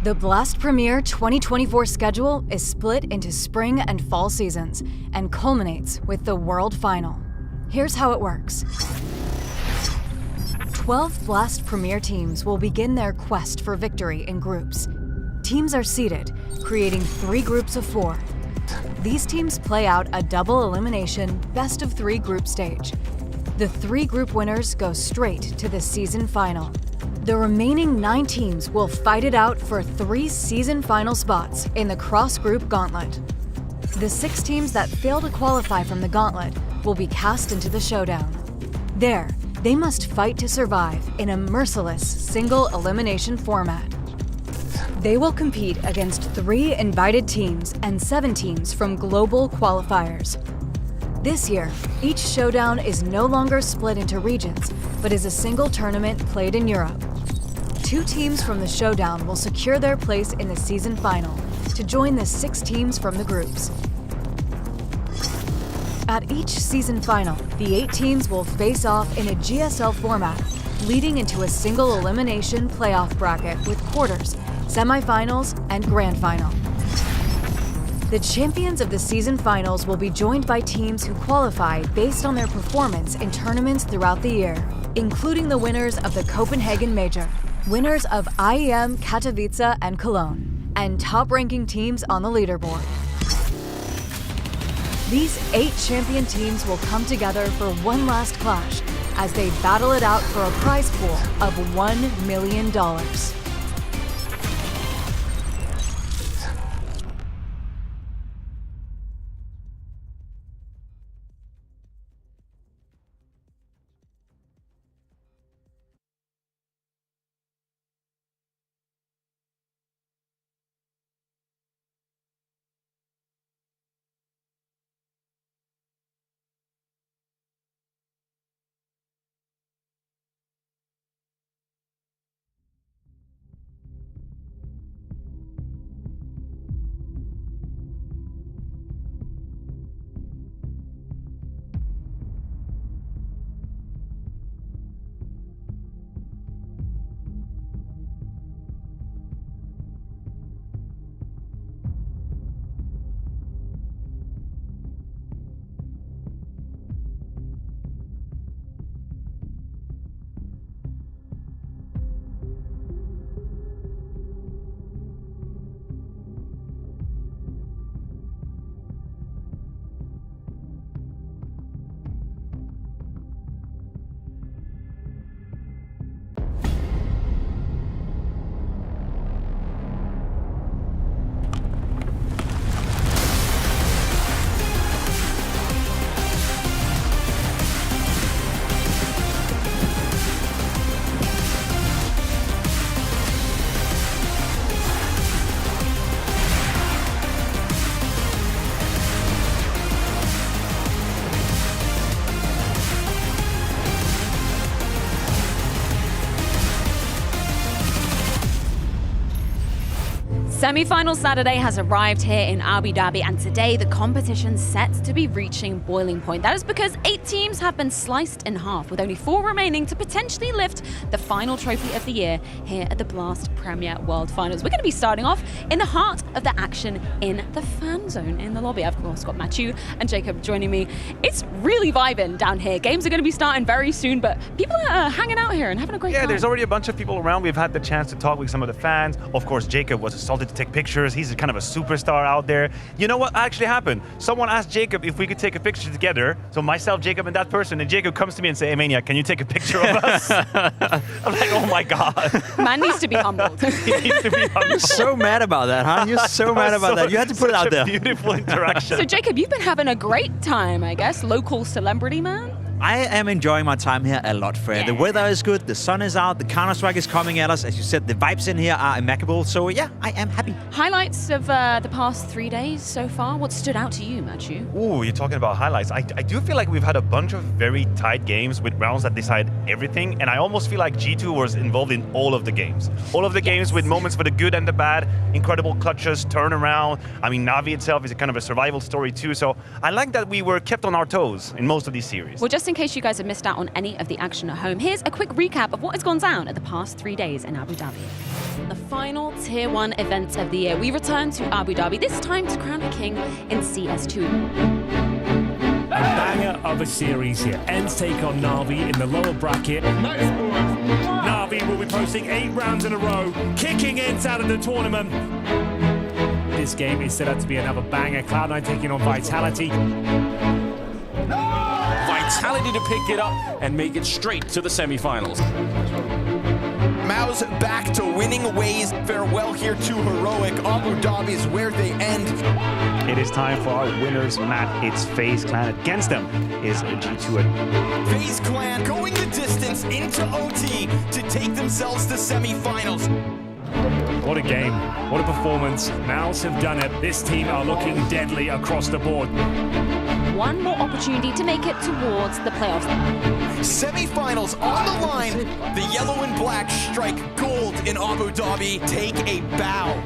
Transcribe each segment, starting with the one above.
The Blast Premier 2024 schedule is split into spring and fall seasons and culminates with the World Final. Here's how it works. 12 Blast Premier teams will begin their quest for victory in groups. Teams are seeded, creating 3 groups of 4. These teams play out a double elimination best-of-3 group stage. The 3 group winners go straight to the season final. The remaining 9 teams will fight it out for 3 season final spots in the cross-group gauntlet. The 6 teams that fail to qualify from the gauntlet will be cast into the showdown. There, they must fight to survive in a merciless single elimination format. They will compete against 3 invited teams and 7 teams from global qualifiers. This year, each showdown is no longer split into regions, but is a single tournament played in Europe. 2 teams from the showdown will secure their place in the season final to join the 6 teams from the groups. At each season final, the 8 teams will face off in a GSL format, leading into a single elimination playoff bracket with quarters, semifinals, and grand final. The champions of the season finals will be joined by teams who qualify based on their performance in tournaments throughout the year, including the winners of the Copenhagen Major, winners of IEM Katowice and Cologne, and top-ranking teams on the leaderboard. These 8 champion teams will come together for one last clash as they battle it out for a prize pool of $1 million. Semi-final Saturday has arrived here in Abu Dhabi, and today the competition's set to be reaching boiling point. That is because 8 teams have been sliced in half, with only 4 remaining to potentially lift the final trophy of the year here at the Blast Premier World Finals. We're going to be starting off in the heart of the action in the fan zone in the lobby. I've of course got Mathieu and Jacob joining me. It's really vibing down here. Games are going to be starting very soon, but people are hanging out here and having a great time. Yeah, there's already a bunch of people around. We've had the chance to talk with some of the fans. Of course, Jacob was assaulted to take pictures. He's kind of a superstar out there. You know what actually happened? Someone asked Jacob if we could take a picture together. So myself, Jacob, and that person. And Jacob comes to me and says, "Hey, Maniac, can you take a picture of us?" I'm like, oh my God. Man needs to be humbled. He needs to be humbled. You're so mad about that, huh? You're so mad about that. You had to put it out there. Beautiful interaction. So Jacob, you've been having a great time, I guess. Local celebrity man. I am enjoying my time here a lot, Fred. Yeah. The weather is good, the sun is out, the Counter-Strike is coming at us. As you said, the vibes in here are immaculable. So yeah, I am happy. Highlights of the past 3 days so far. What stood out to you, Mathieu? Ooh, you're talking about highlights. I do feel like we've had a bunch of very tight games with rounds that decide everything, and I almost feel like G2 was involved in all of the games. All of the games with moments for the good and the bad, incredible clutches, turnaround. I mean, NAVI itself is a kind of a survival story too, so I like that we were kept on our toes in most of these series. Well, just in case you guys have missed out on any of the action at home, here's a quick recap of what has gone down at the past 3 days in Abu Dhabi. the final Tier 1 event of the year. We return to Abu Dhabi, this time to crown a king in CS2. A banger of a series here. Ends take on NAVI in the lower bracket. NAVI will be posting 8 rounds in a row, kicking Ents out of the tournament. This game is set up to be another banger. Cloud9 taking on Vitality. Vitality to pick it up and make it straight to the semifinals. MOUZ back to winning ways. Farewell here to heroic. Abu Dhabi is where they end. It is time for our winners, Matt. It's FaZe Clan. Against them is G2. FaZe Clan going the distance into OT to take themselves to semifinals. What a game. What a performance. MOUZ have done it. This team are looking deadly across the board. One more opportunity to make it towards the playoffs. Semifinals on the line. The yellow and black strike gold in Abu Dhabi. Take a bow.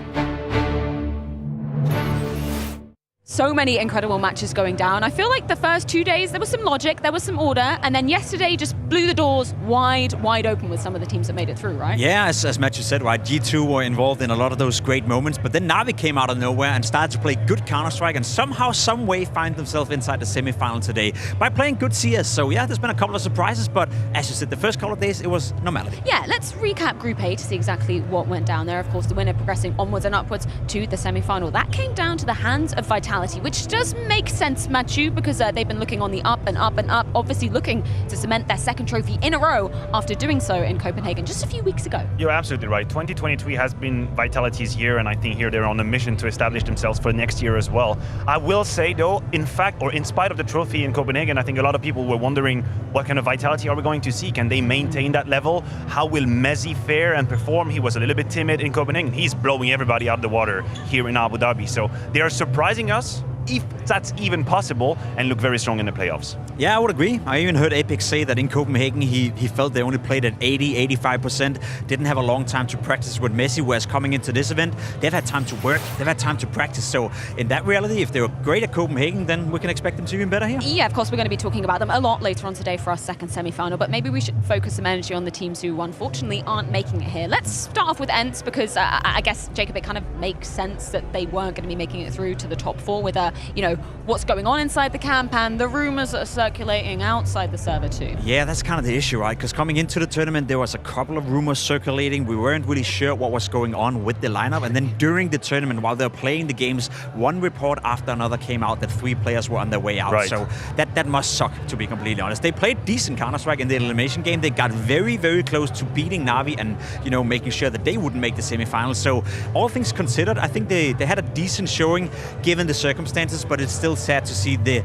So many incredible matches going down. I feel like the first 2 days, there was some logic, there was some order, and then yesterday just blew the doors wide open with some of the teams that made it through, right? Yeah, as Matthew said, right, G2 were involved in a lot of those great moments, but then NAVI came out of nowhere and started to play good Counter-Strike and somehow, some way find themselves inside the semi-final today by playing good CS. So yeah, there's been a couple of surprises, but as you said, the first couple of days, it was normality. Yeah, let's recap Group A to see exactly what went down there. Of course, the winner progressing onwards and upwards to the semi-final. That came down to the hands of Vitality, which does make sense, Matthew, because they've been looking on the up and up and up, obviously looking to cement their second trophy in a row after doing so in Copenhagen just a few weeks ago. You're absolutely right. 2023 has been Vitality's year, and I think here they're on a mission to establish themselves for next year as well. I will say though, in fact, or in spite of the trophy in Copenhagen, I think a lot of people were wondering what kind of Vitality are we going to see? Can they maintain that level? How will MOUZ fare and perform? He was a little bit timid in Copenhagen. He's blowing everybody out of the water here in Abu Dhabi. So they are surprising us, if that's even possible, and look very strong in the playoffs. Yeah, I would agree. I even heard Apex say that in Copenhagen he felt they only played at 80-85%, didn't have a long time to practice with Messi, whereas coming into this event, they've had time to work, they've had time to practice. So in that reality, if they were great at Copenhagen, then we can expect them to be even better here. Yeah, of course, we're going to be talking about them a lot later on today for our second semi-final, but maybe we should focus some energy on the teams who unfortunately aren't making it here. Let's start off with Ents, because I guess, Jacob, it kind of makes sense that they weren't going to be making it through to the top 4 with you know, what's going on inside the camp and the rumors that are circulating outside the server too. Yeah, that's kind of the issue, right? Because coming into the tournament, there was a couple of rumors circulating. We weren't really sure what was going on with the lineup. And then during the tournament, while they were playing the games, one report after another came out that 3 players were on their way out. Right. So that must suck, to be completely honest. They played decent Counter-Strike in the elimination game. They got very, very close to beating NAVI and, you know, making sure that they wouldn't make the semifinals. So all things considered, I think they had a decent showing given the circumstances, but it's still sad to see the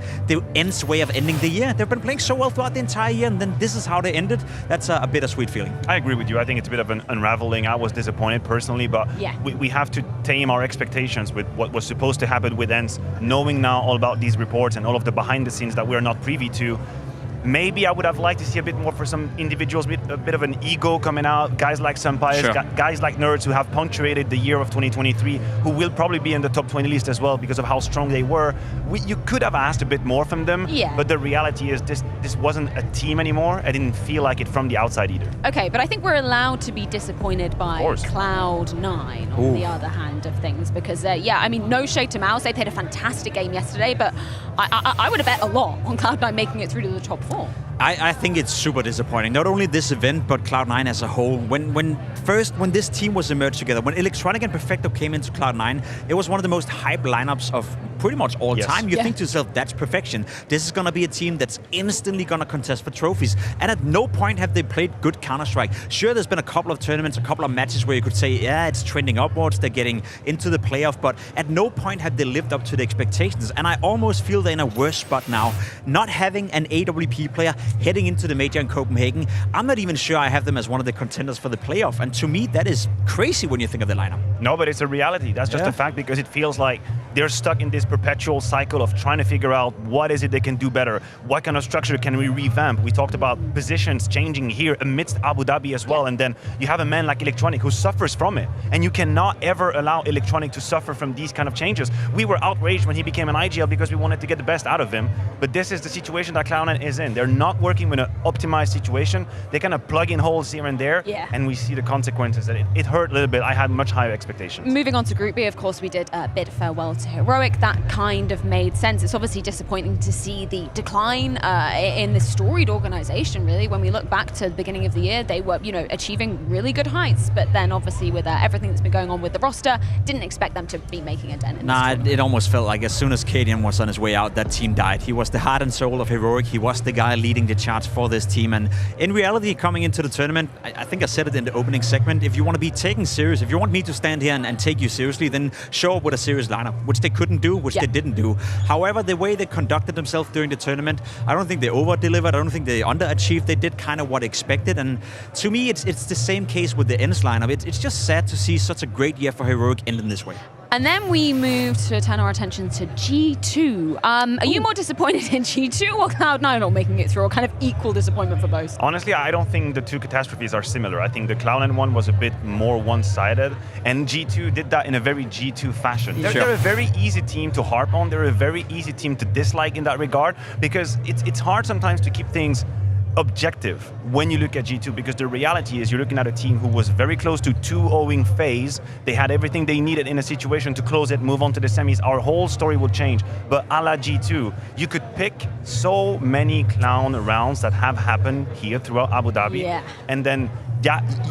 Ents way of ending the year. They've been playing so well throughout the entire year, and then this is how they ended. That's a bittersweet feeling. I agree with you. I think it's a bit of an unraveling. I was disappointed personally, but yeah, we have to tame our expectations with what was supposed to happen with Ents, knowing now all about these reports and all of the behind the scenes that we're not privy to. Maybe I would have liked to see a bit more for some individuals, a bit of an ego coming out. Guys like Sampayas, Sure. Guys like Nerds who have punctuated the year of 2023, who will probably be in the top 20 list as well because of how strong they were. You could have asked a bit more from them, yeah, but the reality is this wasn't a team anymore. I didn't feel like it from the outside either. Okay, but I think we're allowed to be disappointed by Cloud9 on the other hand of things, because yeah, I mean, no shade to MOUZ. They played a fantastic game yesterday, but I would have bet a lot on Cloud9 making it through to the top 4. I think it's super disappointing. Not only this event, but Cloud9 as a whole. When this team was emerged together, when Electronic and Perfecto came into Cloud9, it was one of the most hyped lineups of pretty much all time. You think to yourself, that's perfection. This is going to be a team that's instantly going to contest for trophies. And at no point have they played good Counter-Strike. Sure, there's been a couple of tournaments, a couple of matches where you could say, yeah, it's trending upwards, they're getting into the playoff, but at no point have they lived up to the expectations. And I almost feel they're in a worse spot now, not having an AWP player heading into the major in Copenhagen. I'm not even sure I have them as one of the contenders for the playoff. And to me, that is crazy when you think of the lineup. No, but it's a reality. That's just a fact, because it feels like they're stuck in this perpetual cycle of trying to figure out what is it they can do better, what kind of structure can we revamp. We talked about positions changing here amidst Abu Dhabi as well, and then you have a man like Electronic who suffers from it, and you cannot ever allow Electronic to suffer from these kind of changes. We were outraged when he became an IGL because we wanted to get the best out of him, but this is the situation that Cloud9 is in. They're not working with an optimized situation. They kind of plug in holes here and there, and we see the consequences. That it hurt a little bit. I had much higher expectations. Moving on to Group B, of course, we did bid farewell to Heroic. That kind of made sense. It's obviously disappointing to see the decline in the storied organization, really. When we look back to the beginning of the year, they were, achieving really good heights, but then obviously with everything that's been going on with the roster, didn't expect them to be making a dent in this it almost felt like as soon as KDM was on his way out, that team died. He was the heart and soul of Heroic. He was the guy leading the charge for this team, and in reality, coming into the tournament, I think I said it in the opening segment, if you want to be taken serious, if you want me to stand here and take you seriously, then show up with a serious lineup, which they couldn't do, which they didn't do. However, the way they conducted themselves during the tournament, I don't think they over-delivered, I don't think they underachieved, they did kind of what expected, and to me, it's the same case with the ENCE lineup. It's just sad to see such a great year for Heroic end in this way. And then we moved to turn our attention to G2. Are you more disappointed in G2 or Cloud9 not making it through, or kind of equal disappointment for both? Honestly, I don't think the two catastrophes are similar. I think the Cloud9 one was a bit more one-sided, and G2 did that in a very G2 fashion. They're a very easy team to harp on. They're a very easy team to dislike in that regard, because it's hard sometimes to keep things objective when you look at G2, because the reality is you're looking at a team who was very close to 2-0ing FaZe. They had everything they needed in a situation to close it, move on to the semis. Our whole story would change. But a la G2, you could pick so many clown rounds that have happened here throughout Abu Dhabi. And then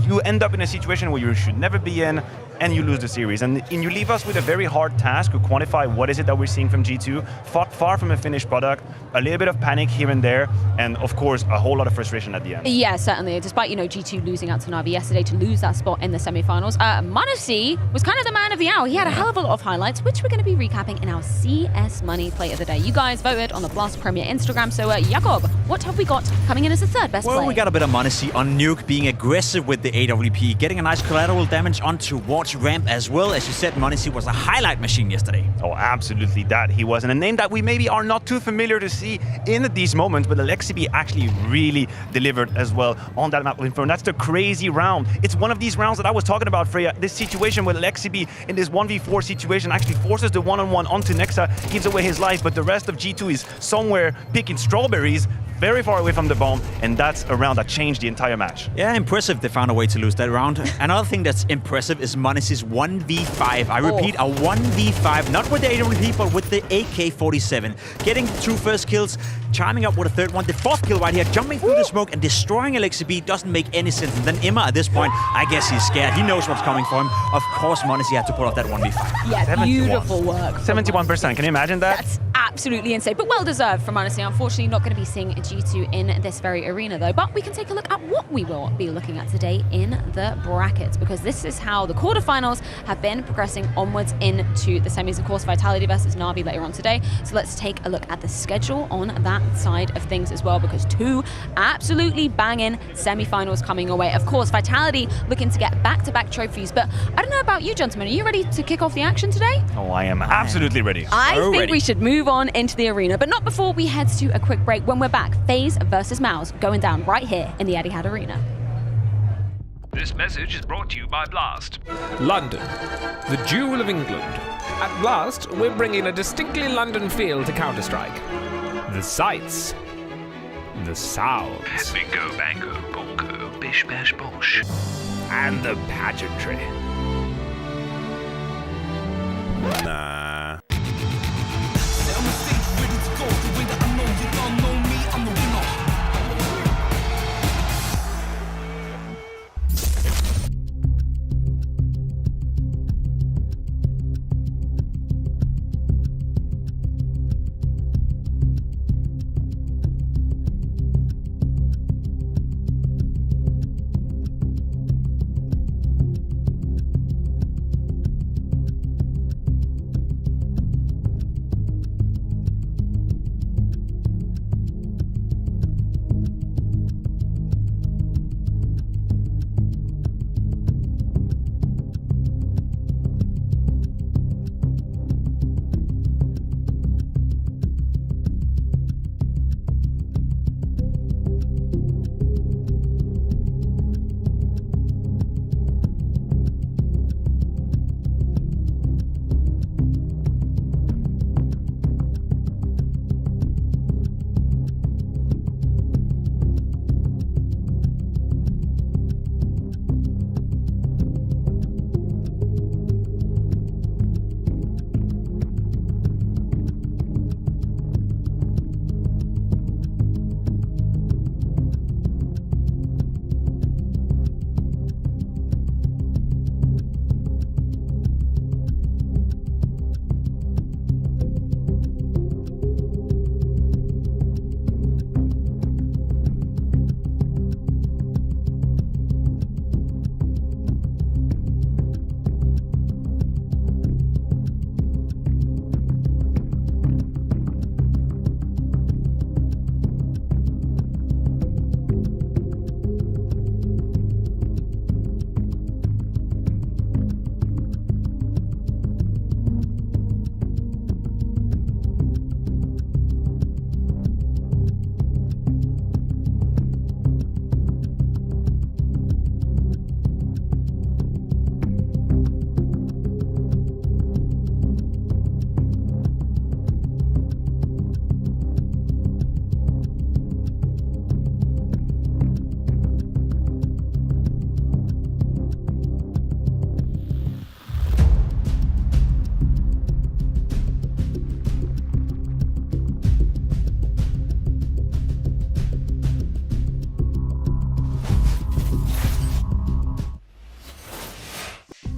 you end up in a situation where you should never be in, and you lose the series. And you leave us with a very hard task to quantify what is it that we're seeing from G2. Far from a finished product, a little bit of panic here and there, and of course, a whole lot of frustration at the end. Yeah, certainly. Despite, G2 losing out to NAVI yesterday to lose that spot in the semifinals, MOUZ was kind of the man of the hour. He had a hell of a lot of highlights, which we're going to be recapping in our CS Money Play of the Day. You guys voted on the Blast Premier Instagram, so Jakob, what have we got coming in as the third best play? Well, we got a bit of MOUZ on Nuke, being aggressive with the AWP, getting a nice collateral damage onto Watch Ramp as well. As you said, MOUZ was a highlight machine yesterday. Oh, absolutely, that he was. And a name that we maybe are not too familiar to see in these moments, but Alexibi actually really delivered as well on that map of Inferno. That's the crazy round. It's one of these rounds that I was talking about, Freya. This situation with Alexibi in this 1v4 situation actually forces the one-on-one onto Nexa, gives away his life, but the rest of G2 is somewhere picking strawberries, very far away from the bomb, and that's a round that changed the entire match. Yeah, impressive they found a way to lose that round. Another thing that's impressive is MOUZ's 1v5. I repeat, a 1v5, not with the AWP, but with the AK-47. Getting the 2 first kills, chiming up with a third one. The 4th kill right here, jumping through the smoke and destroying Alexibi doesn't make any sense. And then Imma at this point, I guess he's scared. He knows what's coming for him. Of course, MOUZ had to pull off that 1v5. Yeah, 71. Beautiful work. 71%, can you imagine that? That's absolutely insane, but well deserved from MOUZ. Unfortunately, not going to be seeing G2 in this very arena though, but we can take a look at what we will be looking at today in the brackets, because this is how the quarterfinals have been progressing onwards into the semis. Of course, Vitality versus NAVI later on today, so let's take a look at the schedule on that side of things as well, because 2 absolutely banging semifinals coming away. Of course, Vitality looking to get back-to-back trophies, but I don't know about you, gentlemen, are you ready to kick off the action today? Oh, I am absolutely ready. I think we should move on into the arena, but not before we head to a quick break. When we're back, FaZe versus MOUZ going down right here in the Etihad Arena. This message is brought to you by Blast. London, the jewel of England. At Blast, we're bringing a distinctly London feel to Counter-Strike. The sights, the sounds, bingo, bango, bongo, bish, bash, bosh, and the pageantry. Nah.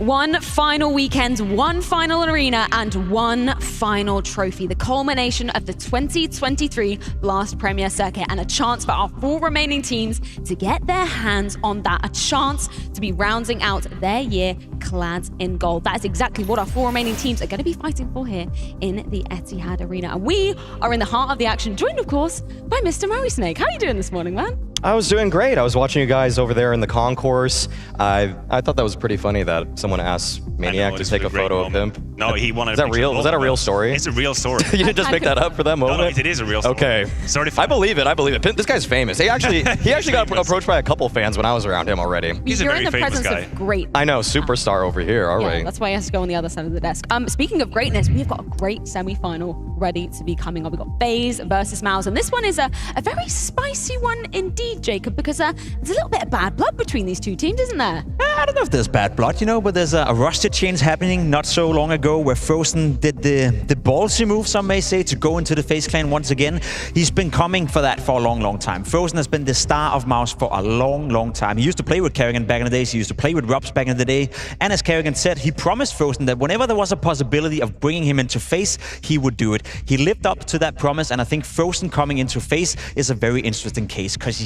One final weekend, one final arena, and one final trophy. The culmination of the 2023 Blast Premier Circuit and a chance for our 4 remaining teams to get their hands on that. A chance to be rounding out their year clad in gold. That is exactly what our 4 remaining teams are going to be fighting for here in the Etihad Arena. And we are in the heart of the action, joined, of course, by Mr. Murray Snake. How are you doing this morning, man? I was doing great. I was watching you guys over there in the concourse. I thought that was pretty funny that someone asked Maniac to take a photo of him. No, he wanted. Is that real? Was that a real story? It's a real story. You didn't just make that up for that moment? No, it is a real story. Okay. I believe it. I believe it. This guy's famous. He actually got approached by a couple fans when I was around him already. He's You're a very in the famous presence guy. of great. I know, superstar over here. All right. That's why he has to go on the other side of the desk. Speaking of greatness, we've got a great semi-final ready to be coming up. We've got FaZe versus MOUZ, and this one is a very spicy one indeed, Jacob, because there's a little bit of bad blood between these two teams, isn't there? I don't know if there's bad blood, but there's a roster change happening not so long ago where Frozen did the ballsy move, some may say, to go into the FaZe Clan once again. He's been coming for that for a long, long time. Frozen has been the star of MOUZ for a long, long time. He used to play with Kerrigan back in the days. He used to play with Robs back in the day. And as Kerrigan said, he promised Frozen that whenever there was a possibility of bringing him into FaZe, he would do it. He lived up to that promise, and I think Frozen coming into FaZe is a very interesting case. Because,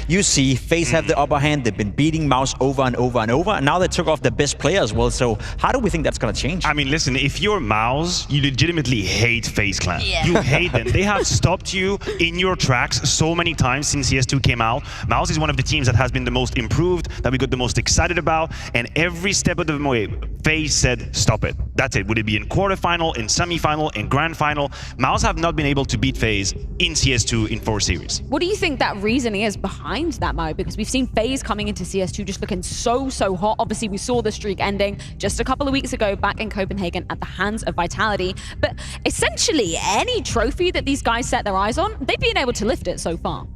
you see, FaZe have the upper hand. They've been beating MOUZ over and over and over. And now they took off their best player as well. So how do we think that's going to change? I mean, listen, if you're MOUZ, you legitimately hate FaZe Clan. Yeah. You hate them. They have stopped you in your tracks so many times since CS2 came out. MOUZ is one of the teams that has been the most improved, that we got the most excited about. And every step of the way, FaZe said, stop it. That's it. Would it be in quarterfinal, in semifinal, in grand final? MOUZ have not been able to beat FaZe in CS2 in 4 series. What do you think that reasoning is behind that, Mo? Because we've seen FaZe coming into CS2 just looking so hot. Obviously, we saw the streak ending just a couple of weeks ago back in Copenhagen at the hands of Vitality. But essentially, any trophy that these guys set their eyes on, they've been able to lift it so far.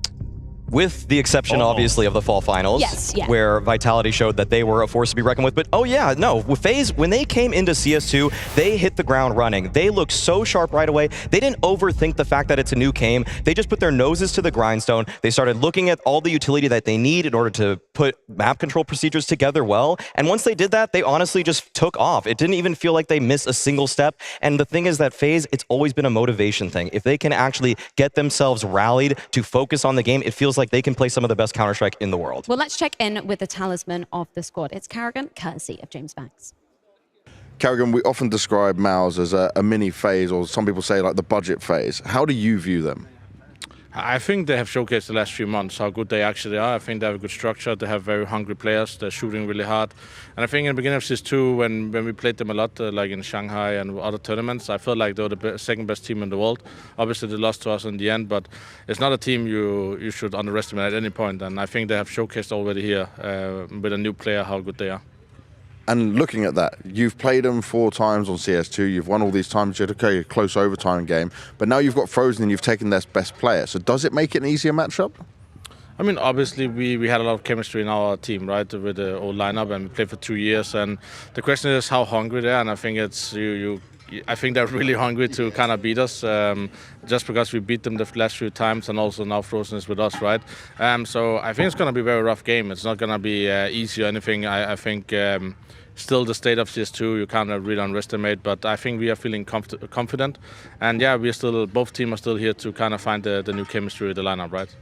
With the exception, obviously, of the fall finals, where Vitality showed that they were a force to be reckoned with. But, with FaZe, when they came into CS2, they hit the ground running. They looked so sharp right away. They didn't overthink the fact that it's a new game. They just put their noses to the grindstone. They started looking at all the utility that they need in order to put map control procedures together well. And once they did that, they honestly just took off. It didn't even feel like they missed a single step. And the thing is that FaZe, it's always been a motivation thing. If they can actually get themselves rallied to focus on the game, it feels like they can play some of the best Counter-Strike in the world. Well, let's check in with the talisman of the squad. It's Kerrigan, courtesy of James Banks. Kerrigan, we often describe MOUZ as a mini FaZe, or some people say like the budget FaZe. How do you view them? I think they have showcased the last few months how good they actually are. I think they have a good structure. They have very hungry players. They're shooting really hard. And I think in the beginning of CS2, when we played them a lot, like in Shanghai and other tournaments, I felt like they were the second best team in the world. Obviously, they lost to us in the end, but it's not a team you should underestimate at any point. And I think they have showcased already here with a new player how good they are. And looking at that, you've played them 4 times on CS2, you've won all these times, you had a close overtime game, but now you've got Frozen and you've taken their best player. So does it make it an easier matchup? I mean, obviously, we had a lot of chemistry in our team, right, with the old lineup, and we played for 2 years. And the question is how hungry they are, and I think it's I think they're really hungry to kind of beat us, just because we beat them the last few times, and also now Frozen is with us, right? So I think it's going to be a very rough game. It's not going to be easy or anything. I think still the state of CS2 you can't really underestimate, but I think we are feeling confident. And both teams are still here to kind of find the new chemistry with the lineup, right?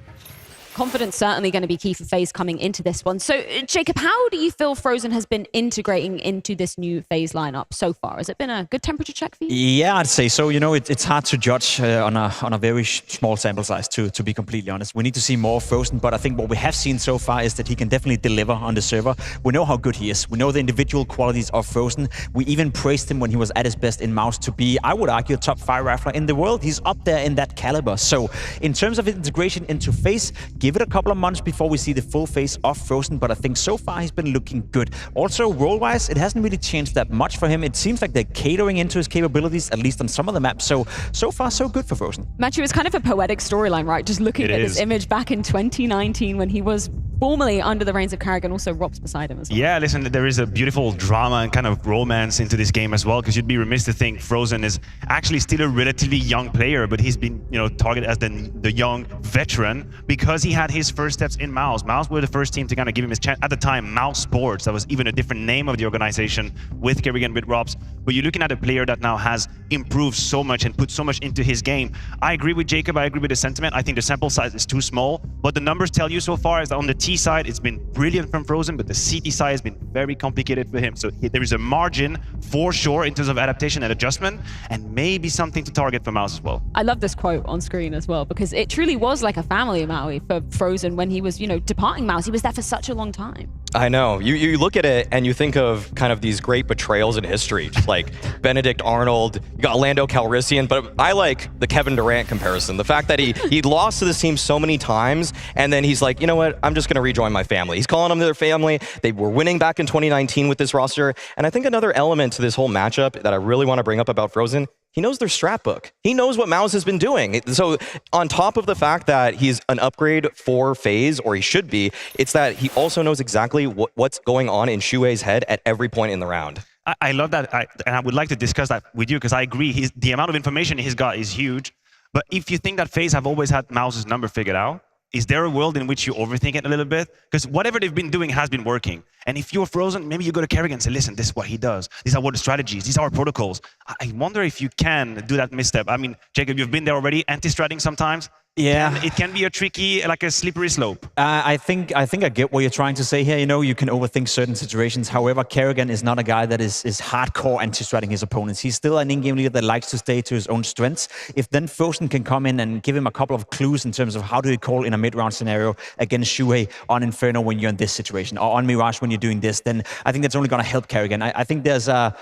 Confidence certainly going to be key for FaZe coming into this one. So, Jacob, how do you feel Frozen has been integrating into this new FaZe lineup so far? Has it been a good temperature check for you? Yeah, I'd say so. It's hard to judge on a very small sample size, to be completely honest. We need to see more Frozen, but I think what we have seen so far is that he can definitely deliver on the server. We know how good he is. We know the individual qualities of Frozen. We even praised him when he was at his best in MOUZ to be, I would argue, a top 5 rifler in the world. He's up there in that caliber. So, in terms of integration into FaZe, give it a couple of months before we see the full face of Frozen, but I think so far he's been looking good. Also, role-wise, it hasn't really changed that much for him. It seems like they're catering into his capabilities, at least on some of the maps. So far, so good for Frozen. Matthew, it's kind of a poetic storyline, right? Just looking at this image back in 2019 when he was formerly under the reins of Karrigan, also Robs beside him as well. Yeah, listen, there is a beautiful drama and kind of romance into this game as well, because you'd be remiss to think Frozen is actually still a relatively young player, but he's been, targeted as the young veteran because he had his first steps in MOUZ. MOUZ were the first team to kind of give him his chance. At the time, MOUZ Sports, that was even a different name of the organization with Karrigan, with Robs. But you're looking at a player that now has improved so much and put so much into his game. I agree with Jacob, I agree with the sentiment. I think the sample size is too small. What the numbers tell you so far is that on the T side, it's been brilliant from Frozen, but the CT side has been very complicated for him. So there is a margin for sure in terms of adaptation and adjustment, and maybe something to target for MOUZ as well. I love this quote on screen as well, because it truly was like a family Maui for Frozen when he was, departing MOUZ. He was there for such a long time. I know. You look at it and you think of kind of these great betrayals in history, like Benedict Arnold, you got Lando Calrissian, but I like the Kevin Durant comparison. The fact that he lost to this team so many times, and then he's like, you know what, I'm just going to rejoin my family. He's calling them their family. They were winning back in 2019 with this roster. And I think another element to this whole matchup that I really want to bring up about Frozen, he knows their strat book. He knows what MOUZ has been doing. So on top of the fact that he's an upgrade for FaZe, or he should be, it's that he also knows exactly what's going on in Shuhei's head at every point in the round. I love that, and I would like to discuss that with you, because I agree, the amount of information he's got is huge. But if you think that FaZe have always had MOUZ's number figured out, is there a world in which you overthink it a little bit? Because whatever they've been doing has been working. And if you're Frozen, maybe you go to Karrigan and say, listen, this is what he does. These are what the strategies. These are our protocols. I wonder if you can do that misstep. I mean, Jacob, you've been there already, anti-stratting sometimes. Yeah. It can be a tricky, like a slippery slope. I think I get what you're trying to say here. You can overthink certain situations. However, Karrigan is not a guy that is hardcore anti-stratting his opponents. He's still an in-game leader that likes to stay to his own strengths. If then Frozen can come in and give him a couple of clues in terms of how do you call in a mid-round scenario against Shuhei on Inferno when you're in this situation, or on Mirage when you're doing this, then I think that's only going to help Karrigan. I think there's a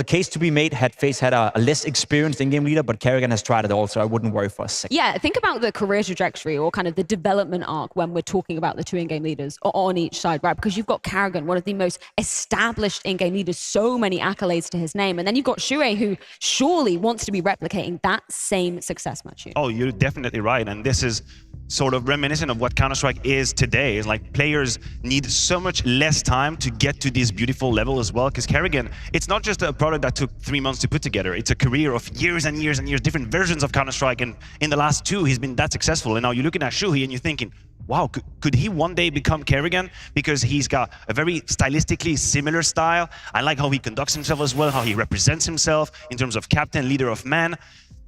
case to be made had FaZe had a less experienced in-game leader, but Karrigan has tried it all, so I wouldn't worry for a second. Yeah, think about the career trajectory or kind of the development arc when we're talking about the two in-game leaders on each side, right? Because you've got Karrigan, one of the most established in-game leaders, so many accolades to his name. And then you've got Shuhei, who surely wants to be replicating that same success, Matthew. Oh, you're definitely right. And this is sort of reminiscent of what Counter-Strike is today. It's like players need so much less time to get to this beautiful level as well. Because Karrigan, it's not just a product that took 3 months to put together. It's a career of years and years and years, different versions of Counter-Strike. And in the last 2, he's been that successful. And now you're looking at Shuhei and you're thinking, wow, could he one day become Karrigan? Because he's got a very stylistically similar style. I like how he conducts himself as well, how he represents himself in terms of captain, leader of men.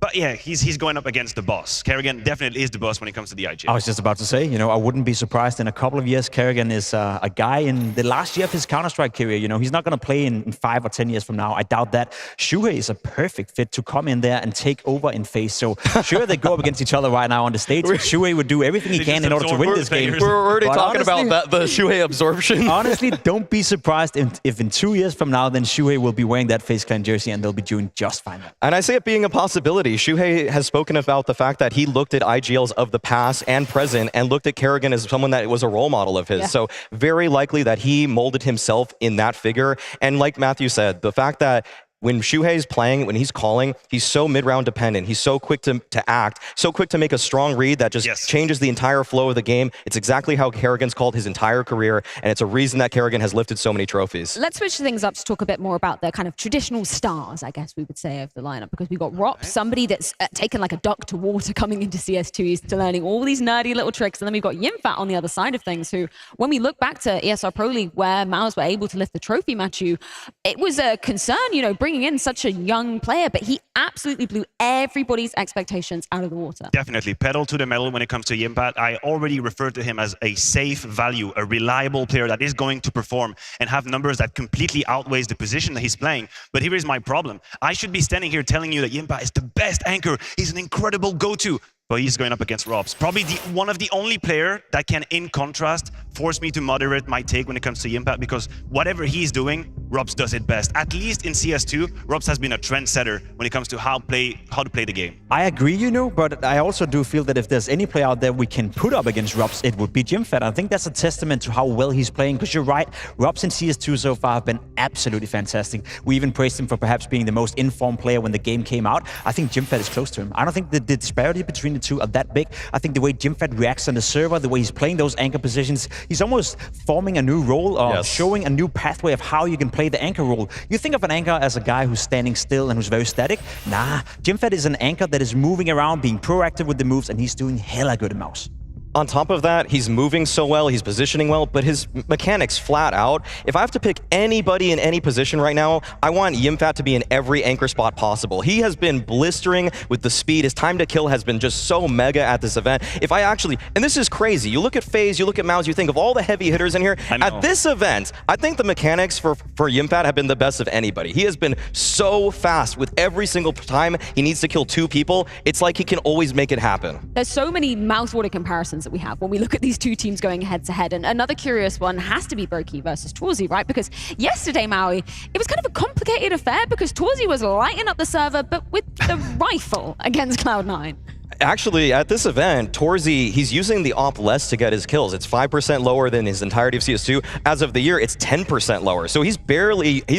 But yeah, he's going up against the boss. Karrigan definitely is the boss when it comes to the IGL. I was just about to say, I wouldn't be surprised in a couple of years. Karrigan is a guy in the last year of his Counter-Strike career. He's not going to play in 5 or 10 years from now. I doubt that. Shuhei is a perfect fit to come in there and take over in FaZe. So sure, they go up against each other right now on the stage. Shuhei would do everything he can in order to win this game. We're already talking about the Shuhei absorption. Honestly, don't be surprised if in 2 years from now, then Shuhei will be wearing that FaZe Clan jersey and they'll be doing just fine. And I see it being a possibility. Shuhei has spoken about the fact that he looked at IGLs of the past and present and looked at Karrigan as someone that was a role model of his. Yeah. So very likely that he molded himself in that figure. And like Matthew said, the fact that when Shuhei's playing, when he's calling, he's so mid-round dependent. He's so quick to act, so quick to make a strong read that just changes the entire flow of the game. It's exactly how Karrigan's called his entire career, and it's a reason that Karrigan has lifted so many trophies. Let's switch things up to talk a bit more about the kind of traditional stars, I guess we would say, of the lineup, because we've got Rops, somebody that's taken like a duck to water coming into CS2. He's learning all these nerdy little tricks, and then we've got Yimfat on the other side of things, who, when we look back to ESR Pro League, where MOUZ were able to lift the trophy, Matthew, it was a concern, bringing in such a young player, but he absolutely blew everybody's expectations out of the water. Definitely. Pedal to the metal when it comes to Yimfat. I already referred to him as a safe value, a reliable player that is going to perform and have numbers that completely outweighs the position that he's playing. But here is my problem. I should be standing here telling you that Yimfat is the best anchor. He's an incredible go-to. But he's going up against Robs. Probably one of the only player that can, in contrast, force me to moderate my take when it comes to Yimfat, because whatever he's doing, Robs does it best. At least in CS2, Robs has been a trendsetter when it comes to how to play the game. I agree, but I also do feel that if there's any player out there we can put up against Robs, it would be Yimfat. I think that's a testament to how well he's playing, because you're right, Robs in CS2 so far have been absolutely fantastic. We even praised him for perhaps being the most informed player when the game came out. I think Yimfat is close to him. I don't think the disparity between the into are that big. I think the way Jimfat reacts on the server, the way he's playing those anchor positions, he's almost forming a new role or showing a new pathway of how you can play the anchor role. You think of an anchor as a guy who's standing still and who's very static. Nah, Jimfat is an anchor that is moving around, being proactive with the moves, and he's doing hella good in MOUZ. On top of that, he's moving so well, he's positioning well, but his mechanics flat out. If I have to pick anybody in any position right now, I want Yimfat to be in every anchor spot possible. He has been blistering with the speed. His time to kill has been just so mega at this event. If I actually, and this is crazy, you look at FaZe, you look at MOUZ, you think of all the heavy hitters in here. At this event, I think the mechanics for Yimfat have been the best of anybody. He has been so fast with every single time he needs to kill 2 people. It's like he can always make it happen. There's so many MOUZ water comparisons that we have when we look at these 2 teams going head to head. And another curious one has to be Broky versus TauzY, right? Because yesterday, Maui, it was kind of a complicated affair because TauzY was lighting up the server, but with the rifle against Cloud9. Actually, at this event, TauzY, he's using the op less to get his kills. It's 5% lower than his entirety of CS2. As of the year, it's 10% lower. So he's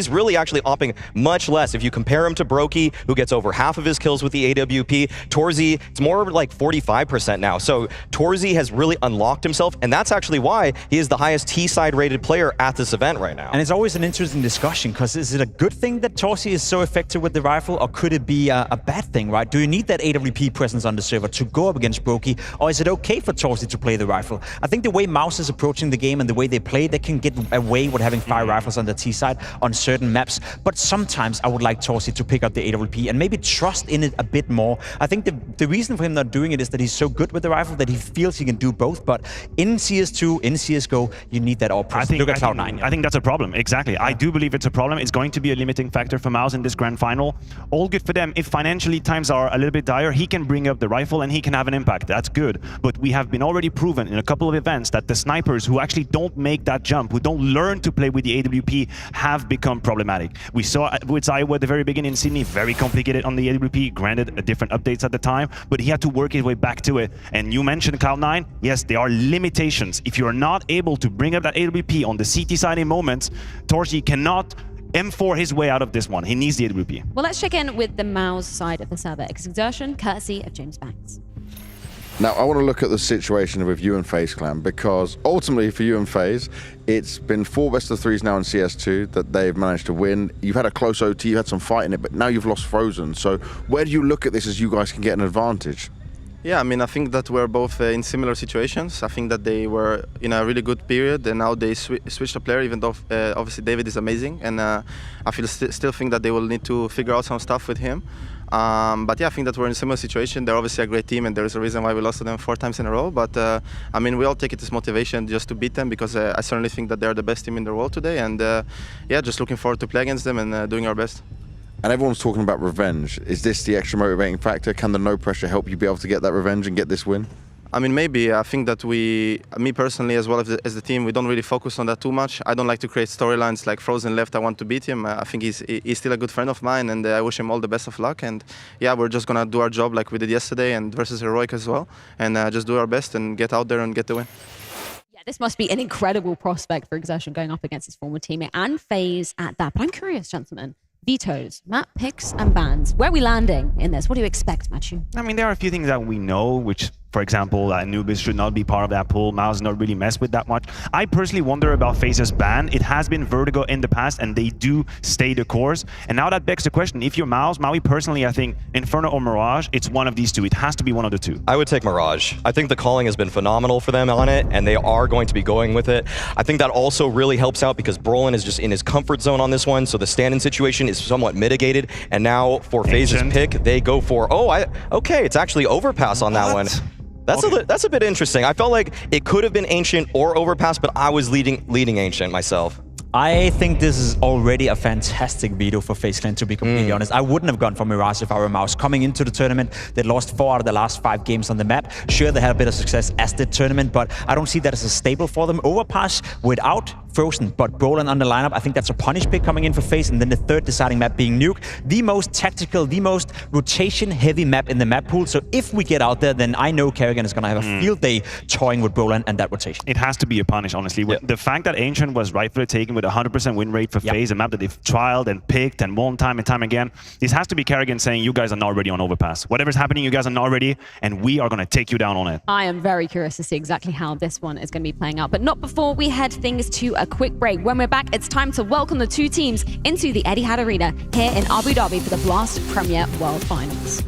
really actually opping much less. If you compare him to Broky, who gets over half of his kills with the AWP, TauzY, it's more like 45% now. So TauzY has really unlocked himself, and that's actually why he is the highest T-side rated player at this event right now. And it's always an interesting discussion, because is it a good thing that TauzY is so effective with the rifle, or could it be a bad thing, right? Do you need that AWP presence on the server to go up against Broky, or is it okay for TauzY to play the rifle? I think the way MOUZ is approaching the game and the way they play, they can get away with having 5 rifles on the T side on certain maps, but sometimes I would like TauzY to pick up the AWP and maybe trust in it a bit more. I think the reason for him not doing it is that he's so good with the rifle that he feels he can do both, but in CS2, in CSGO, you need that all presence. Look at Cloud9. I think that's a problem, exactly. I do believe it's a problem. It's going to be a limiting factor for MOUZ in this grand final. All good for them. If financially times are a little bit dire, he can bring up the rifle and he can have an impact. That's good. But we have been already proven in a couple of events that the snipers who actually don't make that jump, who don't learn to play with the AWP, have become problematic. We saw with Iowa at the very beginning in Sydney, very complicated on the AWP, granted different updates at the time, but he had to work his way back to it. And you mentioned Cloud9. Yes, there are limitations. If you're not able to bring up that AWP on the CT side in moments, TauzY cannot M4 his way out of this one. He needs the AWP. Well, let's check in with the MOUZ side of the server. Exertion, courtesy of James Banks. Now, I want to look at the situation with you and FaZe Clan, because ultimately for you and FaZe, it's been 4 best of 3s now in CS2 that they've managed to win. You've had a close OT, you had some fight in it, but now you've lost Frozen. So where do you look at this as you guys can get an advantage? Yeah, I mean, I think that we're both in similar situations. I think that they were in a really good period, and now they switched a player, even though obviously David is amazing. And I still think that they will need to figure out some stuff with him. But yeah, I think that we're in a similar situation. They're obviously a great team, and there is a reason why we lost to them 4 times in a row. But I mean, we all take it as motivation just to beat them, because I certainly think that they're the best team in the world today. And yeah, just looking forward to play against them and doing our best. And everyone's talking about revenge. Is this the extra motivating factor? Can the no pressure help you be able to get that revenge and get this win? I mean, maybe. I think that me personally, as well as the team, we don't really focus on that too much. I don't like to create storylines like Frozen left, I want to beat him. I think he's still a good friend of mine, and I wish him all the best of luck. And yeah, we're just going to do our job like we did yesterday and versus Heroic as well, and just do our best and get out there and get the win. Yeah, this must be an incredible prospect for Exertion going up against his former teammate and FaZe at that. But I'm curious, gentlemen. Vetoes, map picks, and bans. Where are we landing in this? What do you expect, Matthew? I mean, there are a few things that we know, which, for example, Anubis should not be part of that pool. MOUZ not really mess with that much. I personally wonder about FaZe's ban. It has been Vertigo in the past, and they do stay the course. And now that begs the question, if you're MOUZ, Maui personally, I think Inferno or Mirage, it's one of these two. It has to be one of the two. I would take Mirage. I think the calling has been phenomenal for them on it, and they are going to be going with it. I think that also really helps out because Brolin is just in his comfort zone on this one, so the stand-in situation is somewhat mitigated. And now for FaZe's pick, they go for, okay, it's actually Overpass on that one. That's a bit interesting. I felt like it could have been Ancient or Overpass, but I was leading Ancient myself. I think this is already a fantastic veto for FaZe Clan, to be completely honest. I wouldn't have gone for Mirage if I were MOUZ. Coming into the tournament, they lost 4 out of the last 5 games on the map. Sure, they had a bit of success as the tournament, but I don't see that as a staple for them. Overpass without Frozen, but Brolin on the lineup, I think that's a punish pick coming in for FaZe, and then the third deciding map being Nuke. The most tactical, the most rotation-heavy map in the map pool. So if we get out there, then I know Kerrigan is going to have a field day toying with Brolin and that rotation. It has to be a punish, honestly. Yeah. The fact that Ancient was rightfully taken with with 100% win rate for FaZe, a map that they've trialed and picked and won time and time again. This has to be Karrigan saying, you guys are not ready on Overpass. Whatever's happening, you guys are not ready, and we are going to take you down on it. I am very curious to see exactly how this one is going to be playing out, but not before we head things to a quick break. When we're back, it's time to welcome the two teams into the Etihad Arena here in Abu Dhabi for the Blast Premier World Finals.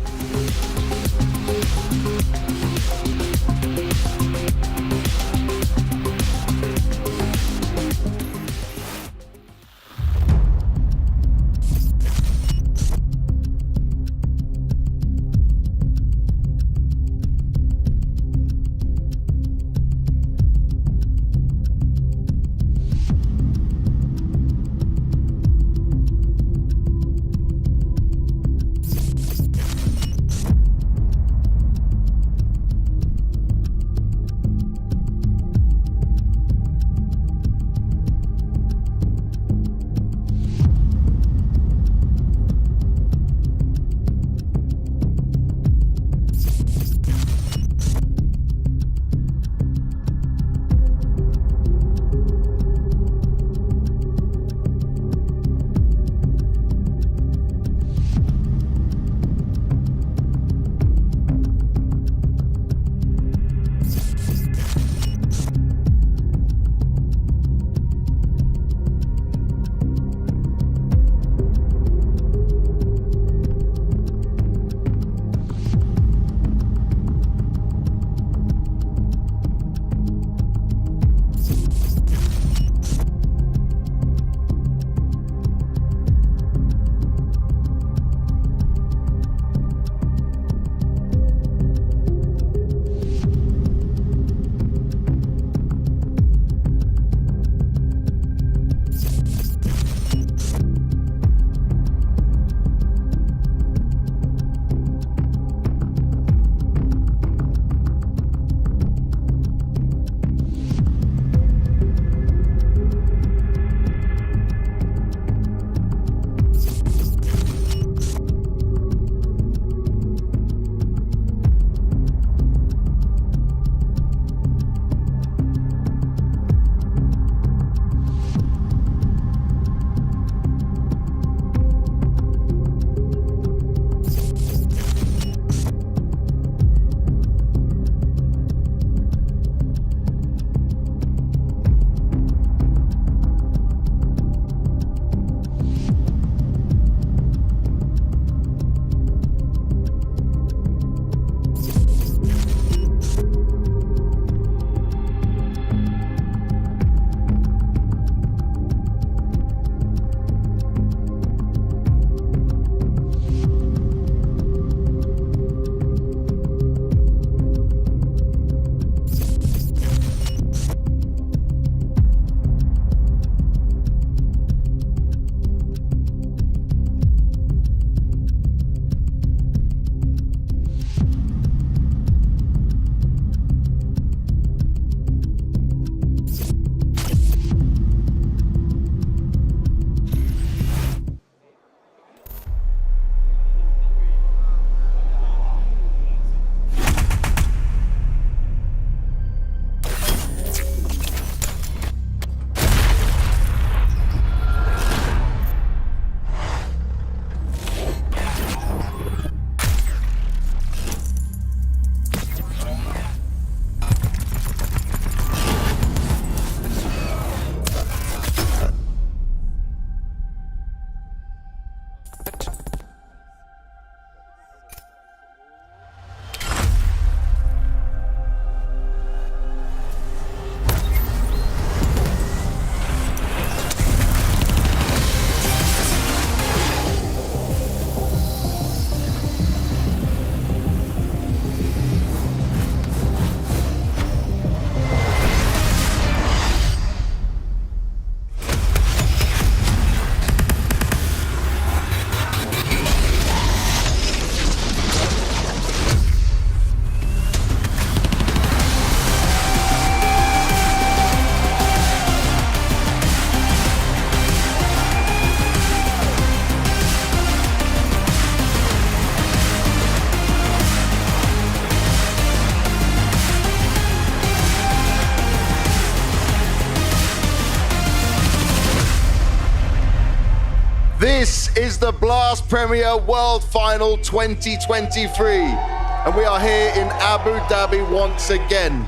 is the Blast Premier World Final 2023, and we are here in Abu Dhabi once again.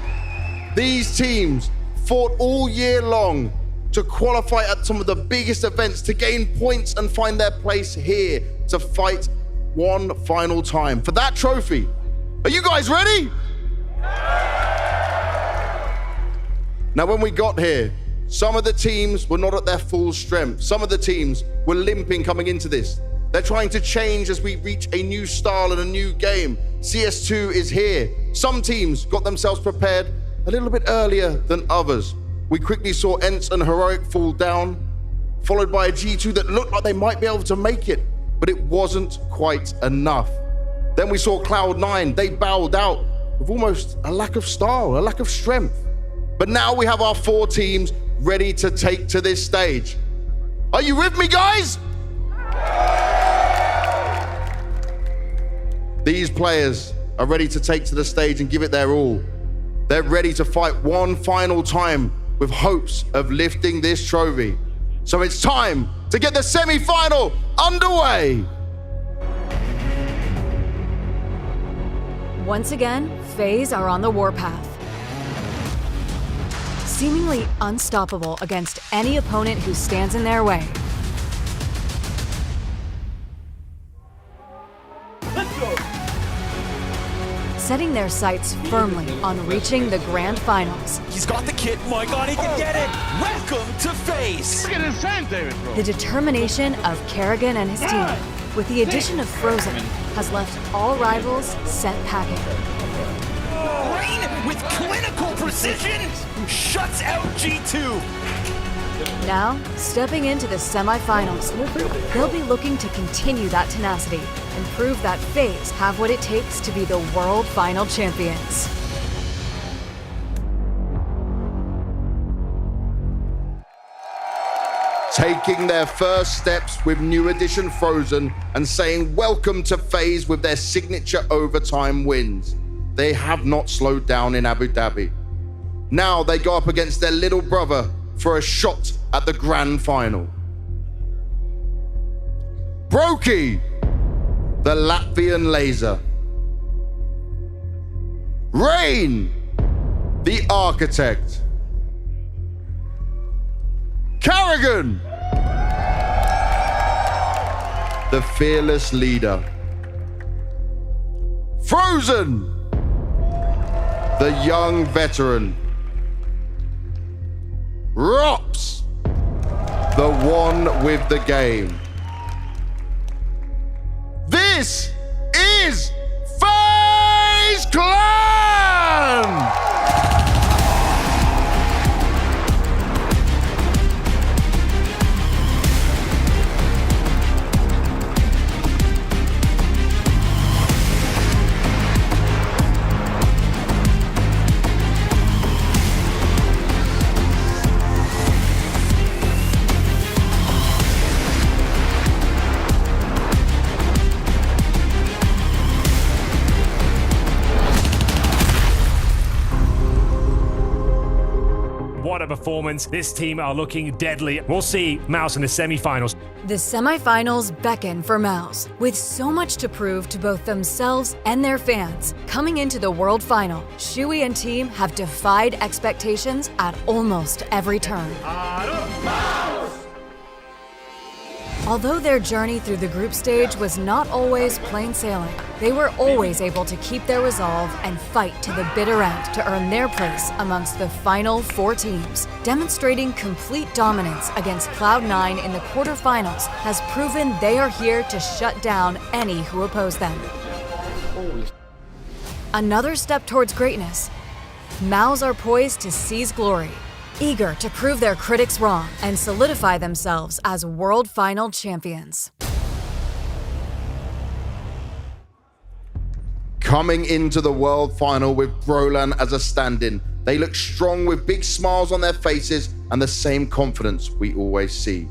These teams fought all year long to qualify at some of the biggest events, to gain points and find their place here to fight one final time for that trophy. Are you guys ready? Now, when we got here, some of the teams were not at their full strength. Some of the teams were limping coming into this. They're trying to change as we reach a new style and a new game. CS2 is here. Some teams got themselves prepared a little bit earlier than others. We quickly saw ENCE and Heroic fall down, followed by a G2 that looked like they might be able to make it, but it wasn't quite enough. Then we saw Cloud9. They bowed out with almost a lack of style, a lack of strength. But now we have our 4 teams ready to take to this stage. Are you with me, guys? These players are ready to take to the stage and give it their all. They're ready to fight one final time with hopes of lifting this trophy. So it's time to get the semi-final underway. Once again, FaZe are on the warpath. Seemingly unstoppable against any opponent who stands in their way. Let's go. Setting their sights firmly on reaching the grand finals. He's got the kit. My God, he can get it. Welcome to FaZe. Look at his time, David, bro. The determination of Kerrigan and his team, with the addition of Frozen, has left all rivals set packing. Rain with clinical precision shuts out G2. Now, stepping into the semifinals, they'll be looking to continue that tenacity and prove that FaZe have what it takes to be the world final champions. Taking their first steps with new addition Frozen and saying welcome to FaZe with their signature overtime wins. They have not slowed down in Abu Dhabi. Now they go up against their little brother for a shot at the grand final. Brokey, the Latvian laser. Rain, the architect. Kerrigan, the fearless leader. Frozen, the young veteran. Rops, the one with the game. This is FaZe Clan! What a performance. This team are looking deadly. We'll see MOUZ in the semi-finals. The semifinals beckon for MOUZ, with so much to prove to both themselves and their fans. Coming into the world final, Shui and team have defied expectations at almost every turn. Although their journey through the group stage was not always plain sailing, they were always able to keep their resolve and fight to the bitter end to earn their place amongst the final 4 teams. Demonstrating complete dominance against Cloud9 in the quarterfinals has proven they are here to shut down any who oppose them. Another step towards greatness. MOUZ are poised to seize glory, eager to prove their critics wrong and solidify themselves as world final champions. Coming into the world final with Brolan as a stand-in, they look strong with big smiles on their faces and the same confidence we always see.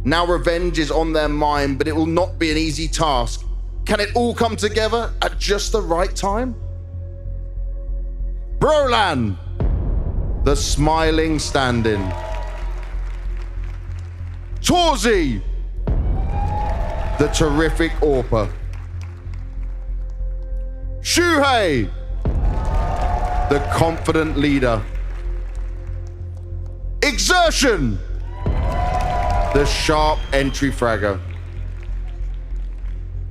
Now revenge is on their mind, but it will not be an easy task. Can it all come together at just the right time? Brolan, the smiling stand-in. Torzi, the terrific AWPer. Shuhei, the confident leader. Exertion, the sharp entry fragger.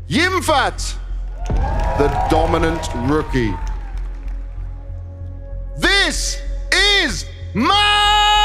Yimfat, the dominant rookie. This is MOUZ!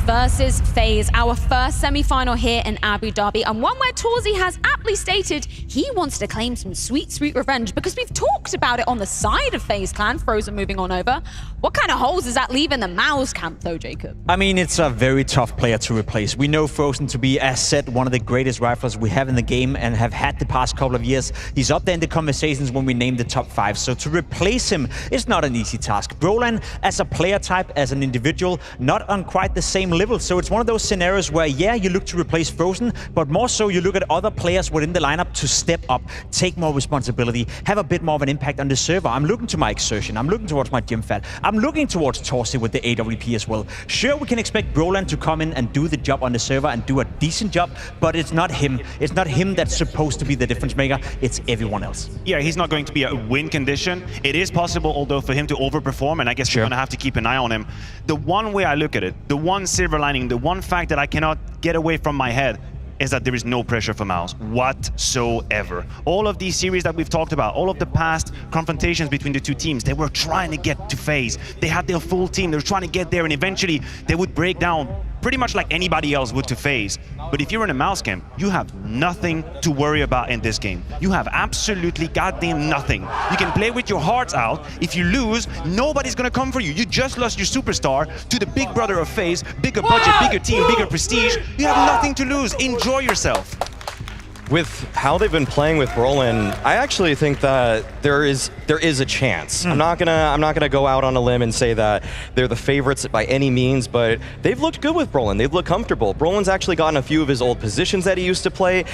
Versus FaZe, our first semi-final here in Abu Dhabi, and one where Torzi has aptly stated he wants to claim some sweet, sweet revenge, because we've talked about it on the side of FaZe Clan, Frozen moving on over. What kind of holes does that leave in the MOUZ camp though, Jacob? I mean, it's a very tough player to replace. We know Frozen to be, as said, one of the greatest riflers we have in the game and have had the past couple of years. He's up there in the conversations when we name the top 5, so to replace him is not an easy task. Brolan, as a player type, as an individual, not on quite the same level. So it's one of those scenarios where, yeah, you look to replace Frozen, but more so you look at other players within the lineup to step up, take more responsibility, have a bit more of an impact on the server. I'm looking to my Exertion, I'm looking towards my Jimfat, I'm looking towards Torsi with the AWP as well. Sure, we can expect Brolan to come in and do the job on the server and do a decent job, but it's not him. It's not him that's supposed to be the difference maker, it's everyone else. Yeah, he's not going to be a win condition. It is possible, although, for him to overperform, and I guess you're going to have to keep an eye on him. The one way I look at it, the one silver lining, the one fact that I cannot get away from my head is that there is no pressure for MOUZ whatsoever. All of these series that we've talked about, all of the past confrontations between the two teams, they were trying to get to FaZe. They had their full team, they were trying to get there, and eventually they would break down pretty much like anybody else would to FaZe. But if you're in a MOUZ camp, you have nothing to worry about in this game. You have absolutely goddamn nothing. You can play with your hearts out. If you lose, nobody's gonna come for you. You just lost your superstar to the big brother of FaZe, bigger budget, bigger team, bigger prestige. You have nothing to lose. Enjoy yourself. With how they've been playing with Brolan, I actually think that there is a chance. I'm not gonna go out on a limb and say that they're the favorites by any means, but they've looked good with Brolan. They've looked comfortable. Brolan's actually gotten a few of his old positions that he used to play.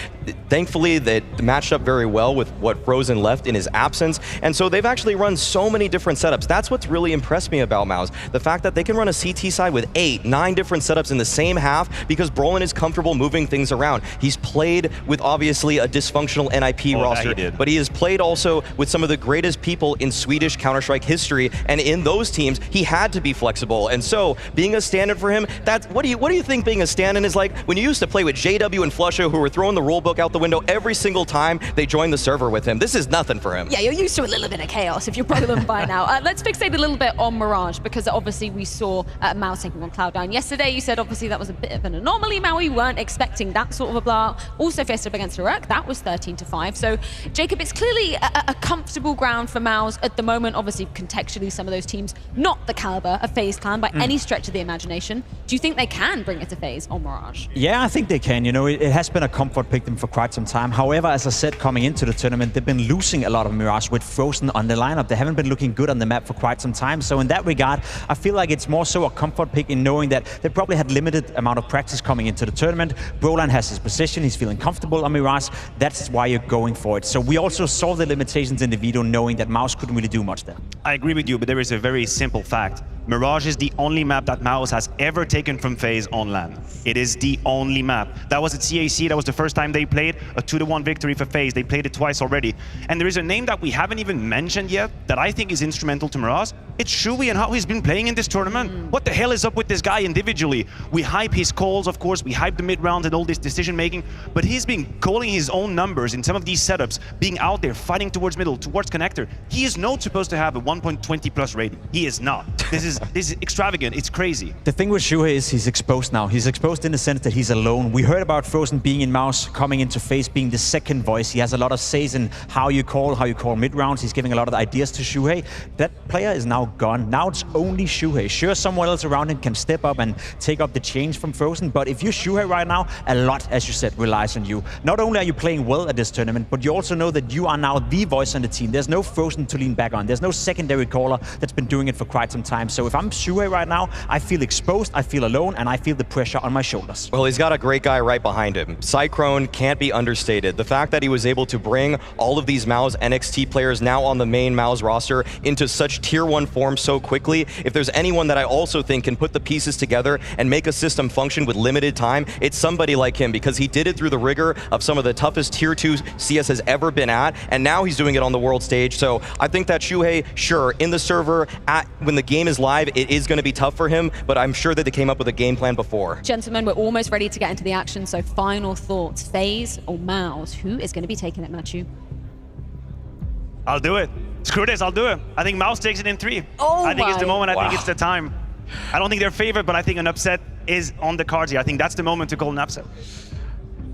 Thankfully, they matched up very well with what Frozen left in his absence, and so they've actually run so many different setups. That's what's really impressed me about MOUZ. The fact that they can run a CT side with 8, 9 different setups in the same half because Brolan is comfortable moving things around. He's played with obviously a dysfunctional NIP roster, but he has played also with some of the greatest people in Swedish Counter-Strike history, and in those teams, he had to be flexible. And so, being a stand-in for him, what do you think being a stand-in is like? When you used to play with JW and Flusho, who were throwing the rulebook out the window every single time they joined the server with him. This is nothing for him. Yeah, you're used to a little bit of chaos if you're Brolan by now. Let's fixate a little bit on Mirage, because obviously we saw MOUZ taking on Cloud9 yesterday. You said obviously that was a bit of an anomaly. We weren't expecting that sort of a blowout. Also faced up against Heroic, that was 13-5. So, Jacob, it's clearly a comfortable ground for MOUZ at the moment. Obviously, contextually, some of those teams, not the caliber of FaZe Clan by any stretch of the imagination. Do you think they can bring it to FaZe on Mirage? Yeah, I think they can. You know, it has been a comfort pick them for quite some time. However, as I said, coming into the tournament, they've been losing a lot of Mirage with Frozen on the lineup. They haven't been looking good on the map for quite some time. So in that regard, I feel like it's more so a comfort pick in knowing that they probably had limited amount of practice coming into the tournament. Brolan has his position. He's feeling comfortable on Mirage. That's why you're going for it. So we also saw the limitations in the video, knowing that MOUZ couldn't really do much there. I agree with you, but there is a very simple fact. Mirage is the only map that MOUZ has ever taken from FaZe on LAN. It is the only map. That was at CAC, that was the first time they played a 2-1 victory for FaZe. They played it twice already. And there is a name that we haven't even mentioned yet that I think is instrumental to Mirage. It's Shuhei and how he's been playing in this tournament. What the hell is up with this guy individually? We hype his calls, of course, we hype the mid-rounds and all this decision making, but he's been calling his own numbers in some of these setups, being out there, fighting towards middle, towards connector. He is not supposed to have a 1.20 plus rating. He is not. This is is extravagant. It's crazy. The thing with Shuhei is he's exposed now. He's exposed in the sense that he's alone. We heard about Frozen being in MOUZ, coming into FaZe, being the second voice. He has a lot of says in how you call mid-rounds. He's giving a lot of ideas to Shuhei. That player is now gone. Now it's only Shuhei. Sure, someone else around him can step up and take up the change from Frozen, but if you're Shuhei right now, a lot, as you said, relies on you. Not only are you playing well at this tournament, but you also know that you are now the voice on the team. There's no Frozen to lean back on. There's no secondary caller that's been doing it for quite some time. So if I'm Shuhei right now, I feel exposed, I feel alone, and I feel the pressure on my shoulders. Well, he's got a great guy right behind him. Cyclone can't be understated. The fact that he was able to bring all of these MOUZ NXT players now on the main MOUZ roster into such tier 1 form so quickly, if there's anyone that I also think can put the pieces together and make a system function with limited time, it's somebody like him, because he did it through the rigor of some of the toughest tier 2 CS has ever been at, and now he's doing it on the world stage. So I think that Shuhei, sure, in the server, when the game is live, it is going to be tough for him, but I'm sure that they came up with a game plan before. Gentlemen, we're almost ready to get into the action, so final thoughts. FaZe or MOUZ? Who is going to be taking it, Matthew? I'll do it. Screw this, I'll do it. I think MOUZ takes it in 3. Oh I think it's the moment, Wow. I think it's the time. I don't think they're favored, but I think an upset is on the cards here. I think that's the moment to call an upset.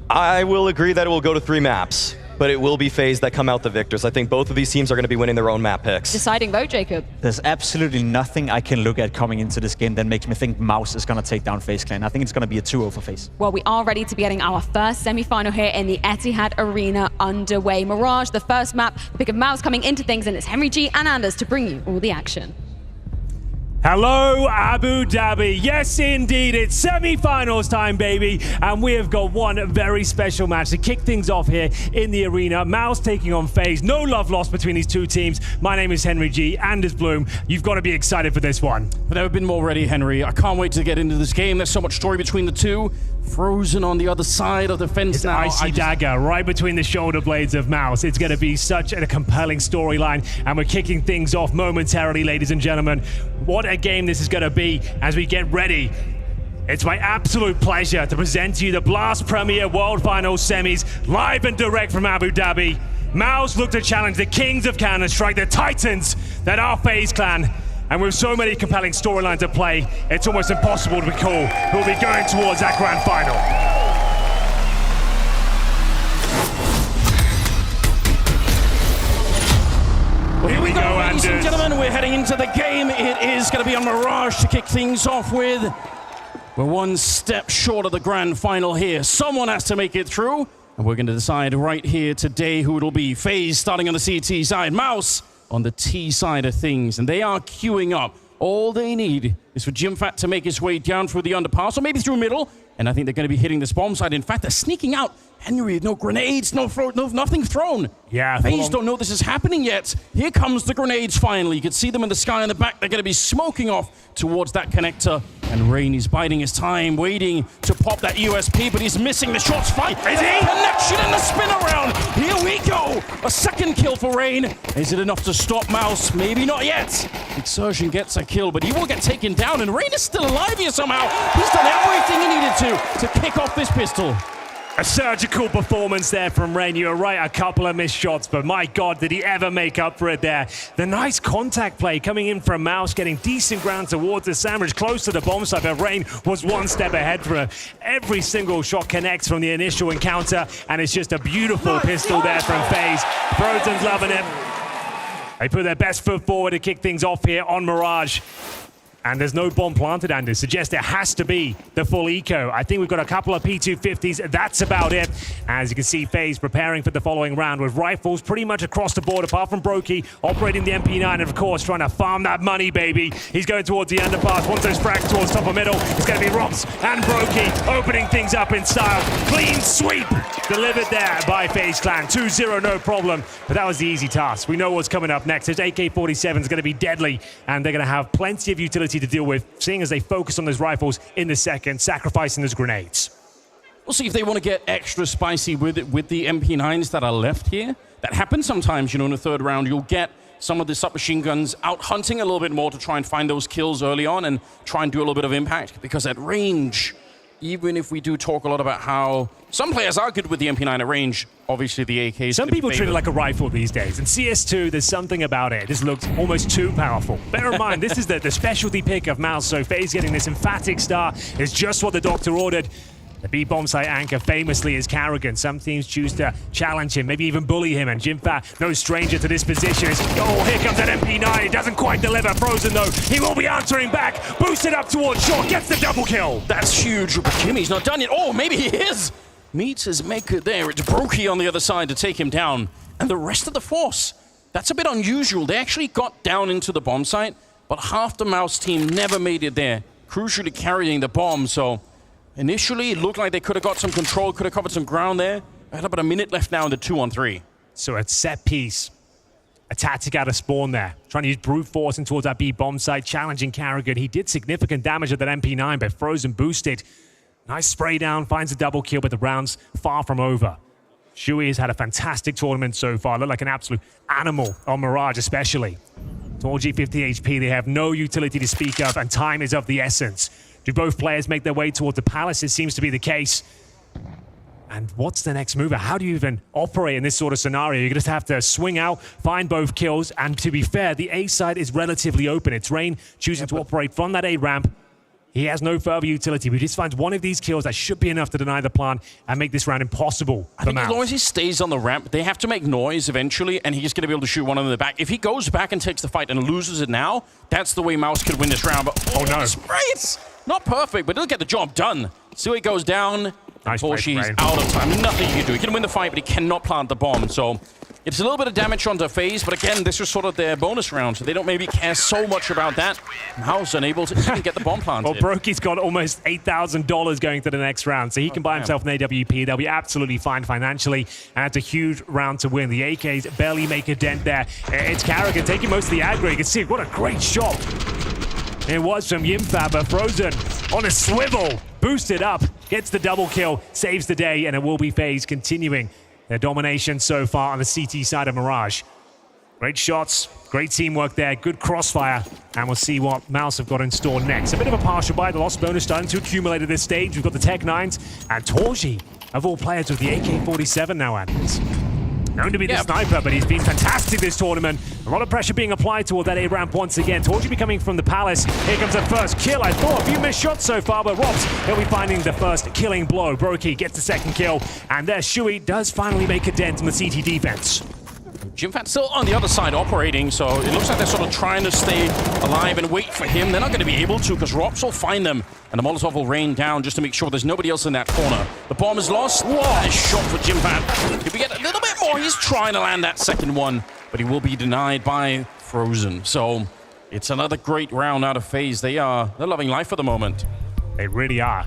I will agree that it will go to 3 maps, but it will be FaZe that come out the victors. I think both of these teams are going to be winning their own map picks. Deciding vote, Jacob. There's absolutely nothing I can look at coming into this game that makes me think MOUZ is going to take down FaZe Clan. I think it's going to be a 2-0 for FaZe. Well, we are ready to be getting our first semi-final here in the Etihad Arena underway. Mirage, the first map, the pick of MOUZ coming into things, and it's Henry G and Anders to bring you all the action. Hello, Abu Dhabi. Yes, indeed, it's semi-finals time, baby. And we have got one very special match to kick things off here in the arena. MOUZ taking on FaZe. No love lost between these two teams. My name is Henry G. Anders Bloom. You've got to be excited for this one. I've never been more ready, Henry. I can't wait to get into this game. There's so much story between the two. Frozen on the other side of the fence it's now. Icy dagger right between the shoulder blades of MOUZ. It's going to be such a compelling storyline, and we're kicking things off momentarily, ladies and gentlemen. What a game this is going to be as we get ready. It's my absolute pleasure to present to you the Blast Premier World Finals semis, live and direct from Abu Dhabi. MOUZ look to challenge the kings of Counter-Strike, the titans that are FaZe Clan. And with so many compelling storylines at play, it's almost impossible to recall who will be going towards that grand final. Well, here we go, ladies and gentlemen. We're heading into the game. It is going to be on Mirage to kick things off with. We're one step short of the grand final here. Someone has to make it through, and we're going to decide right here today who it'll be. FaZe starting on the CT side, MOUZ on the T side of things, and they are queuing up. All they need is for Jimfat to make his way down through the underpass, or maybe through middle, and I think they're going to be hitting this bomb side. In fact, they're sneaking out. Henry, no grenades, nothing thrown. Yeah, FaZe don't know this is happening yet. Here comes the grenades finally. You can see them in the sky in the back. They're going to be smoking off towards that connector. And Rain is biding his time, waiting to pop that USP, but he's missing the shots. Fight. Is he? Connection and the spin around. Here we go. A second kill for Rain. Is it enough to stop MOUZ? Maybe not yet. Exertion gets a kill, but he will get taken down, and Rain is still alive here somehow. He's done everything he needed to kick off this pistol. A surgical performance there from Rain. You were right, a couple of missed shots, but my God, did he ever make up for it there. The nice contact play coming in from MOUZ, getting decent ground towards the sandwich, close to the bomb site, but Rain was one step ahead for her. Every single shot connects from the initial encounter, and it's just a beautiful pistol there from FaZe. Frozen's loving it. They put their best foot forward to kick things off here on Mirage. And there's no bomb planted, Anders. Suggests it has to be the full eco. I think we've got a couple of P250s. That's about it. As you can see, FaZe preparing for the following round with rifles pretty much across the board, apart from Brokey operating the MP9 and, of course, trying to farm that money, baby. He's going towards the underpass. Once those frags towards top of middle, it's going to be Rops and Brokey opening things up in style. Clean sweep delivered there by FaZe Clan. 2-0, no problem. But that was the easy task. We know what's coming up next. This AK-47 is going to be deadly, and they're going to have plenty of utility to deal with, seeing as they focus on those rifles in the second, sacrificing those grenades. We'll see if they want to get extra spicy with the MP9s that are left here. That happens sometimes, in the third round. You'll get some of the submachine guns out hunting a little bit more to try and find those kills early on and try and do a little bit of impact, because at range, even if we do talk a lot about how some players are good with the MP9 at range, obviously the AK is Some people treat it like a rifle these days. And CS2, there's something about it. This looks almost too powerful. Bear in mind, this is the specialty pick of MOUZ, so FaZe getting this emphatic start is just what the doctor ordered. The B-bomb site anchor famously is Karrigan. Some teams choose to challenge him, maybe even bully him, and Jimfat, no stranger to this position. Oh, here comes that MP9. He doesn't quite deliver. Frozen, though, he will be answering back. Boosted up towards short, gets the double kill. That's huge, but Jimmy's not done yet. Oh, maybe he is. Meets his maker there. It's Brokey on the other side to take him down. And the rest of the force, that's a bit unusual. They actually got down into the bomb site, but half the MOUZ team never made it there, crucially carrying the bomb, so... Initially, it looked like they could have got some control, could have covered some ground there. I had about a minute left now in the 2-on-3. So a set piece, a tactic out of spawn there. Trying to use brute force in towards that B-bomb site, challenging Karrigan. He did significant damage at that MP9, but Frozen boosted. Nice spray down, finds a double kill, but the round's far from over. Shui has had a fantastic tournament so far. Looked like an absolute animal on Mirage especially. Torgy 50 HP, they have no utility to speak of, and time is of the essence. Do both players make their way towards the Palace? It seems to be the case. And what's the next move? How do you even operate in this sort of scenario? You're going to have to swing out, find both kills, and to be fair, the A side is relatively open. It's Rain choosing to operate from that A ramp. He has no further utility. We just find one of these kills that should be enough to deny the plant and make this round impossible for I think MOUZ. as long as he stays on the ramp, they have to make noise eventually, and he's going to be able to shoot one in the back. If he goes back and takes the fight and loses it now, that's the way MOUZ could win this round. But oh no. It's not perfect, but he'll get the job done. So he goes down. Nice Torgy is out of time. Nothing he can do. He can win the fight, but he cannot plant the bomb. So it's a little bit of damage onto FaZe, but again, this was sort of their bonus round, so they don't maybe care so much about that. MOUZ unable to even get the bomb planted. Well, Brokey's got almost $8,000 going to the next round, so he can buy himself an AWP. They'll be absolutely fine financially, and it's a huge round to win. The AKs barely make a dent there. It's Karrigan taking most of the aggro. You can see what a great shot it was from Yimfab, but Frozen on a swivel, boosted up, gets the double kill, saves the day, and it will be FaZe continuing their domination so far on the CT side of Mirage. Great shots, great teamwork there, good crossfire, and we'll see what MOUZ have got in store next. A bit of a partial buy, the lost bonus starting to accumulate at this stage. We've got the Tech 9s, and Torgy, of all players, with the AK-47 now, Anders. Known to be the sniper, but he's been fantastic this tournament. A lot of pressure being applied toward that A ramp once again. Torgy coming from the Palace. Here comes the first kill. I thought a few missed shots so far, but Robs, he'll be finding the first killing blow. Brokey gets the second kill, and there Shui does finally make a dent in the CT defense. Jimfat's still on the other side operating, so it looks like they're sort of trying to stay alive and wait for him. They're not going to be able to, because Robs will find them, and the Molotov will rain down just to make sure there's nobody else in that corner. The bomb is lost. Nice shot for Jimfat. If we get a little bit more, he's trying to land that second one, but he will be denied by Frozen. So it's another great round out of FaZe. They're loving life at the moment. They really are.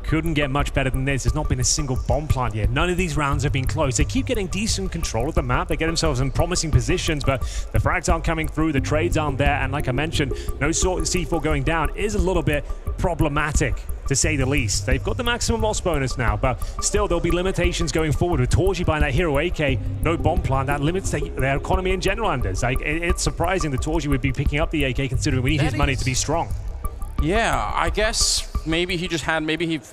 Couldn't get much better than this. There's not been a single bomb plant yet. None of these rounds have been close. They keep getting decent control of the map. They get themselves in promising positions, but the frags aren't coming through. The trades aren't there. And like I mentioned, no C4 going down is a little bit problematic, to say the least. They've got the maximum loss bonus now, but still there'll be limitations going forward. With Torgy buying that hero AK, no bomb plant, that limits their economy in general, Anders. Like, it's surprising that Torgy would be picking up the AK, considering we need his money to be strong. Yeah, I guess maybe he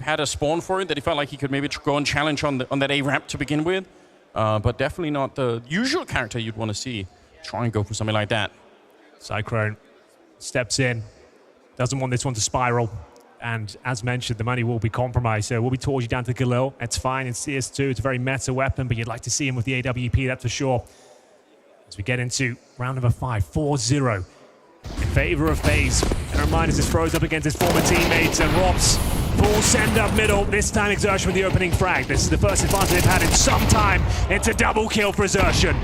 had a spawn for it that he felt like he could maybe go and challenge on that A ramp to begin with, but definitely not the usual character you'd want to see try and go for something like that. Cyclone steps in, doesn't want this one to spiral, and as mentioned, the money will be compromised, so we'll be Torgy down to Galil. It's fine in CS2, it's a very meta weapon, but you'd like to see him with the AWP, that's for sure. As we get into round number 5, 4-0. In favor of FaZe. And a reminder, this throws up against his former teammates, and Robs full send up middle. This time Exertion with the opening frag. This is the first advantage they've had in some time. It's a double kill for Exertion.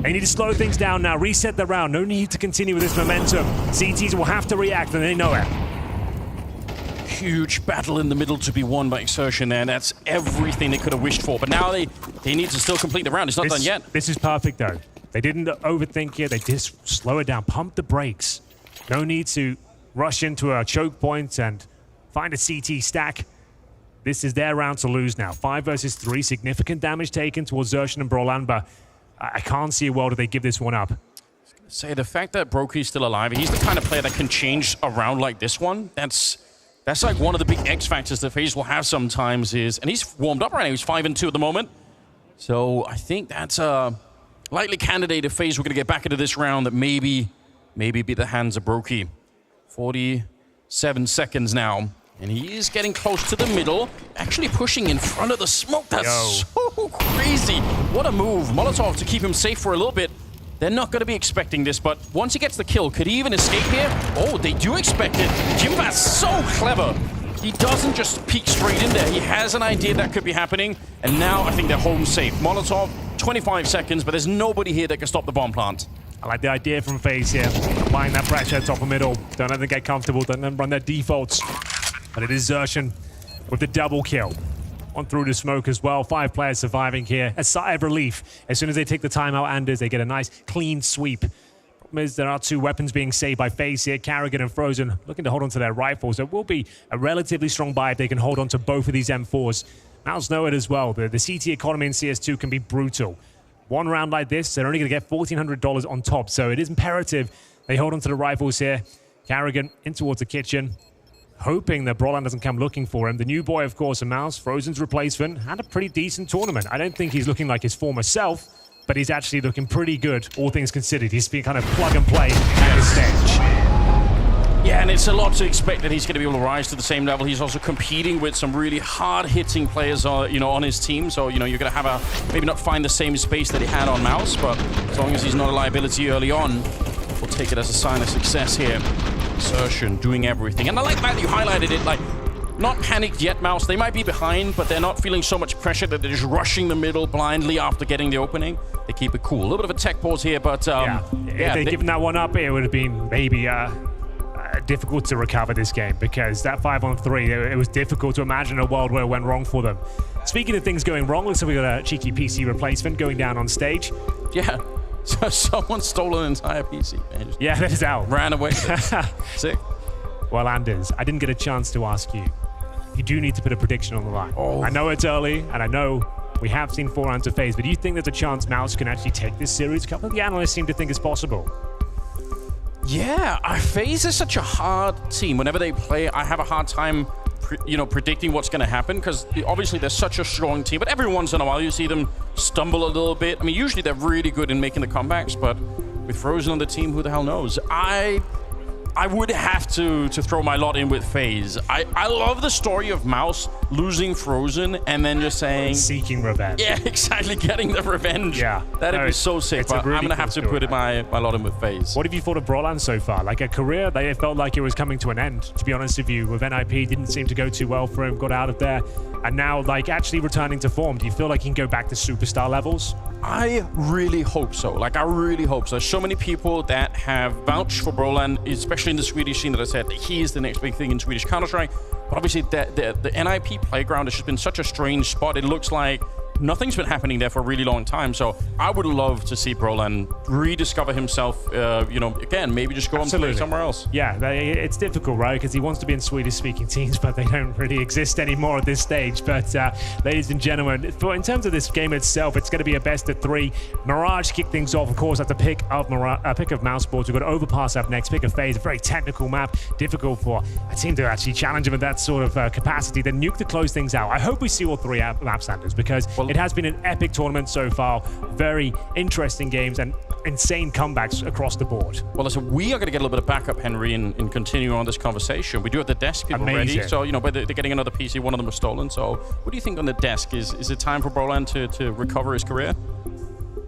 They need to slow things down now, reset the round. No need to continue with this momentum. CTs will have to react, and they know it. Huge battle in the middle to be won by Exertion there. That's everything they could have wished for. But now they need to still complete the round. It's not done yet. This is perfect, though. They didn't overthink it. They just slow it down, pump the brakes. No need to rush into a choke point and find a CT stack. This is their round to lose now. 5 versus 3, significant damage taken towards Xerxen and Brolan, but I can't see a world where they give this one up. Say the fact that Brokey's still alive, he's the kind of player that can change a round like this one. That's That's like one of the big X factors that FaZe will have sometimes is, and he's warmed up right now. He's 5-2 at the moment. So I think that's a likely candidate if FaZe were going to get back into this round that maybe be the hands of Brokey. 47 seconds now. And he is getting close to the middle, actually pushing in front of the smoke. That's so crazy. What a move. Molotov to keep him safe for a little bit. They're not going to be expecting this, but once he gets the kill, could he even escape here? Oh, they do expect it. Jimba's so clever. He doesn't just peek straight in there. He has an idea that could be happening, and now I think they're home safe. Molotov, 25 seconds, but there's nobody here that can stop the bomb plant. I like the idea from FaZe here. Applying that pressure top of middle. Don't let them get comfortable. Don't let them run their defaults. But it is Xerxen with the double kill. On through the smoke as well. 5 players surviving here. A sigh of relief. As soon as they take the timeout, Anders, they get a nice clean sweep. Problem is, there are 2 weapons being saved by FaZe here. Karrigan and Frozen looking to hold on to their rifles. It will be a relatively strong buy if they can hold on to both of these M4s. MOUZ know it as well. The CT economy in CS2 can be brutal. One round like this, they're only going to get $1,400 on top. So it is imperative they hold on to the rifles here. Karrigan in towards the kitchen, hoping that Brolan doesn't come looking for him. The new boy, of course, and MOUZ, Frozen's replacement, had a pretty decent tournament. I don't think he's looking like his former self, but he's actually looking pretty good, all things considered. He's been kind of plug and play at this stage. Yeah, and it's a lot to expect that he's going to be able to rise to the same level. He's also competing with some really hard-hitting players, on his team. So, you're going to have maybe not find the same space that he had on MOUZ, but as long as he's not a liability early on, we'll take it as a sign of success here. Xerxen doing everything. And I like that you highlighted it, like, not panicked yet, MOUZ. They might be behind, but they're not feeling so much pressure that they're just rushing the middle blindly after getting the opening. They keep it cool. A little bit of a tech pause here, but if they'd given that one up, it would have been maybe difficult to recover this game, because that 5-on-3, it was difficult to imagine a world where it went wrong for them. Speaking of things going wrong, looks like we got a cheeky PC replacement going down on stage. Yeah. So someone stole an entire PC. Man. Yeah, that is out. Ran away. Sick. Well, Anders, I didn't get a chance to ask you. You do need to put a prediction on the line. Oh. I know it's early, and I know we have seen 4 rounds of FaZe, but do you think there's a chance MOUZ can actually take this series? A couple of the analysts seem to think it's possible. Yeah, FaZe is such a hard team. Whenever they play, I have a hard time predicting what's going to happen, because obviously they're such a strong team, but every once in a while you see them stumble a little bit. I mean, usually they're really good in making the comebacks, but with Frozen on the team, who the hell knows? I would have to throw my lot in with FaZe. I love the story of MOUZ losing Frozen and then just saying... seeking revenge. Yeah, exactly, getting the revenge. Yeah. That'd be so sick, but really I'm going to have to put my lot in with FaZe. What have you thought of Brolan so far? Like a career, they felt like it was coming to an end, to be honest with you. With NIP, didn't seem to go too well for him, got out of there. And now, like, actually returning to form, do you feel like he can go back to superstar levels? I really hope so. Like, I really hope so. There's so many people that have vouched for Brolan, especially in the Swedish scene, that I said he is the next big thing in Swedish Counter-Strike. But obviously, the NIP playground has just been such a strange spot. It looks like nothing's been happening there for a really long time. So I would love to see Brolan rediscover himself, again, maybe just go and play somewhere else. Yeah, it's difficult, right? Because he wants to be in Swedish-speaking teams, but they don't really exist anymore at this stage. But ladies and gentlemen, in terms of this game itself, it's going to be a best of 3. Mirage kick things off, of course, at the pick of MOUZ Sports. We've got Overpass up next, pick of FaZe, a very technical map, difficult for a team to actually challenge him in that sort of capacity. Then Nuke to close things out. I hope we see all 3 map standards, because it has been an epic tournament so far. Very interesting games and insane comebacks across the board. Well, listen, we are going to get a little bit of backup, Henry, in continuing on this conversation. We do have the desk people ready. So, but they're getting another PC. One of them was stolen. So what do you think on the desk? Is it time for Brolan to recover his career?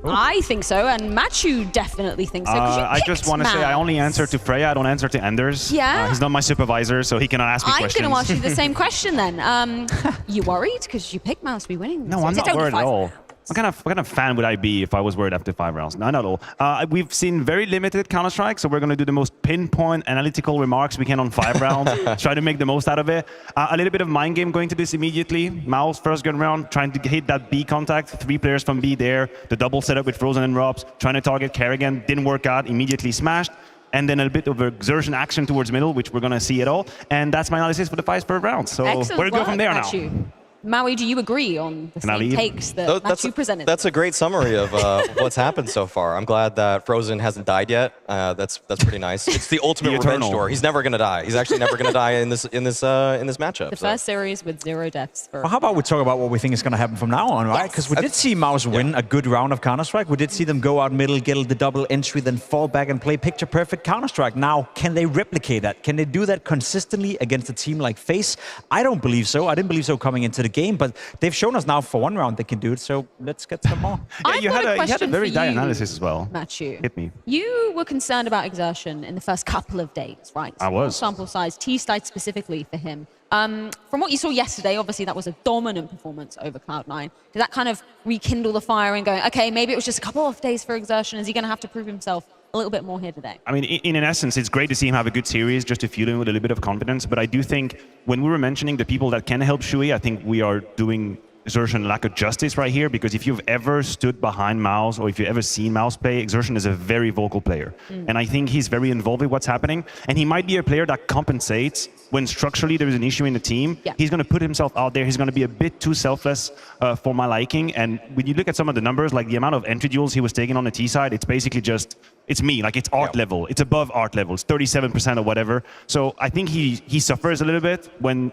I think so, and Matthew definitely thinks so. I just want to say I only answer to Freya, I don't answer to Anders. Yeah? He's not my supervisor, so he cannot ask me questions. I'm going to ask you the same question then. You worried? Because you picked MOUZ to be winning. No, I'm not worried at all. What kind of fan would I be if I was worried after 5 rounds? No, not at all. We've seen very limited Counter-Strike, so we're going to do the most pinpoint analytical remarks we can on 5 rounds. Try to make the most out of it. A little bit of mind game going to this immediately. MOUZ first gun round, trying to hit that B contact. 3 players from B there. The double setup with Frozen and Robs. Trying to target Karrigan. Didn't work out. Immediately smashed. And then a bit of exertion action towards middle, which we're going to see it all. And that's my analysis for the 5 per round. So excellent where do we go from there Matthew. now? Maui, do you agree on the same takes that Matthew presented? That's a great summary of what's happened so far. I'm glad that Frozen hasn't died yet. That's pretty nice. It's the ultimate revenge story. He's never going to die. He's actually never going to die in this matchup. The first series with 0 deaths. Well, how about we talk about what we think is going to happen from now on, right? Because we did see MOUZ win a good round of Counter-Strike. We did see them go out middle, get the double entry, then fall back and play picture-perfect Counter-Strike. Now, can they replicate that? Can they do that consistently against a team like FaZe? I don't believe so. I didn't believe so coming into the game, but they've shown us now for one round they can do it, so let's get some more. You had a very dire analysis as well. Matthew, hit me. You were concerned about exertion in the first couple of days, right? I was. Sample size, T-side specifically for him. From what you saw yesterday, obviously that was a dominant performance over Cloud9. Did that kind of rekindle the fire and going, okay, maybe it was just a couple of days for exertion. Is he going to have to prove himself a little bit more here today? I mean, in essence, it's great to see him have a good series just to fuel him with a little bit of confidence. But I do think when we were mentioning the people that can help Shui, I think we are doing Exertion lack of justice right here, because if you've ever stood behind MOUZ or if you've ever seen MOUZ play, Exertion is a very vocal player. And I think he's very involved with what's happening. And he might be a player that compensates when structurally there is an issue in the team. He's going to put himself out there. He's going to be a bit too selfless for my liking. And when you look at some of the numbers, like the amount of entry duels he was taking on the T side, it's basically just, it's me. Like, it's art level. It's above art level. It's 37% or whatever. So I think he suffers a little bit when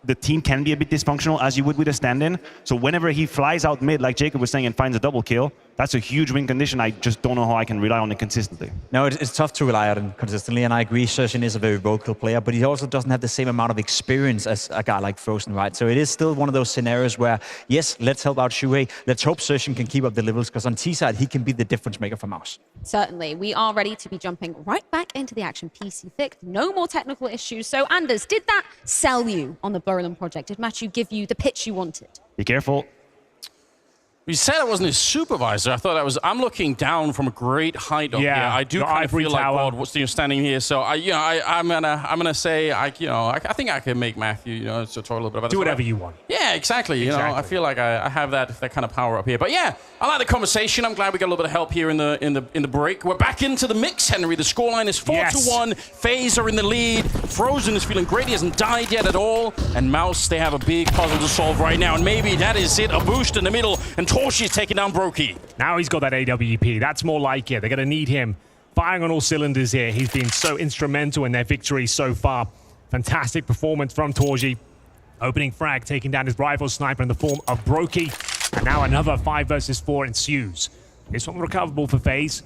the team can be a bit dysfunctional, as you would with a stand-in. So whenever he flies out mid, like Jacob was saying, and finds a double kill, that's a huge win condition. I just don't know how I can rely on it consistently. No, it's tough to rely on it consistently, and I agree, Sergin is a very vocal player, but he also doesn't have the same amount of experience as a guy like Frozen, right? So it is still one of those scenarios where, yes, let's help out Shui. Let's hope Sergin can keep up the levels, because on T-side, he can be the difference maker for MOUZ. Certainly. We are ready to be jumping right back into the action. PC fixed, no more technical issues. So, Anders, did that sell you on the Berlin project? Did Matthew give you the pitch you wanted? Be careful. You said I wasn't his supervisor. I thought I'm looking down from a great height up here. I do kind of feel like God was standing here. So I'm gonna say I think I can make Matthew to talk a little bit about do whatever you want. Yeah, exactly. You know, I feel like I have that kind of power up here. But yeah, I like the conversation. I'm glad we got a little bit of help here in the break. We're back into the mix, Henry. The scoreline is 4-1. FaZe are in the lead. Frozen is feeling great. He hasn't died yet at all. And MOUZ, they have a big puzzle to solve right now. And maybe that is it. A boost in the middle. And Torshi is taking down Brokey. Now he's got that AWP. That's more like it. They're going to need him firing on all cylinders here. He's been so instrumental in their victory so far. Fantastic performance from Torshi. Opening frag, taking down his rival sniper in the form of Brokey. And now another 5 versus 4 ensues. This one recoverable for FaZe.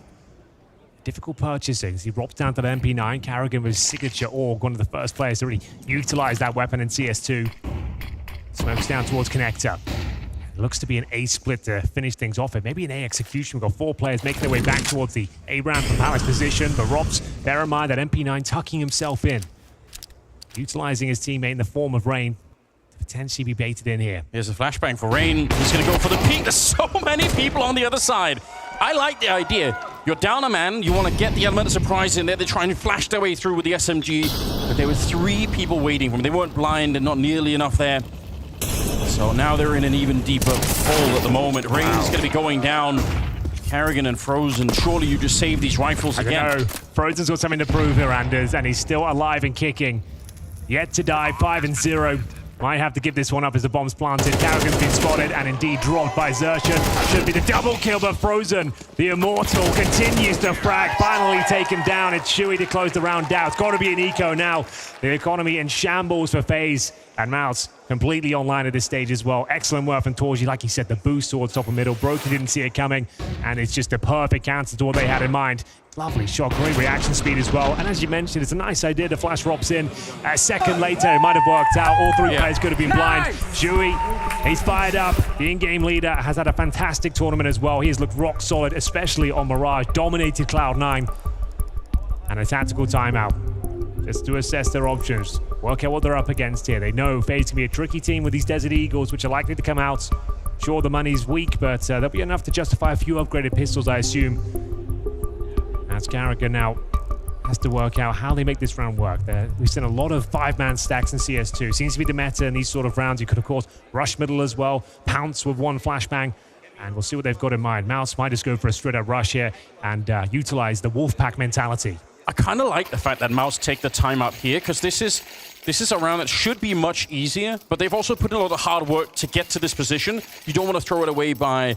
Difficult purchasing. He drops down to the MP9. Carrigan with his signature AUG, one of the first players to really utilize that weapon in CS2. Smokes down towards Connector. It looks to be an A split to finish things off. It may be an A execution. We've got 4 players making their way back towards the A round from Palace position. But Robs, bear in mind that MP9 tucking himself in. Utilizing his teammate in the form of Rain to potentially be baited in here. Here's a flashbang for Rain. He's going to go for the peak. There's so many people on the other side. I like the idea. You're down a man. You want to get the element of surprise in there. They're trying to flash their way through with the SMG. But there were 3 people waiting for him. They weren't blind and not nearly enough there. So now they're in an even deeper hole at the moment. Rain's going to be going down. Carrigan and Frozen, surely you just save these rifles again. I don't know. Frozen's got something to prove here, Anders, and he's still alive and kicking. Yet to die, 5-0. Might have to give this one up as the bomb's planted. Carrigan's been spotted and indeed dropped by Xerxes. Should be the double kill, but Frozen, the immortal, continues to frag. Finally taken down. It's Shui to close the round out. It's got to be an eco now. The economy in shambles for FaZe. And MOUZ completely online at this stage as well. Excellent work from Torji. Like he said, the boost towards top and middle. Brokey didn't see it coming. And it's just a perfect answer to what they had in mind. Lovely shot, great reaction speed as well. And as you mentioned, it's a nice idea to flash Robs in. A second later, it might have worked out. All 3 players could have been blind. Shui, he's fired up. The in-game leader has had a fantastic tournament as well. He has looked rock solid, especially on Mirage. Dominated Cloud9. And a tactical timeout. Just to assess their options. Work out what they're up against here. They know FaZe can be a tricky team with these Desert Eagles, which are likely to come out. Sure, the money's weak, but there'll be enough to justify a few upgraded pistols, I assume. As Carragher now has to work out how they make this round work. We've seen a lot of 5-man stacks in CS2. Seems to be the meta in these sort of rounds. You could, of course, rush middle as well, pounce with 1 flashbang, and we'll see what they've got in mind. MOUZ might just go for a straight-up rush here and utilize the Wolfpack mentality. I kind of like the fact that MOUZ take the time out here, because this is a round that should be much easier, but they've also put in a lot of hard work to get to this position. You don't want to throw it away by,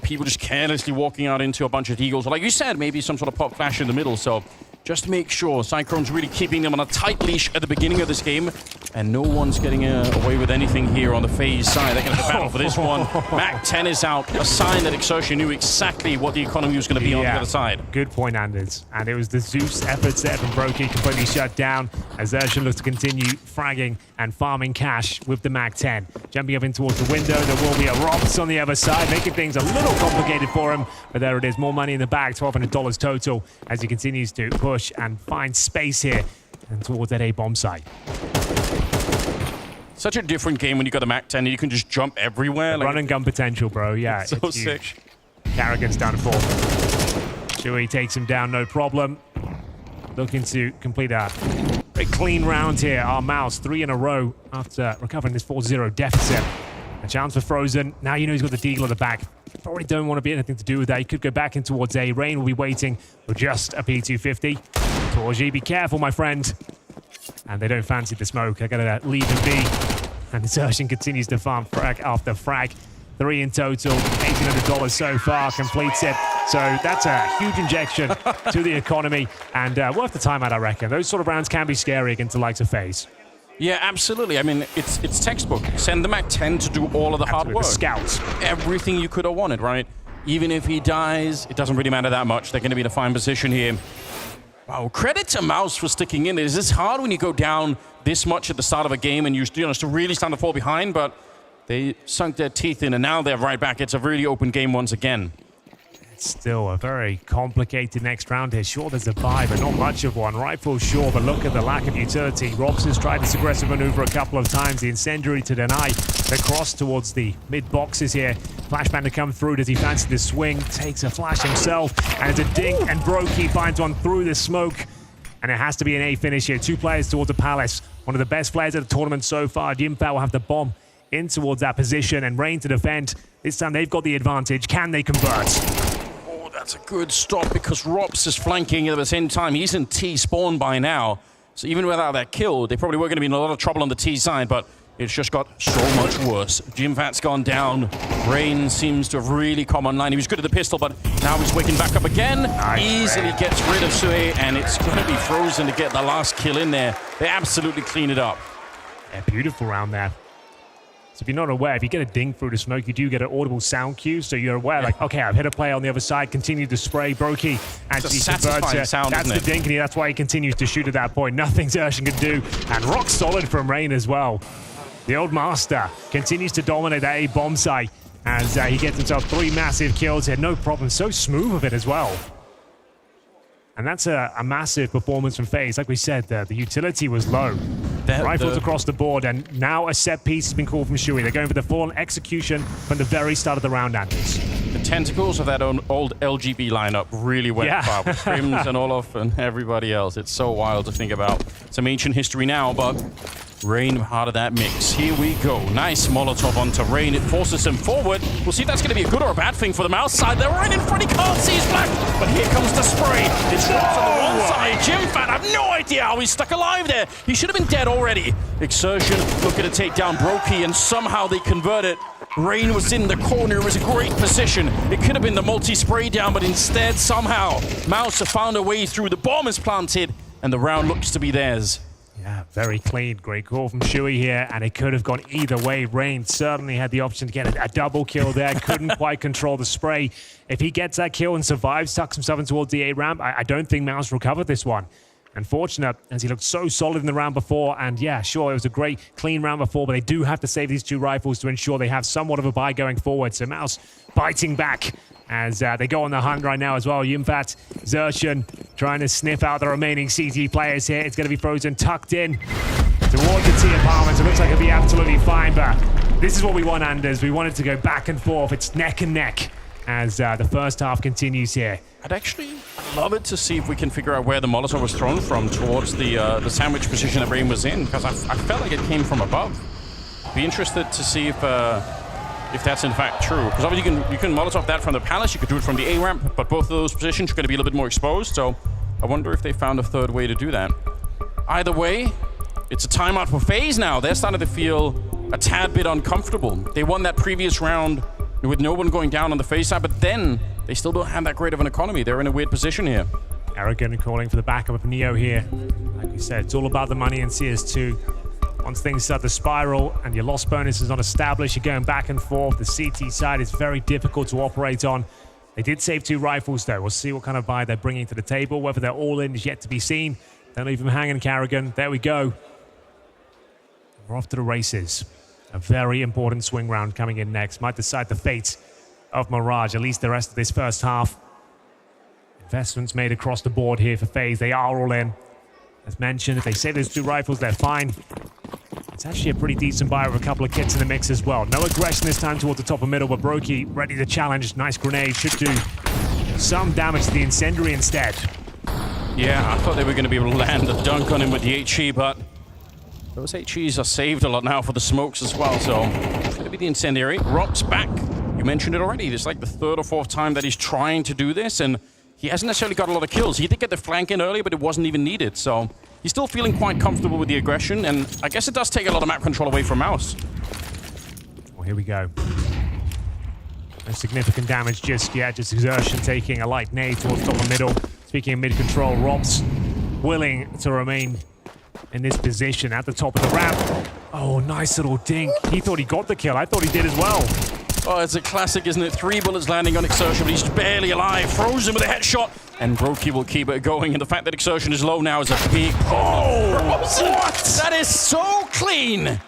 people just carelessly walking out into a bunch of eagles. Or like you said, maybe some sort of pop flash in the middle. So just make sure Cyclone's really keeping them on a tight leash at the beginning of this game, and no one's getting away with anything here on the FaZe side. They're going to battle for this one. Mac-10 is out, a sign that Exertion knew exactly what the economy was going to be on the other side. Good point, Anders. And it was the Zeus efforts there from Brokey completely shut down as Exertion looks to continue fragging and farming cash with the Mac-10. Jumping up in towards the window, there will be a Rops on the other side, making things a little complicated for him. But there it is, more money in the bag, $1,200 total as he continues to push and find space here and towards that A-bomb site. Such a different game when you got the Mac-10 and you can just jump everywhere. Run and gun potential, bro. Yeah, so it's sick. Huge. Carrigan's down to 4. Chewy takes him down, no problem. Looking to complete a very clean round here. Our MOUZ 3 in a row after recovering this 4-0 deficit. A chance for Frozen. Now you know he's got the Deagle at the back. Probably don't want to be anything to do with that. He could go back in towards A. Rain will be waiting for just a P250. Torji, be careful, my friend. And they don't fancy the smoke. They're going to leave him be. And Exertion continues to farm frag after frag. 3 in total, $1,800 so far, completes it. So that's a huge injection to the economy and worth the timeout, I reckon. Those sort of rounds can be scary against the likes of FaZe. Yeah, absolutely. I mean, it's textbook. Send the Mac-10 to do all of the hard work. The scouts. Everything you could have wanted, right? Even if he dies, it doesn't really matter that much. They're going to be in a fine position here. Wow, credit to MOUZ for sticking in. It's hard when you go down this much at the start of a game and you to really stand to fall behind, but they sunk their teeth in and now they're right back. It's a really open game once again. Still a very complicated next round here. Sure, there's a buy, but not much of one. Rifle, sure, but look at the lack of utility. Robs has tried this aggressive maneuver a couple of times. The incendiary to deny the cross towards the mid-boxes here. Flashbang to come through. Does he fancy the swing? Takes a flash himself, and it's a dink, and Brokey finds one through the smoke. And it has to be an A finish here. 2 players towards the Palace. One of the best players at the tournament so far. Jimfat will have the bomb in towards that position, and Rain to defend. This time they've got the advantage. Can they convert? That's a good stop because Rops is flanking at the same time. He's in T spawn by now. So even without that kill, they probably were going to be in a lot of trouble on the T side, but it's just got so much worse. Jimfat's gone down. Rain seems to have really come online. He was good at the pistol, but now he's waking back up again. Easily gets rid of Sue, and it's going to be Frozen to get the last kill in there. They absolutely clean it up. Yeah, beautiful round there. So if you're not aware, if you get a ding through the smoke, you do get an audible sound cue. So you're aware, like, okay, I've hit a player on the other side, continue to spray. Brokey actually converts it. Sound, that's the dink, and that's why he continues to shoot at that point. Nothing Exertion can do. And rock solid from Rain as well. The old master continues to dominate that A-bomb site as he gets himself 3 massive kills here. No problem. So smooth with it as well. And that's a massive performance from FaZe. Like we said, the utility was low. Rifles across the board, and now a set piece has been called from Shui. They're going for the full execution from the very start of the round, Anders. The tentacles of that old LGB lineup really went far with Crims and Olof and everybody else. It's so wild to think about. Some ancient history now, but Rain part of that mix. Here we go. Nice Molotov onto Rain. It forces him forward. We'll see if that's going to be a good or a bad thing for the MOUZ side. They're right in front. He can't see his black, but here comes the spray. It's dropped on the one side. Jimfat, I have no idea how he's stuck alive there. He should have been dead already. Exertion looking to take down Brokey, and somehow they convert it. Rain was in the corner. It was a great position. It could have been the multi-spray down, but instead, somehow, MOUZ have found a way through. The bomb is planted, and the round looks to be theirs. Yeah, very clean. Great call from Shui here, and it could have gone either way. Rain certainly had the option to get a double kill there. Couldn't quite control the spray. If he gets that kill and survives, tucks himself in towards the A ramp, I don't think MOUZ recovered this one. Unfortunate, as he looked so solid in the round before, and yeah, sure, it was a great, clean round before, but they do have to save these 2 rifles to ensure they have somewhat of a buy going forward. So MOUZ biting back as they go on the hunt right now as well. Yimfat, Exertion trying to sniff out the remaining CT players here. It's going to be Frozen tucked in towards the T apartments. It looks like it'll be absolutely fine, but this is what we want, Anders. We want it to go back and forth. It's neck and neck as the first half continues here. I'd love it to see if we can figure out where the Molotov was thrown from towards the sandwich position that Rain was in, because I felt like it came from above. Be interested to see if that's in fact true. Because obviously you can Molotov that from the Palace, you could do it from the A-ramp, but both of those positions are going to be a little bit more exposed, so I wonder if they found a third way to do that. Either way, it's a timeout for FaZe now. They're starting to feel a tad bit uncomfortable. They won that previous round with no one going down on the FaZe side, but then they still don't have that great of an economy. They're in a weird position here. Arrogant calling for the backup of Neo here. Like we said, it's all about the money in CS2. Once things start to spiral and your loss bonus is not established, you're going back and forth. The CT side is very difficult to operate on. They did save 2 rifles though. We'll see what kind of buy they're bringing to the table. Whether they're all in is yet to be seen. Don't leave them hanging, Carrigan. There we go. We're off to the races. A very important swing round coming in next. Might decide the fate of Mirage, at least the rest of this first half. Investments made across the board here for FaZe. They are all in. As mentioned, if they save those 2 rifles, they're fine. It's actually a pretty decent buy with a couple of kits in the mix as well. No aggression this time towards the top of middle, but Brokey ready to challenge. Nice grenade. Should do some damage to the incendiary instead. Yeah, I thought they were going to be able to land a dunk on him with the HE, but those HEs are saved a lot now for the smokes as well, so it's going to be the incendiary. Rob's back. You mentioned it already. It's like the 3rd or 4th time that he's trying to do this, and he hasn't necessarily got a lot of kills. He did get the flank in early, but it wasn't even needed, so he's still feeling quite comfortable with the aggression, and I guess it does take a lot of map control away from MOUZ. Well, here we go. No significant damage just yet, just exertion taking a light nade towards top of middle. Speaking of mid-control, Rob's willing to remain in this position at the top of the ramp. Oh, nice little dink. He thought he got the kill. I thought he did as well. Oh, it's a classic, isn't it? 3 bullets landing on Exertion, but he's barely alive. Frozen with a headshot. And Brokey will keep it going. And the fact that Exertion is low now is a big problem. Oh, what? That is so clean.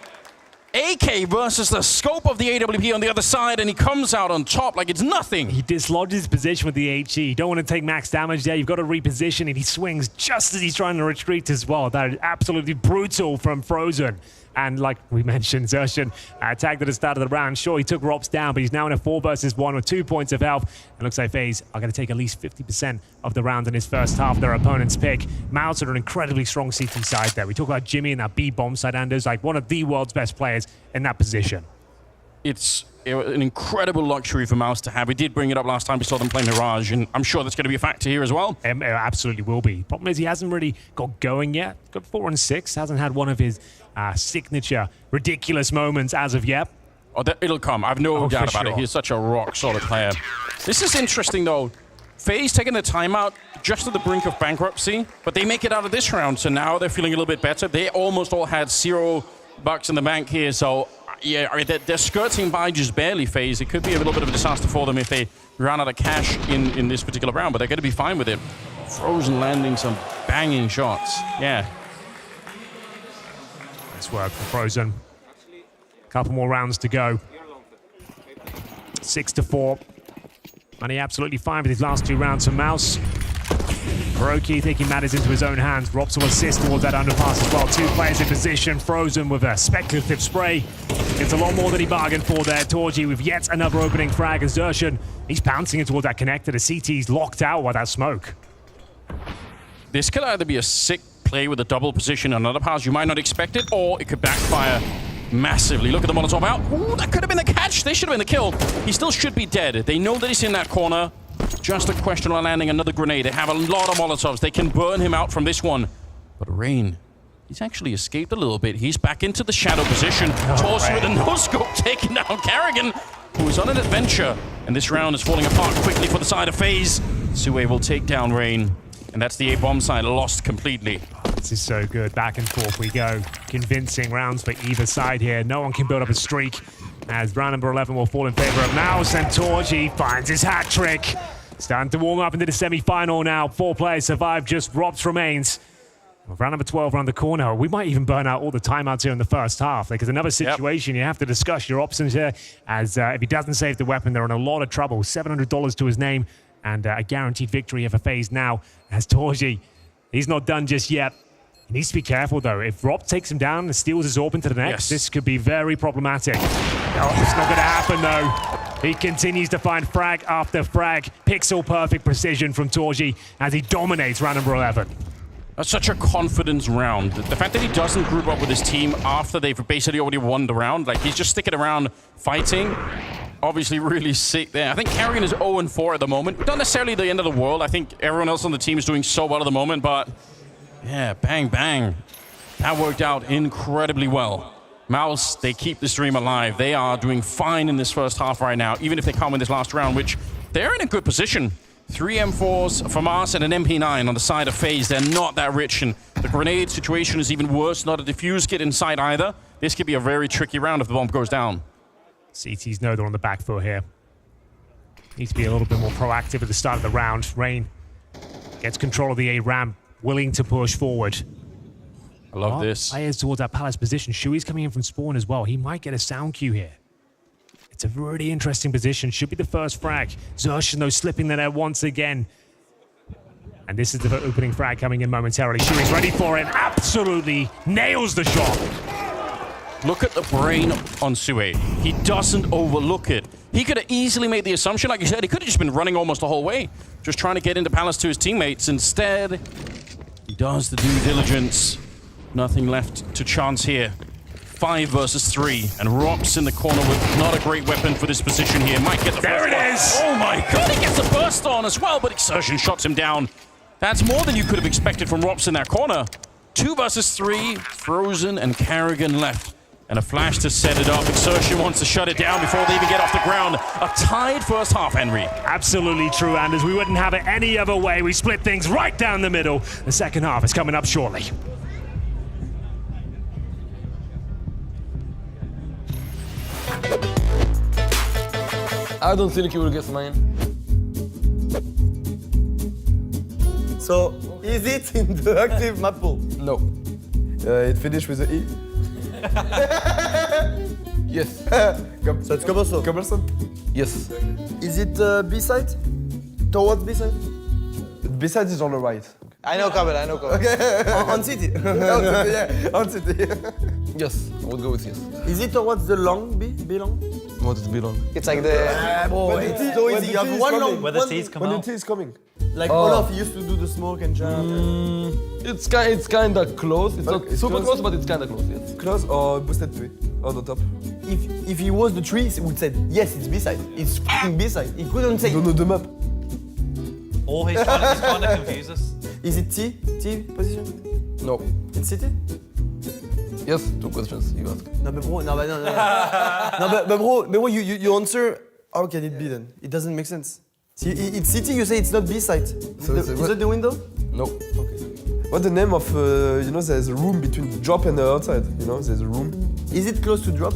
AK versus the scope of the AWP on the other side, and he comes out on top like it's nothing. He dislodges his position with the HE. You don't want to take max damage there. You've got to reposition, and he swings just as he's trying to retreat as well. That is absolutely brutal from Frozen. And like we mentioned, Xerxon tagged at the start of the round. Sure, he took Rops down, but he's now in a 4 versus 1 with 2 points of health. It looks like FaZe are going to take at least 50% of the round in his first half. Their opponent's pick. MOUZ are an incredibly strong CT side there. We talk about Jimmy and that B bomb side, Anders, like one of the world's best players in that position. It's an incredible luxury for MOUZ to have. We did bring it up last time we saw them play Mirage, and I'm sure that's going to be a factor here as well. It absolutely will be. Problem is he hasn't really got going yet. Got 4 and 6. Hasn't had one of his signature ridiculous moments as of yet. Oh, it'll come. I've no doubt about it. He's such a rock-solid player. This is interesting, though. FaZe taking the timeout just at the brink of bankruptcy, but they make it out of this round, so now they're feeling a little bit better. They almost all had $0 in the bank here, so yeah, they're skirting by just barely, FaZe. It could be a little bit of a disaster for them if they run out of cash in this particular round, but they're going to be fine with it. Frozen landing some banging shots. Yeah. Nice work for Frozen. Couple more rounds to go. 6-4. And he absolutely fine with his last 2 rounds for MOUZ. Brokey taking matters into his own hands. Rops will assist towards that underpass as well. 2 players in position. Frozen with a speculative spray. It's a lot more than he bargained for there. Torji with yet another opening frag. And Xerxon, he's pouncing it towards that connector. The CT's locked out by that smoke. This could either be a sick play with a double position on another pass. You might not expect it, or it could backfire massively. Look at the Molotov out. Ooh, that could have been the catch. They should have been the kill. He still should be dead. They know that he's in that corner. Just a question of landing another grenade. They have a lot of Molotovs. They can burn him out from this one. But Rain, he's actually escaped a little bit. He's back into the shadow position. Torsi with a no-scope taking down Carrigan, who is on an adventure. And this round is falling apart quickly for the side of FaZe. Sue will take down Rain. And that's the A-bomb side lost completely. This is so good. Back and forth we go. Convincing rounds for either side here. No one can build up a streak, as round number 11 will fall in favor of MOUZ, and Torji finds his hat trick. Starting to warm up into the semi-final now. 4 players survive, just Robs remains. Round number 12 around the corner. We might even burn out all the timeouts here in the first half. Because another situation, you have to discuss your options here, as if he doesn't save the weapon, they're in a lot of trouble. $700 to his name, and a guaranteed victory here for FaZe now, as Torji, he's not done just yet. He needs to be careful, though. If Rob takes him down and steals his AWP into the next, this could be very problematic. Oh, it's not going to happen, though. He continues to find frag after frag. Pixel-perfect precision from Torji as he dominates round number 11. That's such a confidence round. The fact that he doesn't group up with his team after they've basically already won the round, like he's just sticking around fighting. obviously really sick there. I think Carrion is 0-4 at the moment. Not necessarily the end of the world. I think everyone else on the team is doing so well at the moment, but yeah, bang, bang. That worked out incredibly well. MOUZ, they keep the stream alive. They are doing fine in this first half right now, even if they can't win this last round, which they're in a good position. 3 M4s from us and an MP9 on the side of FaZe. They're not that rich, and the grenade situation is even worse. Not a defuse kit inside either. This could be a very tricky round if the bomb goes down. CTs know they're on the back foot here. Need to be a little bit more proactive at the start of the round. Rain gets control of the A ramp, willing to push forward. I love this. Players towards that Palace position. Shui's coming in from spawn as well. He might get a sound cue here. It's a really interesting position. Should be the first frag. Zershino though slipping there once again. And this is the opening frag coming in momentarily. Shui's ready for it. Absolutely nails the shot. Look at the brain on Sue. He doesn't overlook it. He could have easily made the assumption, like you said, he could have just been running almost the whole way, just trying to get into Palace to his teammates. Instead, he does the due diligence. Nothing left to chance here. 5 versus 3, and Rops in the corner with not a great weapon for this position here. Might get the there it is! Oh my god, he gets the burst on as well, but Exertion shots him down. That's more than you could have expected from Rops in that corner. 2 versus 3, Frozen and Carrigan left. And a flash to set it up. Exertion wants to shut it down before they even get off the ground. A tied first half, Henry. Absolutely true, Anders. We wouldn't have it any other way. We split things right down the middle. The second half is coming up shortly. I don't think you will get mine. So, is it in the active map pool? No. It finished with the E? Yes. So it's cobblestone? Cobblestone? Yes. Is it B-side? Towards B-side? B-side is on the right. I know cobble, I know cobble. Okay. on city? Yeah, on city. Yes, I would go with yes. Is it towards the long B? B long? What is B long? It's like the... it's so easy, you have one long... Where the T's come out. When the T is coming. Like Olaf used to do the smoke and jump. It's kind of close. It's not super close, but it's kind of close, yes. Close or boosted tree on the top? If he was the tree, he would say, yes, it's B-side. It's f***ing B-side. He couldn't say... Don't know the map. Oh, he's trying to confuse us. Is it T? T position? No. It's city? Yes, 2 questions you ask. No, but bro, no, but bro, you answer, how can it be then? It doesn't make sense. See, it's city, you say it's not B-side. So is it the window? No. Okay. What's the name of, you know, there's a room between drop and the outside, you know, there's a room. Is it close to drop?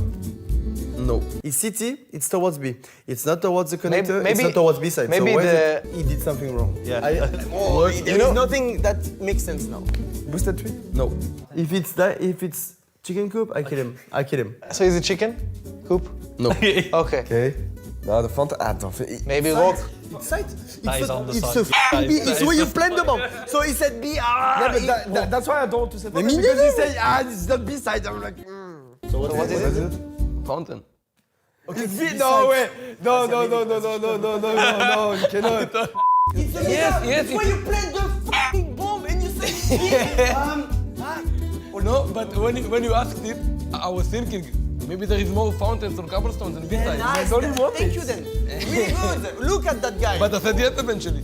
No. It's city, it's towards B. It's not towards the connector, maybe, it's not towards B-side. Maybe so he did something wrong. Yeah. There is nothing that makes sense now. Boosted tree? No. If it's chicken coop, I kill him. So is it chicken coop? No. Okay. Okay. Nou, de Fanta... Maybe rock. It's side. He's on the It's side. a B. It's where you plant the bomb. So he said B. Yeah, but that's why I don't want to say Fountain. Because he said, it's not B-side. I'm like, So what is it? Fountain. Okay, it's B. No way. No, you cannot. It's a yes. It's where you plant the fucking bomb and you say, No, but when you asked it, I was thinking, maybe there is more fountains or cobblestones than B-side. Nice. Thank you then. Really good. Look at that guy. But I said yes eventually.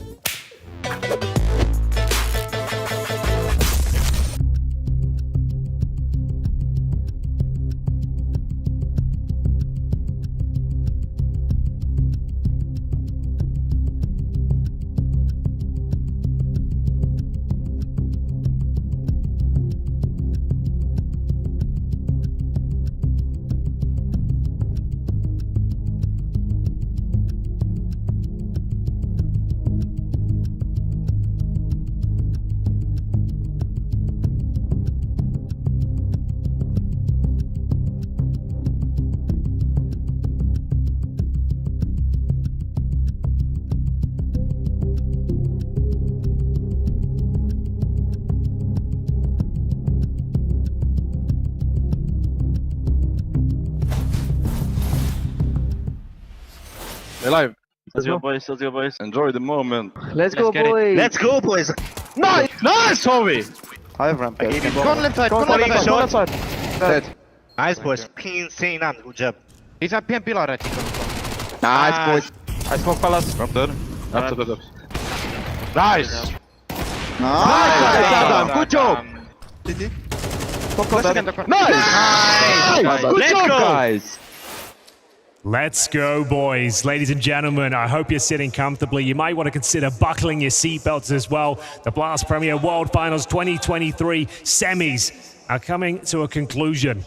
They're live. Let's go, boys. Enjoy the moment. Let's go, boys. Let's go, boys. Nice, Tommy. I have ramp. Go on left side. Go on left side. Dead. Nice, boys. Insane, good job. He's a PM pillar, Nice, boys. I smoke palace. Drop dead. After the nice. Nice, Adam. Good job. Nice. Good job, guys. Let's go, boys. Ladies and gentlemen, I hope you're sitting comfortably. You might want to consider buckling your seatbelts as well. The Blast Premier World Finals 2023 semis are coming to a conclusion.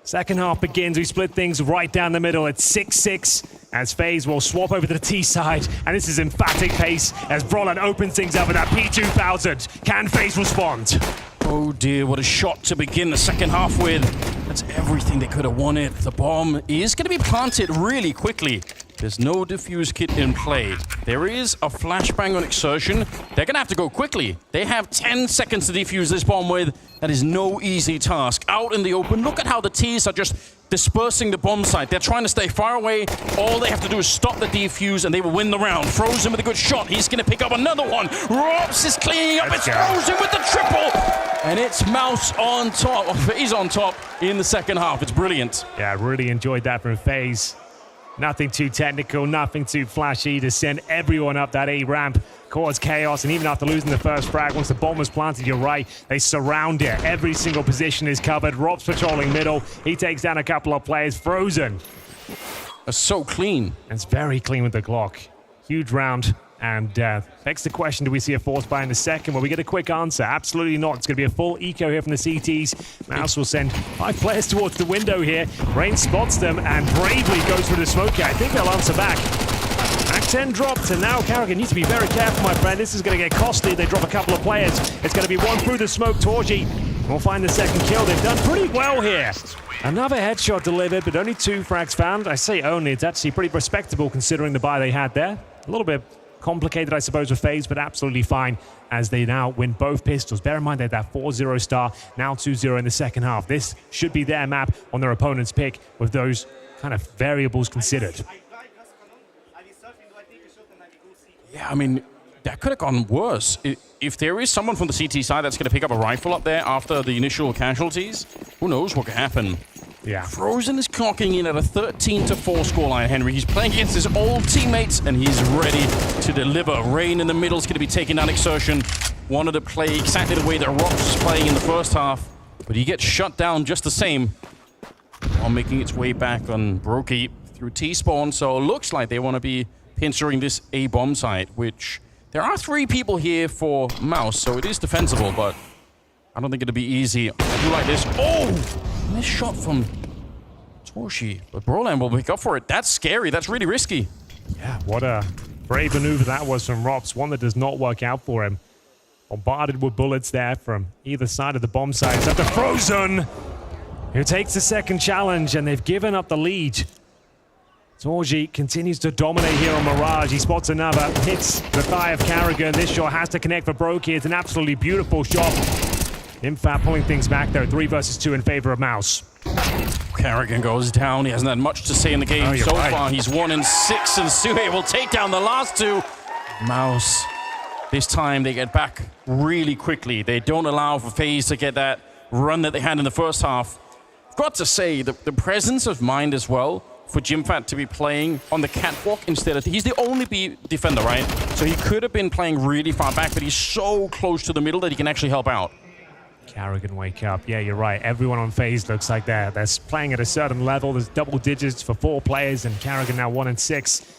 Second half begins. We split things right down the middle. It's 6-6 as FaZe will swap over to the T side. And this is emphatic pace as Brolin opens things up with that P2000. Can FaZe respond? Oh dear, what a shot to begin the second half with. That's everything they could have wanted. The bomb is going to be planted really quickly. There's no defuse kit in play. There is a flashbang on Exertion. They're going to have to go quickly. They have 10 seconds to defuse this bomb with. That is no easy task. Out in the open, look at how the T's are just dispersing the bomb site. They're trying to stay far away. All they have to do is stop the defuse and they will win the round. Frozen with a good shot. He's going to pick up another one. Robs is cleaning up. It's Frozen with the triple. And it's MOUZ on top. FaZe on top in the second half. It's brilliant. Yeah, I really enjoyed that from FaZe. Nothing too technical, nothing too flashy to send everyone up that A ramp, cause chaos, and even after losing the first frag, once the bomb was planted, you're right, they surround it. Every single position is covered. Rob's patrolling middle. He takes down a couple of players. Frozen. That's so clean. It's very clean with the Glock. Huge round. And begs the question, do we see a force buy in the second? Well, we get a quick answer. Absolutely not. It's going to be a full eco here from the CTs. MOUZ will send 5 players towards the window here. Rain spots them and bravely goes through the smoke here. I think they'll answer back. Act-10 dropped, and now Carrigan needs to be very careful, my friend. This is going to get costly. They drop a couple of players. It's going to be one through the smoke. Torji will find the second kill. They've done pretty well here. Another headshot delivered, but only 2 frags found. I say only. It's actually pretty respectable considering the buy they had there. A little bit complicated, I suppose, with FaZe, but absolutely fine as they now win both pistols. Bear in mind they had that 4-0 star, now 2-0 in the second half. This should be their map on their opponent's pick with those kind of variables considered. Yeah, I mean, that could have gone worse. If there is someone from the CT side that's going to pick up a rifle up there after the initial casualties, who knows what could happen. Yeah. Frozen is clocking in at a 13-4 scoreline, Henry. He's playing against his old teammates, and he's ready to deliver. Rain in the middle is going to be taking down Exertion. Wanted to play exactly the way that Rox was playing in the first half, but he gets shut down just the same while making its way back on Brokey through T-spawn. So it looks like they want to be pinchering this A-bomb site, which there are 3 people here for MOUZ, so it is defensible, but I don't think it'll be easy. I do like this. Oh! Nice shot from Torshi, but Brolan will pick up for it. That's scary. That's really risky. Yeah, what a brave maneuver that was from Robs. One that does not work out for him. Bombarded with bullets there from either side of the bomb site. It's up to Frozen, who takes the second challenge, and they've given up the lead. Torji continues to dominate here on Mirage. He spots another, hits the thigh of Carrigan. This shot has to connect for Brokey. It's an absolutely beautiful shot. Infat pulling things back there, 3 versus 2 in favor of MOUZ. Carrigan goes down. He hasn't had much to say in the game so far. He's 1-6, and Suhe will take down the last 2. MOUZ, this time they get back really quickly. They don't allow for FaZe to get that run that they had in the first half. I've got to say, the presence of mind as well for Jimfat to be playing on the catwalk instead of... He's the only B defender, right? So he could have been playing really far back, but he's so close to the middle that he can actually help out. Carrigan wake up. Yeah, you're right. Everyone on FaZe looks like they're playing at a certain level. There's double digits for 4 players, and Carrigan now 1-6.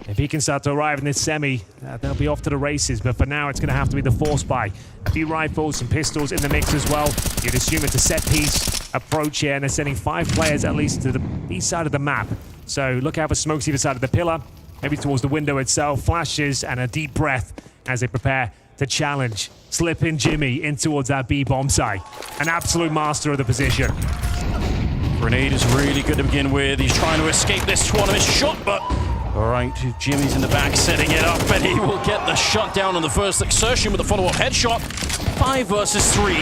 If he can start to arrive in this semi, they'll be off to the races. But for now, it's going to have to be the force buy. A few rifles, some pistols in the mix as well. You'd assume it's a set-piece approach here, and they're sending 5 players at least to the east side of the map. So look out for smokes either side of the pillar, maybe towards the window itself. Flashes and a deep breath as they prepare to challenge. Slip in Jimmy in towards that B bomb site. An absolute master of the position. Grenade is really good to begin with. He's trying to escape this tournament shot, but all right, Jimmy's in the back setting it up, and he will get the shot down on the first Exertion with a follow-up headshot. 5 versus 3.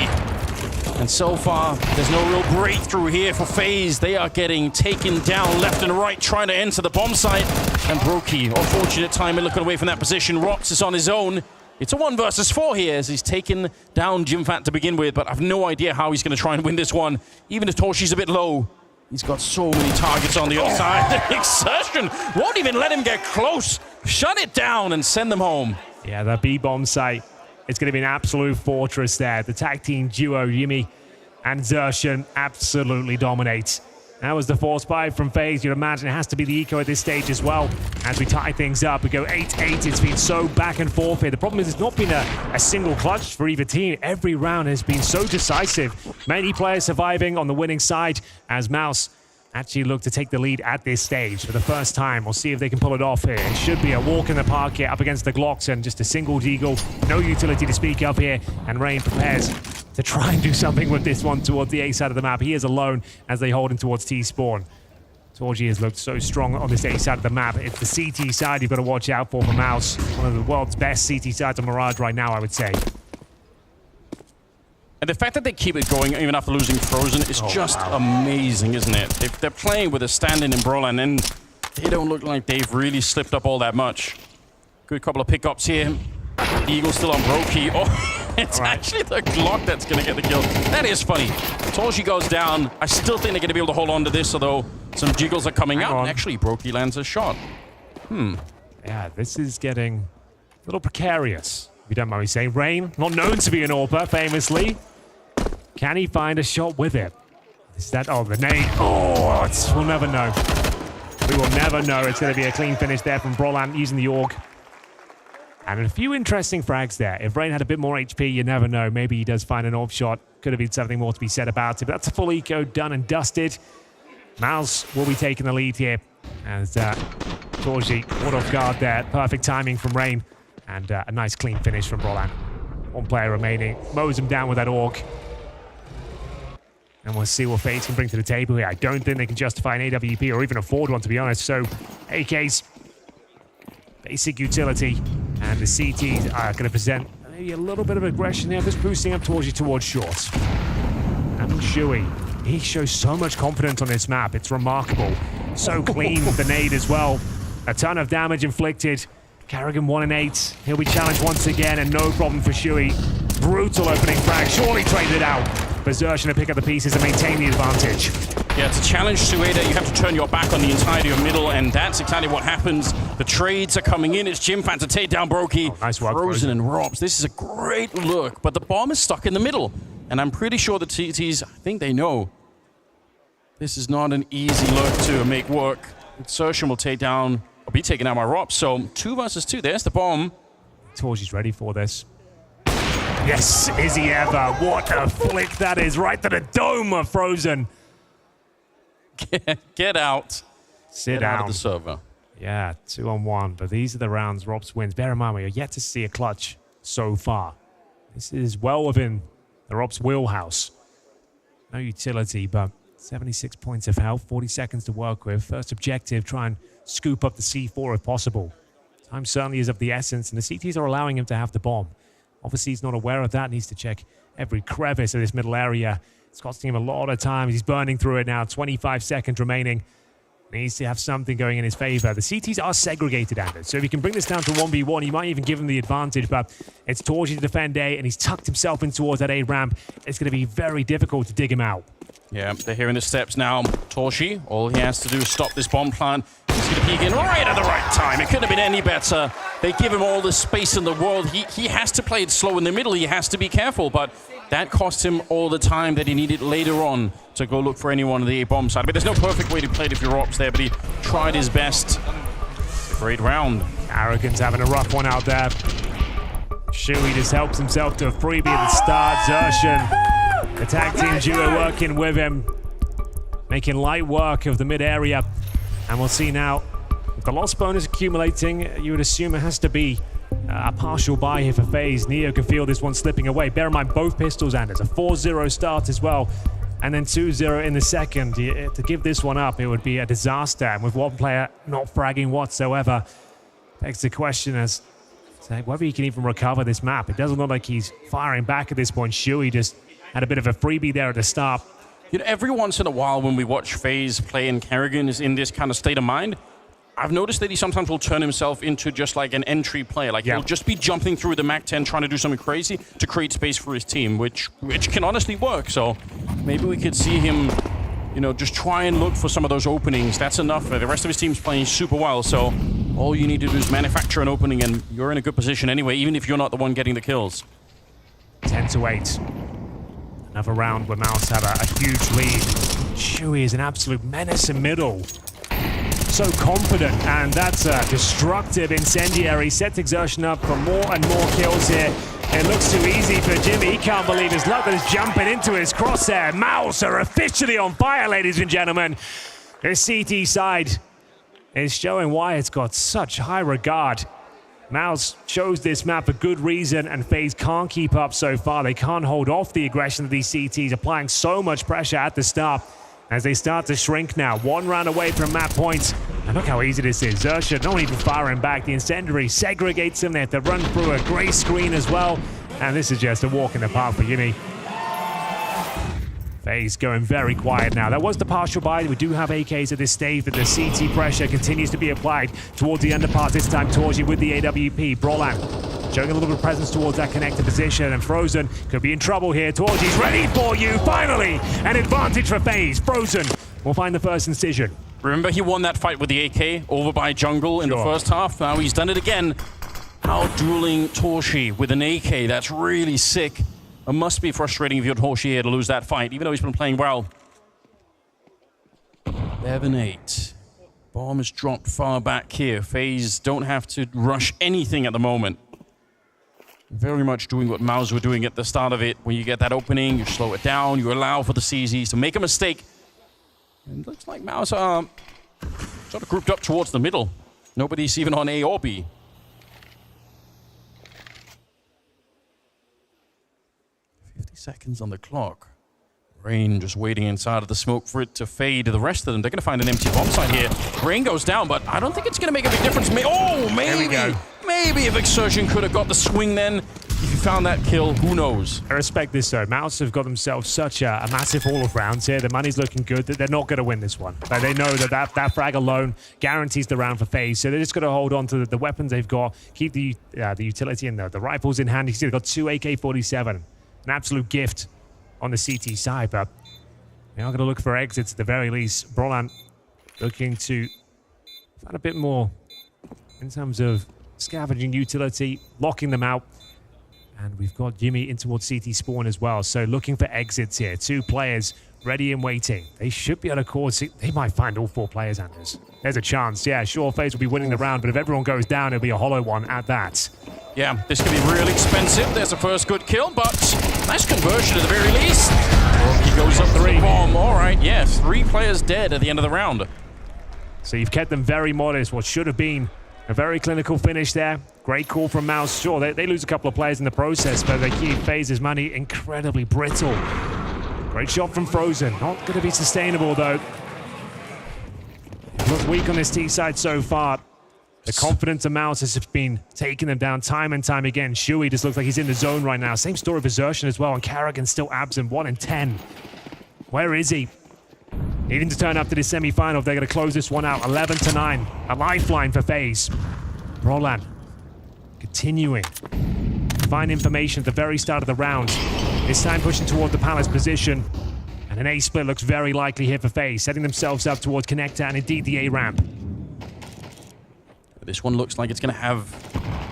And so far, there's no real breakthrough here for FaZe. They are getting taken down left and right, trying to enter the bomb site. And Brokey, unfortunate timing, looking away from that position. Rox is on his own. It's a 1 versus 4 here as he's taken down Jimfat to begin with, but I've no idea how he's going to try and win this one. Even if Torshi's a bit low, He's got so many targets on the other side. Exertion won't even let him get close. Shut it down and send them home. Yeah, the B-bomb site. It's going to be an absolute fortress there. The tag team duo, Yimi and Xertion, absolutely dominate. That was the force buy from FaZe. You'd imagine it has to be the eco at this stage as well. As we tie things up, we go 8-8. It's been so back and forth here. The problem is it's not been a single clutch for either team. Every round has been so decisive. Many players surviving on the winning side as MOUZ actually look to take the lead at this stage for the first time. We'll see if they can pull it off here. It should be a walk in the park here up against the Glocks and just a single deagle. No utility to speak of here. And Rain prepares to try and do something with this one towards the A side of the map. He is alone as they hold him towards T-spawn. Torgy has looked so strong on this A side of the map. It's the CT side you've got to watch out for MOUZ. One of the world's best CT sides on Mirage right now, I would say. And the fact that they keep it going even after losing Frozen is just amazing, isn't it? They're playing with a stand-in Brolan, and they don't look like they've really slipped up all that much. Good couple of pickups here. Eagle still on Brokey. Oh, it's actually the Glock that's going to get the kill. That is funny. Torgy goes down. I still think they're going to be able to hold on to this, although some jiggles are coming out. And actually, Brokey lands a shot. Yeah, this is getting a little precarious, if you don't mind me saying. Rain, not known to be an AWPer, famously. Can he find a shot with it? Is that, the nade. Oh, we'll never know. We will never know. It's going to be a clean finish there from Brolan using the AUG. And a few interesting frags there. If Rain had a bit more HP, you never know. Maybe he does find an AWP shot. Could have been something more to be said about it. But that's a full eco done and dusted. MOUZ will be taking the lead here. As Torgy caught off guard there. Perfect timing from Rain. And a nice clean finish from Brolan. One player remaining. Mows him down with that AUG. And we'll see what FaZe can bring to the table here. I don't think they can justify an AWP or even afford one, to be honest. So, AK's basic utility. And the CTs are going to present maybe a little bit of aggression here. Just boosting up Torgy towards short. And Shui, he shows so much confidence on this map. It's remarkable. So clean with the nade as well. A ton of damage inflicted. Karrigan 1 and 8. He'll be challenged once again, and no problem for Shui. Brutal opening frag. Surely traded it out. But Xertion to pick up the pieces and maintain the advantage. Yeah, it's a challenge to Ada. You have to turn your back on the entirety of middle, and that's exactly what happens. The trades are coming in. It's Jimfan to take down Brokey. Nice work, Frozen and Robs. This is a great look, but the bomb is stuck in the middle. And I'm pretty sure the TTs, I think they know. This is not an easy look to make work. Xertion will take down, or be taken out by Robs. So 2 versus 2. There's the bomb. Torgy's ready for this. Yes, is he ever? What a flick that is, right to the dome of Frozen. Get out. Sit Get down. out of the server. Yeah, 2-on-1, but these are the rounds Robs wins. Bear in mind, we are yet to see a clutch so far. This is well within the Robs wheelhouse. No utility, but 76 points of health, 40 seconds to work with. First objective, try and scoop up the C4 if possible. Time certainly is of the essence, and the CTs are allowing him to have the bomb. Obviously, he's not aware of that. Needs to check every crevice of this middle area. It's costing him a lot of time. He's burning through it now. 25 seconds remaining. Needs to have something going in his favor. The CTs are segregated, Anders. So if you can bring this down to 1v1, you might even give him the advantage. But it's Torgy to defend A, and he's tucked himself in towards that A ramp. It's going to be very difficult to dig him out. Yeah, they're hearing the steps now. Torgy, all he has to do is stop this bomb plant. He's going to peek in right at the right time. It couldn't have been any better. They give him all the space in the world. He has to play it slow in the middle. He has to be careful, but that cost him all the time that he needed later on to go look for anyone on the A-bomb side. But there's no perfect way to play it if you're Ops there, but he tried his best. It's a great round. Arrogance having a rough one out there. Shui just helps himself to a freebie at the start. Xertion, the tag team duo working with him, making light work of the mid-area. And we'll see now, with the loss bonus accumulating, you would assume it has to be a partial buy here for FaZe. Neo can feel this one slipping away. Bear in mind, both pistols, and it's a 4-0 start as well. And then 2-0 in the second. To give this one up, it would be a disaster. And with one player not fragging whatsoever, begs the question as to whether he can even recover this map. It doesn't look like he's firing back at this point. Shui just had a bit of a freebie there at the start. You know, every once in a while when we watch FaZe play and Karrigan is in this kind of state of mind, I've noticed that he sometimes will turn himself into just like an entry player. Like he'll just be jumping through the MAC-10 trying to do something crazy to create space for his team, which can honestly work. So maybe we could see him you know, just try and look for some of those openings. That's enough. The rest of his team's playing super well, so all you need to do is manufacture an opening, and you're in a good position anyway, even if you're not the one getting the kills. 10-8. Another round where MOUZ have a huge lead. Chewy is an absolute menace in middle. So confident, and that's a destructive incendiary. Sets Exertion up for more and more kills here. It looks too easy for Jimmy. He can't believe his luck that is jumping into his crosshair. MOUZ are officially on fire, ladies and gentlemen. This CT side is showing why it's got such high regard. MOUZ chose this map for good reason, and FaZe can't keep up so far. They can't hold off the aggression of these CTs, applying so much pressure at the start as they start to shrink now. One round away from map points. And look how easy this is. Xerxia, not even firing back. The incendiary segregates them. They have to run through a gray screen as well. And this is just a walk in the park for Jimmy. FaZe going very quiet now. That was the partial buy. We do have AKs at this stage, but the CT pressure continues to be applied towards the underpass. This time, Torji with the AWP. Brolan showing a little bit of presence towards that connected position, and Frozen could be in trouble here. Torji's ready for you, finally! An advantage for FaZe. Frozen will find the first incision. Remember, he won that fight with the AK over by Jungle in the first half. Now he's done it again. Out-dueling Torshi with an AK. That's really sick. It must be frustrating if you're Torshi here to lose that fight, even though he's been playing well. 11-8. Bomb is dropped far back here. FaZe don't have to rush anything at the moment. Very much doing what MOUZ were doing at the start of it. When you get that opening, you slow it down, you allow for the CZs to make a mistake. And it looks like MOUZ are sort of grouped up towards the middle. Nobody's even on A or B. 50 seconds on the clock. Rain just waiting inside of the smoke for it to fade. The rest of them, they're going to find an empty bomb site here. Rain goes down, but I don't think it's going to make a big difference. Maybe if Exertion could have got the swing then. If you found that kill, who knows? I respect this though. MOUZ have got themselves such a massive haul of rounds here. The money's looking good that they're not going to win this one. Like, they know that frag alone guarantees the round for FaZe. So they're just going to hold on to the weapons they've got, keep the utility and the rifles in hand. You see they've got 2 AK-47. An absolute gift on the CT side, but they are going to look for exits at the very least. Brolan looking to find a bit more in terms of scavenging utility, locking them out. And we've got Jimmy in towards CT spawn as well. So looking for exits here. 2 players ready and waiting. They should be able to cause... They might find all 4 players, Anders. There's a chance. Yeah, sure, FaZe will be winning the round, but if everyone goes down, it'll be a hollow one at that. Yeah, this could be really expensive. There's a first good kill, but nice conversion at the very least. He goes up 3. Bomb. All right, yeah, 3 players dead at the end of the round. So you've kept them very modest. What should have been a very clinical finish there. Great call from MOUZ. Sure, they lose a couple of players in the process, but they keep FaZe's money incredibly brittle. Great shot from Frozen. Not going to be sustainable, though. Look weak on this T side so far. The confidence of MOUZ has been taking them down time and time again. Shuey just looks like he's in the zone right now. Same story for Xerxia as well, and Karrigan still absent. 1 in 10. Where is he? Needing to turn up to the semi-final. They're going to close this one out. 11-9. A lifeline for FaZe. Brolan continuing to find information at the very start of the round. This time pushing toward the Palace position. And an A split looks very likely here for FaZe, setting themselves up towards Connector and indeed the A ramp. This one looks like it's going to have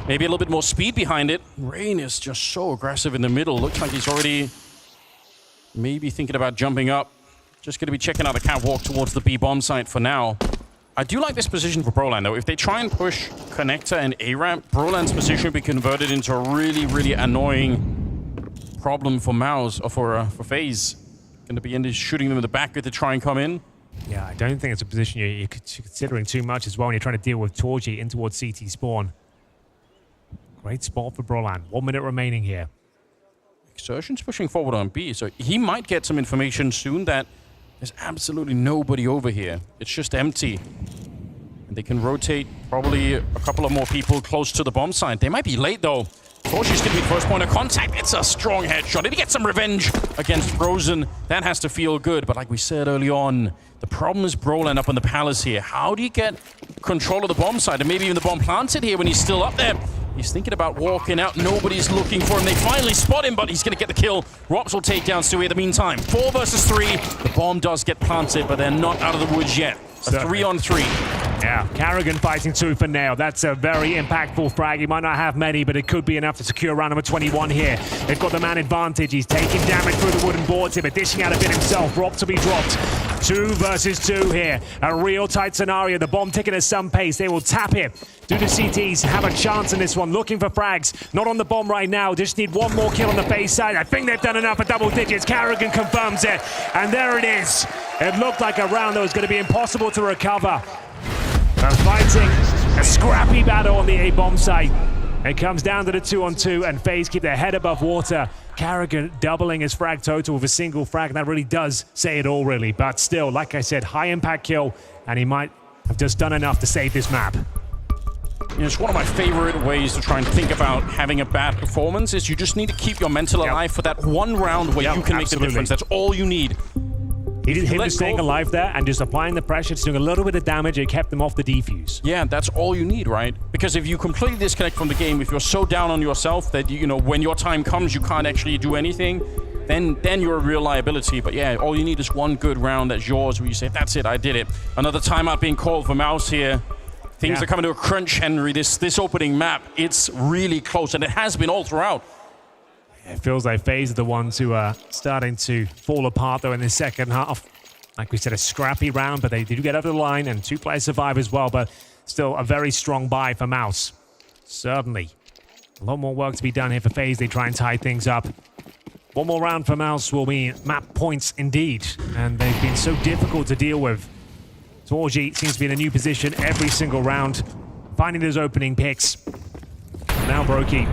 maybe a little bit more speed behind it. Rain is just so aggressive in the middle. Looks like he's already maybe thinking about jumping up. Just going to be checking out the catwalk towards the B bomb site for now. I do like this position for Brolan, though. If they try and push Connector and A-Ramp, Brolan's position will be converted into a really, really annoying problem for MOUZ, or for FaZe. Going to be into shooting them in the back to try and come in. Yeah, I don't think it's a position you're considering too much as well when you're trying to deal with Torji in towards CT spawn. Great spot for Brolan. 1 minute remaining here. Exertion's pushing forward on B, so he might get some information soon that there's absolutely nobody over here. It's just empty. And they can rotate probably a couple of more people close to the bomb site. They might be late, though. Torchi's going to be first point of contact. It's a strong headshot. Did he get some revenge against Frozen? That has to feel good. But like we said early on, the problem is Brolan up on the Palace here. How do you get control of the bomb site? And maybe even the bomb planted here when he's still up there. He's thinking about walking out. Nobody's looking for him. They finally spot him, but he's going to get the kill. Rops will take down Stewie in the meantime. 4 versus 3. The bomb does get planted, but they're not out of the woods yet. A 3-on-3. Yeah, Carrigan fighting tooth and nail. That's a very impactful frag. He might not have many, but it could be enough to secure round number 21 here. They've got the man advantage. He's taking damage through the wooden boards here, but dishing out a bit himself. Rob to be dropped. 2 versus 2 here. A real tight scenario. The bomb ticking at some pace. They will tap it. Do the CTs have a chance in this one? Looking for frags. Not on the bomb right now. Just need one more kill on the FaZe side. I think they've done enough for double digits. Carrigan confirms it. And there it is. It looked like a round that was going to be impossible to recover. They're fighting a scrappy battle on the A-bomb site. It comes down to the 2-on-2, and FaZe keep their head above water. Carrigan doubling his frag total with a single frag, and that really does say it all, really. But still, like I said, high impact kill, and he might have just done enough to save this map. It's one of my favorite ways to try and think about having a bad performance is you just need to keep your mental alive for that one round where you can make the difference. That's all you need. Him just staying alive there and just applying the pressure, just doing a little bit of damage, it kept them off the defuse. Yeah, that's all you need, right? Because if you completely disconnect from the game, if you're so down on yourself that, you know, when your time comes, you can't actually do anything, then you're a real liability. But yeah, all you need is one good round that's yours where you say, that's it, I did it. Another timeout being called for MOUZ here. Things are coming to a crunch, Henry. This opening map, it's really close, and it has been all throughout. It feels like FaZe are the ones who are starting to fall apart, though, in the second half. Like we said, a scrappy round, but they do get over the line, and 2 players survive as well, but still a very strong buy for MOUZ. Certainly. A lot more work to be done here for FaZe. They try and tie things up. One more round for MOUZ will be map points indeed, and they've been so difficult to deal with. Torji seems to be in a new position every single round, finding those opening picks. Now Brokey,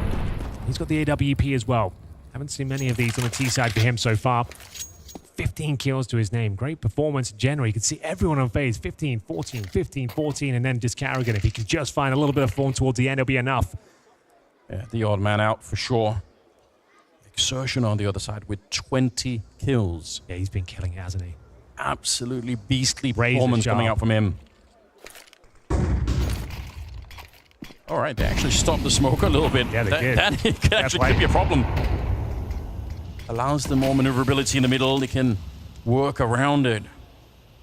he's got the AWP as well. Haven't seen many of these on the T side for him so far. 15 kills to his name. Great performance generally. You can see everyone on FaZe. 15, 14, 15, 14, and then just Carrigan. If he can just find a little bit of form towards the end, it'll be enough. Yeah, the odd man out for sure. Exertion on the other side with 20 kills. Yeah, he's been killing it, hasn't he? Absolutely beastly performance coming out from him. All right, they actually stopped the smoke a little bit. Yeah, they did. That could actually be a problem. Allows them more maneuverability in the middle. They can work around it.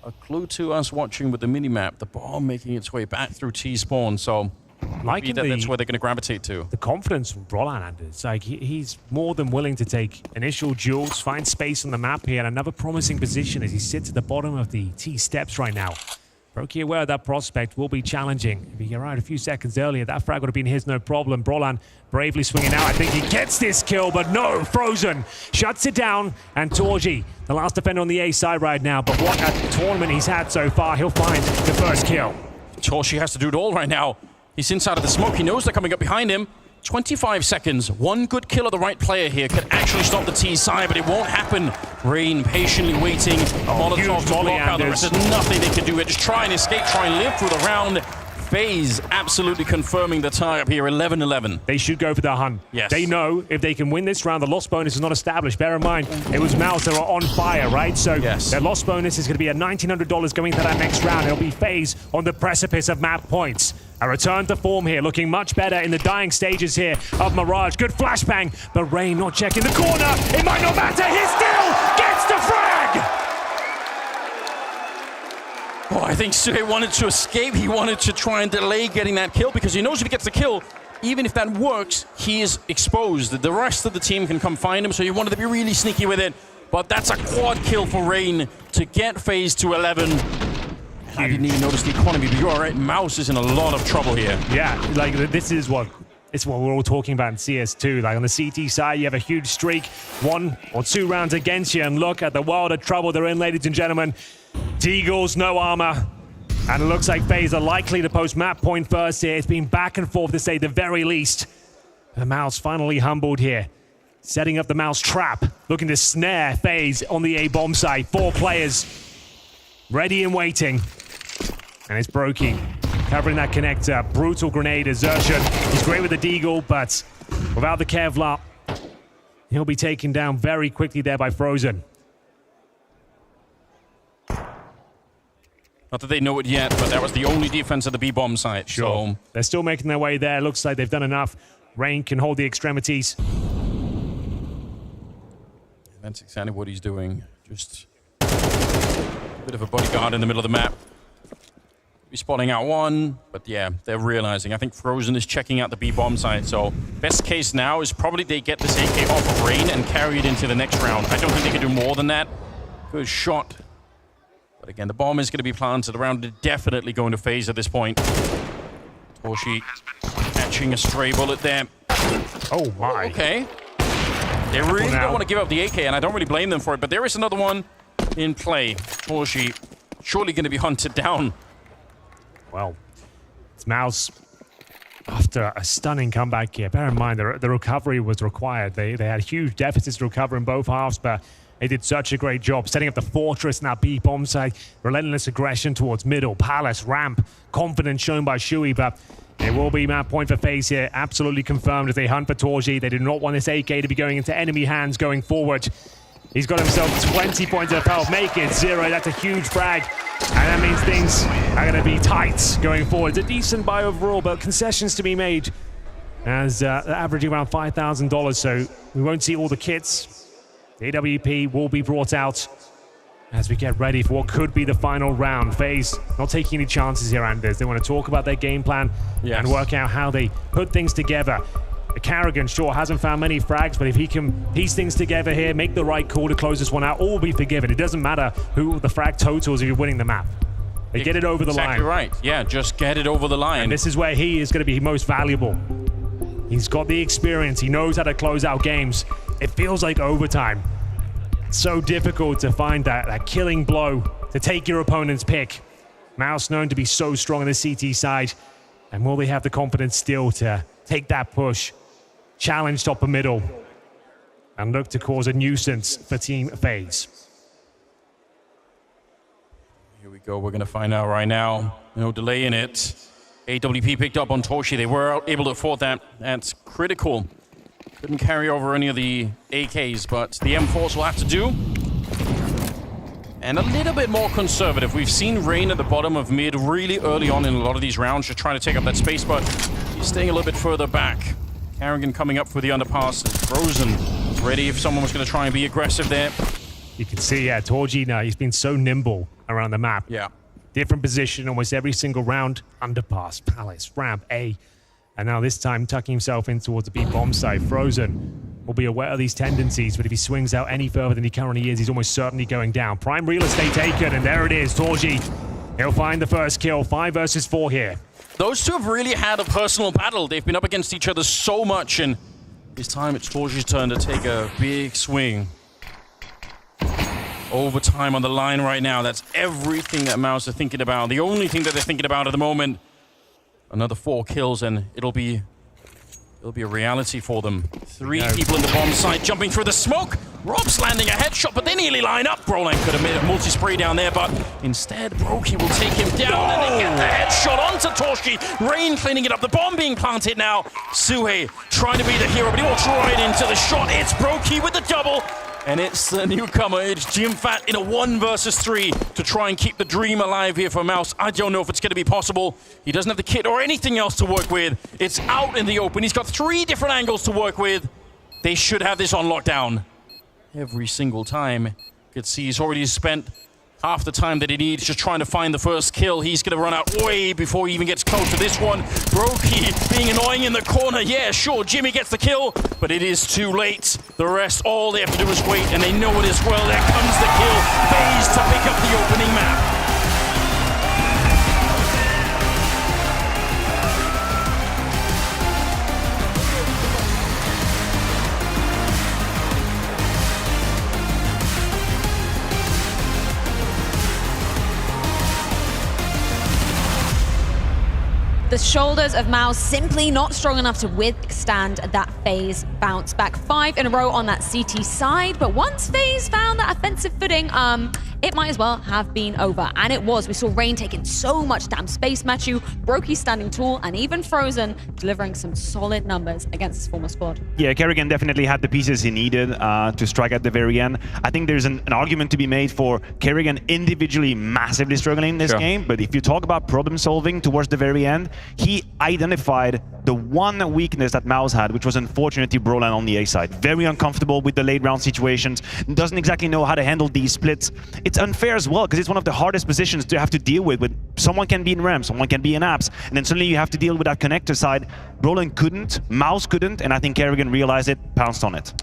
A clue to us watching with the minimap, the bomb making its way back through T-spawn. So that's where they're going to gravitate to. The confidence from Roland, it's like he's more than willing to take initial duels, find space on the map here, and another promising position as he sits at the bottom of the T steps right now. Brokey aware that prospect will be challenging. If he arrived a few seconds earlier, that frag would have been his, no problem. Brolan bravely swinging out. I think he gets this kill, but no, Frozen shuts it down. And Torji, the last defender on the A side right now, but what a tournament he's had so far. He'll find the first kill. Torji has to do it all right now. He's inside of the smoke. He knows they're coming up behind him. 25 seconds. One good kill of the right player here could actually stop the T side, but it won't happen. Rain patiently waiting. Molotov to block out the rest. There's nothing they can do here. Just try and escape, try and live through the round. FaZe absolutely confirming the tie up here, 11-11. They should go for the hunt. Yes. They know if they can win this round, the loss bonus is not established. Bear in mind, it was MOUZ that are on fire, right? So their loss bonus is going to be at $1,900 going into that next round. It'll be FaZe on the precipice of map points. A return to form here, looking much better in the dying stages here of Mirage. Good flashbang, but Rain not checking the corner. It might not matter. He still gets the frag! Oh, I think Sue wanted to escape. He wanted to try and delay getting that kill because he knows if he gets the kill, even if that works, he is exposed. The rest of the team can come find him, so he wanted to be really sneaky with it. But that's a quad kill for Rain to get FaZe to 11. I didn't even notice the economy, but you're all right. MOUZ is in a lot of trouble here. Yeah, like this is what we're all talking about in CS2. Like on the CT side, you have a huge streak, 1 or 2 rounds against you, and look at the world of trouble they're in, ladies and gentlemen. Deagles, no armor. And it looks like FaZe are likely to post map point first here. It's been back and forth to say the very least. The MOUZ finally humbled here. Setting up the MOUZ trap, looking to snare FaZe on the A-bomb side. 4 players ready and waiting. And it's Brokey covering that connector. Brutal grenade, Exertion. He's great with the Deagle, but without the Kevlar, he'll be taken down very quickly there by Frozen. Not that they know it yet, but that was the only defense at the B-bomb site. Sure. So they're still making their way there. Looks like they've done enough. Rain can hold the extremities. That's exactly what he's doing. Just a bit of a bodyguard in the middle of the map. He's spotting out one, but yeah, they're realizing. I think Frozen is checking out the B-bomb side, so best case now is probably they get this AK off of Rain and carry it into the next round. I don't think they can do more than that. Good shot. But again, the bomb is going to be planted. The round is definitely going to FaZe at this point. Torshi catching a stray bullet there. Oh my. Okay. They really don't want to give up the AK, and I don't really blame them for it, but there is another one in play. Torshi surely going to be hunted down. Well, it's MOUZ after a stunning comeback here. Bear in mind, the recovery was required. They had huge deficits to recover in both halves, but they did such a great job setting up the fortress in that B-bomb side. Relentless aggression towards middle, palace, ramp. Confidence shown by Shui, but it will be map point for FaZe here. Absolutely confirmed as they hunt for Torji. They do not want this AK to be going into enemy hands going forward. He's got himself 20 points of health. Make it 0. That's a huge frag. And that means things are going to be tight going forward. It's a decent buy overall, but concessions to be made as averaging around $5,000. So we won't see all the kits. The AWP will be brought out as we get ready for what could be the final round. FaZe not taking any chances here, Anders. They want to talk about their game plan and work out how they put things together. Carrigan, sure, hasn't found many frags, but if he can piece things together here, make the right call to close this one out, all will be forgiven. It doesn't matter who the frag totals if you're winning the map. They get it over the line. Exactly right. Yeah, just get it over the line. And this is where he is going to be most valuable. He's got the experience. He knows how to close out games. It feels like overtime. It's so difficult to find that killing blow to take your opponent's pick. MOUZ known to be so strong on the CT side. And will they have the confidence still to take that push? Challenge top of middle and look to cause a nuisance for Team FaZe. Here we go. We're going to find out right now. No delay in it. AWP picked up on Torshi. They were able to afford that. That's critical. Couldn't carry over any of the AKs, but the M4s will have to do. And a little bit more conservative. We've seen Rain at the bottom of mid really early on in a lot of these rounds, just trying to take up that space, but he's staying a little bit further back. Carrigan coming up for the underpass. Frozen ready if someone was going to try and be aggressive there. You can see, yeah, Torji now, he's been so nimble around the map. Yeah. Different position almost every single round. Underpass, palace, ramp, A. And now this time tucking himself in towards the B-bomb side. Frozen will be aware of these tendencies, but if he swings out any further than he currently is, he's almost certainly going down. Prime real estate taken, and there it is, Torji. He'll find the first kill. 5 versus 4 here. Those two have really had a personal battle. They've been up against each other so much, and this time it's Torji's turn to take a big swing. Overtime on the line right now. That's everything that MOUZ are thinking about. The only thing that they're thinking about at the moment. Another 4 kills, and it'll be a reality for them. 3 people in the bomb site jumping through the smoke. Rob's landing a headshot, but they nearly line up. Broline could have made a multi-spray down there, but instead, Brokey will take him down, and they get the headshot onto Torshi. Rain cleaning it up. The bomb being planted now. Suhei trying to be the hero, but he walks right into the shot. It's Brokey with the double. And it's the newcomer, it's Jimfat in a 1 versus 3 to try and keep the dream alive here for MOUZ. I don't know if it's going to be possible. He doesn't have the kit or anything else to work with. It's out in the open. He's got 3 different angles to work with. They should have this on lockdown every single time. You can see he's already spent half the time that he needs just trying to find the first kill. He's going to run out way before he even gets close to this one. Brokey being annoying in the corner. Yeah, sure, Jimmy gets the kill, but it is too late. The rest, all they have to do is wait, and they know it as well. There comes the kill. FaZe to pick up the opening map. The shoulders of MOUZ simply not strong enough to withstand that FaZe bounce back. 5 in a row on that CT side, but once FaZe found that offensive footing, it might as well have been over. And it was. We saw Rain taking so much damn space. Matthew, Brokey standing tall, and even Frozen delivering some solid numbers against his former squad. Yeah, Kerrigan definitely had the pieces he needed to strike at the very end. I think there's an argument to be made for Kerrigan individually massively struggling in this game, but if you talk about problem solving towards the very end, he identified the one weakness that MOUZ had, which was unfortunately Brolan on the A side. Very uncomfortable with the late round situations, doesn't exactly know how to handle these splits. It's unfair as well, because it's one of the hardest positions to have to deal with someone can be in RAM, someone can be in apps, and then suddenly you have to deal with that connector side. Brolan couldn't, MOUZ couldn't, and I think Kerrigan realized it, pounced on it.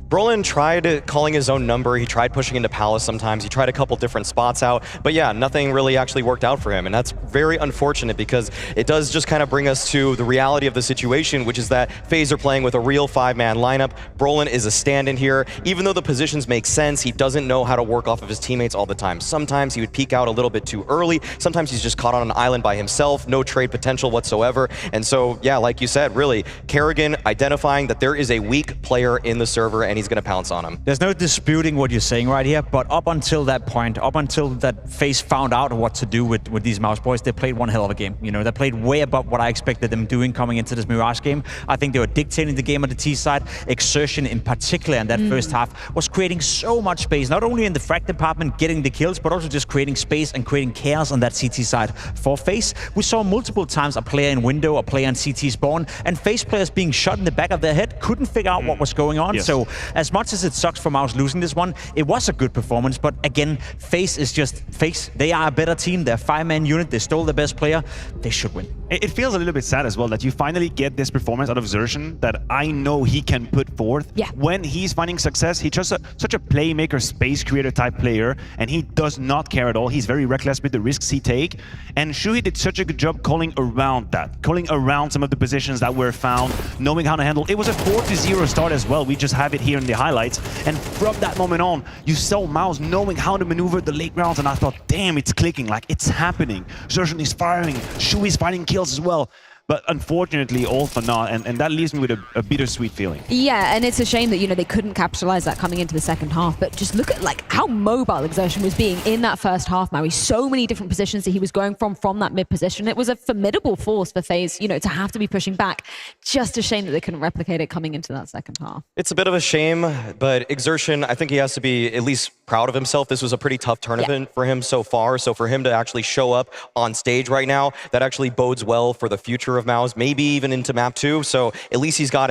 Brolan tried calling his own number, he tried pushing into Palace sometimes, he tried a couple different spots out, but yeah, nothing really actually worked out for him, and that's very unfortunate because it does just kind of bring us to the reality of the situation, which is that FaZe are playing with a real 5-man lineup. Brolan is a stand-in here. Even though the positions make sense, he doesn't know how to work off of his teammates all the time. Sometimes he would peek out a little bit too early, sometimes he's just caught on an island by himself, no trade potential whatsoever, and so yeah, like you said, really, Kerrigan identifying that there is a weak player in the server and he's going to pounce on him. There's no disputing what you're saying right here, but up until that point, up until that FaZe found out what to do with these MOUZ boys, they played one hell of a game. You know, they played way above what I expected them doing coming into this Mirage game. I think they were dictating the game on the T side. Exertion in particular in that first half was creating so much space, not only in the frag department getting the kills, but also just creating space and creating chaos on that CT side. For FaZe, we saw multiple times a player in window, a player in CT spawn, and FaZe players being shot in the back of their head, couldn't figure out what was going on. So as much as it sucks for MOUZ losing this one, it was a good performance, but again, FaZe is just FaZe. They are a better team, they're a 5-man unit, they stole the best player, they should win. It feels a little bit sad as well that you finally get this performance out of Xerxen that I know he can put forth. When he's finding success, he's just such a playmaker, space creator type player, and he does not care at all. He's very reckless with the risks he take, and Shuhi did such a good job calling around that, calling around some of the positions that were found, knowing how to handle. It was a 4-0 start as well. We just have it here in the highlights, and from that moment on, you saw MOUZ knowing how to maneuver the late rounds, and I thought, damn, it's clicking, like it's happening. Xerxen is firing, Shui's finding kills as well. But unfortunately, all for naught, and that leaves me with a bittersweet feeling. Yeah, and it's a shame that, you know, they couldn't capitalize that coming into the second half, but just look at like how mobile Xerxen was being in that first half, Maui. So many different positions that he was going from that mid position. It was a formidable force for FaZe, you know, to have to be pushing back. Just a shame that they couldn't replicate it coming into that second half. It's a bit of a shame, but Xerxen, I think he has to be at least proud of himself. This was a pretty tough tournament for him so far, so for him to actually show up on stage right now, that actually bodes well for the future of MOUZ, maybe even into map 2, so at least he's got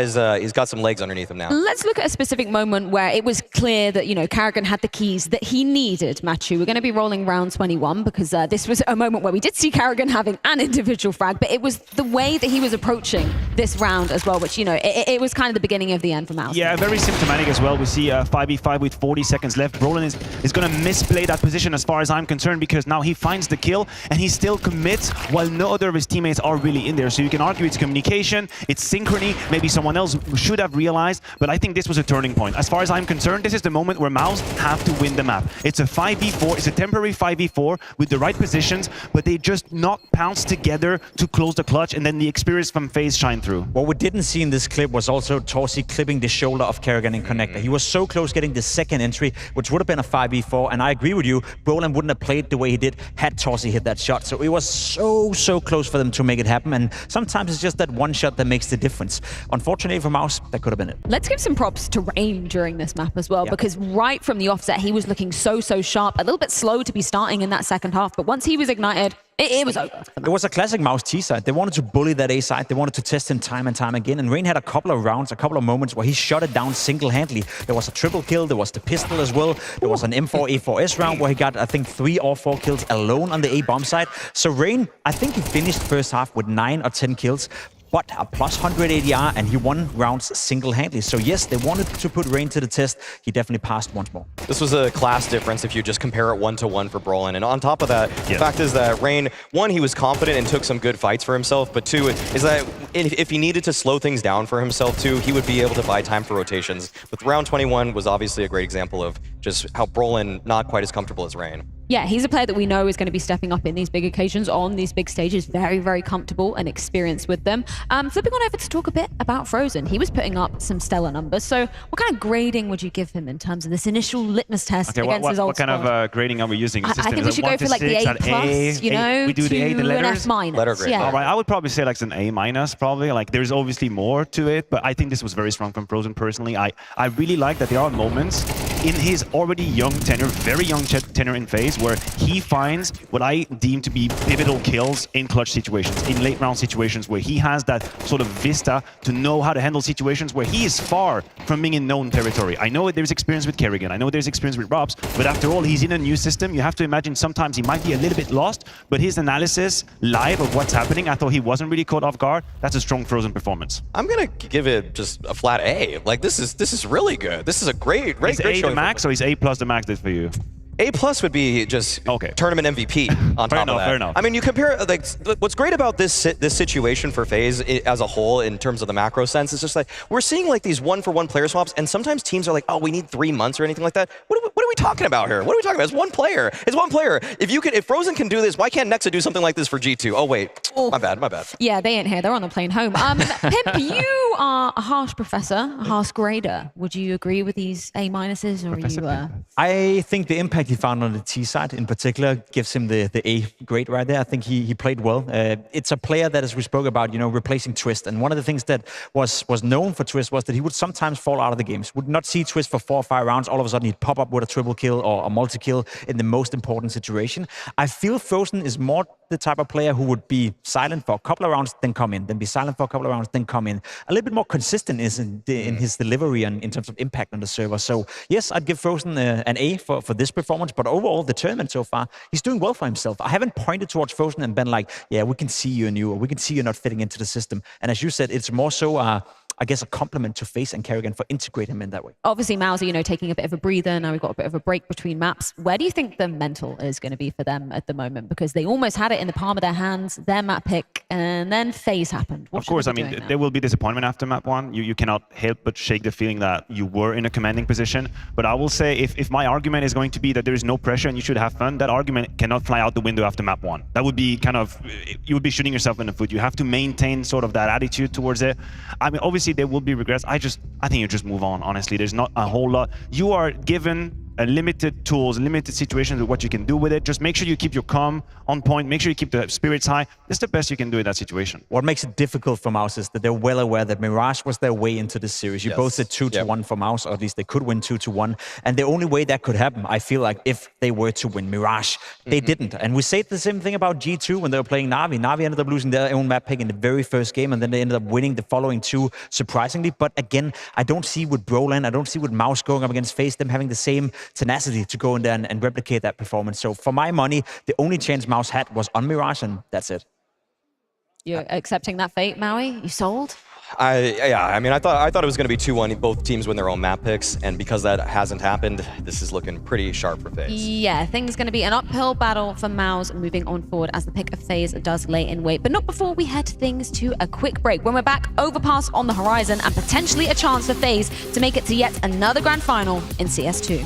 some legs underneath him now. Let's look at a specific moment where it was clear that, you know, Kerrigan had the keys that he needed, Matthew. We're going to be rolling round 21 because this was a moment where we did see Kerrigan having an individual frag, but it was the way that he was approaching this round as well, which, you know, it was kind of the beginning of the end for MOUZ. Yeah, very symptomatic as well. We see 5v5 with 40 seconds left. Brolan is going to misplay that position as far as I'm concerned, because now he finds the kill and he still commits while no other of his teammates are really in there. So you can argue it's communication, it's synchrony, maybe someone else should have realized, but I think this was a turning point. As far as I'm concerned, this is the moment where MOUZ have to win the map. It's a 5v4, it's a temporary 5v4 with the right positions, but they just not pounce together to close the clutch, and then the experience from FaZe shine through. What we didn't see in this clip was also Torsi clipping the shoulder of Kerrigan in connector. He was so close getting the second entry, which would have been a 5v4, and I agree with you, Brolan wouldn't have played the way he did had Torsi hit that shot. So it was so close for them to make it happen, and sometimes it's just that one shot that makes the difference. Unfortunately for MOUZ, that could have been it. Let's give some props to Rain during this map as well, because right from the offset, he was looking so sharp, a little bit slow to be starting in that second half, but once he was ignited, it was over. It was a classic MOUZ T side. They wanted to bully that A side. They wanted to test him time and time again. And Rain had a couple of rounds, a couple of moments where he shut it down single-handedly. There was a triple kill. There was the pistol as well. There was an M4 A4S round where he got, I think, 3 or 4 kills alone on the A bomb side. So Rain, I think he finished first half with 9 or 10 kills. But a plus 100 ADR, and he won rounds single-handedly. So yes, they wanted to put Rain to the test. He definitely passed once more. This was a class difference if you just compare it 1-to-1 for Brolan. And on top of that, the fact is that Rain, 1, he was confident and took some good fights for himself, but 2, is that if he needed to slow things down for himself too, he would be able to buy time for rotations. But round 21 was obviously a great example of just how Brolan not quite as comfortable as Rain. Yeah, he's a player that we know is going to be stepping up in these big occasions, on these big stages, very, very comfortable and experienced with them. Flipping on over to talk a bit about Frozen. He was putting up some stellar numbers. So what kind of grading would you give him in terms of this initial litmus test against his old what kind of grading are we using? I think we should go for like the A+, you know, we do the A, the letters? an F-. Letter grade. Yeah. All right, I would probably say like an A- probably. Like there's obviously more to it, but I think this was very strong from Frozen personally. I really like that there are moments in his already young tenure, very young tenure in FaZe, where he finds what I deem to be pivotal kills in clutch situations, in late round situations, where he has that sort of vista to know how to handle situations where he is far from being in known territory. I know there's experience with Kerrigan, I know there's experience with Robs, but after all, he's in a new system. You have to imagine sometimes he might be a little bit lost, but his analysis live of what's happening, I thought he wasn't really caught off guard. That's a strong Frozen performance. I'm gonna give it just a flat A. Like this is really good. This is a great Is A the max, or is A+ the max this for you? A+ would be just tournament MVP on top of that. Fair enough. I mean, you compare, like, what's great about this situation for FaZe as a whole in terms of the macro sense is just like, we're seeing like these one-for-one player swaps, and sometimes teams are like, oh, we need 3 months or anything like that. What are we talking about here? What are we talking about? It's one player. It's one player. If Frozen can do this, why can't Nexa do something like this for G2? Oh, wait. My bad. Yeah, they ain't here. They're on the plane home. Pimp, you are a harsh professor, a harsh grader. Would you agree with these A-, or are you... I think the impact he found on the T side in particular gives him the A grade right there. I think he played well. It's a player that, as we spoke about, you know, replacing Twist. And one of the things that was known for Twist was that he would sometimes fall out of the games. Would not see Twist for 4 or 5 rounds. All of a sudden he'd pop up with a triple kill or a multi-kill in the most important situation. I feel Frozen is more the type of player who would be silent for a couple of rounds, then come in, then be silent for a couple of rounds, then come in. A little bit more consistent is in his delivery and in terms of impact on the server. So yes, I'd give Frozen an A for this performance, but overall the tournament so far, he's doing well for himself. I haven't pointed towards Frozen and been like, yeah, we can see you or we can see you're not fitting into the system. And as you said, it's more so I guess a compliment to FaZe and Kerrigan for integrating him in that way. Obviously, MOUZ, you know, taking a bit of a breather. Now we've got a bit of a break between maps. Where do you think the mental is going to be for them at the moment? Because they almost had it in the palm of their hands, their map pick, and then FaZe happened. Of course, I mean, there will be disappointment after map 1. You cannot help but shake the feeling that you were in a commanding position. But I will say, if my argument is going to be that there is no pressure and you should have fun, that argument cannot fly out the window after map 1. That would be kind of, you would be shooting yourself in the foot. You have to maintain sort of that attitude towards it. I mean, obviously there will be regrets. I think you just move on, honestly. There's not a whole lot. You are given limited tools, limited situations of what you can do with it. Just make sure you keep your calm on point. Make sure you keep the spirits high. That's the best you can do in that situation. What makes it difficult for MOUZ is that they're well aware that Mirage was their way into this series. You both did 2-1 for MOUZ, or at least they could win 2-1. And the only way that could happen, I feel like, if they were to win Mirage, they didn't. And we said the same thing about G2 when they were playing NAVI. NAVI ended up losing their own map pick in the very first game, and then they ended up winning the following 2, surprisingly. But again, I don't see with Broland, I don't see with MOUZ going up against FaZe, them having the same tenacity to go in there and replicate that performance. So for my money, the only chance MOUZ had was on Mirage, and that's it. You're accepting that fate, Maui? You sold? Yeah, I mean, I thought it was going to be 2-1. Both teams win their own map picks, and because that hasn't happened, this is looking pretty sharp for FaZe. Yeah, things going to be an uphill battle for MOUZ moving on forward as the pick of FaZe does lay in wait. But not before we head things to a quick break. When we're back, Overpass on the horizon and potentially a chance for FaZe to make it to yet another grand final in CS2.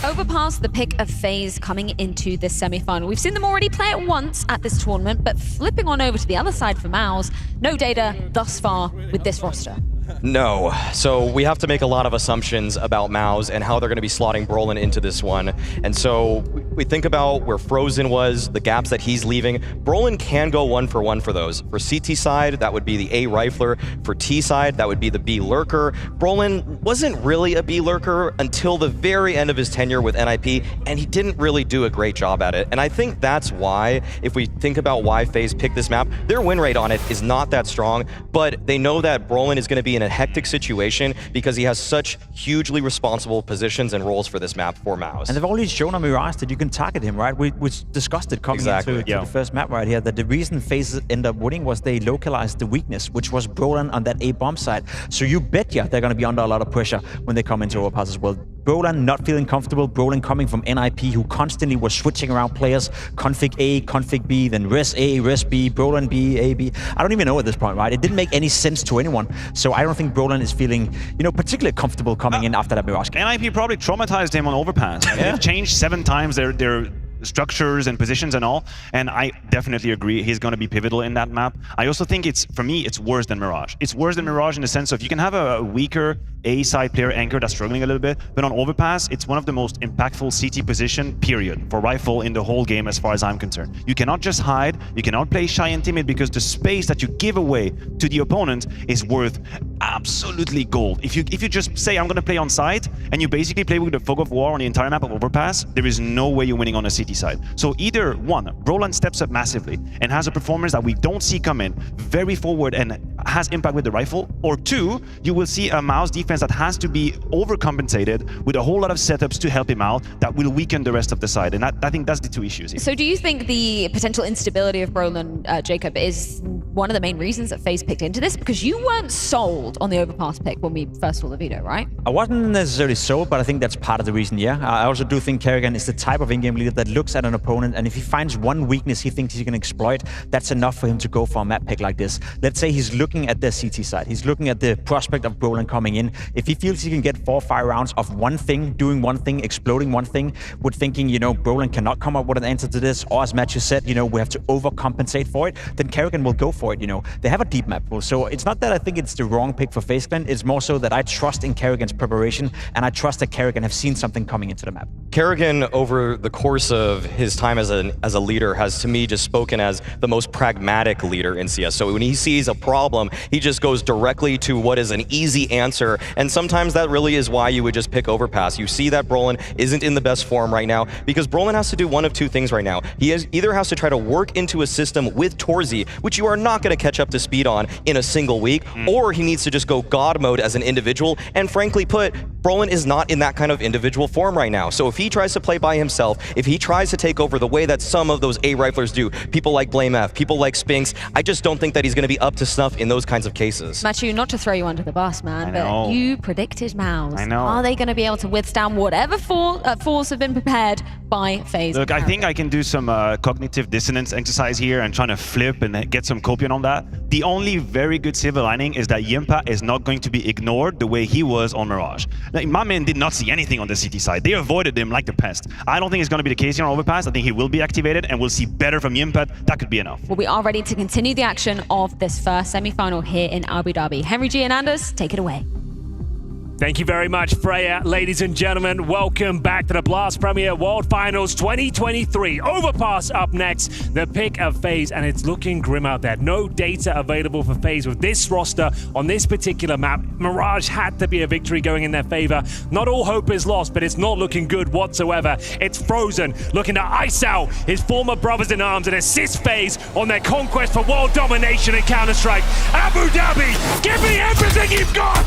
Overpass, the pick of FaZe coming into this semi-final. We've seen them already play it once at this tournament, but flipping on over to the other side for MOUZ, no data thus far with this roster. No. So we have to make a lot of assumptions about MOUZ and how they're going to be slotting Brolin into this one. And so we think about where Frozen was, the gaps that he's leaving. Brolin can go 1-for-1 for those. For CT side, that would be the A Rifler. For T side, that would be the B Lurker. Brolin wasn't really a B Lurker until the very end of his tenure with NIP, and he didn't really do a great job at it. And I think that's why, if we think about why FaZe picked this map, their win rate on it is not that strong, but they know that Brolin is going to be in a hectic situation because he has such hugely responsible positions and roles for this map for MOUZ. And they've already shown on MOUZ that you can target him, right? We discussed it coming into the first map right here, that the reason FaZe ended up winning was they localized the weakness, which was Brolin on that A bomb side. So you bet you they're going to be under a lot of pressure when they come into Overpass as well. Brolin not feeling comfortable, Brolin coming from NIP, who constantly was switching around players, config A, config B, then res A, res B, Brolin B, A, B. I don't even know at this point, right? It didn't make any sense to anyone. So I don't think Brolin is feeling, you know, particularly comfortable coming in after that Mirage game. NIP probably traumatized him on Overpass. They've changed 7 times their structures and positions and all, and I definitely agree he's going to be pivotal in that map. I also think for me, it's worse than Mirage. It's worse than Mirage in the sense of you can have a weaker A-side player Anchor that's struggling a little bit, but on Overpass, it's one of the most impactful CT position, period, for Rifle in the whole game as far as I'm concerned. You cannot just hide, you cannot play shy and timid because the space that you give away to the opponent is worth absolutely gold. If you just say, I'm going to play on site, and you basically play with the fog of war on the entire map of Overpass, there is no way you're winning on a CT side. So either one, Brolin steps up massively and has a performance that we don't see come in, very forward and has impact with the rifle, or 2, you will see a MOUZ defense that has to be overcompensated with a whole lot of setups to help him out that will weaken the rest of the side. And I think that's the 2 issues here. So do you think the potential instability of Brolin, Jacob, is one of the main reasons that FaZe picked into this? Because you weren't sold on the Overpass pick when we first saw the video, right? I wasn't necessarily sold, but I think that's part of the reason, yeah. I also do think Kerrigan is the type of in-game leader that looks at an opponent, and if he finds one weakness he thinks he can exploit, that's enough for him to go for a map pick like this. Let's say he's looking at the CT side. He's looking at the prospect of Brolin coming in. If he feels he can get 4 or 5 rounds of one thing, doing one thing, exploding one thing, with thinking, you know, Brolin cannot come up with an answer to this, or as Matthew said, you know, we have to overcompensate for it, then Kerrigan will go for it, you know. They have a deep map pool, so it's not that I think it's the wrong pick for FaZe Clan, it's more so that I trust in Kerrigan's preparation, and I trust that Kerrigan have seen something coming into the map. Kerrigan, over the course of his time as a leader, has to me just spoken as the most pragmatic leader in CS. So when he sees a problem, he just goes directly to what is an easy answer, and sometimes that really is why you would just pick Overpass. You see that Brolin isn't in the best form right now, because Brolin has to do one of 2 things right now. He either has to try to work into a system with Torzi, which you are not going to catch up to speed on in a single week, or he needs to just go God mode as an individual, and frankly put, Brolin is not in that kind of individual form right now. So if he tries to play by himself, if he tries to take over the way that some of those A-riflers do, people like BlameF, people like Spinks, I just don't think that he's going to be up to snuff in those kinds of cases. Matthew, not to throw you under the bus, man, but you predicted MOUZ. I know. Are they going to be able to withstand whatever force have been prepared by FaZe? Look, I think I can do some cognitive dissonance exercise here and trying to flip and get some copium on that. The only very good silver lining is that Yimpa is not going to be ignored the way he was on Mirage. Like, my man did not see anything on the CT side. They avoided him like the pest. I don't think it's going to be the case here on Overpass. I think he will be activated and we'll see better from Yimpa. That could be enough. Well, we are ready to continue the action of this first semi-final here in Abu Dhabi. Henry G and Anders, take it away. Thank you very much, Freya. Ladies and gentlemen, welcome back to the Blast Premier World Finals 2023. Overpass up next, the pick of FaZe, and it's looking grim out there. No data available for FaZe with this roster on this particular map. Mirage had to be a victory going in their favor. Not all hope is lost, but it's not looking good whatsoever. It's Frozen looking to ice out his former brothers in arms and assist FaZe on their conquest for world domination in Counter-Strike. Abu Dhabi, give me everything you've got!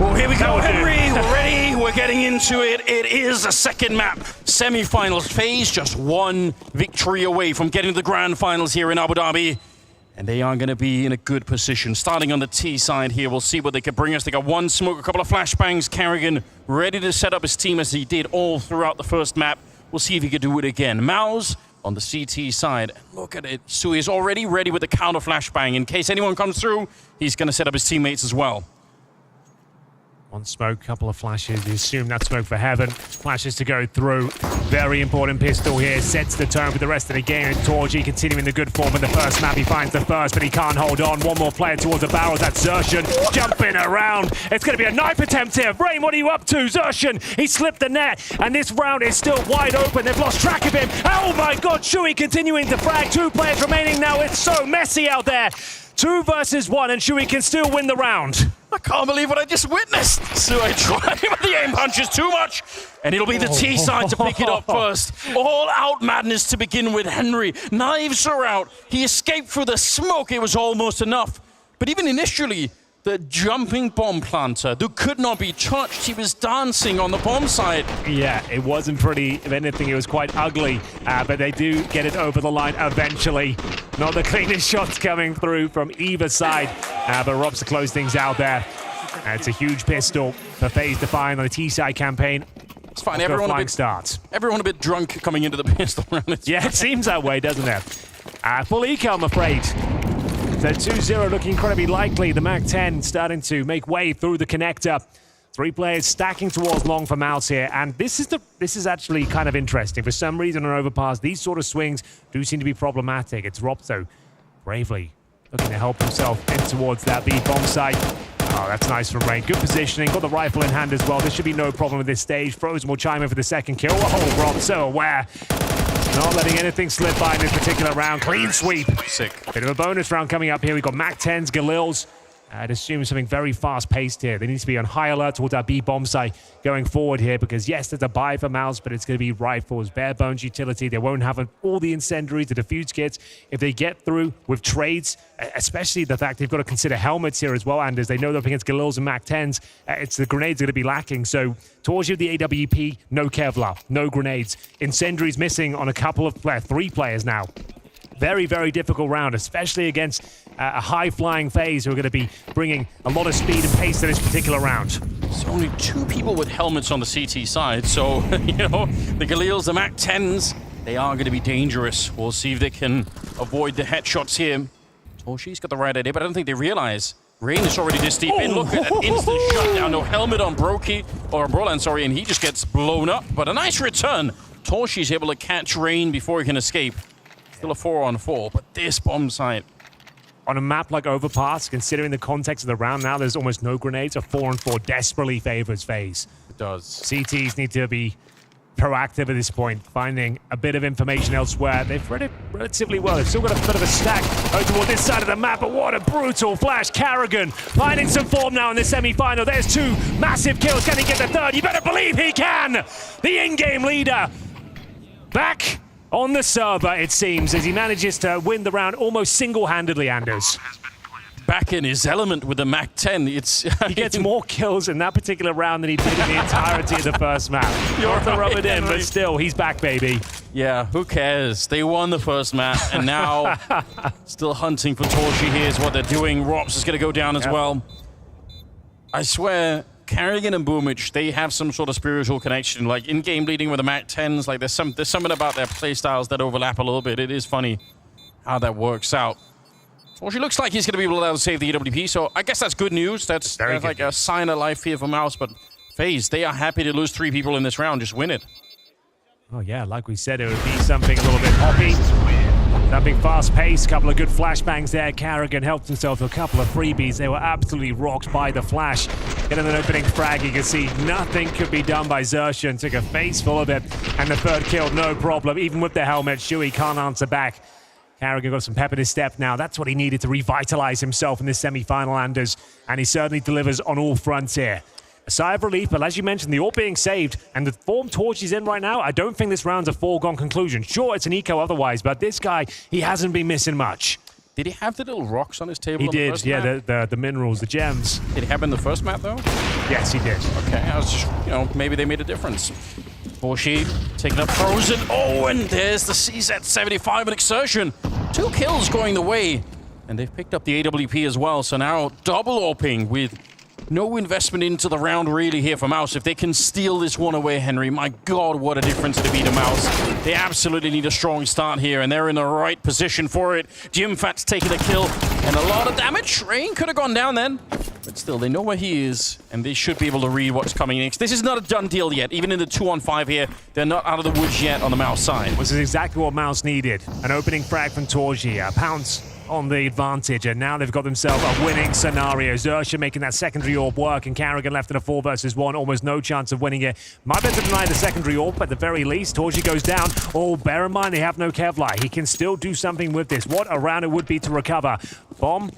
Well, here we go, Henry. We're ready. We're getting into it. It is a second map. Semi-finals. FaZe just 1 victory away from getting to the grand finals here in Abu Dhabi. And they are going to be in a good position. Starting on the T side here, we'll see what they can bring us. They got 1 smoke, a couple of flashbangs. Kerrigan ready to set up his team as he did all throughout the first map. We'll see if he can do it again. MOUZ on the CT side. Look at it. Sui is already ready with the counter flashbang. In case anyone comes through, he's going to set up his teammates as well. One smoke, couple of flashes. You assume that smoke for heaven. Flashes to go through. Very important pistol here. Sets the tone for the rest of the game. And Torgy continuing the good form in the first map. He finds the first, but he can't hold on. One more player towards the barrels. That's Xerxen jumping around. It's going to be a knife attempt here. Rain, what are you up to? Xerxen, he slipped the net. And this round is still wide open. They've lost track of him. Oh my God, Shui continuing to frag. 2 players remaining now. It's so messy out there. 2 versus 1, and Shui can still win the round. I can't believe what I just witnessed. Sui trying, but the aim punch is too much. And it'll be the T side to pick it up first. All out madness to begin with. Henry, knives are out. He escaped through the smoke. It was almost enough. But even initially, the jumping bomb planter who could not be touched. He was dancing on the bomb site. Yeah, it wasn't pretty. If anything, it was quite ugly. But they do get it over the line eventually. Not the cleanest shots coming through from either side. But Robs to close things out there. It's a huge pistol for FaZe to find on the T-side campaign. It's fine. Everyone a bit drunk coming into the pistol round. Yeah, it seems that way, doesn't it? Full eco, I'm afraid. So 2-0 looking incredibly likely. The MAC-10 starting to make way through the connector. 3 players stacking towards long for MOUZ here. And this is actually kind of interesting. For some reason on overpass, these sort of swings do seem to be problematic. It's Robso bravely looking to help himself in towards that B bomb site. Oh, that's nice from Rain. Good positioning. Got the rifle in hand as well. There should be no problem with this stage. Frozen will chime in for the second kill. Oh, Rob so aware. Not letting anything slip by in this particular round. Clean sweep. Sick. Bit of a bonus round coming up here. We've got MAC-10s, Galils. I'd assume something very fast-paced here. They need to be on high alert towards our B bomb site going forward here because, yes, there's a buy for MOUZ, but it's going to be rifles, bare bones utility. They won't have all the incendiaries, the defuse kits. If they get through with trades, especially the fact they've got to consider helmets here as well, Anders. They know they're up against Galils and MAC-10s. It's the grenades are going to be lacking. So towards you, the AWP, no Kevlar, no grenades. Incendiaries missing on a couple of 3 players now. Very, very difficult round, especially against a high-flying FaZe who are going to be bringing a lot of speed and pace to this particular round. There's only 2 people with helmets on the CT side, so, you know, the Galils, the MAC-10s, they are going to be dangerous. We'll see if they can avoid the headshots here. Oh, she's got the right idea, but I don't think they realize Rain is already this deep in. Look at that instant shutdown. No helmet on Brolan, sorry, and he just gets blown up. But a nice return. Torshi's able to catch Rain before he can escape. Still a 4-on-4, but this bomb site. On a map like Overpass, considering the context of the round now, there's almost no grenades. A 4-on-4 desperately favors FaZe. It does. CTs need to be proactive at this point, finding a bit of information elsewhere. They've read it relatively well. They've still got a bit of a stack over toward this side of the map, but what a brutal flash. Karrigan finding some form now in the semi-final. There's 2 massive kills. Can he get the 3rd? You better believe he can! The in-game leader back on the server, it seems, as he manages to win the round almost single-handedly, Anders. Back in his element with the MAC-10. He gets more kills in that particular round than he did in the entirety of the first map. You're to rub it in, but still, he's back, baby. Yeah, who cares? They won the first map, and now still hunting for Torshi. Here's what they're doing. Rops is going to go down as well. I swear, Karrigan and Boomich, they have some sort of spiritual connection, like in-game leading with the MAC-10s. Like there's something about their playstyles that overlap a little bit. It is funny how that works out. Torshi looks like he's going to be able to save the EWP, so I guess that's good news. That's like a sign of life here for MOUZ, but FaZe, they are happy to lose 3 people in this round. Just win it. Oh yeah, like we said, it would be something a little bit hoppy. Something fast-paced, couple of good flashbangs there. Karrigan helped himself to a couple of freebies. They were absolutely rocked by the flash. Getting an opening frag, you can see nothing could be done by Xerxen. Took a face full of it, and the 3rd kill, no problem. Even with the helmet, Shui can't answer back. Karrigan got some pep in his step now. That's what he needed to revitalize himself in this semi-final, Anders, and he certainly delivers on all fronts here. A sigh of relief, but as you mentioned, the all being saved, and the form Torch is in right now, I don't think this round's a foregone conclusion. Sure, it's an eco otherwise, but this guy, he hasn't been missing much. Did he have the little rocks on his table? He did, yeah, the minerals, the gems. Did he have in the first map, though? Yes, he did. Okay, I was just, you know, maybe they made a difference. Torshi taking up Frozen. Oh, and there's the CZ 75 and Exertion. 2 kills going the way. And they've picked up the AWP as well, so now double AWPing with No investment into the round really here for MOUZ. If they can steal this one away, Henry, my God, what a difference it'd be to MOUZ. They absolutely need a strong start here, and they're in the right position for it. Jimfat's taking a kill, and a lot of damage. Rain could have gone down then, but still, they know where he is, and they should be able to read what's coming next. This is not a done deal yet. Even in the 2-on-5 here, they're not out of the woods yet on the MOUZ side. This is exactly what MOUZ needed. An opening frag from Torji, a pounce on the advantage, and now they've got themselves a winning scenario. Xerxia making that secondary orb work, and Carrigan left in a 4 versus 1, almost no chance of winning it. Might be able to deny the secondary orb, but at the very least, Torji goes down. Oh, bear in mind they have no Kevlar. He can still do something with this. What a round it would be to recover. Bomb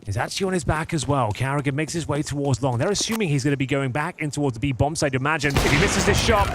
is actually on his back as well. Carrigan makes his way towards long. They're assuming he's going to be going back in towards the B bomb side. Imagine if he misses this shot,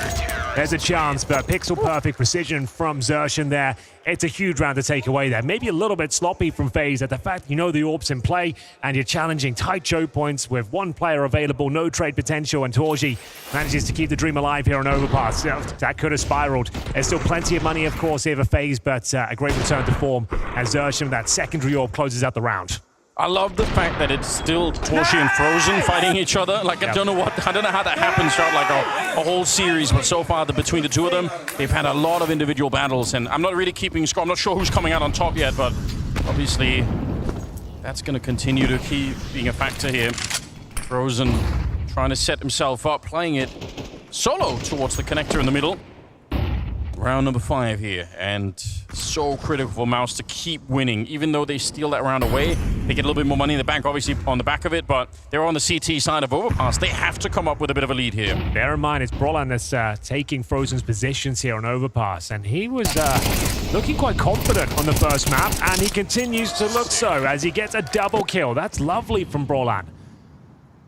there's a chance, but pixel perfect precision from Xerxia there. It's a huge round to take away there. Maybe a little bit sloppy from FaZe at the fact you know the orb's in play and you're challenging tight choke points with one player available, no trade potential, and Torji manages to keep the dream alive here on Overpass. That could have spiraled. There's still plenty of money, of course, here for FaZe, but a great return to form as Xerxia, that secondary orb, closes out the round. I love the fact that it's still Torji and Frozen fighting each other. Like, I don't know how that happens throughout like a whole series, but so far between the two of them, they've had a lot of individual battles, and I'm not really keeping score. I'm not sure who's coming out on top yet, but obviously that's going to continue to keep being a factor here. Frozen trying to set himself up, playing it solo towards the connector in the middle. Round number 5 here, and so critical for MOUZ to keep winning. Even though they steal that round away, they get a little bit more money in the bank, obviously, on the back of it, but they're on the CT side of Overpass. They have to come up with a bit of a lead here. Bear in mind, it's Brolan that's taking Frozen's positions here on Overpass, and he was looking quite confident on the first map, and he continues to look so as he gets a double kill. That's lovely from Brolan.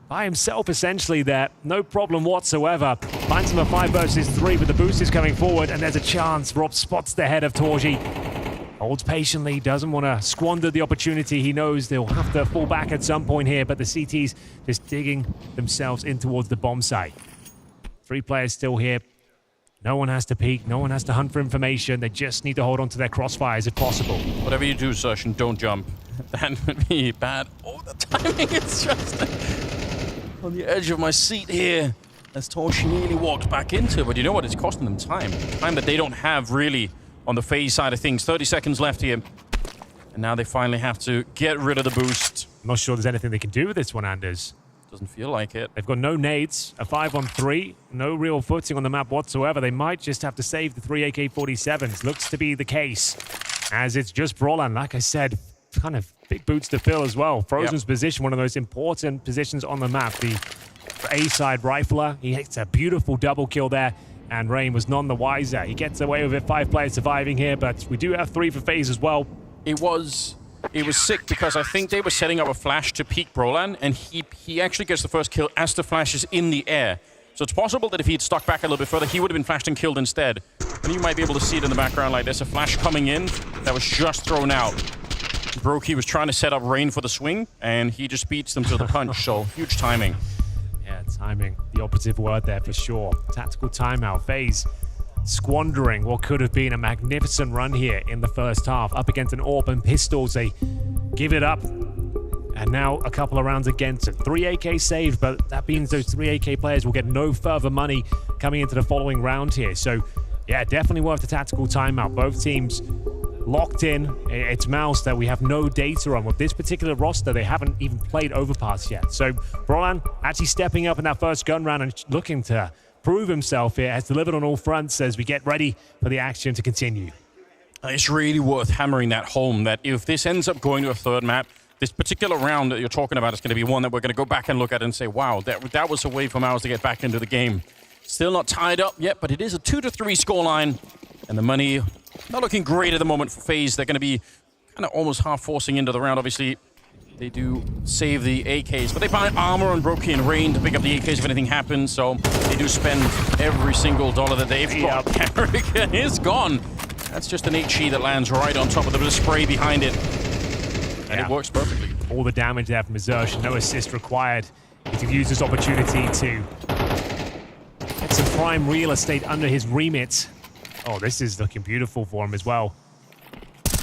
By himself, essentially, there. No problem whatsoever. Finds him a 5 versus 3, but the boost is coming forward, and there's a chance. Rob spots the head of Torji. Holds patiently, doesn't want to squander the opportunity. He knows they'll have to fall back at some point here, but the CTs just digging themselves in towards the bomb site. 3 players still here. No one has to peek. No one has to hunt for information. They just need to hold on to their crossfires if possible. Whatever you do, Xerxia, don't jump. That would be bad. Oh, the timing is just on the edge of my seat here as Torji nearly walks back into, but you know what? It's costing them time. Time that they don't have really on the FaZe side of things. 30 seconds left here. And now they finally have to get rid of the boost. I'm not sure there's anything they can do with this one, Anders. Doesn't feel like it. They've got no nades, a 5-on-3, no real footing on the map whatsoever. They might just have to save the 3 AK-47s. Looks to be the case, as it's just Brolan, like I said, kind of big boots to fill as well. Frozen's position, one of those important positions on the map. The A-side rifler, he hits a beautiful double kill there, and Rain was none the wiser. He gets away with it, 5 players surviving here, but we do have 3 for FaZe as well. It was sick because I think they were setting up a flash to peek Brolan, and he actually gets the first kill as the flash is in the air. So it's possible that if he'd stuck back a little bit further, he would have been flashed and killed instead. And you might be able to see it in the background, like there's a flash coming in that was just thrown out. Brokey was trying to set up Rain for the swing, and he just beats them to the punch, so huge timing. Yeah, timing, the operative word there for sure. Tactical timeout. FaZe squandering what could have been a magnificent run here in the first half. Up against an AWP and pistols, they give it up. And now a couple of rounds against it. 3 AK saved, but that means those 3 AK players will get no further money coming into the following round here. So, yeah, definitely worth the tactical timeout. Both teams locked in. It's MOUZ that we have no data on. With this particular roster, they haven't even played Overpass yet. So Brolan actually stepping up in that first gun round and looking to prove himself here. Has delivered on all fronts as we get ready for the action to continue. It's really worth hammering that home, that if this ends up going to a 3rd map, this particular round that you're talking about is going to be one that we're going to go back and look at and say, wow, that was a way for MOUZ to get back into the game. Still not tied up yet, but it is a 2-3 scoreline. And the money not looking great at the moment for FaZe. They're going to be kind of almost half forcing into the round. Obviously, they do save the AKs, but they buy armor on Brokey and Rain to pick up the AKs if anything happens. So they do spend every single dollar that they've got. Carrigan is gone. That's just an HE that lands right on top of the spray behind it. And it works perfectly. All the damage there from Xerxia, no assist required. He could use this opportunity to get some prime real estate under his remit. Oh, this is looking beautiful for him as well.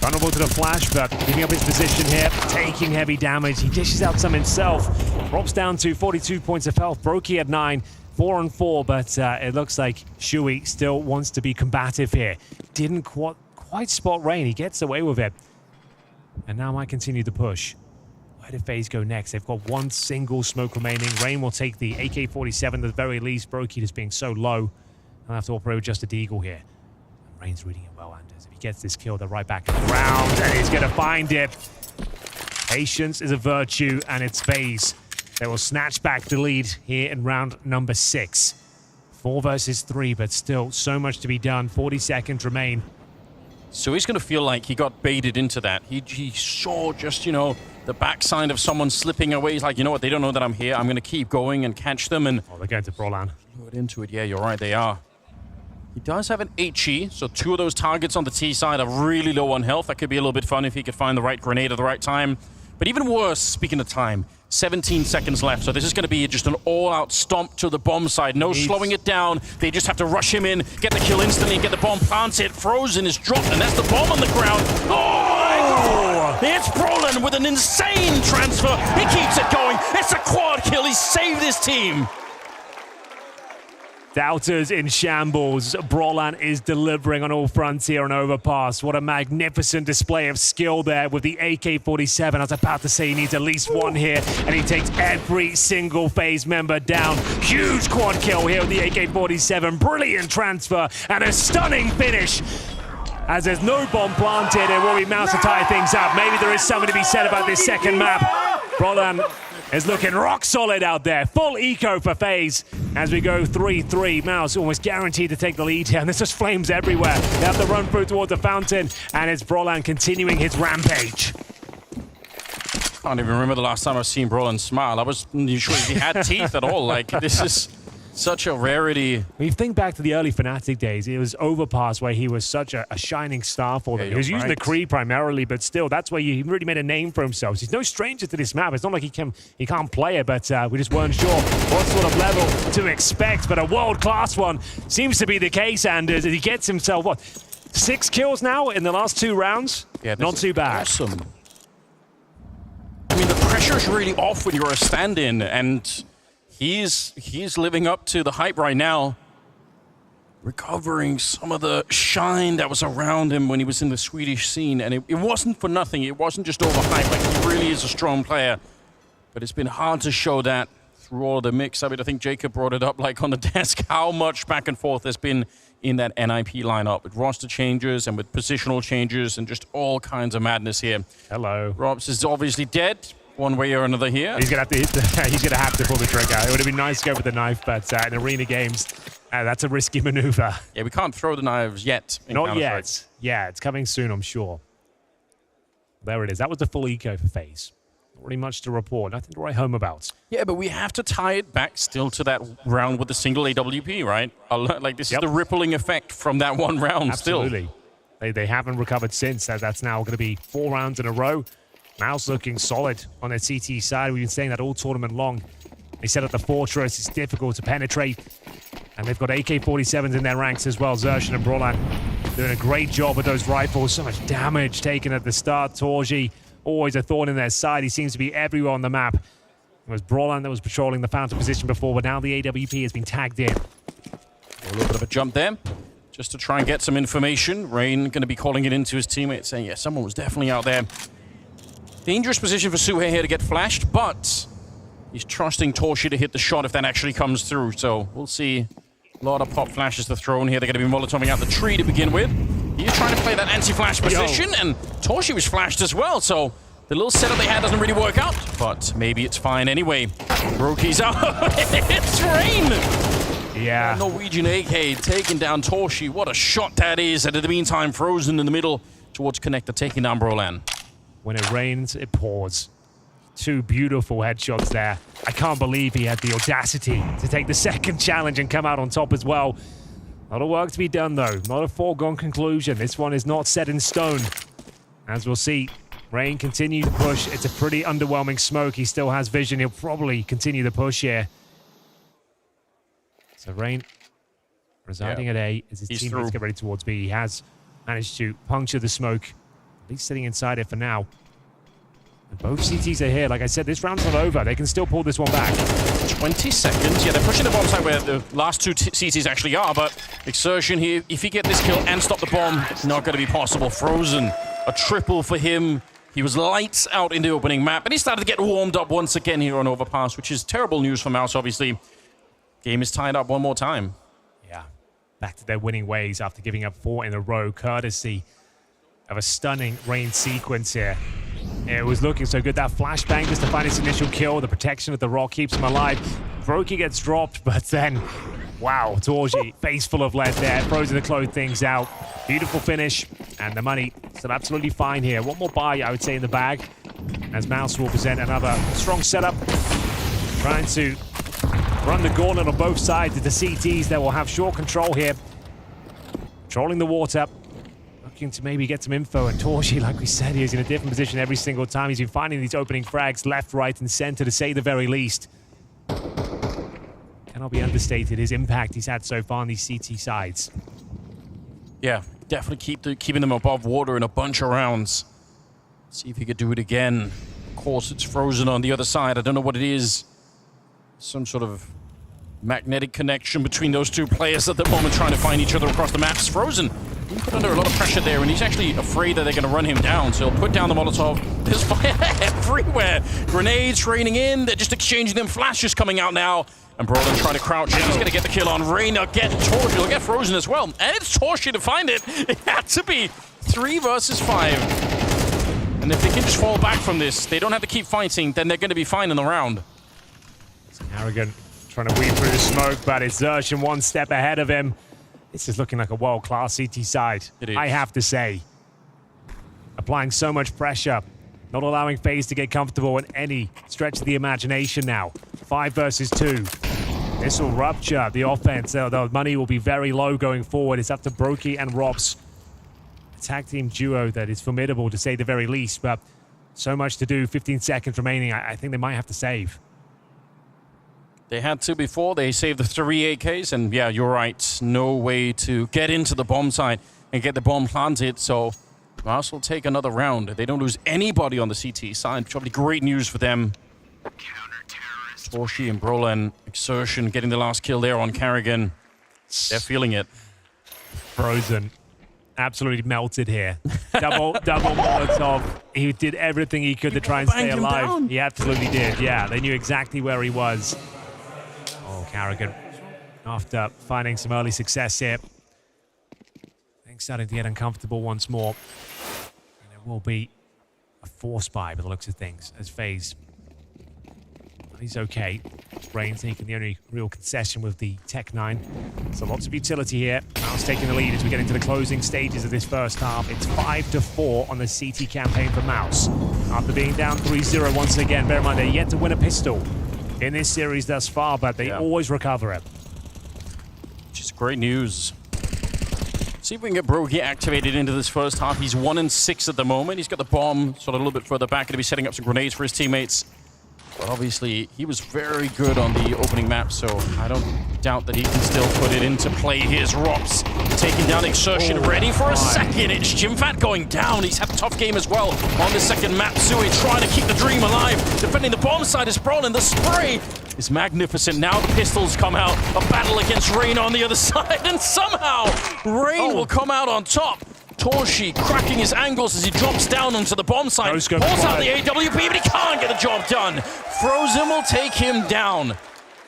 Vulnerable to the flash, but giving up his position here, taking heavy damage. He dishes out some himself. Drops down to 42 points of health. Brokey at 9, 4-on-4, but it looks like Shui still wants to be combative here. Didn't quite spot Rain. He gets away with it. And now might continue the push. Where did FaZe go next? They've got one single smoke remaining. Rain will take the AK-47 at the very least. Brokey just being so low. I'll have to operate with just a deagle here. And Rain's reading it well, Anders. If he gets this kill, they're right back in the round, and he's going to find it. Patience is a virtue, and it's FaZe. They will snatch back the lead here in round number 6. 4 versus 3, but still so much to be done. 40 seconds remain. So he's going to feel like he got baited into that. He saw just, you know, the backside of someone slipping away. He's like, you know what, they don't know that I'm here. I'm going to keep going and catch them. And oh, they're going to Brolan. Into it. Yeah, you're right, they are. He does have an HE, so 2 of those targets on the T side are really low on health. That could be a little bit fun if he could find the right grenade at the right time. But even worse, speaking of time, 17 seconds left. So this is going to be just an all-out stomp to the bomb side. No slowing it down. They just have to rush him in, get the kill instantly, get the bomb planted. Frozen is dropped, and that's the bomb on the ground. Oh my God! It's Brolan with an insane transfer. He keeps it going. It's a quad kill. He saved his team. Doubters in shambles. Brolan is delivering on all fronts here on Overpass. What a magnificent display of skill there with the AK-47. I was about to say he needs at least one here, and he takes every single FaZe member down. Huge quad kill here with the AK-47. Brilliant transfer and a stunning finish. As there's no bomb planted, and will be MOUZ to tie things up. Maybe there is something to be said about this second map. Brolan is looking rock solid out there. Full eco for FaZe as we go 3-3. MOUZ almost guaranteed to take the lead here, and there's just flames everywhere. They have to run through towards the fountain, and it's Brolan continuing his rampage. I can't even remember the last time I've seen Brolan smile. I wasn't sure if he had teeth at all. Like, this is such a rarity. When you think back to the early Fnatic days, it was Overpass where he was such a shining star for them. Yeah, he was using the Kree primarily, but still, that's where he really made a name for himself. He's no stranger to this map. It's not like he can't play it, but we just weren't sure what sort of level to expect. But a world-class one seems to be the case, Anders. He gets himself, what, 6 kills now in the last 2 rounds? Yeah, not too bad. Awesome. I mean, the pressure's really off when you're a stand-in, and he's living up to the hype right now, recovering some of the shine that was around him when he was in the Swedish scene. And it wasn't for nothing. It wasn't just overhyped. Like, he really is a strong player. But it's been hard to show that through all the mix. I mean, I think Jacob brought it up, like, on the desk, how much back and forth there's been in that NIP lineup with roster changes and with positional changes and just all kinds of madness here. Hello. Robs is obviously dead, one way or another here. He's gonna have to he's gonna have to pull the trigger. It would have been nice to go with the knife, but in arena games, that's a risky maneuver. Yeah, we can't throw the knives yet. Not yet. Yeah, it's coming soon, I'm sure. There it is. That was the full eco for FaZe. Not really much to report. Nothing to write home about. Yeah, but we have to tie it back still to that round with the single AWP, right? Like, this is the rippling effect from that one round. Absolutely. Still. They haven't recovered since. That's now going to be 4 rounds in a row. MOUZ looking solid on their CT side. We've been saying that all tournament long. They set up the fortress. It's difficult to penetrate. And they've got AK-47s in their ranks as well. Xerxes and Brolan doing a great job with those rifles. So much damage taken at the start. Torji, always a thorn in their side. He seems to be everywhere on the map. It was Brolan that was patrolling the fountain position before, but now the AWP has been tagged in. A little bit of a jump there, just to try and get some information. Rain going to be calling it into his teammates, saying, yeah, someone was definitely out there. Dangerous position for Suhe here to get flashed, but he's trusting Torshi to hit the shot if that actually comes through. So we'll see a lot of pop flashes to throw in here. They're going to be Molotoving out the tree to begin with. He's trying to play that anti-flash position, and Torshi was flashed as well. So the little setup they had doesn't really work out, but maybe it's fine anyway. Brokey's out. It's Rain. Yeah. Norwegian AK taking down Torshi. What a shot that is. And in the meantime, Frozen in the middle towards Connector, taking down Brolan. When it rains, it pours. 2 beautiful headshots there. I can't believe he had the audacity to take the second challenge and come out on top as well. A lot of work to be done, though. Not a foregone conclusion. This one is not set in stone. As we'll see, Rain continue to push. It's a pretty underwhelming smoke. He still has vision. He'll probably continue the push here. So Rain residing at A as his teammates get ready towards B. He has managed to puncture the smoke. At least sitting inside it for now. And both CTs are here. Like I said, this round's not over. They can still pull this one back. 20 seconds. Yeah, they're pushing the bomb side where the last two CTs actually are, but Exertion here, if he get this kill and stop the bomb, it's not going to be possible. Frozen, a triple for him. He was lights out in the opening map, and he started to get warmed up once again here on Overpass, which is terrible news for MOUZ, obviously. Game is tied up one more time. Yeah, back to their winning ways after giving up 4 in a row, courtesy of a stunning rain sequence here. It was looking so good. That flashbang just to find his initial kill. The protection of the rock keeps him alive. Brokey gets dropped, but then, wow, Torji, face full of lead there. Frozen to close things out. Beautiful finish, and the money still absolutely fine here. One more buy, I would say, in the bag, as MOUZ will present another strong setup. Trying to run the gauntlet on both sides of the CTs that will have short control here. Controlling the water. Looking to maybe get some info, and Torji, like we said, he is in a different position every single time. He's been finding these opening frags left, right, and center, to say the very least. Cannot be understated his impact he's had so far on these CT sides. Yeah, definitely keeping them above water in a bunch of rounds. See if he could do it again. Of course, it's Frozen on the other side. I don't know what it is. Some sort of magnetic connection between those two players at the moment, trying to find each other across the maps. Frozen being put under a lot of pressure there, and he's actually afraid that they're going to run him down, so he'll put down the Molotov. There's fire everywhere. Grenades raining in. They're just exchanging them. Flashes coming out now. And Brolin trying to crouch in. He's going to get the kill on Rain. He'll get Torji. He'll get Frozen as well. And it's Torji to find it. It had to be 3 versus 5. And if they can just fall back from this, they don't have to keep fighting, then they're going to be fine in the round. It's Arrogant trying to weave through the smoke, but it's Xerxin one step ahead of him. This is looking like a world-class CT side, I have to say. Applying so much pressure, not allowing FaZe to get comfortable in any stretch of the imagination now. 5 versus 2. This will rupture the offense. The money will be very low going forward. It's up to Brokey and Robs. A tag team duo that is formidable, to say the very least, but so much to do. 15 seconds remaining. I think they might have to save. They had to before. They saved the 3 AKs, and yeah, you're right. No way to get into the bomb site and get the bomb planted, so MOUZ will take another round. They don't lose anybody on the CT side. Probably great news for them. Torji and Brolin, Exertion getting the last kill there on Carrigan. They're feeling it. Frozen. Absolutely melted here. Double Molotov. He did everything he could to try and stay alive. He absolutely did, yeah. They knew exactly where he was. Oh, Carrigan, after finding some early success here, things starting to get uncomfortable once more. And it will be a force buy by the looks of things, as FaZe. He's okay. Rain taking the only real concession with the Tech 9. So lots of utility here. MOUZ taking the lead as we get into the closing stages of this first half. It's 5-4 on the CT campaign for MOUZ. After being down 3-0 once again, bear in mind they're yet to win a pistol in this series thus far, but they always recover it. Which is great news. See if we can get Brokey activated into this first half. He's 1-6 at the moment. He's got the bomb sort of a little bit further back. Going to be setting up some grenades for his teammates. But obviously, he was very good on the opening map, so I don't doubt that he can still put it into play. Here's Rops taking down Exertion, ready for a second. It's Jimfat going down. He's had a tough game as well on the second map. Zui trying to keep the dream alive. Defending the bomb side is Brolin. The spray is magnificent. Now the pistols come out. A battle against Rain on the other side, and somehow Rain will come out on top. Torji cracking his angles as he drops down onto the bomb site. Pulls out the AWP, but he can't get the job done. Frozen will take him down.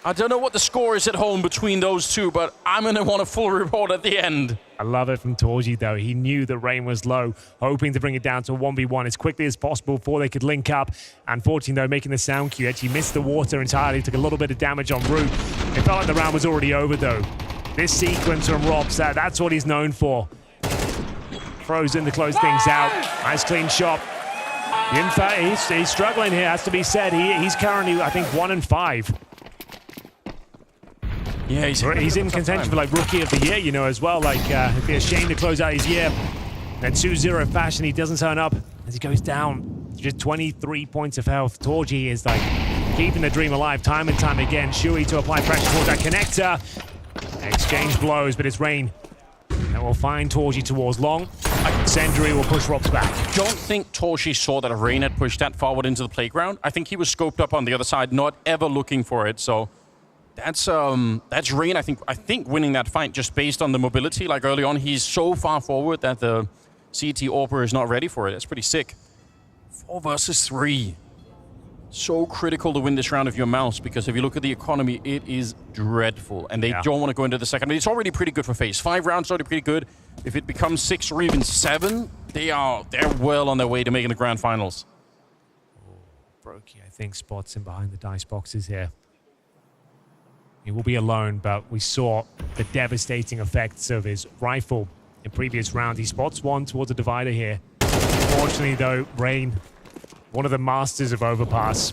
I don't know what the score is at home between those two, but I'm going to want a full report at the end. I love it from Torji, though. He knew that Rain was low, hoping to bring it down to a 1v1 as quickly as possible before they could link up. Unfortunately, though, making the sound cue, actually missed the water entirely, took a little bit of damage en route. It felt like the round was already over, though. This sequence from Robs, that's what he's known for. Frozen to close things out. Nice clean shot. In fact, he's struggling here, has to be said. He's currently, I think, 1-5. Yeah, he's in contention for like Rookie of the Year, you know, as well. Like, it'd be a shame to close out his year. In 2-0 fashion, he doesn't turn up as he goes down. Just 23 points of health. Torji is like keeping the dream alive time and time again. Shui to apply pressure towards that connector. Exchange blows, but it's Rain that will find Torji towards long. Sendry will push Robs back. Don't think Torshi saw that Rain had pushed that forward into the playground. I think he was scoped up on the other side, not ever looking for it. So that's Rain, I think winning that fight just based on the mobility. Like early on, he's so far forward that the CT AWPer is not ready for it. That's pretty sick. 4 versus 3. So critical to win this round of your MOUZ, because if you look at the economy, it is dreadful. And they don't want to go into the second. I mean, it's already pretty good for FaZe. 5 rounds already pretty good. If it becomes 6 or even 7, they're well on their way to making the grand finals. Brokey, I think, spots him behind the dice boxes here. He will be alone, but we saw the devastating effects of his rifle in previous rounds. He spots one towards the divider here. Unfortunately, though, Rain, one of the masters of overpass.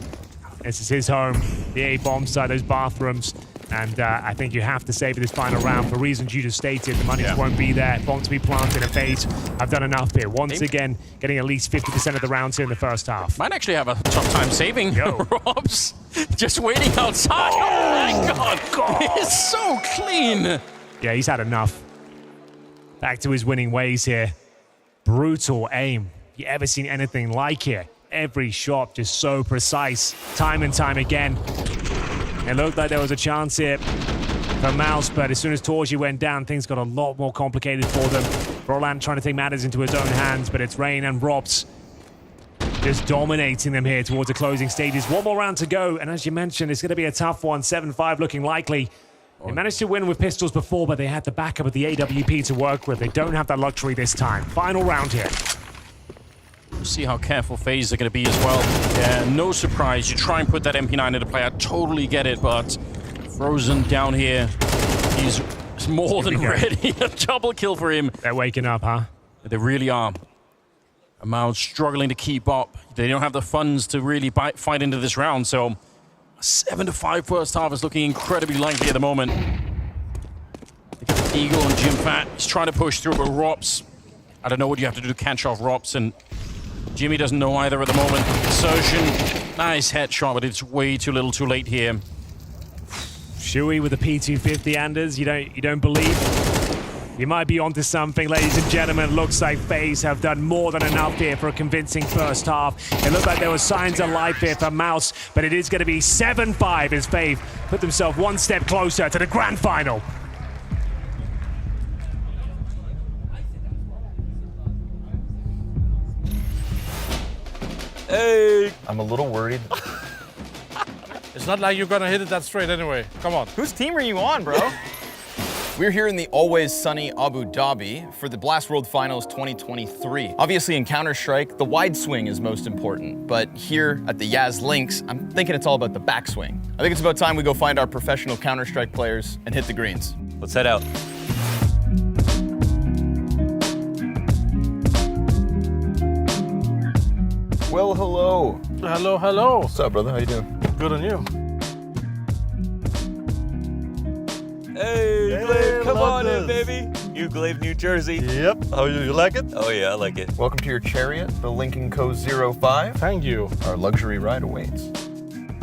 This is his home, the A bomb site, those bathrooms. And I think you have to savor this final round for reasons you just stated. The money won't be there. Bomb to be planted in FaZe. I've done enough here. Once again, getting at least 50% of the rounds here in the first half. Might actually have a tough time saving Robs. Just waiting outside. Oh my God. It's so clean. Yeah, he's had enough. Back to his winning ways here. Brutal aim. You ever seen anything like it? Every shot just so precise, time and time again. It looked like there was a chance here for MOUZ, but as soon as Torshi went down, things got a lot more complicated for them. Roland trying to take matters into his own hands, but it's Rain and Robs just dominating them here towards the closing stages. 1 more round to go, and as you mentioned, it's going to be a tough one. 7-5 looking likely. They managed to win with pistols before, but they had the backup of the AWP to work with. They don't have that luxury this time. Final round here. We'll see how careful FaZe are going to be as well. Yeah, no surprise. You try and put that MP9 into play. I totally get it, but Frozen down here, he's more than ready. A double kill for him. They're waking up, huh? They really are. MOUZ struggling to keep up. They don't have the funds to really fight into this round, so a 7-5 first half is looking incredibly likely at the moment. They got Eagle and Jim Fat. He's trying to push through, but Robs, I don't know what you have to do to catch off Robs, and Jimmy doesn't know either at the moment. Insertion, nice headshot, but it's way too little too late here. Shui with the P250, Anders, you don't believe? You might be onto something, ladies and gentlemen. Looks like FaZe have done more than enough here for a convincing first half. It looked like there were signs of life here for MOUZ, but it is going to be 7-5 as FaZe put themselves 1 step closer to the grand final. Hey! I'm a little worried. It's not like you're gonna hit it that straight anyway. Come on. Whose team are you on, bro? We're here in the always sunny Abu Dhabi for the Blast World Finals 2023. Obviously in Counter-Strike, the wide swing is most important, but here at the Yaz Links, I'm thinking it's all about the backswing. I think it's about time we go find our professional Counter-Strike players and hit the greens. Let's head out. Well, hello. Hello, hello. What's up, brother? How you doing? Good on you. Hey, Glaive, come on in, baby. You Glaive, New Jersey. Yep. Oh, you like it? Oh, yeah, I like it. Welcome to your chariot, the Lincoln Co. 05. Thank you. Our luxury ride awaits.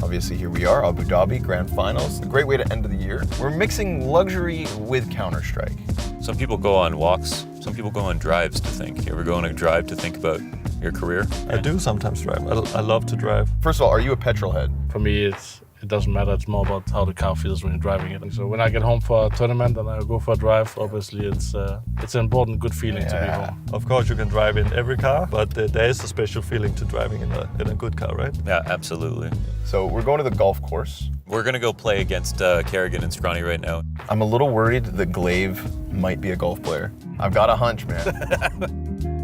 Obviously, here we are, Abu Dhabi Grand Finals. A great way to end the year. We're mixing luxury with Counter-Strike. Some people go on walks. Some people go on drives to think. You ever go on a drive to think about your career? I do sometimes drive. I love to drive. First of all, are you a petrol head? For me, it doesn't matter. It's more about how the car feels when you're driving it. So when I get home for a tournament and I go for a drive, obviously it's an important, good feeling to be home. Of course, you can drive in every car, but there is a special feeling to driving in a good car, right? Yeah, absolutely. So we're going to the golf course. We're going to go play against Kerrigan and Scrawny right now. I'm a little worried that Glaive might be a golf player. I've got a hunch, man.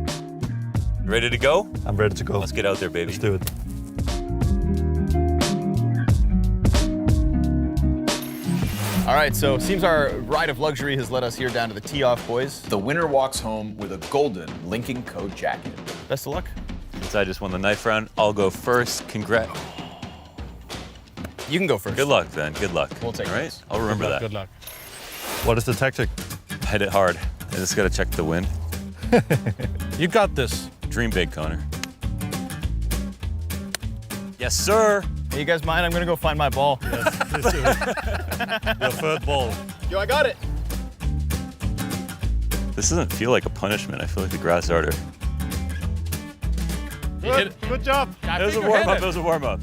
You ready to go? I'm ready to go. Let's get out there, baby. Let's do it. All right, so it seems our ride of luxury has led us here down to the tee-off, boys. The winner walks home with a golden Lincoln Co. jacket. Best of luck. Since I just won the knife round, I'll go first. Congrats. You can go first. Good luck, then. Good luck. We'll take it. All right? I'll remember that. Good luck. What is the tactic? Hit it hard. I just got to check the wind. You got this. Dream big, Connor. Yes, sir. Hey, you guys mind? I'm going to go find my ball. Yes, let's do it. Your third ball. Yo, I got it. This doesn't feel like a punishment. I feel like the grass is harder. Good job. It was a warm-up. It was a warm-up.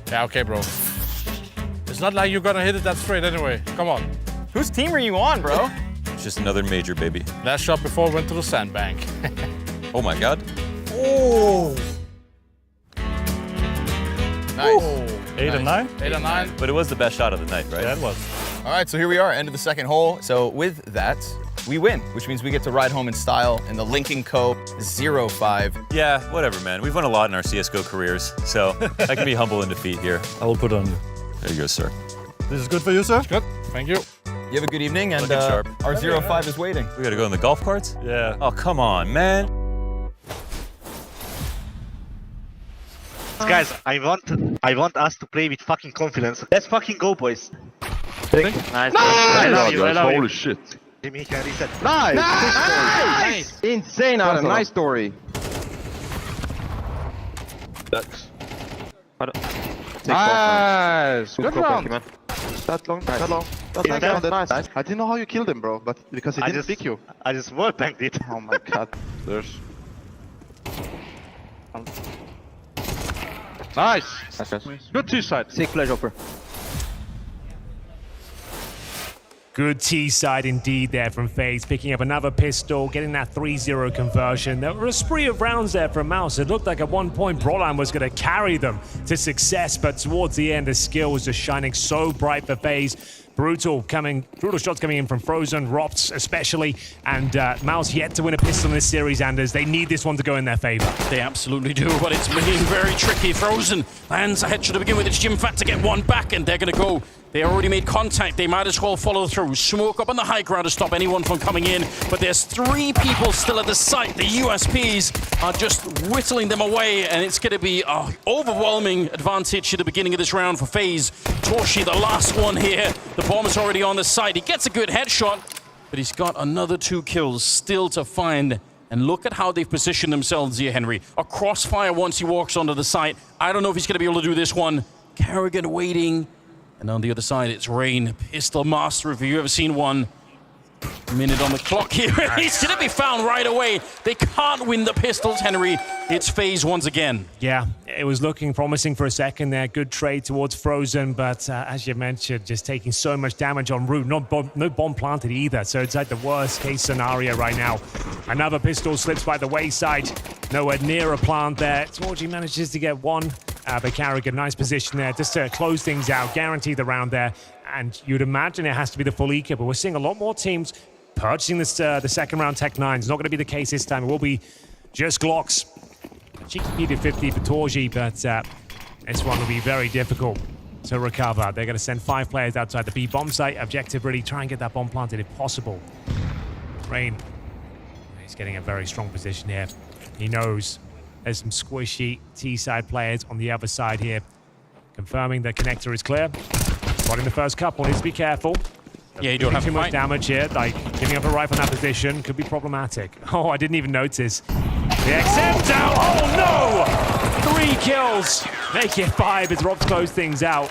Yeah, okay, bro. It's not like you're gonna hit it that straight anyway. Come on. Whose team are you on, bro? It's just another major, baby. Last shot before went to the sandbank. Oh my god. Oh. Nice. 8 and 9? 8 and 9. But it was the best shot of the night, right? Yeah, it was. All right, so here we are, end of the second hole. So with that, we win, which means we get to ride home in style in the Lincoln Co. 05. Yeah, whatever, man. We've won a lot in our CSGO careers, so I can be humble in defeat here. I will put on you. There you go, sir. This is good for you, sir? Good, thank you. You have a good evening, and Looking sharp. our 05 is waiting. We gotta go in the golf carts? Yeah. Oh, come on, man. Guys, I want us to play with fucking confidence. Let's fucking go, boys. Nice. I love you. Holy shit. Jimmy can reset. Nice! Nice! Insane, Adam. Nice story. Ducks. Nice! Good round. Man. That long, that long. Nice. I didn't know how you killed him, bro, but because he didn't pick you. I just wallbanked it. Oh my god. There's... Nice! Good T-side. Sick play, Hopper. Good T-side indeed there from FaZe, picking up another pistol, getting that 3-0 conversion. There were a spree of rounds there from MOUZ. It looked like at one point Broline was going to carry them to success, but towards the end the skill was just shining so bright for FaZe. Brutal shots coming in from Frozen, Rops especially, and MOUZ yet to win a pistol in this series, Anders. They need this one to go in their favor. They absolutely do, but it's being very tricky. Frozen lands a headshot to begin with. It's Jimfat to get one back, and they're going to go. They already made contact. They might as well follow through. Smoke up on the high ground to stop anyone from coming in, but there's 3 people still at the site. The USPs are just whittling them away, and it's going to be an overwhelming advantage at the beginning of this round for FaZe. Torshi, the last one here. The bomb is already on the site. He gets a good headshot, but he's got another 2 kills still to find. And look at how they've positioned themselves here, Henry. A crossfire once he walks onto the site. I don't know if he's going to be able to do this one. Kerrigan waiting. And on the other side, it's Rain. Pistol master, if you've ever seen one. Minute on the clock here. He's going to be found right away. They can't win the pistols, Henry. It's FaZe once again. Yeah, it was looking promising for a second there. Good trade towards Frozen, but as you mentioned, just taking so much damage en route. No bomb planted either, so it's like the worst case scenario right now. Another pistol slips by the wayside. Nowhere near a plant there. Torji manages to get one. But Kerrigan, nice position there just to close things out, guarantee the round there. And you'd imagine it has to be the full eco, but we're seeing a lot more teams purchasing this, the second round Tech 9s. It's not going to be the case this time. It will be just Glocks. Cheeky Peter 50 for Torji, but this one will be very difficult to recover. They're going to send 5 players outside the B bomb site. Objective really try and get that bomb planted if possible. Rain, he's getting a very strong position here. He knows there's some squishy T-side players on the other side here. Confirming the connector is clear. Spotting the first couple, needs to be careful. Yeah, you don't have too much damage here. Like, giving up a rifle in that position could be problematic. Oh, I didn't even notice. The XM down. Oh, no! 3 kills. Make it 5 as Robs close things out.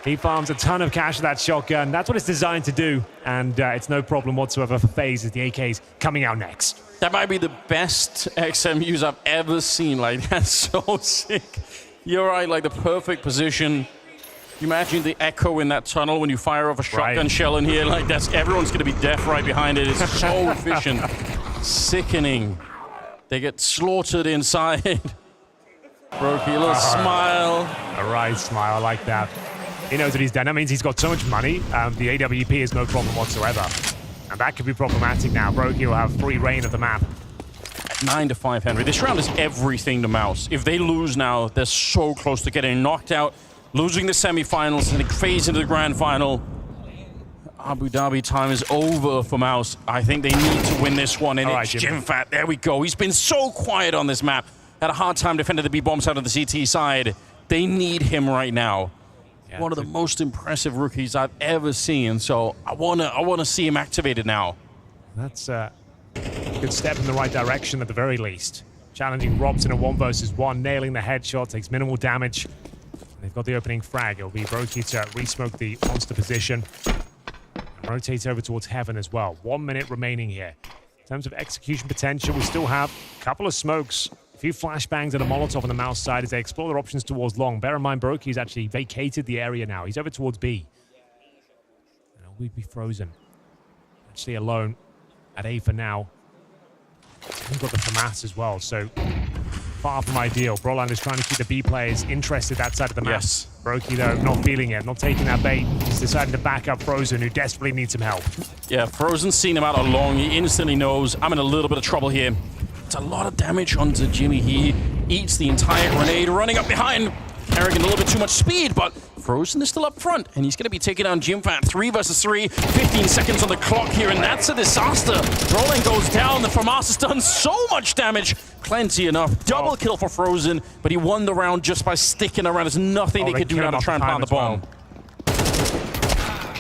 He farms a ton of cash with that shotgun. That's what it's designed to do. And it's no problem whatsoever for FaZe as the AK's coming out next. That might be the best XM use I've ever seen. Like, that's so sick. You're right, like the perfect position. You imagine the echo in that tunnel when you fire off a shotgun shell in here. Like, that's everyone's going to be deaf right behind it. It's so efficient. Sickening. They get slaughtered inside. Brokey, a little smile. A right smile, I like that. He knows what he's done. That means he's got so much money. The AWP is no problem whatsoever. And that could be problematic now. Brokey will have free reign of the map. 9-5, Henry. This round is everything to MOUZ. If they lose now, they're so close to getting knocked out, losing the semifinals, and FaZe into the grand final. Abu Dhabi time is over for MOUZ. I think they need to win this one, and it's Jimfat. There we go. He's been so quiet on this map. Had a hard time defending the B-bombs out of the CT side. They need him right now. Yeah, one of the most impressive rookies I've ever seen, so I wanna see him activated now. That's a good step in the right direction at the very least. Challenging Robs in a 1v1, nailing the headshot, takes minimal damage. They've got the opening frag. It'll be Brokey to re-smoke the monster position. Rotates over towards Heaven as well. 1 minute remaining here. In terms of execution potential, we still have a couple of smokes, a few flashbangs and a Molotov on the MOUZ side as they explore their options towards long. Bear in mind, Broki's actually vacated the area now. He's over towards B. And we'd be frozen. Actually alone at A for now. We've got the FAMAS as well, so far from ideal. Broland is trying to keep the B players interested that side of the map. Yes. Broky, though, not feeling it, not taking that bait. He's deciding to back up Frozen, who desperately needs some help. Yeah, Frozen's seen him out along. He instantly knows, I'm in a little bit of trouble here. It's a lot of damage onto Jimmy. He eats the entire grenade, running up behind. Kerrigan, a little bit too much speed, but Frozen is still up front, and he's going to be taking down Jimfat. 3 versus 3, 15 seconds on the clock here, and that's a disaster. Rolling goes down. The FAMAS has done so much damage. Plenty enough. Double kill for Frozen, but he won the round just by sticking around. There's nothing they could do now to try and plant the bomb.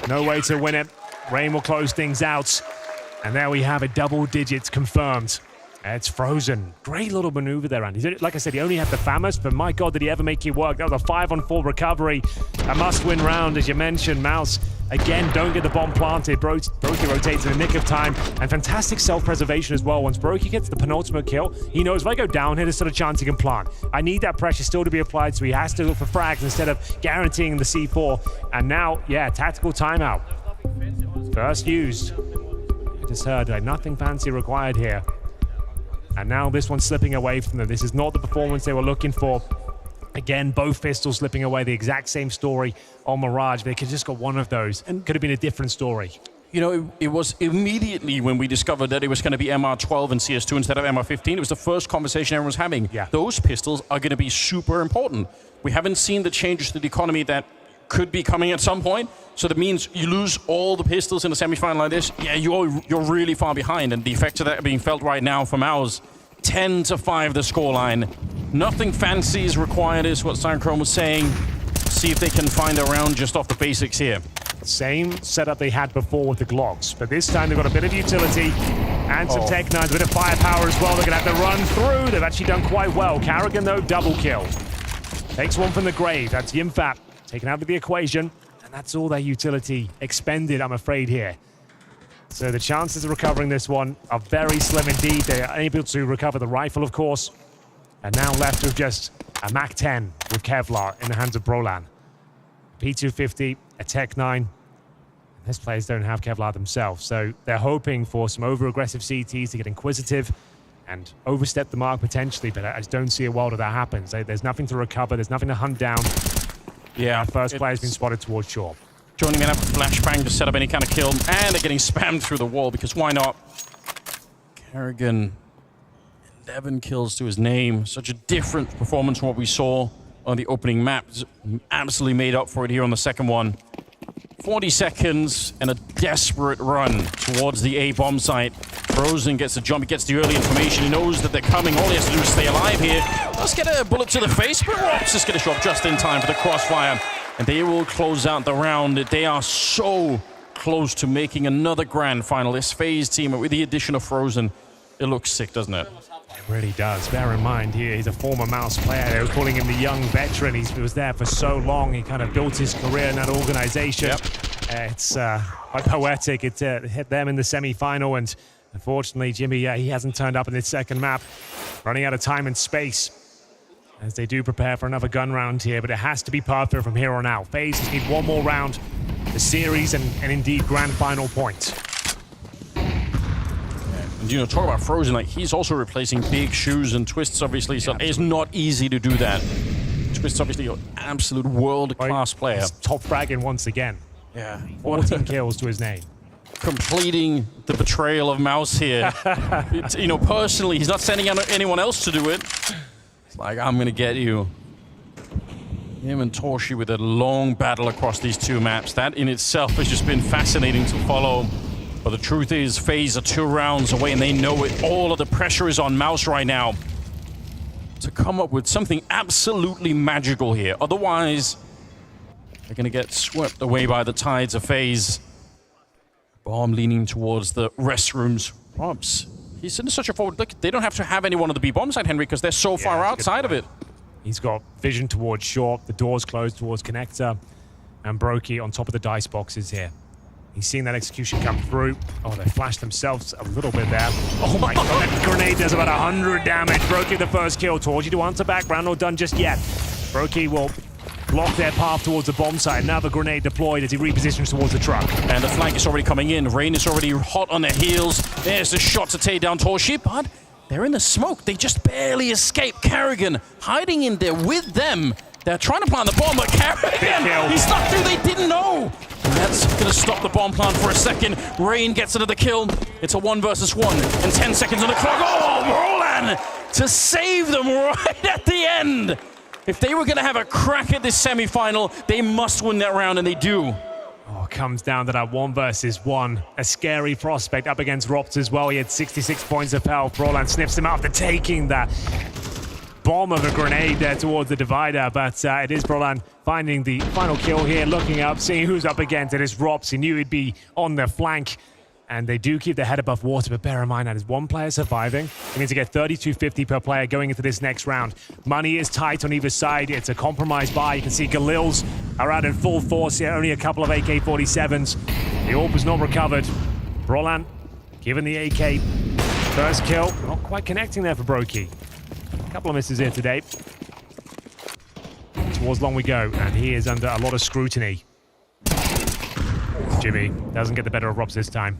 No way to win it. Rain will close things out. And there we have it, double digits confirmed. It's Frozen. Great little maneuver there, Andy. Like I said, he only had the FAMAS, but my God, did he ever make it work? That was a 5-on-4 recovery. A must-win round, as you mentioned. MOUZ, again, don't get the bomb planted. Broky rotates in the nick of time, and fantastic self-preservation as well. Once Broky gets the penultimate kill, he knows if I go down here, there's still a chance he can plant. I need that pressure still to be applied, so he has to look for frags instead of guaranteeing the C4. And now, yeah, tactical timeout. First used. I just heard nothing fancy required here. And now this one's slipping away from them. This is not the performance they were looking for. Again, both pistols slipping away. The exact same story on Mirage. They could just got one of those. And could have been a different story. You know, it was immediately when we discovered that it was going to be MR12 and CS2 instead of MR15. It was the first conversation everyone was having. Yeah. Those pistols are going to be super important. We haven't seen the changes to the economy that could be coming at some point. So that means you lose all the pistols in a semifinal like this. Yeah, you're really far behind. And the effects of that are being felt right now for MOUZ. 10-5 the scoreline. Nothing fancy is required is what Cyclone was saying. See if they can find a round just off the basics here. Same setup they had before with the Glocks, but this time they've got a bit of utility and some Tech 9s, a bit of firepower as well. They're going to have to run through. They've actually done quite well. Kerrigan, though, double kill. Takes one from the grave. That's Yimfat taken out of the equation, and that's all their utility expended, I'm afraid, here. So the chances of recovering this one are very slim indeed. They are able to recover the rifle, of course, and now left with just a MAC-10 with Kevlar in the hands of Brolan. P250, a Tech 9. These players don't have Kevlar themselves, so they're hoping for some over-aggressive CTs to get inquisitive and overstep the mark potentially, but I just don't see a world of that happens. There's nothing to recover, there's nothing to hunt down. Yeah, first player's been spotted towards shore. Joining in a flashbang to set up any kind of kill, and they're getting spammed through the wall because why not? Kerrigan, 11 kills to his name. Such a different performance from what we saw on the opening map. Absolutely made up for it here on the second one. 40 seconds and a desperate run towards the A bomb site. Frozen gets the jump, he gets the early information, he knows that they're coming. All he has to do is stay alive here. Let's get a bullet to the face, but Rops is going to show up just in time for the crossfire. And they will close out the round. They are so close to making another grand final. This FaZe team, with the addition of Frozen, it looks sick, doesn't it? It really does. Bear in mind here, he's a former MOUZ player. They were calling him the young veteran. He was there for so long. He kind of built his career in that organization. Yep. It's quite poetic. It hit them in the semi-final, and unfortunately, Jimmy, he hasn't turned up in this second map. Running out of time and space as they do prepare for another gun round here, but it has to be perfect from here on out. FaZe just need one more round, the series, and indeed grand final point. And, you know, talk about Frozen, like, he's also replacing Big Shoes and Twists, obviously, so it's not easy to do that. Twists, obviously, an absolute world-class player. He's top fragging once again. Yeah. 14 kills to his name. Completing the betrayal of MOUZ here. You know, personally, he's not sending anyone else to do it. It's like, I'm going to get you. Him and Torshi with a long battle across these two maps. That in itself has just been fascinating to follow. But the truth is, FaZe are 2 rounds away, and they know it. All of the pressure is on MOUZ right now to come up with something absolutely magical here. Otherwise, they're going to get swept away by the tides of FaZe. Bomb leaning towards the restrooms. Robs, he's in such a forward look. They don't have to have anyone on the B bomb side, Henry, because they're so far outside of it. He's got vision towards short, the doors closed towards connector, and Brokey on top of the dice boxes here. He's seeing that execution come through. Oh, they flashed themselves a little bit there. Oh my god, that grenade does about 100 damage. Brokey the first kill. Torji to answer back. Round not done just yet. Brokey will block their path towards the bomb site. Another grenade deployed as he repositions towards the truck. And the flank is already coming in. Rain is already hot on their heels. There's the shot to take down Torji, but they're in the smoke. They just barely escape. Karrigan hiding in there with them. They're trying to plant the bomb, but Karrigan, he stuck through. They didn't know. And that's going to stop the bomb plant for a second. Rain gets another kill. It's a 1 versus 1 and 10 seconds on the clock. Oh, Roland to save them right at the end. If they were going to have a crack at this semi-final, they must win that round, and they do. Oh, it comes down to that 1 versus 1. A scary prospect up against Rops as well. He had 66 points of health. Roland sniffs him after taking that bomb of a grenade there towards the divider, but it is Roland finding the final kill here, looking up, seeing who's up against it. It's Rops. He knew he'd be on the flank, and they do keep their head above water, but bear in mind that is 1 player surviving. It means to get 32.50 per player going into this next round. Money is tight on either side. It's a compromise buy. You can see Galils are out in full force here, only a couple of AK-47s. The AWP was not recovered. Roland given the AK. First kill, not quite connecting there for Brokey. A couple of misses here today. Towards long we go, and he is under a lot of scrutiny. Jimmy doesn't get the better of Robs this time.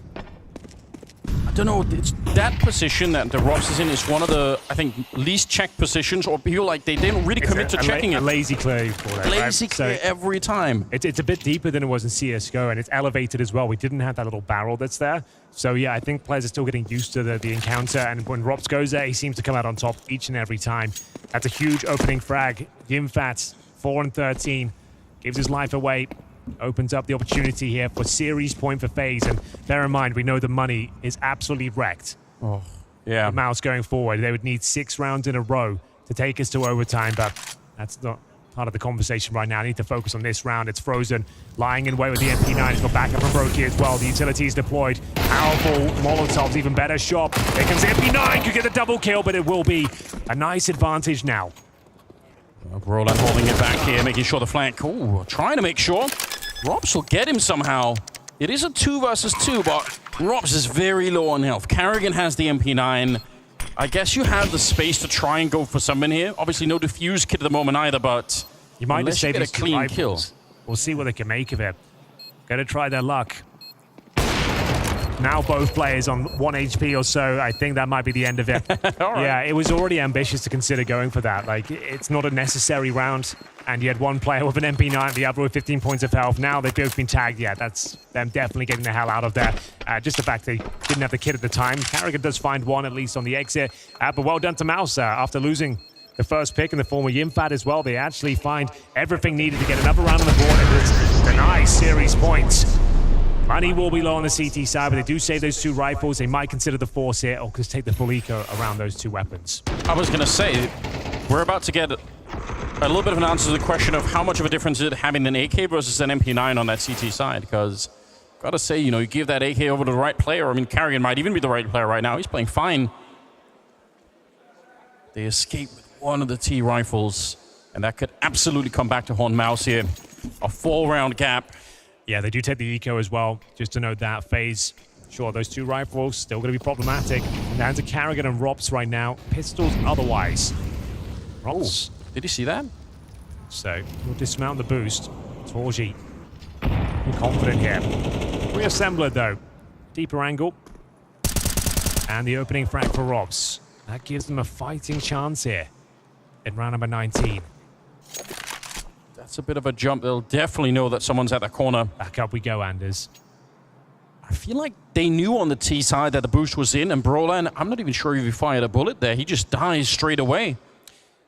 I don't know, it's that position that the Robs is in is one of the, I think, least checked positions, or feel like they didn't really commit to checking it. A lazy clear for that. Lazy clear every time. It's a bit deeper than it was in CSGO, and it's elevated as well. We didn't have that little barrel that's there. So yeah, I think players are still getting used to the encounter, and when Robs goes there, he seems to come out on top each and every time. That's a huge opening frag. Gimfat, 4 and 13, gives his life away. Opens up the opportunity here for series point for FaZe, and bear in mind, we know the money is absolutely wrecked. Oh, yeah. The MOUZ going forward, they would need 6 rounds in a row to take us to overtime, but that's not part of the conversation right now. I need to focus on this round. It's Frozen, lying in wait with the MP9. He's got backup from Brokey as well. The utility is deployed. Powerful Molotovs, even better shot. There comes the MP9, could get the double kill, but it will be a nice advantage now. Roland holding it back here, making sure the flank. Oh, trying to make sure. Robs will get him somehow. It is a 2 versus 2, but Robs is very low on health. Karrigan has the MP9. I guess you have the space to try and go for someone here. Obviously, no defuse kit at the moment either, but you might just get a clean kill. We'll see what they can make of it. Gotta try their luck. Now both players on 1 HP or so. I think that might be the end of it. Right. Yeah, it was already ambitious to consider going for that. Like, it's not a necessary round, and you had 1 player with an MP9, the other with 15 points of health. Now they've both been tagged. Yeah, that's them definitely getting the hell out of there. Just the fact they didn't have the kit at the time. Karrigan does find 1 at least on the exit. But well done to MOUZ after losing the first pick in the form of Yimfat as well. They actually find everything needed to get another round on the board, and it's deny series points. Money will be low on the CT side, but they do save those 2 rifles. They might consider the force here, or just take the full eco around those 2 weapons. I was going to say, we're about to get a little bit of an answer to the question of how much of a difference is it having an AK versus an MP9 on that CT side, because gotta say, you know, you give that AK over to the right player. I mean, Karrigan might even be the right player right now. He's playing fine. They escape with 1 of the T rifles, and that could absolutely come back to haunt MOUZ here. A 4-round gap. Yeah, they do take the eco as well, just to note that. FaZe, sure, those 2 rifles still going to be problematic. Down to Karrigan and Robs right now. Pistols otherwise. Robs. Oh, did you see that? So, we'll dismount the boost. Torji, confident here. Reassembler though. Deeper angle. And the opening frag for Robs. That gives them a fighting chance here in round number 19. That's a bit of a jump. They'll definitely know that someone's at the corner. Back up we go, Anders. I feel like they knew on the T side that the boost was in, and Brolan, I'm not even sure if he fired a bullet there. He just dies straight away.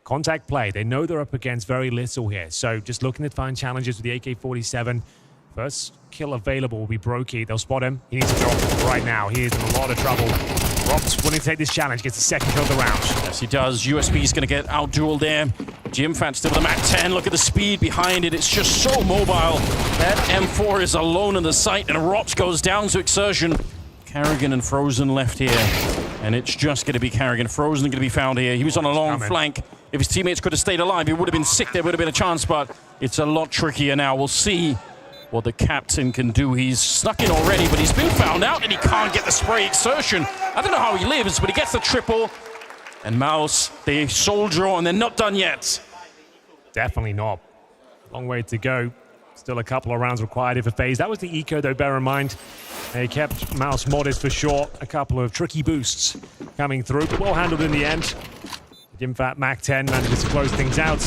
Contact play. They know they're up against very little here, so just looking to find challenges with the AK-47. First kill available will be Brokey. They'll spot him. He needs to drop right now. He is in a lot of trouble. Robs willing to take this challenge, gets the 2nd kill of the round. Yes, he does. USB is going to get out-dueled there. Gimfat still with a MAC-10. Look at the speed behind it. It's just so mobile. That M4 is alone in the site, and Robs goes down to Exertion. Karrigan and Frozen left here, and it's just going to be Karrigan. Frozen going to be found here. He was on a long flank. If his teammates could have stayed alive, he would have been sick. There would have been a chance, but it's a lot trickier now. We'll see what the captain can do. He's snuck in already, but he's been found out and he can't get the spray exertion. I don't know how he lives, but he gets the triple. And MOUZ, they soldier on. They're not done yet. Definitely not. Long way to go. Still a couple of rounds required here for FaZe. That was the eco, though, bear in mind. They kept MOUZ modest for sure. A couple of tricky boosts coming through, but well handled in the end. In fact, Mac 10 manages to close things out,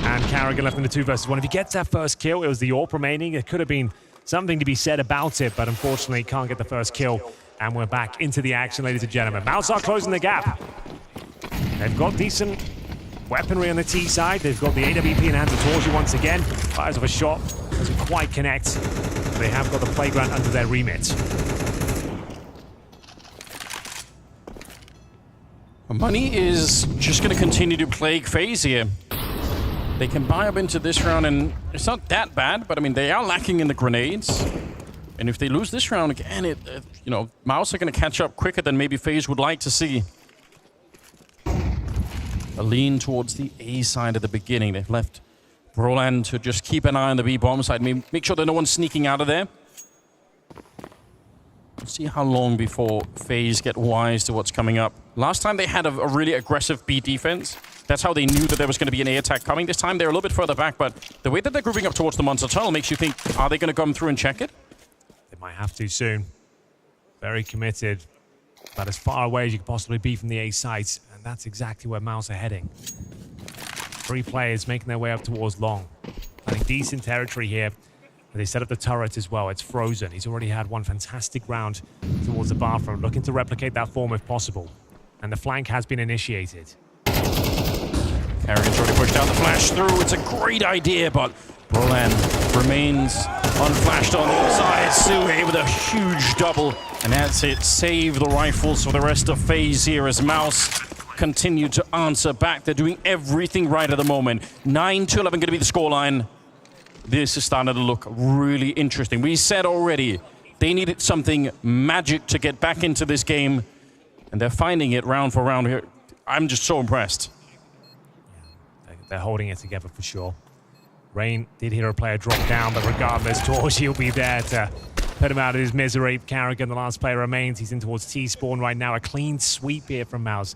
and Carrigan left in the 2 versus 1. If he gets that first kill, it was the AWP remaining. It could have been something to be said about it, but unfortunately can't get the first kill. And we're back into the action, ladies and gentlemen. MOUZ are closing the gap. They've got decent weaponry on the T side. They've got the AWP in hands of Torji once again. Fires off a shot, doesn't quite connect. They have got the playground under their remit. Money is just going to continue to plague FaZe here. They can buy up into this round, and it's not that bad, but I mean, they are lacking in the grenades. And if they lose this round again, you know, MOUZ are going to catch up quicker than maybe FaZe would like to see. A lean towards the A side at the beginning. They've left Brolan to just keep an eye on the B bomb side. Make sure that no one's sneaking out of there. Let's see how long before FaZe get wise to what's coming up. Last time they had a really aggressive B defense. That's how they knew that there was going to be an A attack coming. This time they're a little bit further back, but the way that they're grouping up towards the monster tunnel makes you think, are they going to come through and check it? They might have to soon. Very committed. About as far away as you could possibly be from the A site, and that's exactly where MOUZ are heading. 3 players making their way up towards long. I think decent territory here. They set up the turret as well. It's frozen. He's already had one fantastic round towards the bathroom, looking to replicate that form if possible. And the flank has been initiated. Carrigan's already pushed out the flash through. It's a great idea, but Brolan remains unflashed on the other side. Sue with a huge double. And that's it. Save the rifles for the rest of FaZe here as MOUZ continue to answer back. They're doing everything right at the moment. 9-11 going to be the scoreline. This is starting to look really interesting. We said already they needed something magic to get back into this game, and they're finding it round for round here. I'm just so impressed. They're holding it together for sure. Rain did hear a player drop down, but regardless, Torji will be there to put him out of his misery. Carrigan, the last player, remains. He's in towards T-spawn right now. A clean sweep here from MOUZ.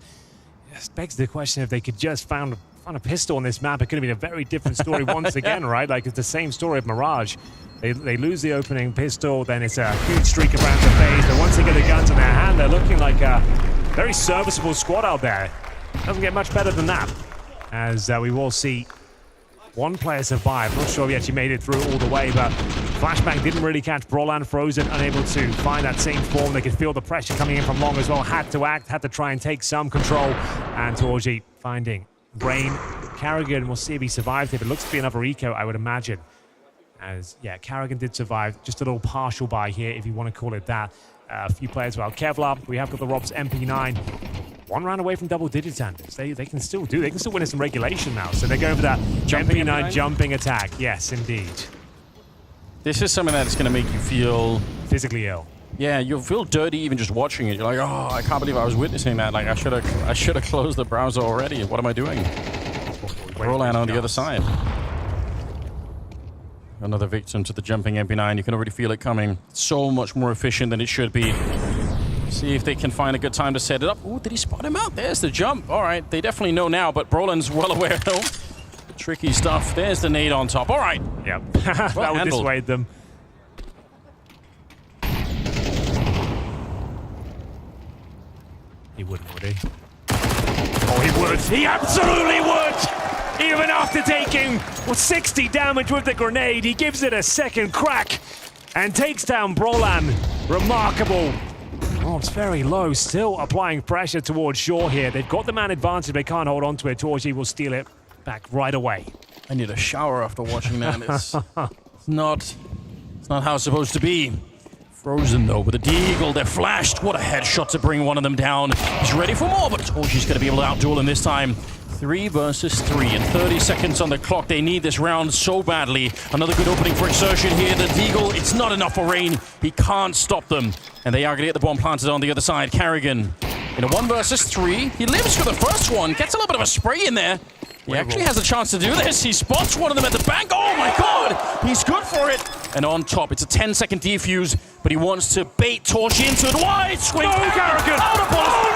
It begs the question if they could just find a pistol on this map, it could have been a very different story once again, right? Like, it's the same story of Mirage. They lose the opening pistol, then it's a huge streak of rounds of FaZe, but once they get the guns in their hand, they're looking like a very serviceable squad out there. Doesn't get much better than that, as we will see one player survive. Not sure if he actually made it through all the way, but Flashbang didn't really catch Brolan. Frozen, unable to find that same form. They could feel the pressure coming in from long as well. Had to act, had to try and take some control, and Torji finding Rain. Carrigan, we'll see if he survived it. It looks to be another eco, I would imagine. As, yeah, Carrigan did survive. Just a little partial buy here, if you want to call it that. A few players, well, Kevlar, we have got the Rob's MP9. 1 round away from double digits, Anders. They can still win us some regulation now. So they're going for that MP9 jumping attack. Yes, indeed. This is something that's going to make you feel physically ill. Yeah, you'll feel dirty even just watching it. You're like, oh, I can't believe I was witnessing that. Like, I should have closed the browser already. What am I doing? Brolan on the other side. Another victim to the jumping MP9. You can already feel it coming. So much more efficient than it should be. See if they can find a good time to set it up. Oh, did he spot him out? There's the jump. All right, they definitely know now, but Brolan's well aware though. Tricky stuff. There's the nade on top. All right. Yep. That would dissuade them. He wouldn't, would he? Oh, he would. He absolutely would! Even after taking 60 damage with the grenade, he gives it a second crack and takes down Brolan. Remarkable. Oh, it's very low. Still applying pressure towards Shaw here. They've got the man advantage, but they can't hold on to it. Torji will steal it back right away. I need a shower after watching that. It's not how it's supposed to be. Frozen though with a deagle. They're flashed. What a headshot to bring one of them down. He's ready for more, but Torji's going to be able to outduel him this time. 3 versus 3 and 30 seconds on the clock. They need this round so badly. Another good opening for Exertion here. The deagle, it's not enough for Rain. He can't stop them. And they are going to get the bomb planted on the other side. Carrigan in a 1 versus 3. He lives for the first one. Gets a little bit of a spray in there. He actually has a chance to do this. He spots one of them at the bank. Oh my god! He's good for it. And on top, it's a 10-second defuse, but he wants to bait Torchi into it. Wide swing. No, Carrigan. Out of balls. Oh,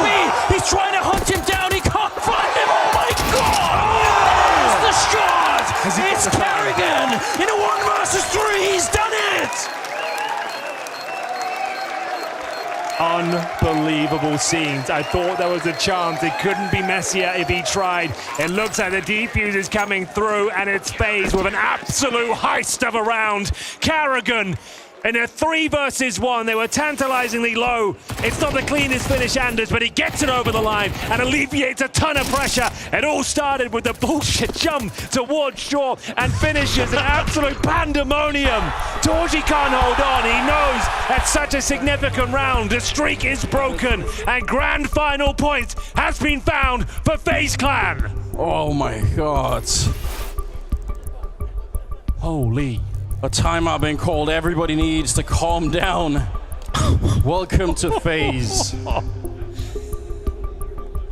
no. He's trying to hunt him down. He can't find him. Oh, my God. There's the shot. It's Carrigan in a 1 versus 3. He's done it. Unbelievable scenes. I thought there was a chance. It couldn't be messier if he tried. It looks like the defuse is coming through, and it's FaZe with an absolute heist of a round. Carrigan in a 3 versus 1. They were tantalizingly low. It's not the cleanest finish, Anders, but he gets it over the line and alleviates a ton of pressure. It all started with the bullshit jump towards shore and finishes an absolute pandemonium. Torchi can't hold on. He knows that's such a significant round. The streak is broken, and grand final point has been found for FaZe Clan. Oh my God. Holy. A timeout being called. Everybody needs to calm down. Welcome to FaZe.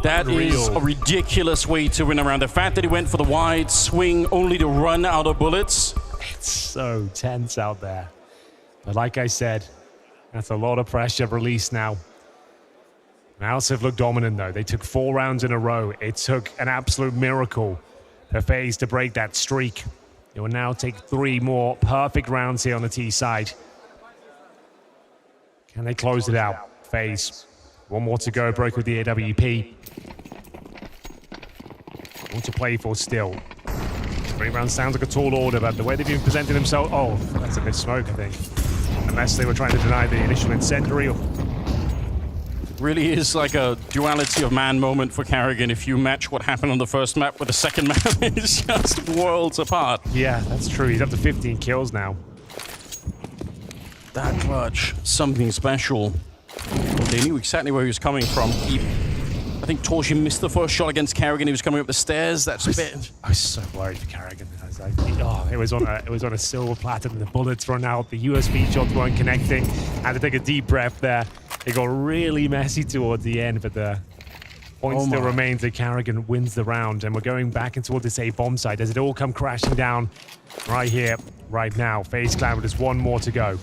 That is a ridiculous way to win a round. The fact that he went for the wide swing only to run out of bullets. It's so tense out there. But like I said, that's a lot of pressure released now. MOUZ have looked dominant though. They took 4 rounds in a row. It took an absolute miracle for FaZe to break that streak. It will now take 3 more perfect rounds here on the T side. Can they close it out? FaZe. 1 more to go, broke with the AWP. More to play for still. 3 rounds sounds like a tall order, but the way they've been presenting themselves... Oh, that's a bit smoke, I think. Unless they were trying to deny the initial incendiary. Or... Really is like a duality of man moment for Carrigan. If you match what happened on the first map with the second map, it's just worlds apart. Yeah, that's true. He's up to 15 kills now. That clutch, something special. They knew exactly where he was coming from. I think Torchi missed the first shot against Carrigan. He was coming up the stairs. That's a bit... I was so worried for Carrigan. I was like, oh, it was on a silver platter, and the bullets run out. The USB shots weren't connecting. I had to take a deep breath there. It got really messy towards the end, but the point still remains that Carrigan wins the round, and we're going back into this A bomb site. Does it all come crashing down right here, right now? FaZe Clan with just 1 more to go.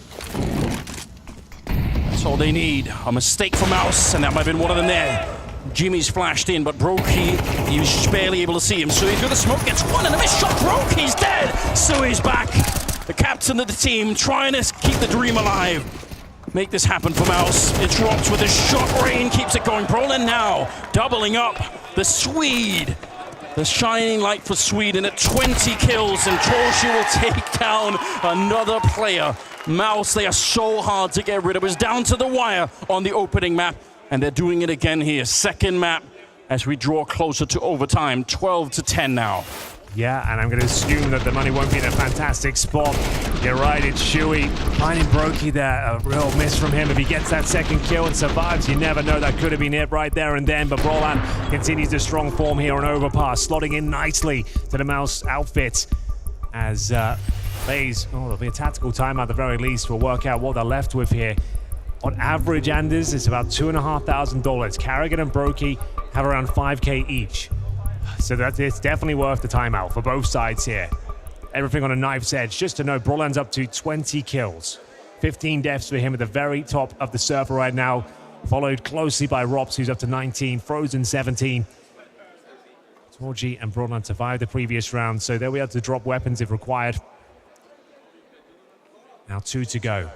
That's all they need. A mistake for MOUZ, and that might have been one of them there. Jimmy's flashed in, but Brokey, he was barely able to see him. So he's got the smoke, gets 1 and a missed shot. Brokey's dead. So he's back. The captain of the team trying to keep the dream alive. Make this happen for MOUZ. It drops with a shot rain, keeps it going. Brolin now doubling up. The Swede. The shining light for Sweden at 20 kills, and Torchi will take down another player. MOUZ, they are so hard to get rid of. It was down to the wire on the opening map, and they're doing it again here. Second map as we draw closer to overtime. 12-10 now. Yeah, and I'm going to assume that the money won't be in a fantastic spot. You're right, it's Shuey. Finding Brokey there, a real miss from him. If he gets that second kill and survives, you never know. That could have been it right there and then. But Brolan continues the strong form here on Overpass, slotting in nicely to the MOUZ outfit. As FaZe, there'll be a tactical time at the very least. We'll work out what they're left with here. On average, Anders, it's about $2,500. Carrigan and Brokey have around 5K each. So it's definitely worth the timeout for both sides here. Everything on a knife's edge. Just to know, Brolan's up to 20 kills. 15 deaths for him at the very top of the server right now. Followed closely by Rops, who's up to 19. Frozen, 17. Torchi and Brolan survived the previous round, so they'll be able to drop weapons if required. Now 2 to go.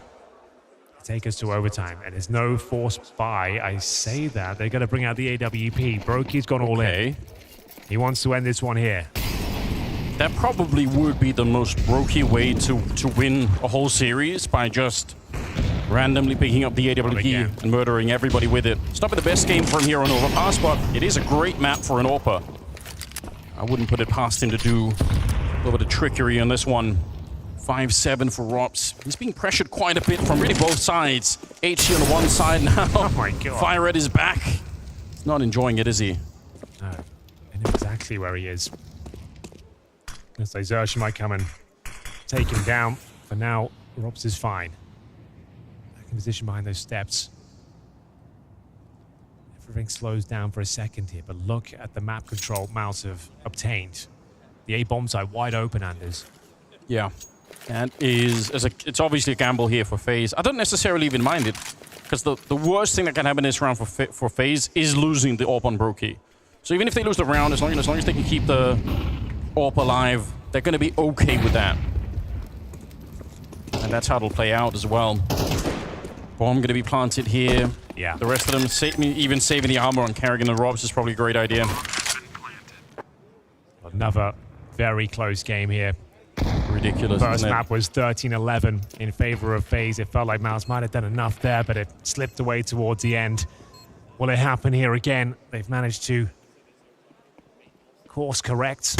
Take us to overtime, and there's no forced buy. I say that. They're going to bring out the AWP. Brokey's gone all in. He wants to end this one here. That probably would be the most Brokey way to win a whole series, by just randomly picking up the AWP and murdering everybody with it. It's not been the best game for him here on Overpass, but it is a great map for an AWPer. I wouldn't put it past him to do a little bit of trickery on this one. 5-7 for Rops. He's being pressured quite a bit from really both sides. HC on the one side now. Oh my God. Fire Red is back. He's not enjoying it, is he? No. I know exactly where he is. Looks like Zersh might come and take him down. For now, Rops is fine. Back in position behind those steps. Everything slows down for a second here, but look at the map control MOUZ have obtained. The A bomb side wide open, Anders. Yeah. That is, it's obviously a gamble here for FaZe. I don't necessarily even mind it, because the worst thing that can happen this round for FaZe is losing the AWP on Brokey. So even if they lose the round, as long as they can keep the AWP alive, they're going to be okay with that. And that's how it'll play out as well. Bomb going to be planted here. Yeah. The rest of them, even saving the armor on Karrigan and Robs is probably a great idea. Another very close game here. Ridiculous, First isn't it? map was 13-11 in favor of FaZe. It felt like MOUZ might have done enough there, but it slipped away towards the end. Will it happen here again? They've managed to course correct,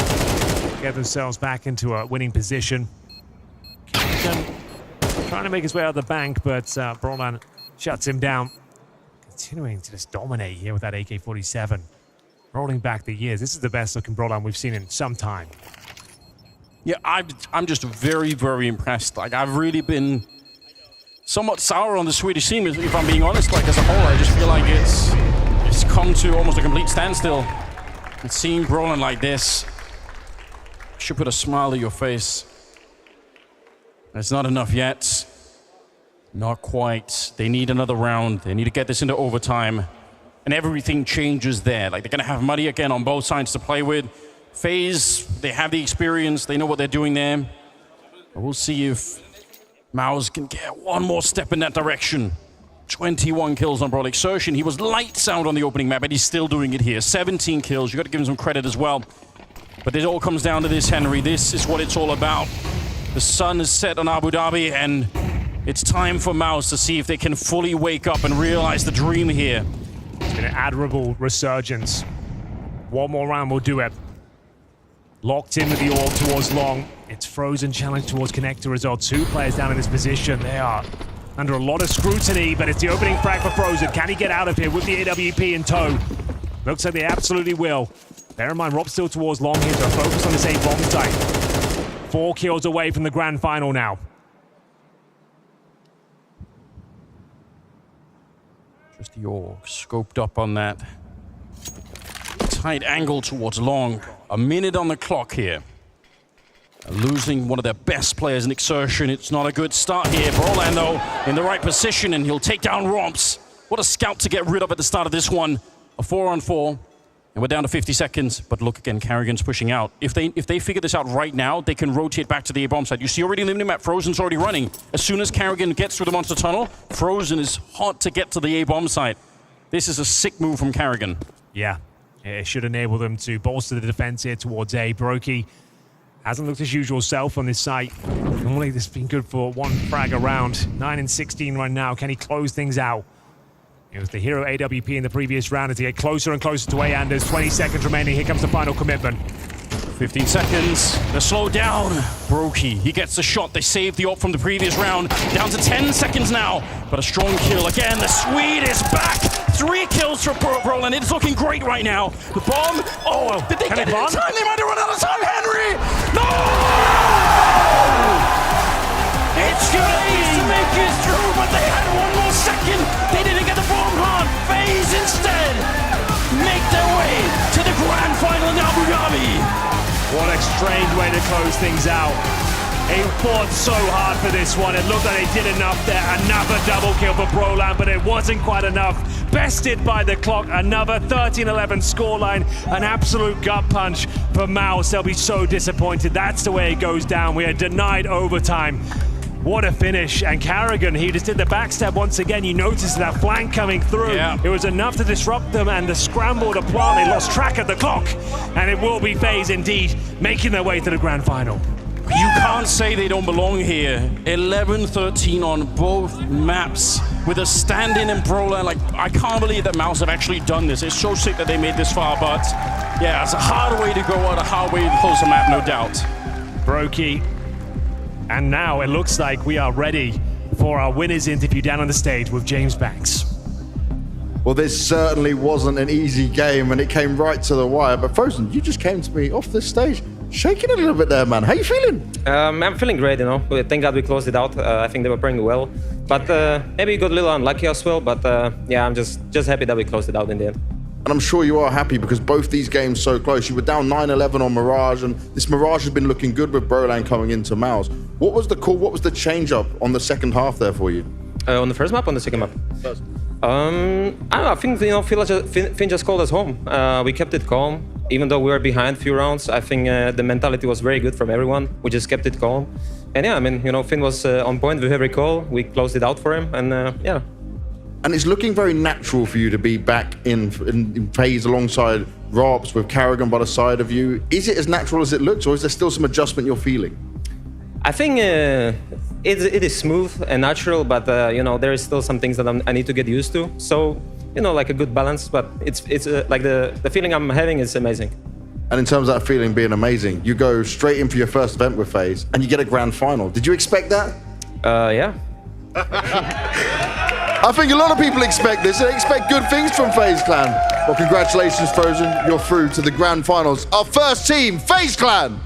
get themselves back into a winning position. Trying to make his way out of the bank, but Brolan shuts him down. Continuing to just dominate here with that AK-47. Rolling back the years, this is the best looking Brolan we've seen in some time. Yeah, I'm just very, very impressed. Like, I've really been somewhat sour on the Swedish team, if I'm being honest. Like, as a whole, I just feel like it's come to almost a complete standstill. And seeing Brolan like this should put a smile on your face. It's not enough yet. Not quite. They need another round. They need to get this into overtime. And everything changes there. Like, they're going to have money again on both sides to play with. FaZe, they have the experience. They know what they're doing there. But we'll see if MOUZ can get one more step in that direction. 21 kills on Broad Exertion. He was lights out on the opening map, but he's still doing it here. 17 kills. You got to give him some credit as well. But it all comes down to this, Henry. This is what it's all about. The sun is set on Abu Dhabi, and it's time for MOUZ to see if they can fully wake up and realize the dream here. It's been an admirable resurgence. One more round will do it. Locked in with the AWP towards long. It's Frozen challenge towards Connector as well. Two players down in this position. They are under a lot of scrutiny, but it's the opening frag for Frozen. Can he get out of here with the AWP in tow? Looks like they absolutely will. Bear in mind, Rob's still towards long here, so focus on this A-bomb site. 4 kills away from the grand final now. Just the Orc scoped up on that. Tight angle towards long. A minute on the clock here. Losing one of their best players in Exertion. It's not a good start here. Brolan, though, in the right position, and he'll take down Romps. What a scout to get rid of at the start of this one. A 4-on-4. And we're down to 50 seconds, but look again, Karrigan's pushing out. If they figure this out right now, they can rotate back to the A-bomb side. You see already in the map, Frozen's already running. As soon as Karrigan gets through the monster tunnel, Frozen is hot to get to the A-bomb side. This is a sick move from Karrigan. Yeah, it should enable them to bolster the defense here towards A. Brokey hasn't looked his usual self on this site. Normally this has been good for one frag around. 9 and 16 right now. Can he close things out? It was the hero AWP in the previous round as he get closer and closer to A, and there's 20 seconds remaining. Here comes the final commitment. 15 seconds. They're slowed down. Brokey, he gets the shot. They saved the AWP from the previous round. Down to 10 seconds now. But a strong kill. Again, the Swede is back. 3 kills for Brolan. It's looking great right now. The bomb. Oh, did they get it in time? They might have run out of time, Henry. No! It's FaZe to make it through, but they had one more second. They didn't get the bomb hard. FaZe instead make their way to the grand final in Abu Dhabi. What a strange way to close things out. They fought so hard for this one. It looked like they did enough there. Another double kill for Brolan, but it wasn't quite enough. Bested by the clock. Another 13-11 scoreline. An absolute gut punch for MOUZ. They'll be so disappointed. That's the way it goes down. We are denied overtime. What a finish. And Karrigan, he just did the backstab once again. You noticed that flank coming through. Yeah. It was enough to disrupt them, and the scramble to plant, they lost track of the clock. And it will be FaZe indeed, making their way to the grand final. You can't say they don't belong here. 11-13 on both maps with a stand-in and Brolan. Like, I can't believe that MOUZ have actually done this. It's so sick that they made this far, but yeah, it's a hard way to go out, a hard way to close the map, no doubt. Brokey. And now it looks like we are ready for our winners interview down on the stage with James Banks. Well, this certainly wasn't an easy game, and it came right to the wire. But Frozen, you just came to me off this stage, shaking a little bit there, man. How you feeling? I'm feeling great, you know. Thank God we closed it out. I think they were playing well. But maybe we got a little unlucky as well. But yeah, I'm just happy that we closed it out in the end. And I'm sure you are happy because both these games so close. You were down 9-11 on Mirage, and this Mirage has been looking good with Brolan coming into MOUZ. What was the call? What was the change up on the second half there for you? On the first map, on the second map? First. I don't know, I think, you know, Finn just called us home. We kept it calm. Even though we were behind a few rounds, I think the mentality was very good from everyone. We just kept it calm. And yeah, I mean, you know, Finn was on point with every call. We closed it out for him, and yeah. And it's looking very natural for you to be back in FaZe alongside Robs with Karrigan by the side of you. Is it as natural as it looks, or is there still some adjustment you're feeling? I think it is smooth and natural, but you know, there is still some things that I need to get used to. So, you know, like a good balance, but it's like the feeling I'm having is amazing. And in terms of that feeling being amazing, you go straight in for your first event with FaZe and you get a grand final. Did you expect that? Yeah. I think a lot of people expect this. They expect good things from FaZe Clan. Well, congratulations, Frozen. You're through to the grand finals. Our first team, FaZe Clan.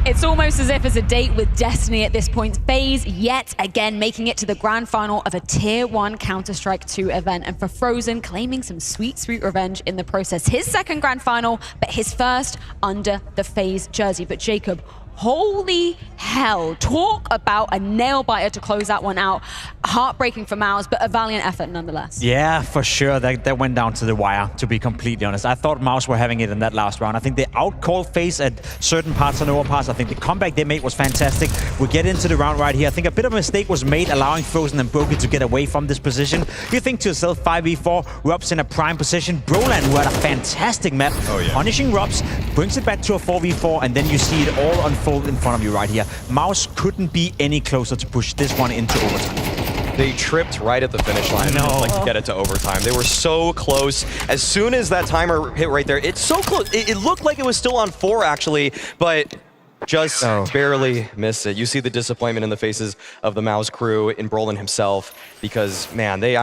It's almost as if it's a date with destiny at this point. FaZe yet again making it to the grand final of a Tier 1 Counter-Strike 2 event, and for Frozen claiming some sweet, sweet revenge in the process. His second grand final, but his first under the FaZe jersey. But Jacob, holy hell, talk about a nail-biter to close that one out. Heartbreaking for MOUZ, but a valiant effort nonetheless. Yeah, for sure. That went down to the wire, to be completely honest. I thought MOUZ were having it in that last round. I think they outcalled FaZe at certain parts and overparts. I think the comeback they made was fantastic. We get into the round right here. I think a bit of a mistake was made allowing Frozen and Broken to get away from this position. You think to yourself, 5v4, Rob's in a prime position. Brolan, who had a fantastic map, punishing Robs, brings it back to a 4v4, and then you see it all unfold in front of you right here. MOUZ couldn't be any closer to push this one into overtime. They tripped right at the finish line and like to get it to overtime. They were so close. As soon as that timer hit right there, it's so close. It looked like it was still on 4 actually, but just barely missed it. You see the disappointment in the faces of the MOUZ crew, in Brolan himself, because man, they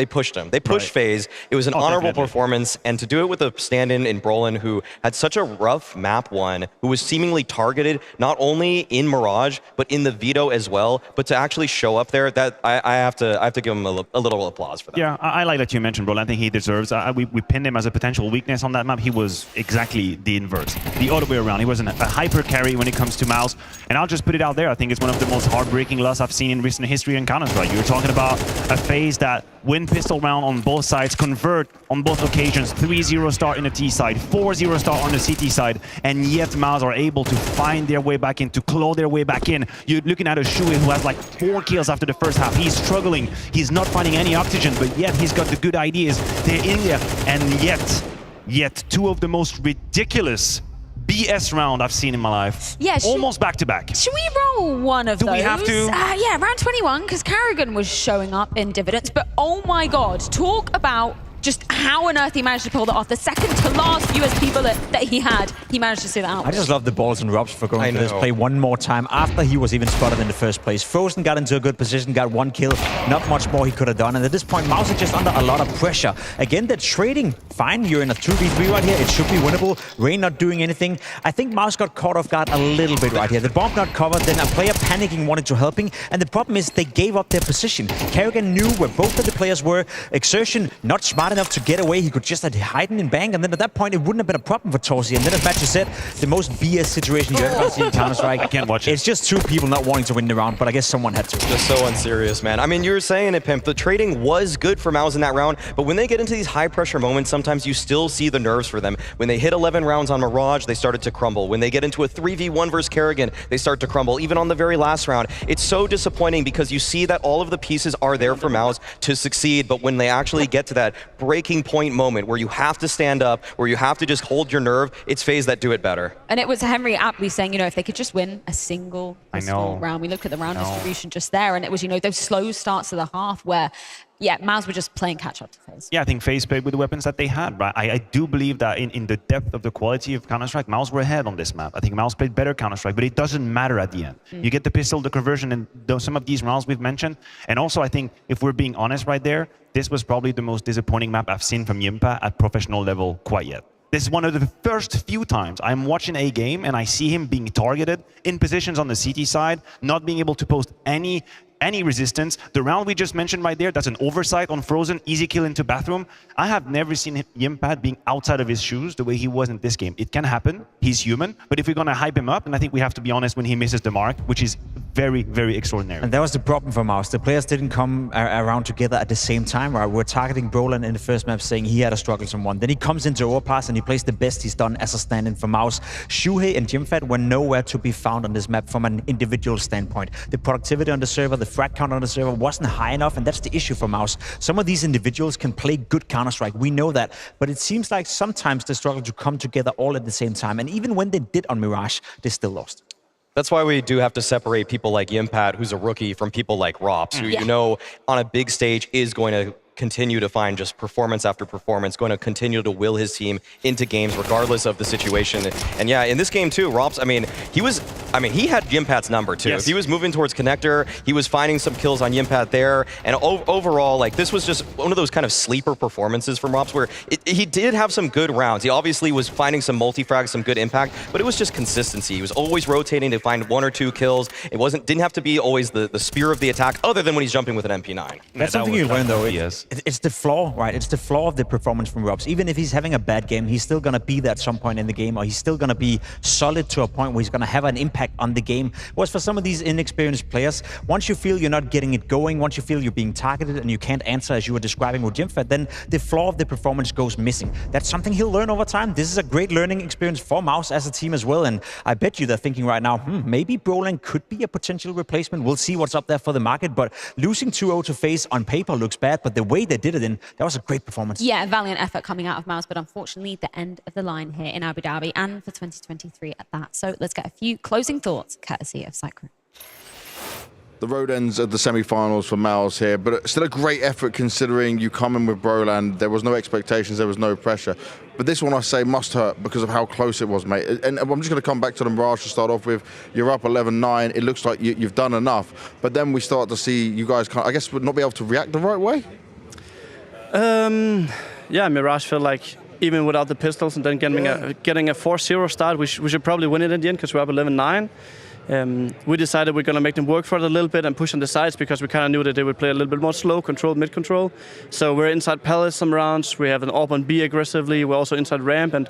pushed him. They pushed FaZe. It was an honorable performance, and to do it with a stand-in in Brolan who had such a rough map one, who was seemingly targeted not only in Mirage but in the Veto as well, but to actually show up there, that I have to give him a little applause for that. Yeah, I like that you mentioned Brolan. I think he deserves. We pinned him as a potential weakness on that map. He was exactly the inverse, the other way around. He was a hyper carry when it comes to MOUZ, and I'll just put it out there. I think it's one of the most heartbreaking losses I've seen in recent history in Counter-Strike. You were talking about a FaZe that win pistol round on both sides, convert on both occasions, 3-0 start in the T side, 4-0 start on the CT side, and yet MOUZ are able to find their way back in, to claw their way back in. You're looking at a Shui who has like 4 kills after the first half. He's struggling. He's not finding any oxygen, but yet he's got the good ideas. They're in there, and yet 2 of the most ridiculous BS round I've seen in my life. Yeah, almost back to back. Should we roll one of those? Do we have to? Yeah, round 21, because Karrigan was showing up in dividends. But oh my god, talk about just how on earth he managed to pull that off. The second to last fewest people that he had, he managed to see that out. I just love the balls and Robs for going for this play one more time after he was even spotted in the first place. Frozen got into a good position, got 1 kill, not much more he could have done. And at this point, MOUZ is just under a lot of pressure. Again, they're trading fine. You're in a 2v3 right here. It should be winnable. Rain not doing anything. I think MOUZ got caught off guard a little bit right here. The bomb not covered, then a player panicking wanted to help him. And the problem is they gave up their position. Karrigan knew where both of the players were. Exertion not smart enough to get away. He could just hide and bang, and then at that point it wouldn't have been a problem for Torsi. And then as Matthew said, the most BS situation you ever seen in Counter-Strike. I can't watch it. It's just 2 people not wanting to win the round, but I guess someone had to. Just so unserious, man. I mean, you were saying it, Pimp. The trading was good for MOUZ in that round, but when they get into these high-pressure moments, sometimes you still see the nerves for them. When they hit 11 rounds on Mirage, they started to crumble. When they get into a 3v1 versus Karrigan, they start to crumble. Even on the very last round, it's so disappointing because you see that all of the pieces are there for MOUZ to succeed, but when they actually get to that breaking point moment where you have to stand up, where you have to just hold your nerve, it's FaZe that do it better. And it was Henry aptly saying, you know, if they could just win a single round. We look at the round distribution just there, and it was, you know, those slow starts to the half where, yeah, MOUZ were just playing catch up to FaZe. Yeah, I think FaZe played with the weapons that they had, right? I do believe that in the depth of the quality of Counter-Strike, MOUZ were ahead on this map. I think MOUZ played better Counter-Strike, but it doesn't matter at the end. You get the pistol, the conversion, and some of these rounds we've mentioned. And also, I think, if we're being honest right there, this was probably the most disappointing map I've seen from Yimpa at professional level quite yet. This is one of the first few times I'm watching a game and I see him being targeted in positions on the CT side, not being able to post any resistance. The round we just mentioned right there, that's an oversight on Frozen, easy kill into bathroom. I have never seen Yimpad being outside of his shoes the way he was in this game. It can happen, he's human, but if we're gonna hype him up, and I think we have to be honest when he misses the mark, which is very, very extraordinary. And that was the problem for MOUZ. The players didn't come around together at the same time, right? We're targeting Brolan in the first map saying he had a struggle someone. Then he comes into Overpass and he plays the best he's done as a stand-in for MOUZ. Shuhei and Jimfat were nowhere to be found on this map from an individual standpoint. The productivity on the server, the frag count on the server wasn't high enough, and that's the issue for MOUZ. Some of these individuals can play good Counter-Strike, we know that, but it seems like sometimes they struggle to come together all at the same time, and even when they did on Mirage, they still lost. That's why we do have to separate people like Yimpat, who's a rookie, from people like Rops, who you know on a big stage is going to continue to find just performance after performance, going to continue to will his team into games regardless of the situation. And yeah, in this game too, Rops, he had Yimpat's number too. Yes. He was moving towards connector, he was finding some kills on Yimpat there, and overall, like, this was just one of those kind of sleeper performances from Rops where he did have some good rounds. He obviously was finding some multi-frags, some good impact, but it was just consistency. He was always rotating to find 1 or 2 kills. It didn't have to be always the spear of the attack, other than when he's jumping with an MP9. That's something you learn though. It's the flaw, right? It's the flaw of the performance from Rops. Even if he's having a bad game, he's still going to be there at some point in the game, or he's still going to be solid to a point where he's going to have an impact on the game. Whereas for some of these inexperienced players, once you feel you're not getting it going, once you feel you're being targeted and you can't answer as you were describing with Jimfat, then the flaw of the performance goes missing. That's something he'll learn over time. This is a great learning experience for MOUZ as a team as well, and I bet you they're thinking right now, maybe Brolan could be a potential replacement. We'll see what's up there for the market, but losing 2-0 to FaZe on paper looks bad, but the way they did it that was a great performance. Yeah, valiant effort coming out of MOUZ, but unfortunately the end of the line here in Abu Dhabi and for 2023 at that. So let's get a few closing thoughts courtesy of Cyclone. The road ends at the semi-finals for MOUZ here, but still a great effort considering you come in with Brolan. There was no expectations, there was no pressure. But this one I say must hurt because of how close it was, mate. And I'm just going to come back to the Mirage to start off with. You're up 11-9. It looks like you've done enough. But then we start to see you guys, I guess, would not be able to react the right way? Yeah, Mirage felt like even without the pistols and then getting a 4-0 start, we should probably win it in the end because we're up 11-9. We decided we're going to make them work for it a little bit and push on the sides because we kind of knew that they would play a little bit more slow, control, mid-control. So we're inside Palace some rounds. We have an AWP on B aggressively. We're also inside ramp, and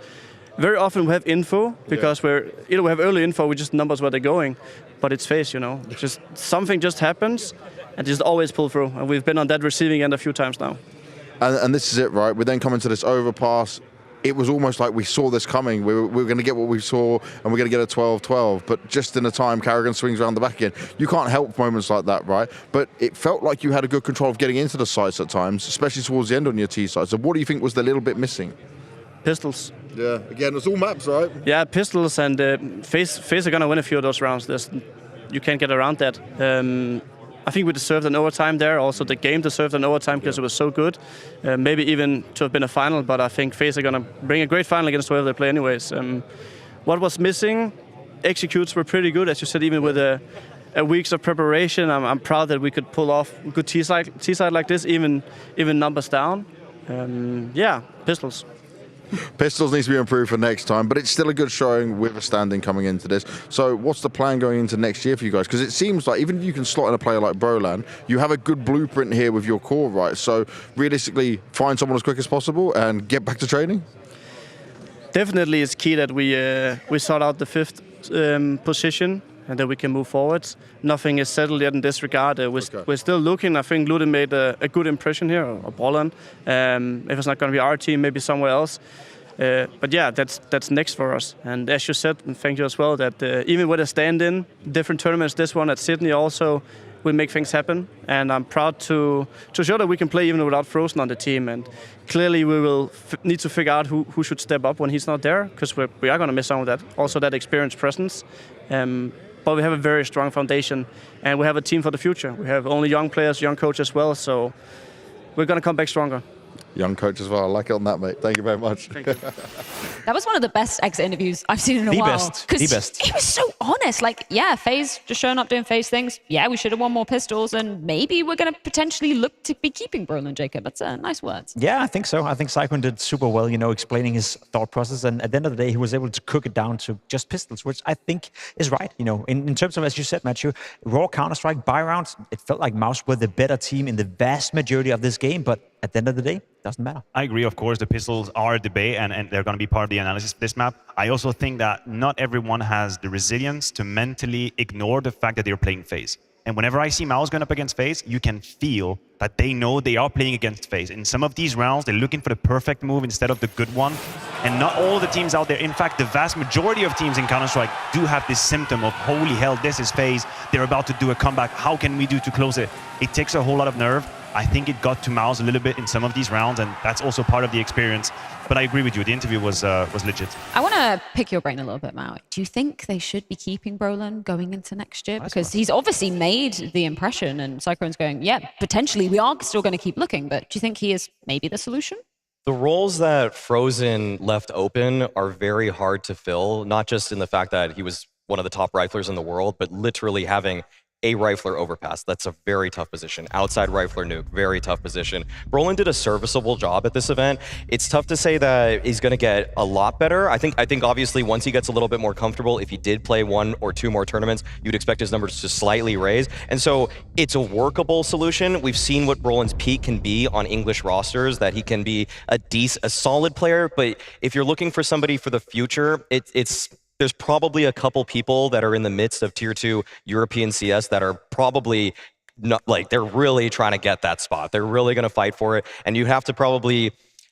very often we have info because we have early info, we just numbers where they're going, but it's FaZe, just something just happens and just always pull through. And we've been on that receiving end a few times now. And this is it, right? We then come into this overpass. It was almost like we saw this coming. We were going to get what we saw, and we're going to get a 12-12. But just in the time, Carrigan swings around the back again. You can't help moments like that, right? But it felt like you had a good control of getting into the sites at times, especially towards the end on your T side. So what do you think was the little bit missing? Pistols. Yeah, again, it's all maps, right? Yeah, pistols, and FaZe are going to win a few of those rounds. You can't get around that. I think we deserved an overtime there. Also, the game deserved an overtime because it was so good. Maybe even to have been a final, but I think FaZe are going to bring a great final against whoever they play anyways. What was missing? Executes were pretty good, as you said, even with a weeks of preparation. I'm proud that we could pull off a good T-side like this, even numbers down. Yeah, pistols. Pistols needs to be improved for next time, but it's still a good showing with a standing coming into this. So what's the plan going into next year for you guys? Because it seems like even if you can slot in a player like Brolan, you have a good blueprint here with your core, right? So realistically, find someone as quick as possible and get back to training? Definitely it's key that we sort out the 5th position and that we can move forward. Nothing is settled yet in this regard. We're still looking. I think Ludin made a good impression here, or Brolan. If it's not going to be our team, maybe somewhere else. But yeah, that's next for us. And as you said, and thank you as well, that even with a stand-in, different tournaments, this one at Sydney also will make things happen. And I'm proud to show that we can play even without Frozen on the team. And clearly we will need to figure out who should step up when he's not there, because we are going to miss some of that. Also that experienced presence. But we have a very strong foundation, and we have a team for the future. We have only young players, young coach as well, so we're going to come back stronger. Young coach as well. I like it on that, mate. Thank you very much. Thank you. That was one of the best exit interviews I've seen in a while. The best. He was so honest. Like, yeah, FaZe just showing up doing FaZe things. Yeah, we should have won more pistols, and maybe we're going to potentially look to be keeping Brolin Jacob. That's nice words. Yeah, I think so. I think Cyclone did super well, you know, explaining his thought process. And at the end of the day, he was able to cook it down to just pistols, which I think is right. You know, in terms of, as you said, Matthew, raw Counter-Strike, buy rounds, it felt like MOUZ were the better team in the vast majority of this game. But at the end of the day, it doesn't matter. I agree, of course, the pistols are a debate and they're going to be part of the analysis of this map. I also think that not everyone has the resilience to mentally ignore the fact that they're playing FaZe. And whenever I see MOUZ going up against FaZe, you can feel that they know they are playing against FaZe. In some of these rounds, they're looking for the perfect move instead of the good one. And not all the teams out there, in fact, the vast majority of teams in Counter-Strike do have this symptom of, holy hell, this is FaZe. They're about to do a comeback. How can we do to close it? It takes a whole lot of nerve. I think it got to MOUZ a little bit in some of these rounds, and that's also part of the experience. But I agree with you. The interview was legit. I want to pick your brain a little bit, Maui. Do you think they should be keeping Brolin going into next year? Because he's obviously made the impression, and Cyclone's going, yeah, potentially we are still going to keep looking, but do you think he is maybe the solution? The roles that Frozen left open are very hard to fill, not just in the fact that he was one of the top riflers in the world, but literally having a rifler overpass. That's a very tough position. Outside rifler nuke, very tough position. Brolin did a serviceable job at this event. It's tough to say that he's going to get a lot better. I think obviously once he gets a little bit more comfortable, if he did play 1 or 2 more tournaments, you'd expect his numbers to slightly raise. And so it's a workable solution. We've seen what Brolin's peak can be on English rosters, that he can be a solid player. But if you're looking for somebody for the future, there's probably a couple people that are in the midst of tier 2 European CS that are probably not, like, they're really trying to get that spot. They're really going to fight for it. And you have to probably,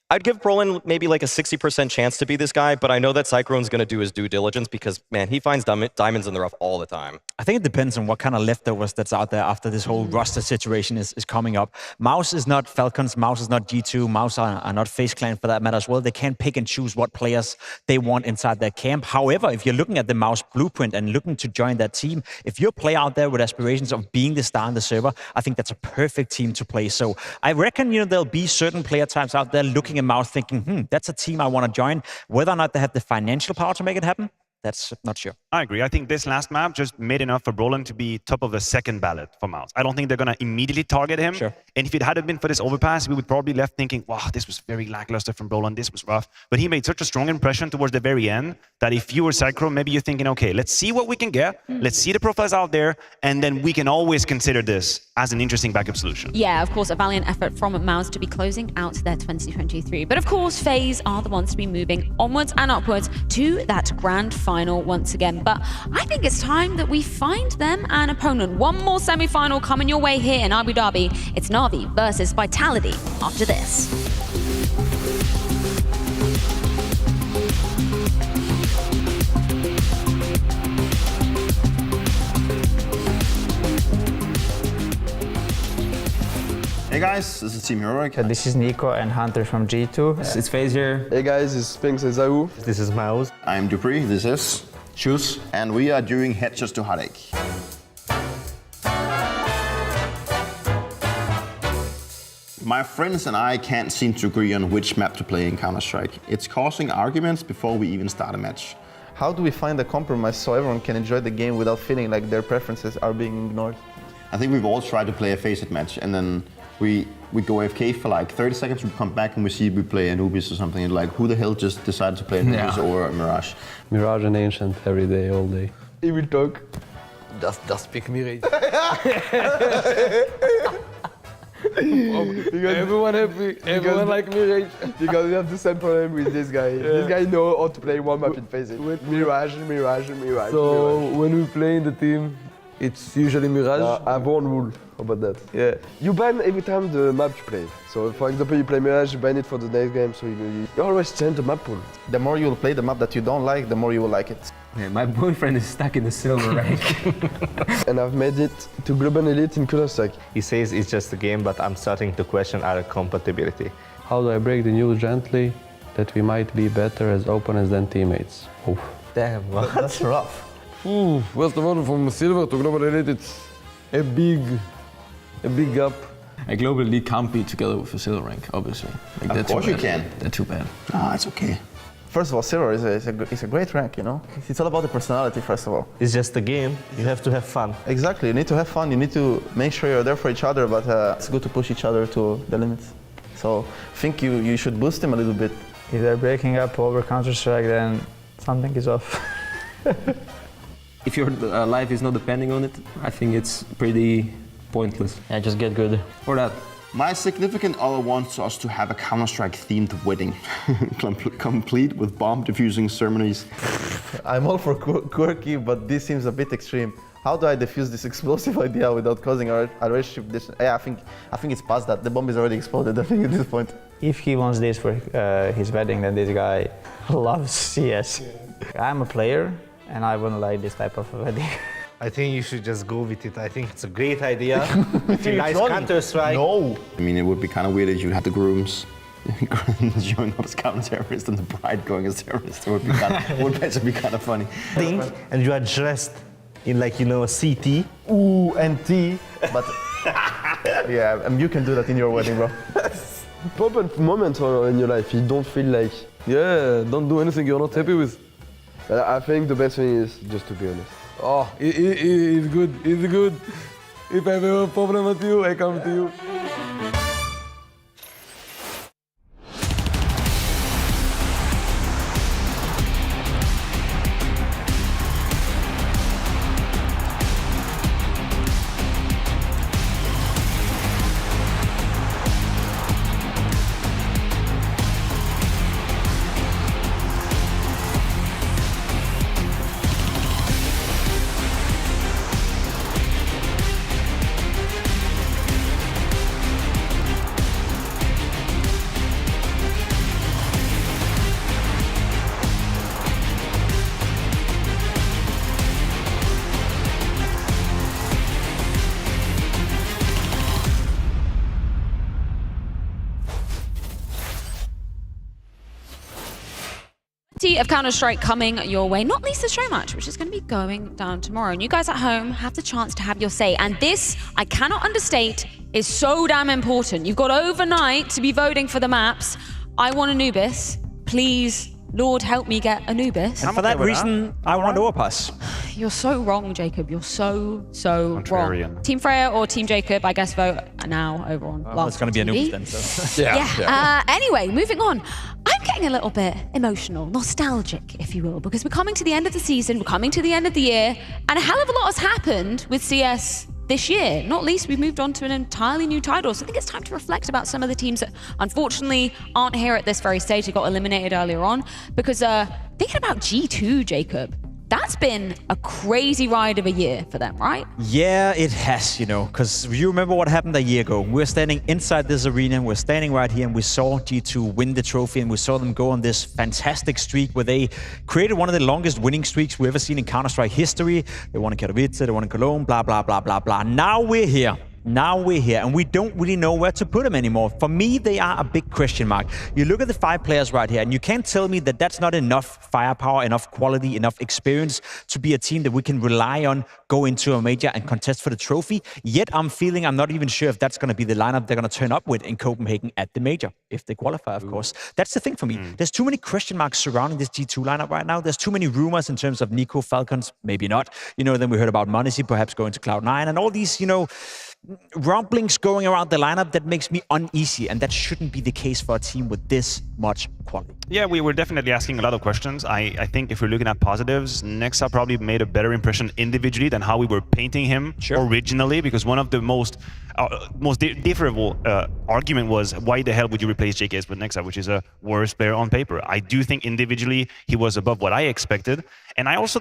I'd give Brolin maybe like a 60% chance to be this guy, but I know that Cyclone's going to do his due diligence because, man, he finds diamonds in the rough all the time. I think it depends on what kind of leftovers that's out there after this whole roster situation is coming up. MOUZ is not Falcons, MOUZ is not G2, MOUZ are not FaZe Clan for that matter as well. They can't pick and choose what players they want inside their camp. However, if you're looking at the MOUZ blueprint and looking to join that team, if you're a player out there with aspirations of being the star in the server, I think that's a perfect team to play. So I reckon, you know, there'll be certain player types out there looking at MOUZ thinking, that's a team I want to join. Whether or not they have the financial power to make it happen, that's not sure. I agree. I think this last map just made enough for Brolin to be top of the second ballot for MOUZ. I don't think they're going to immediately target him. Sure. And if it hadn't been for this overpass, we would probably left thinking, wow, this was very lackluster from Brolin. This was rough. But he made such a strong impression towards the very end that if you were Cyclone, maybe you're thinking, okay, let's see what we can get. Let's see the profiles out there. And then we can always consider this as an interesting backup solution. Yeah, of course, a valiant effort from MOUZ to be closing out their 2023. But of course, FaZe are the ones to be moving onwards and upwards to that grand final once again. But I think it's time that we find them an opponent. One more semi-final coming your way here in Abu Dhabi. It's NAVI versus Vitality after this. Hey guys, this is Team Heroic. This is Nico and Hunter from G2. It's FaZe here. Hey guys, this is Spinks and Zahu. This is MOUZ. I'm Dupree, this is Shoes, and we are doing Headshots to Heartache. My friends and I can't seem to agree on which map to play in Counter-Strike. It's causing arguments before we even start a match. How do we find a compromise so everyone can enjoy the game without feeling like their preferences are being ignored? I think we've all tried to play a FaZe match, and then we go AFK for like 30 seconds, we come back and we see we play Anubis or something, and like, who the hell just decided to play Anubis or Mirage? Mirage and Ancient every day, all day. He will talk. Das speak Mirage. Everyone happy, everyone like Mirage. Because we have the same problem with this guy. Yeah. This guy knows how to play one map in FaZe. Mirage. So when we play in the team, it's usually Mirage. I have one rule about that. Yeah. You ban every time the map you play. So for example, you play Mirage, you ban it for the next game, so you always change the map pool. The more you will play the map that you don't like, the more you will like it. Yeah, my boyfriend is stuck in the silver rank. And I've made it to Global Elite in Counter-Strike. He says it's just a game, but I'm starting to question our compatibility. How do I break the news gently that we might be better as opponents than teammates? Oof. Damn, what? That's rough. First of all, from silver to Global Elite, it's a big gap. A global league can't be together with a silver rank, obviously. Like, Of course you can. They're too bad. Ah, it's okay. First of all, silver is a great rank, you know? It's all about the personality, first of all. It's just a game. You have to have fun. Exactly. You need to have fun. You need to make sure you're there for each other, but it's good to push each other to the limits. So I think you should boost them a little bit. If they're breaking up over Counter-Strike, then something is off. If your life is not depending on it, I think it's pretty pointless. Yeah, just get good. Or that. My significant other wants us to have a Counter-Strike themed wedding, complete with bomb defusing ceremonies. I'm all for quirky, but this seems a bit extreme. How do I defuse this explosive idea without causing a relationship? Yeah, I think it's past that. The bomb is already exploded, I think, at this point. If he wants this for his wedding, then this guy loves CS. I'm a player, and I wouldn't like this type of a wedding. I think you should just go with it. I think it's a great idea. It's a nice Counter-Strike. No! I mean, it would be kind of weird if you had the grooms showing up as counter-terrorist and the bride going as terrorist. It would basically be kind of funny. And you are dressed in, like, you know, a CT. Ooh, and T. But yeah, you can do that in your wedding, bro. Pop a moment in your life you don't feel like, yeah, don't do anything you're not happy with. I think the best thing is just to be honest. Oh, it's good, it's good. If I have a problem with you, I come to you. Of Counter-Strike coming your way, not least the show match, which is going to be going down tomorrow. And you guys at home have the chance to have your say. And this, I cannot understate, is so damn important. You've got overnight to be voting for the maps. I want Anubis. Please, Lord, help me get Anubis. And for that reason, I want Overpass. You're so wrong, Jacob. You're so wrong. Team Freya or Team Jacob, I guess vote now over on last. It's going to be Anubis then. So. Yeah. Anyway, moving on. I'm getting a little bit emotional, nostalgic, if you will, because we're coming to the end of the season, we're coming to the end of the year, and a hell of a lot has happened with CS this year. Not least, we've moved on to an entirely new title. So I think it's time to reflect about some of the teams that unfortunately aren't here at this very stage. They got eliminated earlier on. Because thinking about G2, Jacob, that's been a crazy ride of a year for them, right? Yeah, it has, you know, because you remember what happened a year ago. We're standing inside this arena, we're standing right here, and we saw G2 win the trophy, and we saw them go on this fantastic streak where they created one of the longest winning streaks we've ever seen in Counter-Strike history. They won in Katowice, they won in Cologne, blah, blah, blah, blah, blah. Now we're here. And we don't really know where to put them anymore. For me, they are a big question mark. You look at the 5 players right here, and you can't tell me that that's not enough firepower, enough quality, enough experience to be a team that we can rely on, go into a major and contest for the trophy. Yet I'm not even sure if that's going to be the lineup they're going to turn up with in Copenhagen at the major, if they qualify, of course. That's the thing for me. There's too many question marks surrounding this G2 lineup right now. There's too many rumors in terms of Nico, Falcons, maybe not. You know, then we heard about m0NESY perhaps going to Cloud9 and all these, you know, rumblings going around the lineup that makes me uneasy, and that shouldn't be the case for a team with this much quality. Yeah, we were definitely asking a lot of questions. I think if we're looking at positives, Nexa probably made a better impression individually than how we were painting him originally, because one of the most differentiable argument was, why the hell would you replace JKS with Nexa, which is a worse player on paper? I do think individually he was above what I expected, and I also...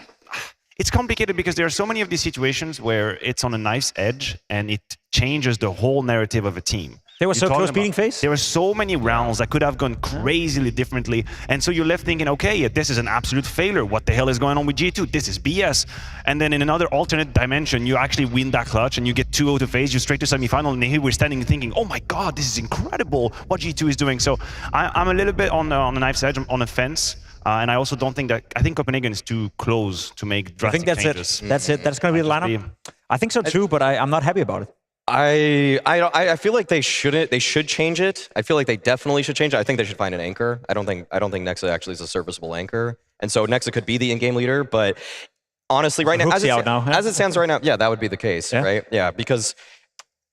It's complicated because there are so many of these situations where it's on a knife's edge and it changes the whole narrative of a team. They were so close beating FaZe. There were so many rounds that could have gone crazily differently. And so you're left thinking, okay, yeah, this is an absolute failure. What the hell is going on with G2? This is BS. And then in another alternate dimension, you actually win that clutch and you get 2-0 to FaZe, you're straight to semifinal, and here we're standing thinking, oh my God, this is incredible what G2 is doing. So I'm a little bit on the knife's edge, on the fence. And I also don't think that... I think Copenhagen is too close to make drastic changes. That's it. That's going to be the lineup. I think so too, but I'm not happy about it. I feel like they shouldn't. They should change it. I feel like they definitely should change it. I think they should find an anchor. I don't think Nexa actually is a serviceable anchor, and so Nexa could be the in-game leader. But honestly, right now, as it stands right now, yeah, that would be the case, right? Yeah, because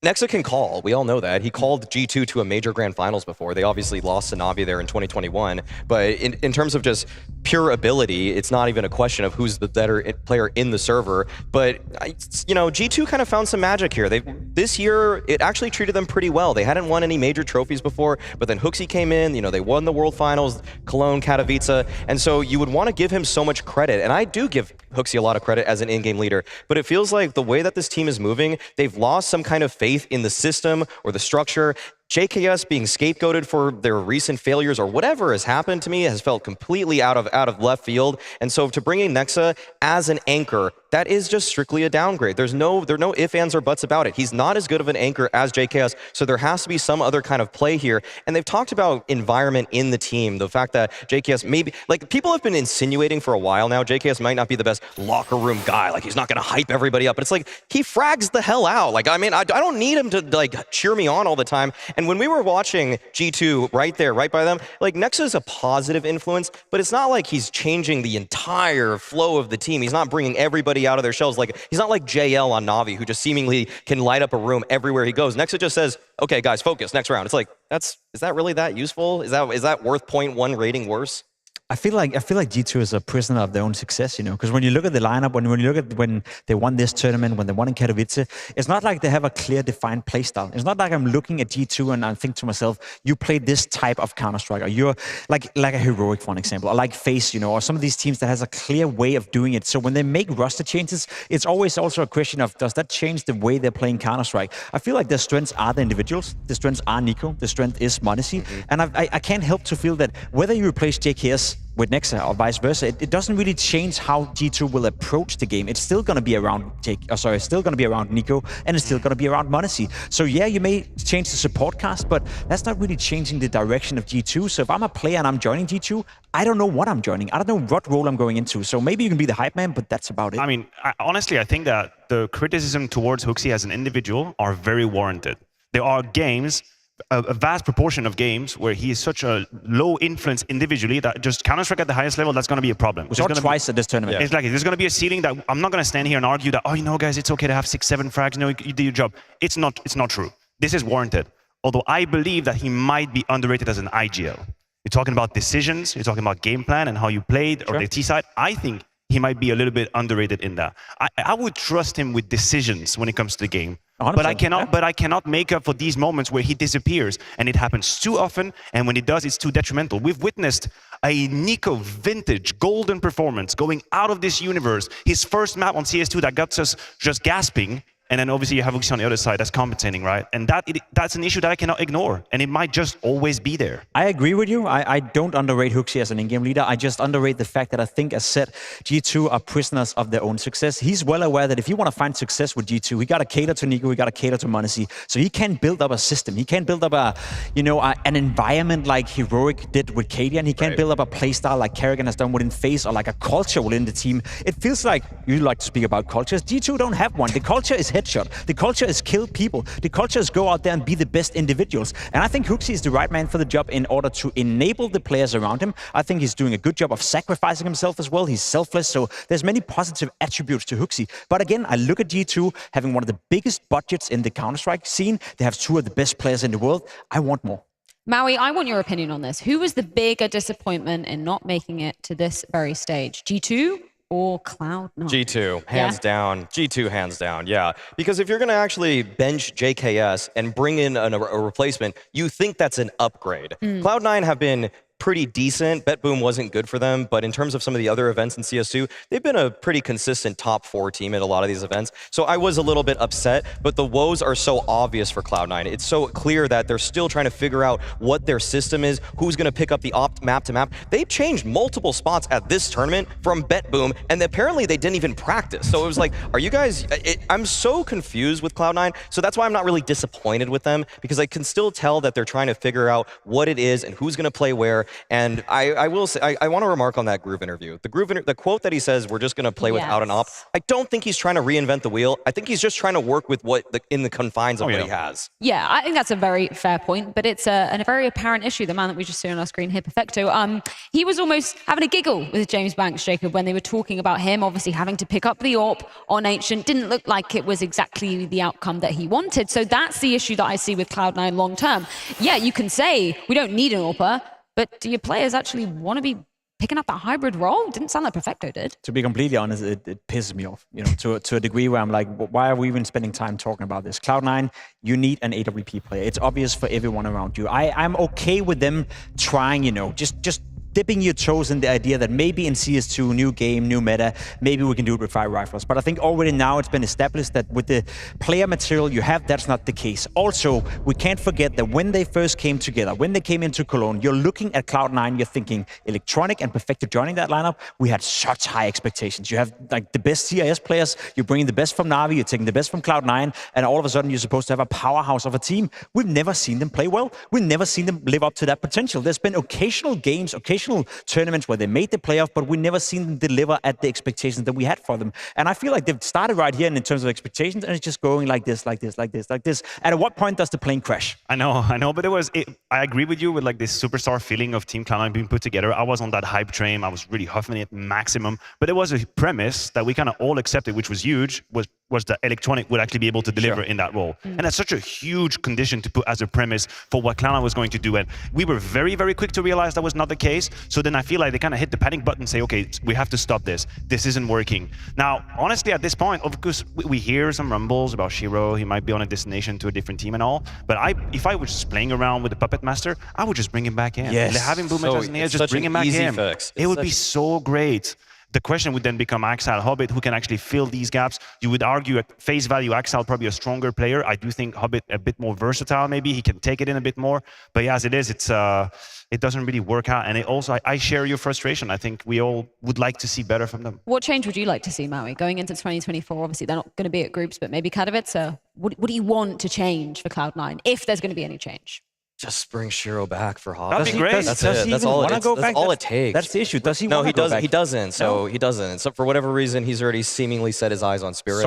Nexa can call. We all know that. He called G2 to a major grand finals before. They obviously lost to NAVI there in 2021. But in terms of just pure ability, it's not even a question of who's the better player in the server. But, you know, G2 kind of found some magic here. This year, it actually treated them pretty well. They hadn't won any major trophies before, but then HooXi came in. You know, they won the World Finals, Cologne, Katowice. And so you would want to give him so much credit. And I do give HooXi a lot of credit as an in-game leader. But it feels like the way that this team is moving, they've lost some kind of faith in the system or the structure. JKS being scapegoated for their recent failures or whatever has happened to me has felt completely out of left field. And so to bring in Nexa as an anchor, that is just strictly a downgrade. There are no ifs, ands, or buts about it. He's not as good of an anchor as JKS, so there has to be some other kind of play here. And they've talked about environment in the team, the fact that JKS maybe, like people have been insinuating for a while now, JKS might not be the best locker room guy. Like he's not going to hype everybody up, but it's like he frags the hell out. Like, I mean, I don't need him to like cheer me on all the time. And when we were watching G2 right there, right by them, like Nexa's a positive influence, but it's not like he's changing the entire flow of the team. He's not bringing everybody out of their shells. Like he's not like JL on NAVI, who just seemingly can light up a room everywhere he goes. Nexa just says, "Okay, guys, focus. Next round." It's like is that really that useful? Is that worth 0.1 rating worse? I feel like G2 is a prisoner of their own success, you know, because when you look at the lineup, when you look at when they won this tournament, when they won in Katowice, it's not like they have a clear, defined play style. It's not like I'm looking at G2 and I think to myself, you play this type of Counter-Strike, or you're like a Heroic, for an example, or like FaZe, you know, or some of these teams that has a clear way of doing it. So when they make roster changes, it's always also a question of, does that change the way they're playing Counter-Strike? I feel like their strengths are the individuals, the strengths are Nico, the strength is m0NESY, and I can't help to feel that whether you replace JKS with Nexa or vice versa, it doesn't really change how G2 will approach the game. It's still going to be around it's still going to be around Nico, and it's still going to be around m0NESY. So yeah, you may change the support cast, but that's not really changing the direction of G2. So if I'm a player and I'm joining G2, I don't know what I'm joining. I don't know what role I'm going into. So maybe you can be the hype man, but that's about it. I mean, honestly, I think that the criticism towards HooXi as an individual are very warranted. There are games, a vast proportion of games where he is such a low influence individually that just Counter-Strike at the highest level, that's going to be a problem. We saw twice at this tournament. Yeah. It's like, there's going to be a ceiling that I'm not going to stand here and argue that, oh, you know, guys, it's okay to have 6-7 frags, you know, you do your job. It's not true. This is warranted. Although I believe that he might be underrated as an IGL. You're talking about decisions, you're talking about game plan and how you played, or the T side. I think he might be a little bit underrated in that. I would trust him with decisions when it comes to the game. 100%, but I cannot make up for these moments where he disappears, and it happens too often, and when it does, it's too detrimental. We've witnessed a Nico vintage golden performance going out of this universe. His first map on CS2 that got us just gasping, and then obviously you have HooXi on the other side that's compensating, right? And that's an issue that I cannot ignore, and it might just always be there. I agree with you. I don't underrate HooXi as an in-game leader. I just underrate the fact that I think, as said, G2 are prisoners of their own success. He's well aware that if you want to find success with G2, we got to cater to Nico, we got to cater to m0NESY. So he can't build up a system. He can't build up an environment like Heroic did with Cadian. He can't build up a playstyle like Kerrigan has done within FaZe, or like a culture within the team. It feels like you like to speak about cultures. G2 don't have one. The culture is headshot. The culture is kill people. The culture is go out there and be the best individuals. And I think HooXi is the right man for the job in order to enable the players around him. I think he's doing a good job of sacrificing himself as well. He's selfless. So there's many positive attributes to HooXi. But again, I look at G2 having one of the biggest budgets in the Counter-Strike scene. They have two of the best players in the world. I want more. MOUZ, I want your opinion on this. Who was the bigger disappointment in not making it to this very stage? G2 or Cloud9? G2, hands down. G2, hands down, yeah. Because if you're going to actually bench JKS and bring in a replacement, you think that's an upgrade. Cloud9 have been pretty decent. BetBoom wasn't good for them, but in terms of some of the other events in CS2, they've been a pretty consistent top 4 team at a lot of these events. So I was a little bit upset, but the woes are so obvious for Cloud9. It's so clear that they're still trying to figure out what their system is, who's going to pick up the opt map to map. They've changed multiple spots at this tournament from BetBoom, and apparently they didn't even practice. So it was like, are you guys... I'm so confused with Cloud9, so that's why I'm not really disappointed with them, because I can still tell that they're trying to figure out what it is and who's going to play where. And I will say, I want to remark on that Groove interview. The quote that he says, we're just going to play without an op, I don't think he's trying to reinvent the wheel. I think he's just trying to work with in the confines of what he has. Yeah, I think that's a very fair point, but it's a very apparent issue. The man that we just see on our screen here, Perfecto, he was almost having a giggle with James Banks, Jacob, when they were talking about him obviously having to pick up the AWP on Ancient. Didn't look like it was exactly the outcome that he wanted. So that's the issue that I see with Cloud9 long term. Yeah, you can say we don't need an AWPer, but do your players actually want to be picking up that hybrid role? Didn't sound like Perfecto did. To be completely honest, it pisses me off, you know, to a degree where I'm like, why are we even spending time talking about this? Cloud9, you need an AWP player. It's obvious for everyone around you. I'm okay with them trying, you know, just dipping your toes in the idea that maybe in CS2, new game, new meta, maybe we can do it with 5 rifles. But I think already now it's been established that with the player material you have, that's not the case. Also, we can't forget that when they first came together, when they came into Cologne, you're looking at Cloud9, you're thinking Electronic and Perfecto joining that lineup, we had such high expectations. You have like the best CIS players, you're bringing the best from NAVI, you're taking the best from Cloud9, and all of a sudden you're supposed to have a powerhouse of a team. We've never seen them play well. We've never seen them live up to that potential. There's been occasional games, occasional tournaments where they made the playoff, but we never seen them deliver at the expectations that we had for them. And I feel like they've started right here in terms of expectations, and it's just going like this, like this, like this, like this. And at what point does the plane crash? I know, but I agree with you with like this superstar feeling of Team Cloud9 being put together. I was on that hype train. I was really huffing it maximum. But it was a premise that we kind of all accepted, which was huge, was that Electronic would actually be able to deliver in that role. And that's such a huge condition to put as a premise for what Cloud9 was going to do. And we were very, very quick to realize that was not the case. So then I feel like they kind of hit the panic button and say, okay, we have to stop this. This isn't working. Now, honestly, at this point, of course, we hear some rumbles about Shiro. He might be on a destination to a different team and all. But if I was just playing around with the Puppet Master, I would just bring him back in. Yes. Having Boom as an air, just bring him back in. It would be so great. The question would then become Axel, Hobbit, who can actually fill these gaps. You would argue at face value, Axel probably a stronger player. I do think Hobbit a bit more versatile, maybe. He can take it in a bit more. But yeah, as it is, it doesn't really work out. And it also, I share your frustration. I think we all would like to see better from them. What change would you like to see, Maui? Going into 2024, obviously they're not going to be at groups, but maybe Katowice. What do you want to change for Cloud9, if there's going to be any change? Just bring Shiro back for Hobbit. That'd be great. That's it. That's all it takes. That's the issue. Does he No, want to go back? He doesn't. So he doesn't. So for whatever reason, he's already seemingly set his eyes on Spirit.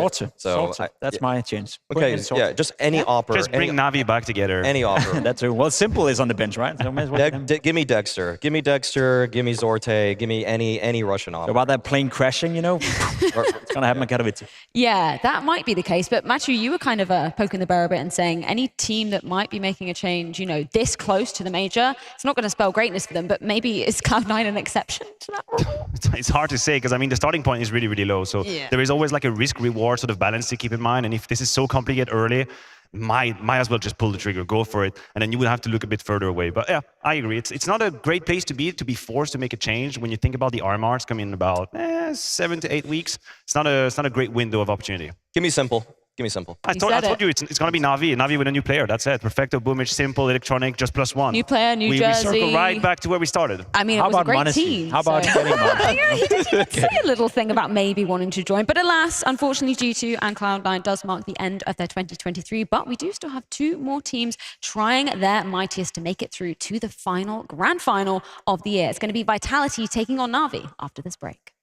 That's my change. Okay, yeah, just any offer. Just bring NAVI back together. Any offer. That's it. Well, Simple is on the bench, right? So give me Dexter. Give me Dexter. Give me Zorte. Give me any Russian offer. So about that plane crashing, you know, it's going to happen at Katowice. Yeah, that might be the case. But Matthew, you were kind of poking the bear a bit and saying any team that might be making a change, you know, this close to the major, it's not going to spell greatness for them, but maybe is Cloud9 an exception to that rule? It's hard to say because, I mean, the starting point is really, really low. So there is always like a risk-reward sort of balance to keep in mind. And if this is so complicated early, might as well just pull the trigger, go for it. And then you would have to look a bit further away. But yeah, I agree. It's not a great place to be forced to make a change. When you think about the RMRs coming in about 7 to 8 weeks, it's not a great window of opportunity. Give me Simple. Give me Simple. I told you it's going to be NAVI. NAVI with a new player. That's it. Perfecto, Boomich, Simple, Electronic, just +1. New player, new jersey. We circle right back to where we started. I mean, it was a great team. How about getting Monacy? Yeah, he did say a little thing about maybe wanting to join. But alas, unfortunately, G2 and Cloud9 does mark the end of their 2023. But we do still have 2 more teams trying their mightiest to make it through to the grand final of the year. It's going to be Vitality taking on NAVI after this break.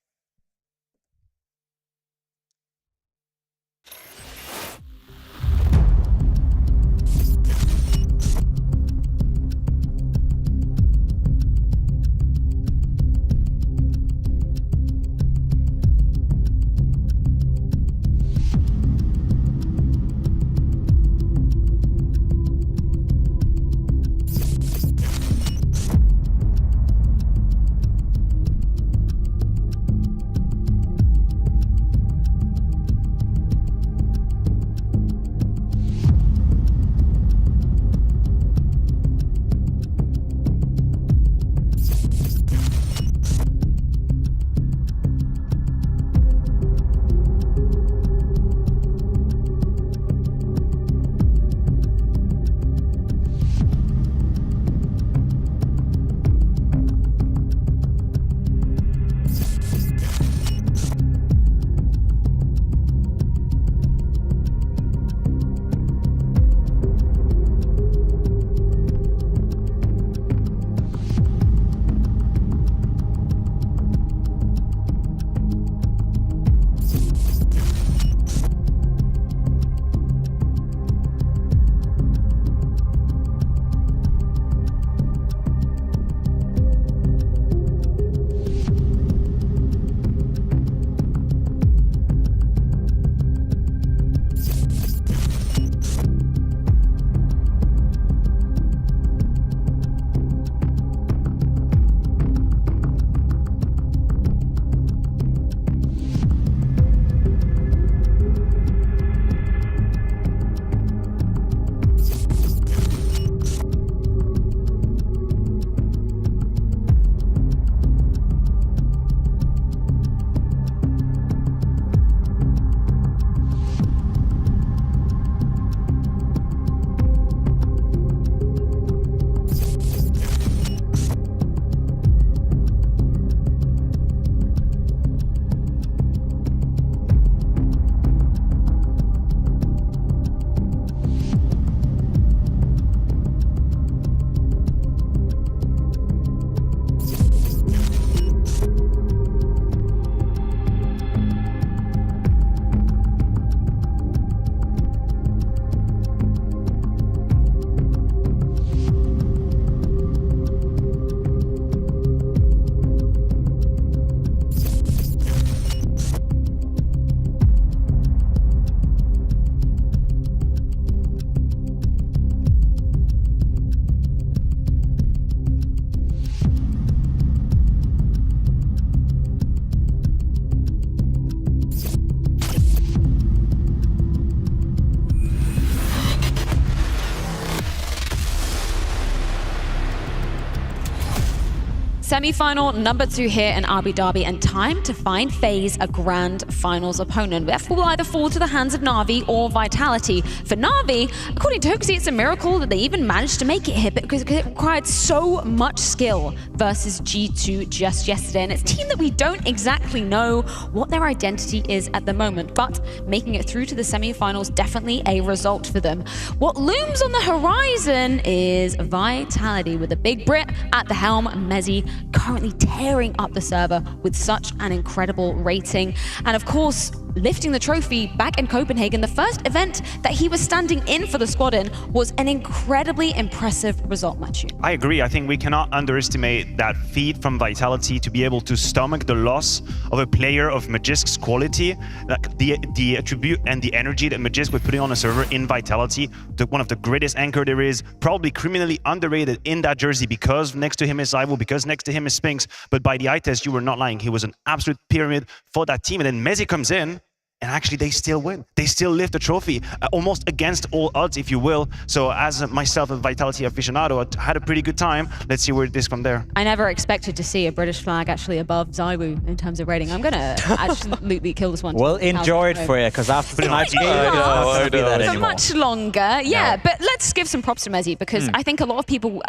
Semi-final number 2 here in Abu Dhabi, and time to find FaZe a grand finals opponent. That will either fall to the hands of NAVI or Vitality. For NAVI, according to Hoaxy, it's a miracle that they even managed to make it here because it required so much skill versus G2 just yesterday. And it's a team that we don't exactly know what their identity is at the moment, but making it through to the semi-finals, definitely a result for them. What looms on the horizon is Vitality with a big Brit at the helm, MOUZ, currently tearing up the server with such an incredible rating. And of course, lifting the trophy back in Copenhagen, the first event that he was standing in for the squad in, was an incredibly impressive result, Matthew. I agree. I think we cannot underestimate that feat from Vitality to be able to stomach the loss of a player of Magisk's quality. Like the attribute and the energy that Magisk was putting on a server in Vitality, one of the greatest anchor there is, probably criminally underrated in that jersey because next to him is Ivo, because next to him is Spinks. But by the eye test, you were not lying. He was an absolute pyramid for that team. And then MOUZ comes in, and actually they still win. They still lift the trophy, almost against all odds, if you will. So as myself, a Vitality aficionado, I had a pretty good time. Let's see where this from there. I never expected to see a British flag actually above Zywoo in terms of rating. I'm going to absolutely kill this one. Well, enjoy it, Freya, because after tonight's game, it's not going to be that for anymore. much longer. Yeah, no. But let's give some props to MOUZ because I think a lot of people,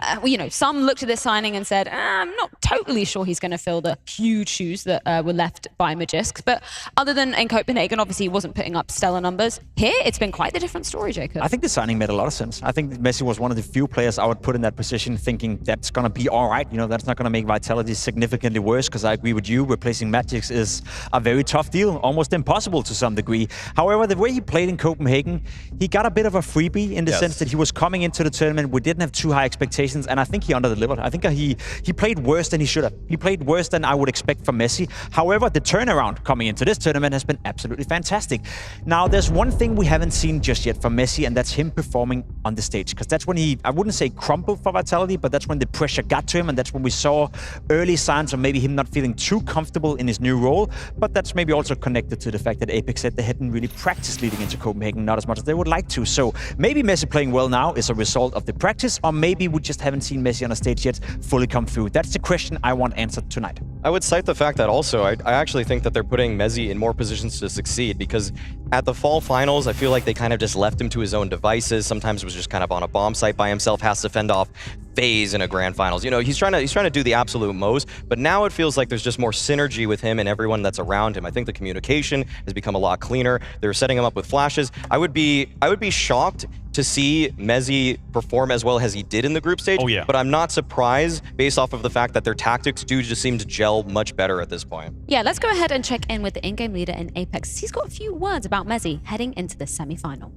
some looked at this signing and said, I'm not totally sure he's going to fill the huge shoes that were left by Magisk. But other than in Copenhagen, obviously he wasn't putting up stellar numbers. Here, it's been quite the different story, Jacob. I think the signing made a lot of sense. I think MOUZ was one of the few players I would put in that position thinking that's going to be all right. That's not going to make Vitality significantly worse, because I agree with you, replacing Magix is a very tough deal, almost impossible to some degree. However, the way he played in Copenhagen, he got a bit of a freebie in the sense that he was coming into the tournament. We didn't have too high expectations, and I think he under-delivered. I think he played worse than he should have. He played worse than I would expect from MOUZ. However, the turnaround coming into this tournament has been absolutely fantastic. Now, there's one thing we haven't seen just yet from MOUZ, and that's him performing on the stage. Because that's when I wouldn't say crumbled for Vitality, but that's when the pressure got to him, and that's when we saw early signs of maybe him not feeling too comfortable in his new role. But that's maybe also connected to the fact that Apex said they hadn't really practiced leading into Copenhagen, not as much as they would like to. So maybe MOUZ playing well now is a result of the practice, or maybe we just haven't seen MOUZ on a stage yet fully come through. That's the question I want answered tonight. I would cite the fact that also, I actually think that they're putting MOUZ in more positions to succeed, because at the fall finals, I feel like they kind of just left him to his own devices. Sometimes it was just kind of on a bomb site by himself, has to fend off FaZe in a grand finals. He's trying to do the absolute most, but now it feels like there's just more synergy with him and everyone that's around him. I think the communication has become a lot cleaner. They're setting him up with flashes. I would be shocked to see MOUZ perform as well as he did in the group stage. Oh, yeah. But I'm not surprised based off of the fact that their tactics do just seem to gel much better at this point. Yeah, let's go ahead and check in with the in-game leader in Apex. He's got a few words about MOUZ heading into the semi-final.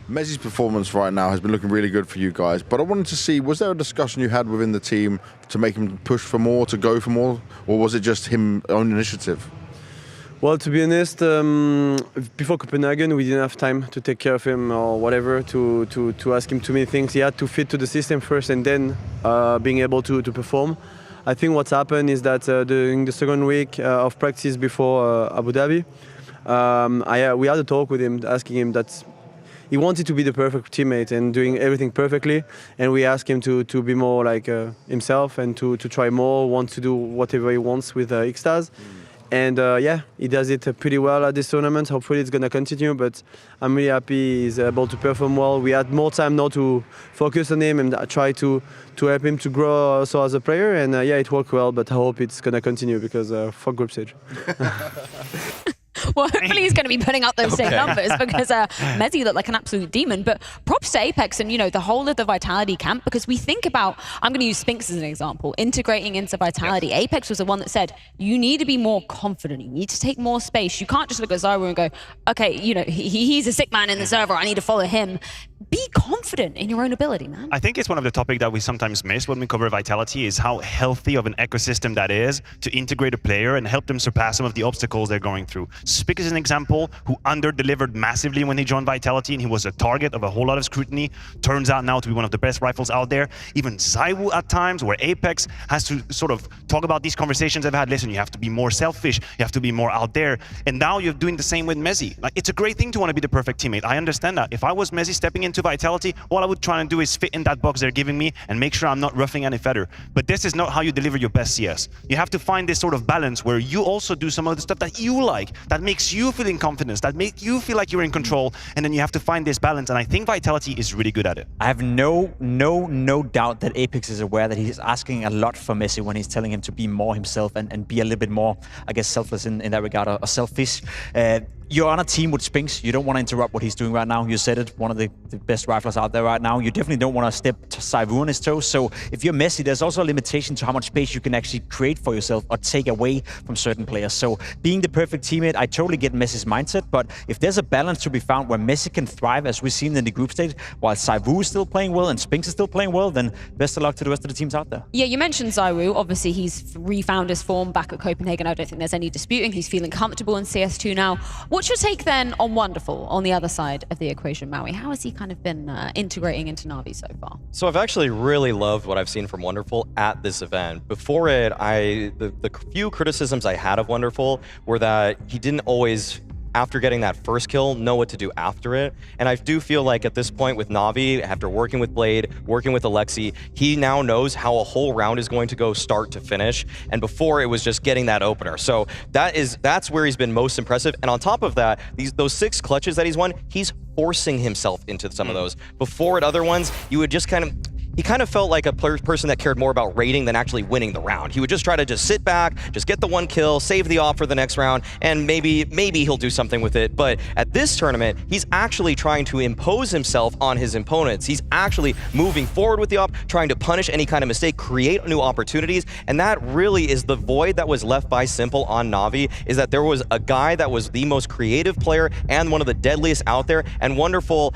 MOUZ's performance right now has been looking really good for you guys, but I wanted to see, was there a discussion you had within the team to make him push for more, to go for more, or was it just him own initiative? Well, to be honest, before Copenhagen, we didn't have time to take care of him or whatever, to ask him too many things. He had to fit to the system first and then being able to perform. I think what's happened is that during the second week of practice before Abu Dhabi, we had a talk with him, asking him that he wanted to be the perfect teammate and doing everything perfectly, and we asked him to be more like himself and to try more, want to do whatever he wants with Xtaz. And yeah, he does it pretty well at this tournament. Hopefully it's going to continue, but I'm really happy he's able to perform well. We had more time now to focus on him and try to help him to grow also as a player. And yeah, it worked well, but I hope it's going to continue because fuck group stage. Well, hopefully he's going to be putting up those same numbers because MOUZ looked like an absolute demon. But props to Apex and, the whole of the Vitality camp, because we think about, I'm going to use Spinks as an example, integrating into Vitality. Yes. Apex was the one that said, you need to be more confident. You need to take more space. You can't just look at Zyro and go, okay, he's a sick man in the server. I need to follow him. Be confident in your own ability, man. I think it's one of the topics that we sometimes miss when we cover Vitality is how healthy of an ecosystem that is to integrate a player and help them surpass some of the obstacles they're going through. Spick is an example who under-delivered massively when he joined Vitality, and he was a target of a whole lot of scrutiny. Turns out now to be one of the best rifles out there. Even ZywOo at times, where Apex has to sort of talk about these conversations I've had. Listen, you have to be more selfish, you have to be more out there. And now you're doing the same with Mezzi. Like, it's a great thing to want to be the perfect teammate. I understand that. If I was Mezzi stepping into Vitality, all I would try and do is fit in that box they're giving me and make sure I'm not ruffling any feather. But this is not how you deliver your best CS. You have to find this sort of balance where you also do some of the stuff that you like, that makes you feel in confidence, that make you feel like you're in control, and then you have to find this balance, and I think Vitality is really good at it. I have no doubt that Apex is aware that he's asking a lot from Mezzi when he's telling him to be more himself and be a little bit more, I guess, selfless in that regard, or selfish. You're on a team with Spinks. You don't want to interrupt what he's doing right now. You said it, one of the best riflers out there right now. You definitely don't want to step ZywOo on his toes. So if you're Mezzi, there's also a limitation to how much space you can actually create for yourself or take away from certain players. So being the perfect teammate, I totally get Messi's mindset, but if there's a balance to be found where Mezzi can thrive, as we've seen in the group stage, while ZywOo is still playing well and Spinks is still playing well, then best of luck to the rest of the teams out there. Yeah, you mentioned ZywOo. Obviously, he's refound his form back at Copenhagen. I don't think there's any disputing. He's feeling comfortable in CS2 now. What's your take then on Wonderful on the other side of the equation, Maui? How has he kind of been integrating into Navi so far? So I've actually really loved what I've seen from Wonderful at this event. Before it, the few criticisms I had of Wonderful were that he didn't always, after getting that first kill, know what to do after it. And I do feel like at this point with Navi, after working with Blade, working with Alexi, he now knows how a whole round is going to go start to finish. And before, it was just getting that opener. So that's where he's been most impressive. And on top of that, those 6 clutches that he's won, he's forcing himself into some of those. Before at other ones, you would just he kind of felt like a person that cared more about raiding than actually winning the round. He would just try to just sit back, just get the 1 kill, save the op for the next round, and maybe he'll do something with it. But at this tournament, he's actually trying to impose himself on his opponents. He's actually moving forward with the op, trying to punish any kind of mistake, create new opportunities, and that really is the void that was left by Simple on Navi, is that there was a guy that was the most creative player and one of the deadliest out there, and Wonderful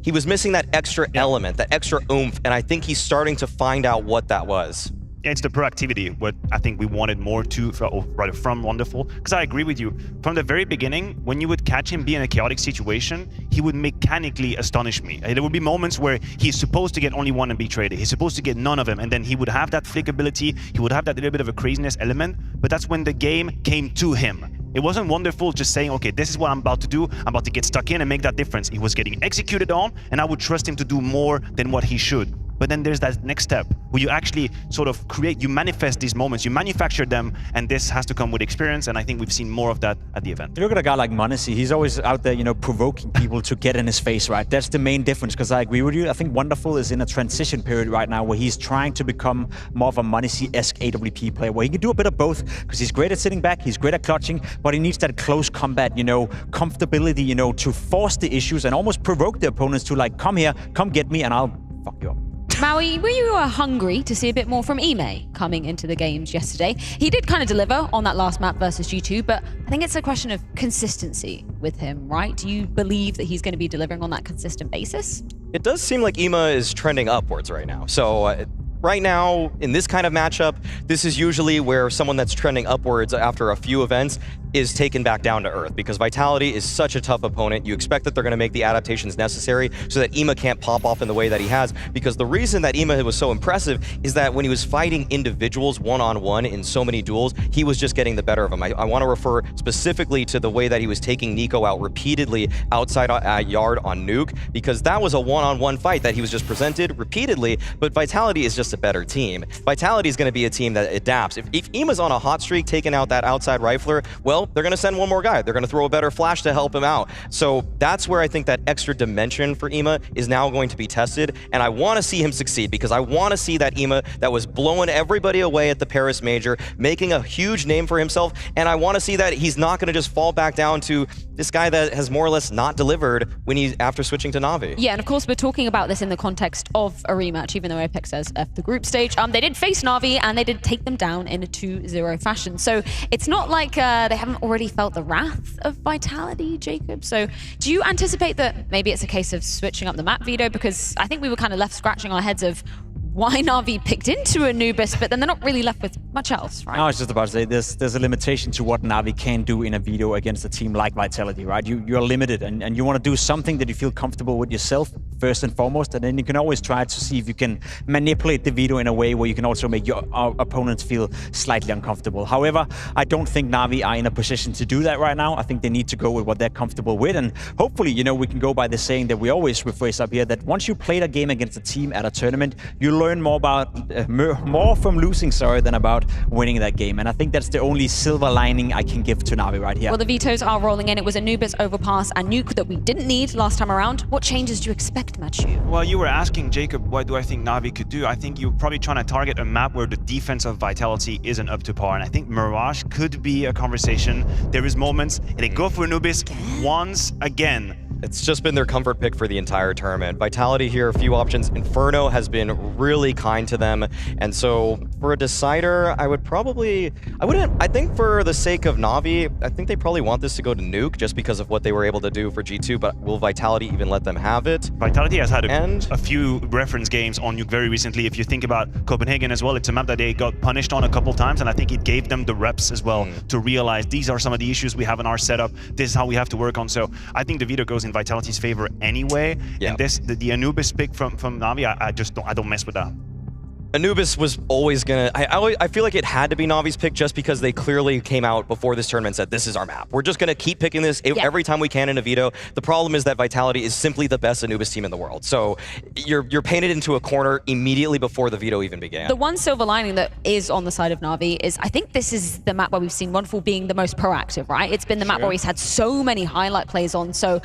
he was missing that extra element, that extra oomph, and I think he's starting to find out what that was. Yeah, it's the proactivity, what I think we wanted more from Wonderful. Because I agree with you. From the very beginning, when you would catch him be in a chaotic situation, he would mechanically astonish me. There would be moments where he's supposed to get only 1 and be traded. He's supposed to get none of them, and then he would have that flickability, he would have that little bit of a craziness element, but that's when the game came to him. It wasn't Wonderful just saying, okay, this is what I'm about to do. I'm about to get stuck in and make that difference. He was getting executed on, and I would trust him to do more than what he should. But then there's that next step where you actually sort of you manifest these moments, you manufacture them, and this has to come with experience, and I think we've seen more of that at the event. You look at a guy like m0NESY, he's always out there, provoking people to get in his face, right? That's the main difference, because I agree with you. I think Wonderful is in a transition period right now where he's trying to become more of a m0NESY-esque AWP player, where he can do a bit of both, because he's great at sitting back, he's great at clutching, but he needs that close combat, comfortability, to force the issues and almost provoke the opponents to like, come here, come get me, and I'll fuck you up. Maui, were you hungry to see a bit more from Ime coming into the games yesterday? He did kind of deliver on that last map versus G2, but I think it's a question of consistency with him, right? Do you believe that he's going to be delivering on that consistent basis? It does seem like Ime is trending upwards right now. So right now, in this kind of matchup, this is usually where someone that's trending upwards after a few events is taken back down to earth, because Vitality is such a tough opponent. You expect that they're going to make the adaptations necessary so that Ime can't pop off in the way that he has, because the reason that Ime was so impressive is that when he was fighting individuals one-on-one in so many duels, he was just getting the better of them. I want to refer specifically to the way that he was taking Nico out repeatedly outside yard on Nuke, because that was a one-on-one fight that he was just presented repeatedly, but Vitality is just a better team. Vitality is going to be a team that adapts. If Ima's on a hot streak taking out that outside rifler, well, they're going to send one more guy. They're going to throw a better flash to help him out. So that's where I think that extra dimension for Ima is now going to be tested, and I want to see him succeed, because I want to see that Ima that was blowing everybody away at the Paris Major, making a huge name for himself, and I want to see that he's not going to just fall back down to this guy that has more or less not delivered when he's after switching to Navi. Yeah, and of course we're talking about this in the context of a rematch, even though Apex says F the group stage. They did face Navi and they did take them down in a 2-0 fashion. So it's not like they haven't already felt the wrath of Vitality, Jacob. So do you anticipate that maybe it's a case of switching up the map veto? Because I think we were kind of left scratching our heads of why Na'Vi picked into Anubis, but then they're not really left with much else, right? I was just about to say, there's a limitation to what Na'Vi can do in a veto against a team like Vitality, right? You're limited, and you want to do something that you feel comfortable with yourself, first and foremost, and then you can always try to see if you can manipulate the veto in a way where you can also make your opponents feel slightly uncomfortable. However, I don't think Na'Vi are in a position to do that right now. I think they need to go with what they're comfortable with, and hopefully, you know, we can go by the saying that we always rephrase up here, that once you played a game against a team at a tournament, you learn more about more from losing, than about winning that game. And I think that's the only silver lining I can give to Na'Vi right here. Well, the vetoes are rolling in. It was Anubis, Overpass, and Nuke that we didn't need last time around. What changes do you expect, Matthew? Well, you were asking, Jacob, what do I think Na'Vi could do? I think you're probably trying to target a map where the defense of Vitality isn't up to par. And I think Mirage could be a conversation. There is moments, and they go for Anubis once again. It's just been their comfort pick for the entire tournament. Vitality here, a few options. Inferno has been really kind to them. And so for a decider, I think for the sake of Na'Vi, I think they probably want this to go to Nuke just because of what they were able to do for G2, but will Vitality even let them have it? Vitality has had a few reference games on Nuke very recently. If you think about Copenhagen as well, it's a map that they got punished on a couple times, and I think it gave them the reps as well to realize these are some of the issues we have in our setup. This is how we have to work on. So I think the veto goes in Vitality's favor anyway. Yeah. And the Anubis pick from Na'Vi, I don't mess with that. Anubis was always gonna, I feel like it had to be Navi's pick just because they clearly came out before this tournament and said, this is our map. We're just gonna keep picking this every time we can in a veto. The problem is that Vitality is simply the best Anubis team in the world. So you're painted into a corner immediately before the veto even began. The one silver lining that is on the side of Na'Vi is I think this is the map where we've seen Wonderful being the most proactive, right? It's been the map where he's had so many highlight plays on. So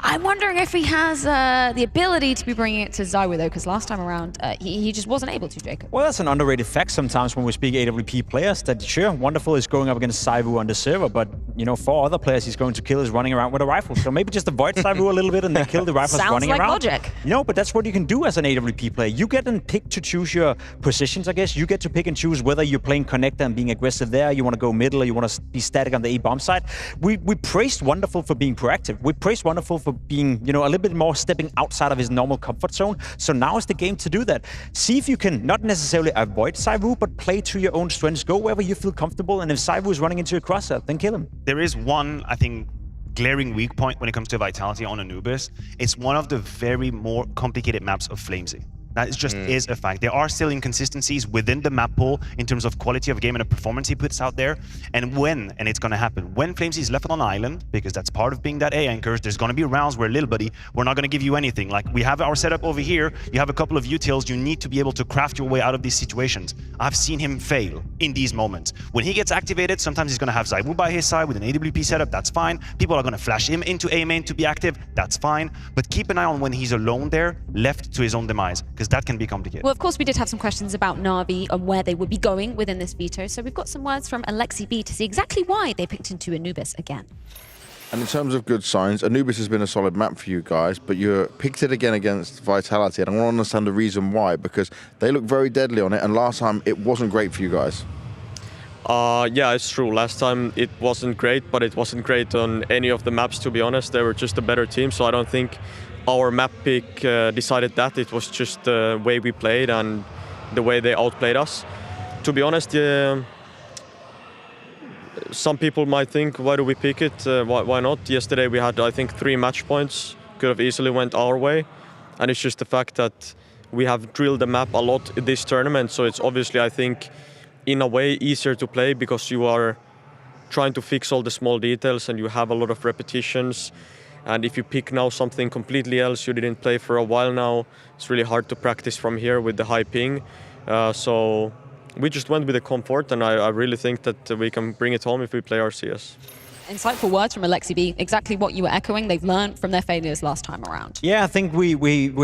I'm wondering if he has the ability to be bringing it to ZywOo though, because last time around he just wasn't able to, Jacob. Well, that's an underrated fact sometimes when we speak AWP players, that sure, Wonderful is going up against ZywOo on the server, but you know, 4 other players he's going to kill is running around with a rifle. So maybe just avoid ZywOo a little bit and then kill the rifles running around. Sounds like logic. No, but that's what you can do as an AWP player. You get to pick to choose your positions, I guess. You get to pick and choose whether you're playing connector and being aggressive there, you want to go middle, or you want to be static on the A-bomb side. We praised Wonderful for being proactive. We praised Wonderful for being, you know, a little bit more stepping outside of his normal comfort zone. So now is the game to do that. See if you can not necessarily avoid ZywOo, but play to your own strengths. Go wherever you feel comfortable, and if ZywOo is running into your crosshair, then kill him. There is one, I think, glaring weak point when it comes to Vitality on Anubis. It's one of the very more complicated maps of Flamesy. That is a fact. There are still inconsistencies within the map pool in terms of quality of game and the performance he puts out there. And it's going to happen, when Flamesy is left on an island, because that's part of being that A anchor, there's going to be rounds where, little buddy, we're not going to give you anything. Like, we have our setup over here, you have a couple of utils, you need to be able to craft your way out of these situations. I've seen him fail in these moments. When he gets activated, sometimes he's going to have ZywOo by his side with an AWP setup, that's fine. People are going to flash him into A main to be active, that's fine. But keep an eye on when he's alone there, left to his own demise, because that can be complicated. Well, of course, we did have some questions about Na'Vi and where they would be going within this veto. So we've got some words from Alexi B to see exactly why they picked into Anubis again. And in terms of good signs, Anubis has been a solid map for you guys, but you picked it again against Vitality, and I want to understand the reason why, because they look very deadly on it, and last time it wasn't great for you guys. Yeah, it's true. Last time it wasn't great, but it wasn't great on any of the maps, to be honest. They were just a better team, so I don't think our map pick decided that. It was just the way we played and the way they outplayed us. To be honest, some people might think, why do we pick it? Why not? Yesterday we had, I think, 3 match points. Could have easily went our way. And it's just the fact that we have drilled the map a lot in this tournament. So it's obviously, I think, in a way easier to play because you are trying to fix all the small details and you have a lot of repetitions. And if you pick now something completely else you didn't play for a while now, it's really hard to practice from here with the high ping. So we just went with the comfort, and I really think that we can bring it home if we play our CS. Insightful words from Alexi B. Exactly what you were echoing. They've learned from their failures last time around. Yeah, I think we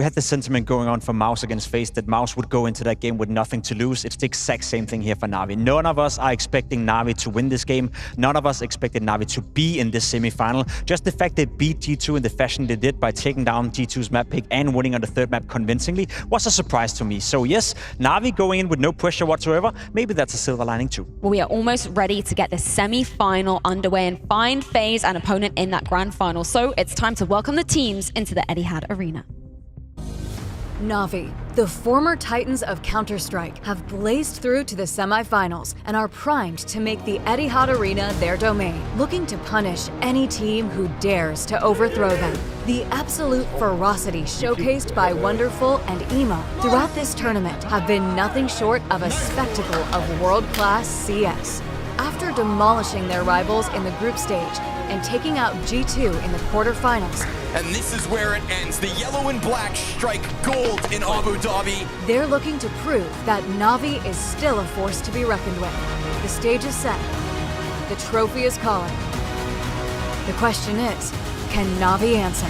had the sentiment going on for MOUZ against FaZe that MOUZ would go into that game with nothing to lose. It's the exact same thing here for Navi. None of us are expecting Navi to win this game. None of us expected Navi to be in this semi-final. Just the fact they beat G2 in the fashion they did by taking down G2's map pick and winning on the 3rd map convincingly was a surprise to me. So yes, Navi going in with no pressure whatsoever. Maybe that's a silver lining too. Well, we are almost ready to get the semi-final underway and find FaZe an opponent in that grand final. So it's time to welcome the teams into the Etihad Arena. NAVI, the former titans of Counter-Strike, have blazed through to the semifinals and are primed to make the Etihad Arena their domain, looking to punish any team who dares to overthrow them. The absolute ferocity showcased by Wonderful and Emo throughout this tournament have been nothing short of a spectacle of world-class CS. After demolishing their rivals in the group stage and taking out G2 in the quarterfinals, and this is where it ends. The yellow and black strike gold in Abu Dhabi. They're looking to prove that NAVI is still a force to be reckoned with. The stage is set. The trophy is calling. The question is, can NAVI answer?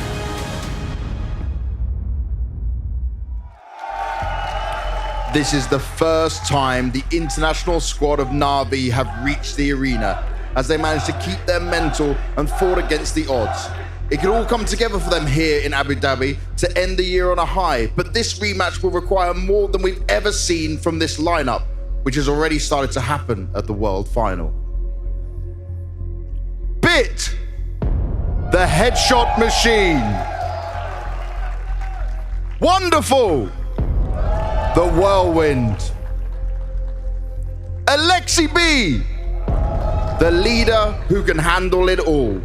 This is the first time the international squad of NAVI have reached the arena, as they managed to keep their mental and fought against the odds. It could all come together for them here in Abu Dhabi to end the year on a high, but this rematch will require more than we've ever seen from this lineup, which has already started to happen at the World Final. Bit, the headshot machine. Wonderful, the whirlwind. Alexi B, the leader who can handle it all.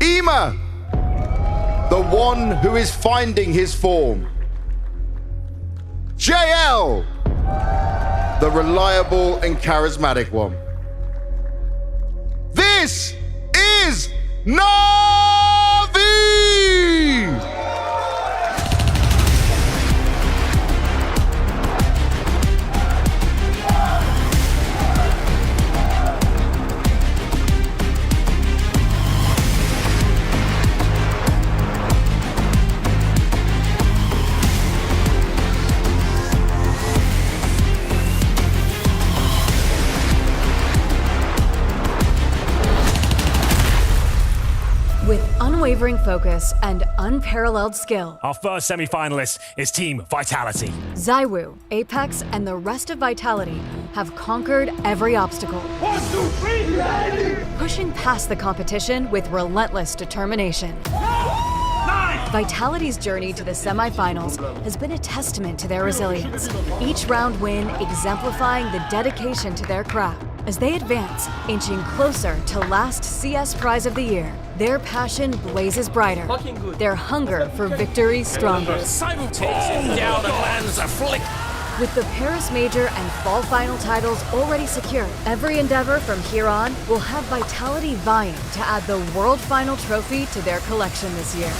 Ema, the one who is finding his form. JL, the reliable and charismatic one. This is NAVI! With unwavering focus and unparalleled skill, Our first semi-finalist is Team Vitality. ZywOo, Apex, and the rest of Vitality have conquered every obstacle. 1, 2, 3, ready! Pushing past the competition with relentless determination. Vitality's journey to the semifinals has been a testament to their resilience. Each round win exemplifying the dedication to their craft. As they advance, inching closer to last CS Prize of the Year, their passion blazes brighter. Their hunger for victory stronger. ZywOo takes it down and lands a flick. With the Paris Major and Fall Final titles already secured, every endeavor from here on will have Vitality vying to add the World Final trophy to their collection this year.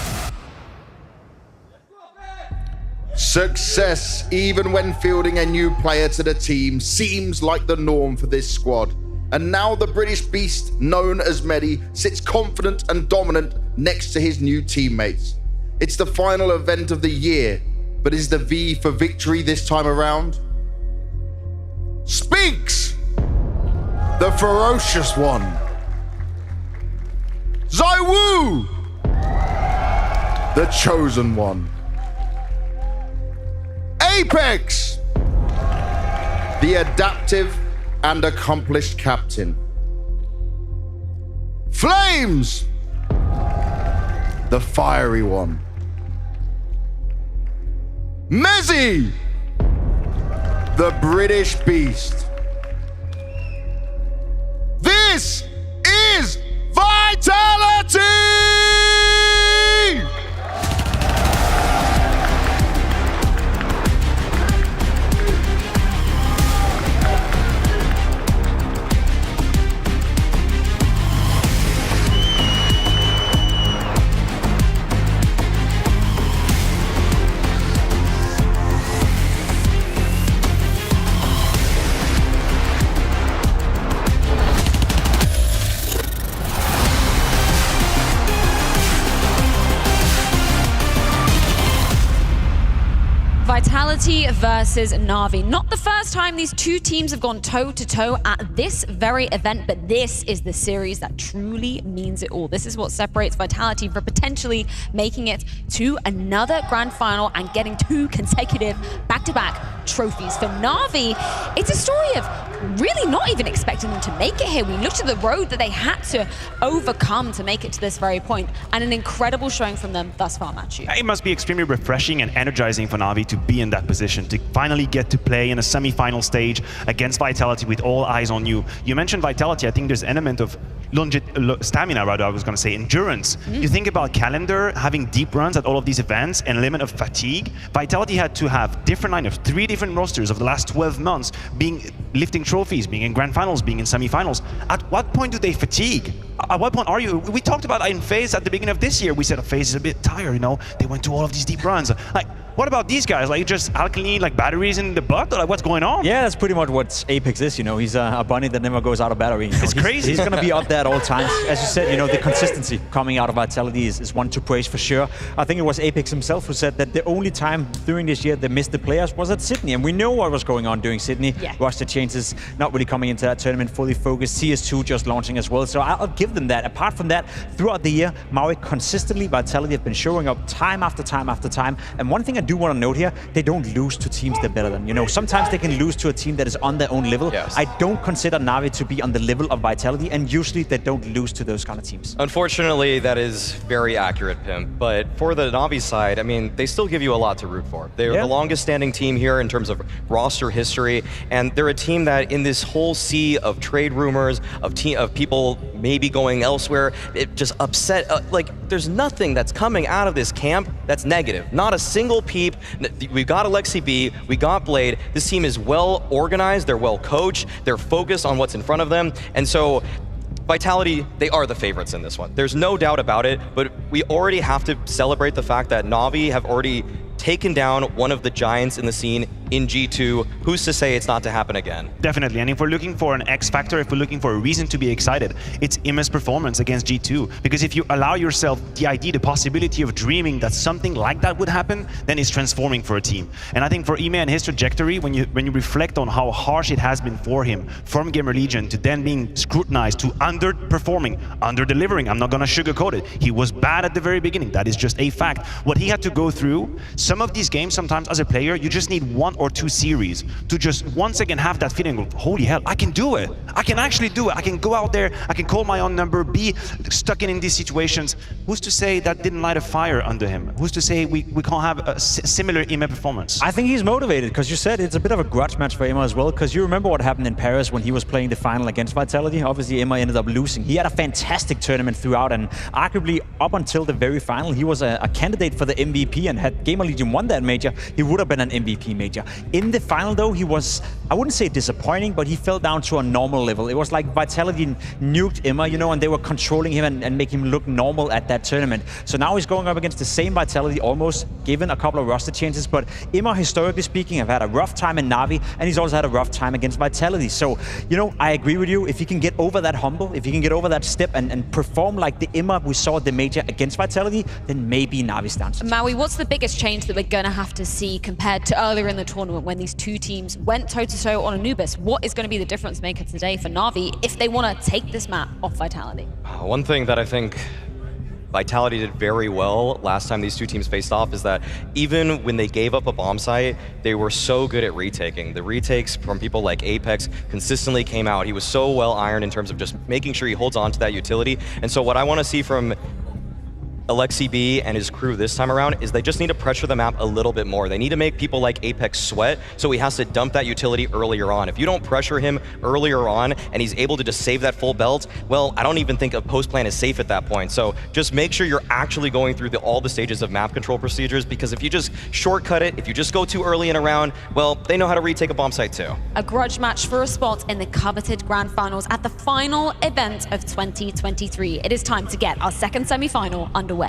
Success, even when fielding a new player to the team, seems like the norm for this squad. And now the British beast, known as Medi, sits confident and dominant next to his new teammates. It's the final event of the year, but is the V for victory this time around? Speaks, the ferocious one. ZywOo, the chosen one. Apex, the adaptive and accomplished captain. Flames, the fiery one. Mezzy, the British beast. This is Vitality! Vitality versus Na'Vi. Not the first time these two teams have gone toe-to-toe at this very event, but this is the series that truly means it all. This is what separates Vitality from potentially making it to another grand final and getting 2 consecutive back-to-back trophies. For Na'Vi, it's a story of really not even expecting them to make it here. We looked at the road that they had to overcome to make it to this very point, and an incredible showing from them thus far, Matthew. It must be extremely refreshing and energizing for Na'Vi to be in that position, to finally get to play in a semi-final stage against Vitality with all eyes on you. You mentioned Vitality. I think there's an element of stamina, rather, I was going to say, endurance. You think about calendar, having deep runs at all of these events, and limit of fatigue. Vitality had to have different lineups, 3 different rosters of the last 12 months, lifting trophies, being in grand finals, being in semi-finals. At what point do they fatigue? At what point are you? We talked about in FaZe at the beginning of this year. We said FaZe is a bit tired, you know. They went to all of these deep runs. Like, what about these guys? Like, just alkaline, like batteries in the butt? Or like, what's going on? Yeah, that's pretty much what Apex is, you know. He's a bunny that never goes out of battery. You know? It's crazy. He's going to be up there at all times. As you said, you know, the consistency coming out of Vitality is one to praise for sure. I think it was Apex himself who said that the only time during this year they missed the players was at Sydney. And we know what was going on during Sydney. Yeah. Roster changes, not really coming into that tournament fully focused. CS2 just launching as well. So I'll give them that. Apart from that, throughout the year, MOUZ consistently, Vitality have been showing up time after time after time. And one thing I do want to note here, they don't lose to teams they're better than. You know, sometimes they can lose to a team that is on their own level. Yes. I don't consider Na'Vi to be on the level of Vitality, and usually they don't lose to those kind of teams. Unfortunately, that is very accurate, Pimp. But for the Na'Vi side, I mean, they still give you a lot to root for. They're the longest standing team here in terms of roster history, and they're a team that in this whole sea of trade rumors, of people maybe going elsewhere, it just upset, like, there's nothing that's coming out of this camp that's negative. Not a single peep. We've got Alexi B, we got Blade. This team is well organized, they're well coached, they're focused on what's in front of them, and so Vitality, they are the favorites in this one. There's no doubt about it, but we already have to celebrate the fact that Na'Vi have already taken down one of the giants in the scene in G2. Who's to say it's not to happen again? Definitely, and if we're looking for an X factor, if we're looking for a reason to be excited, it's IMA's performance against G2. Because if you allow yourself the idea, the possibility of dreaming that something like that would happen, then it's transforming for a team. And I think for IMA and his trajectory, when you reflect on how harsh it has been for him, from Gamer Legion to then being scrutinized to underperforming, under-delivering, I'm not gonna sugarcoat it. He was bad at the very beginning, that is just a fact. What he had to go through, some of these games, sometimes as a player, you just need 1 or 2 series to just once again have that feeling of, holy hell, I can do it. I can actually do it. I can go out there, I can call my own number, be stuck in these situations. Who's to say that didn't light a fire under him? Who's to say we can't have a similar IMA performance? I think he's motivated, because you said it's a bit of a grudge match for IMA as well, because you remember what happened in Paris when he was playing the final against Vitality. Obviously, IMA ended up losing. He had a fantastic tournament throughout, and arguably up until the very final, he was a candidate for the MVP, and had Gamer Legion won that major, he would have been an MVP major. In the final though, he was, I wouldn't say disappointing, but he fell down to a normal level. It was like Vitality nuked IMA, you know, and they were controlling him and making him look normal at that tournament. So now he's going up against the same Vitality, almost given a couple of roster changes, but IMA, historically speaking, have had a rough time in Na'Vi, and he's also had a rough time against Vitality. So, you know, I agree with you. If he can get over that humble, if he can get over that step and perform like the IMA we saw at the major against Vitality, then maybe Na'Vi stands. MOUZ, what's the biggest change that we're going to have to see compared to earlier in the tournament when these two teams went toe-to-toe on Anubis? What is going to be the difference maker today for Na'Vi if they want to take this map off Vitality? One thing that I think Vitality did very well last time these two teams faced off is that even when they gave up a bomb site, they were so good at retaking. The retakes from people like Apex consistently came out. He was so well ironed in terms of just making sure he holds on to that utility. And so what I want to see from Alexi B and his crew this time around is they just need to pressure the map a little bit more. They need to make people like Apex sweat, so he has to dump that utility earlier on. If you don't pressure him earlier on and he's able to just save that full belt, well, I don't even think a post plan is safe at that point. So just make sure you're actually going through all the stages of map control procedures, because if you just shortcut it, if you just go too early in a round, well, they know how to retake a bomb site too. A grudge match for a spot in the coveted Grand Finals at the final event of 2023. It is time to get our second semi-final underway.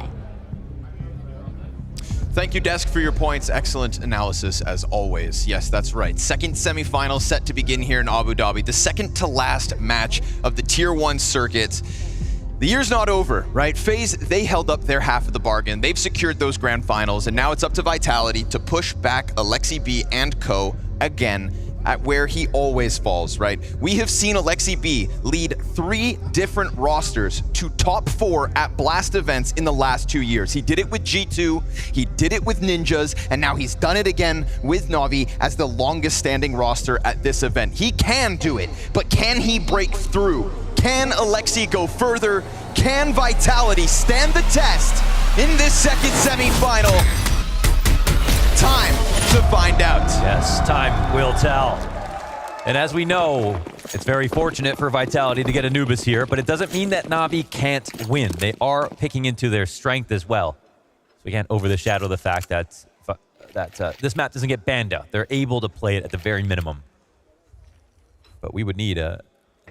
Thank you, Desk, for your points. Excellent analysis, as always. Yes, that's right. Second semifinal set to begin here in Abu Dhabi. The second to last match of the Tier 1 circuit. The year's not over, right? FaZe, they held up their half of the bargain. They've secured those grand finals, and now it's up to Vitality to push back Alexi B and co again at where he always falls, right? We have seen Alexi B lead 3 different rosters to top 4 at Blast events in the last 2 years. He did it with G2, he did it with Ninjas, and now he's done it again with Navi as the longest standing roster at this event. He can do it, but can he break through? Can Alexi go further? Can Vitality stand the test in this second semi-final? Time to find out. Yes, time will tell. And as we know, it's very fortunate for Vitality to get Anubis here, but it doesn't mean that Navi can't win. They are picking into their strength as well. So we can't overshadow the fact that this map doesn't get banned out. They're able to play it at the very minimum. But we would need an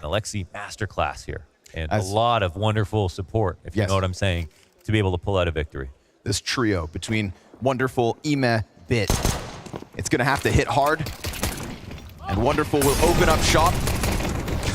Alexi masterclass here and a lot of wonderful support, if you know what I'm saying, to be able to pull out a victory. This trio between Wonderful, Ime, Bit. It's going to have to hit hard. And Wonderful will open up shop.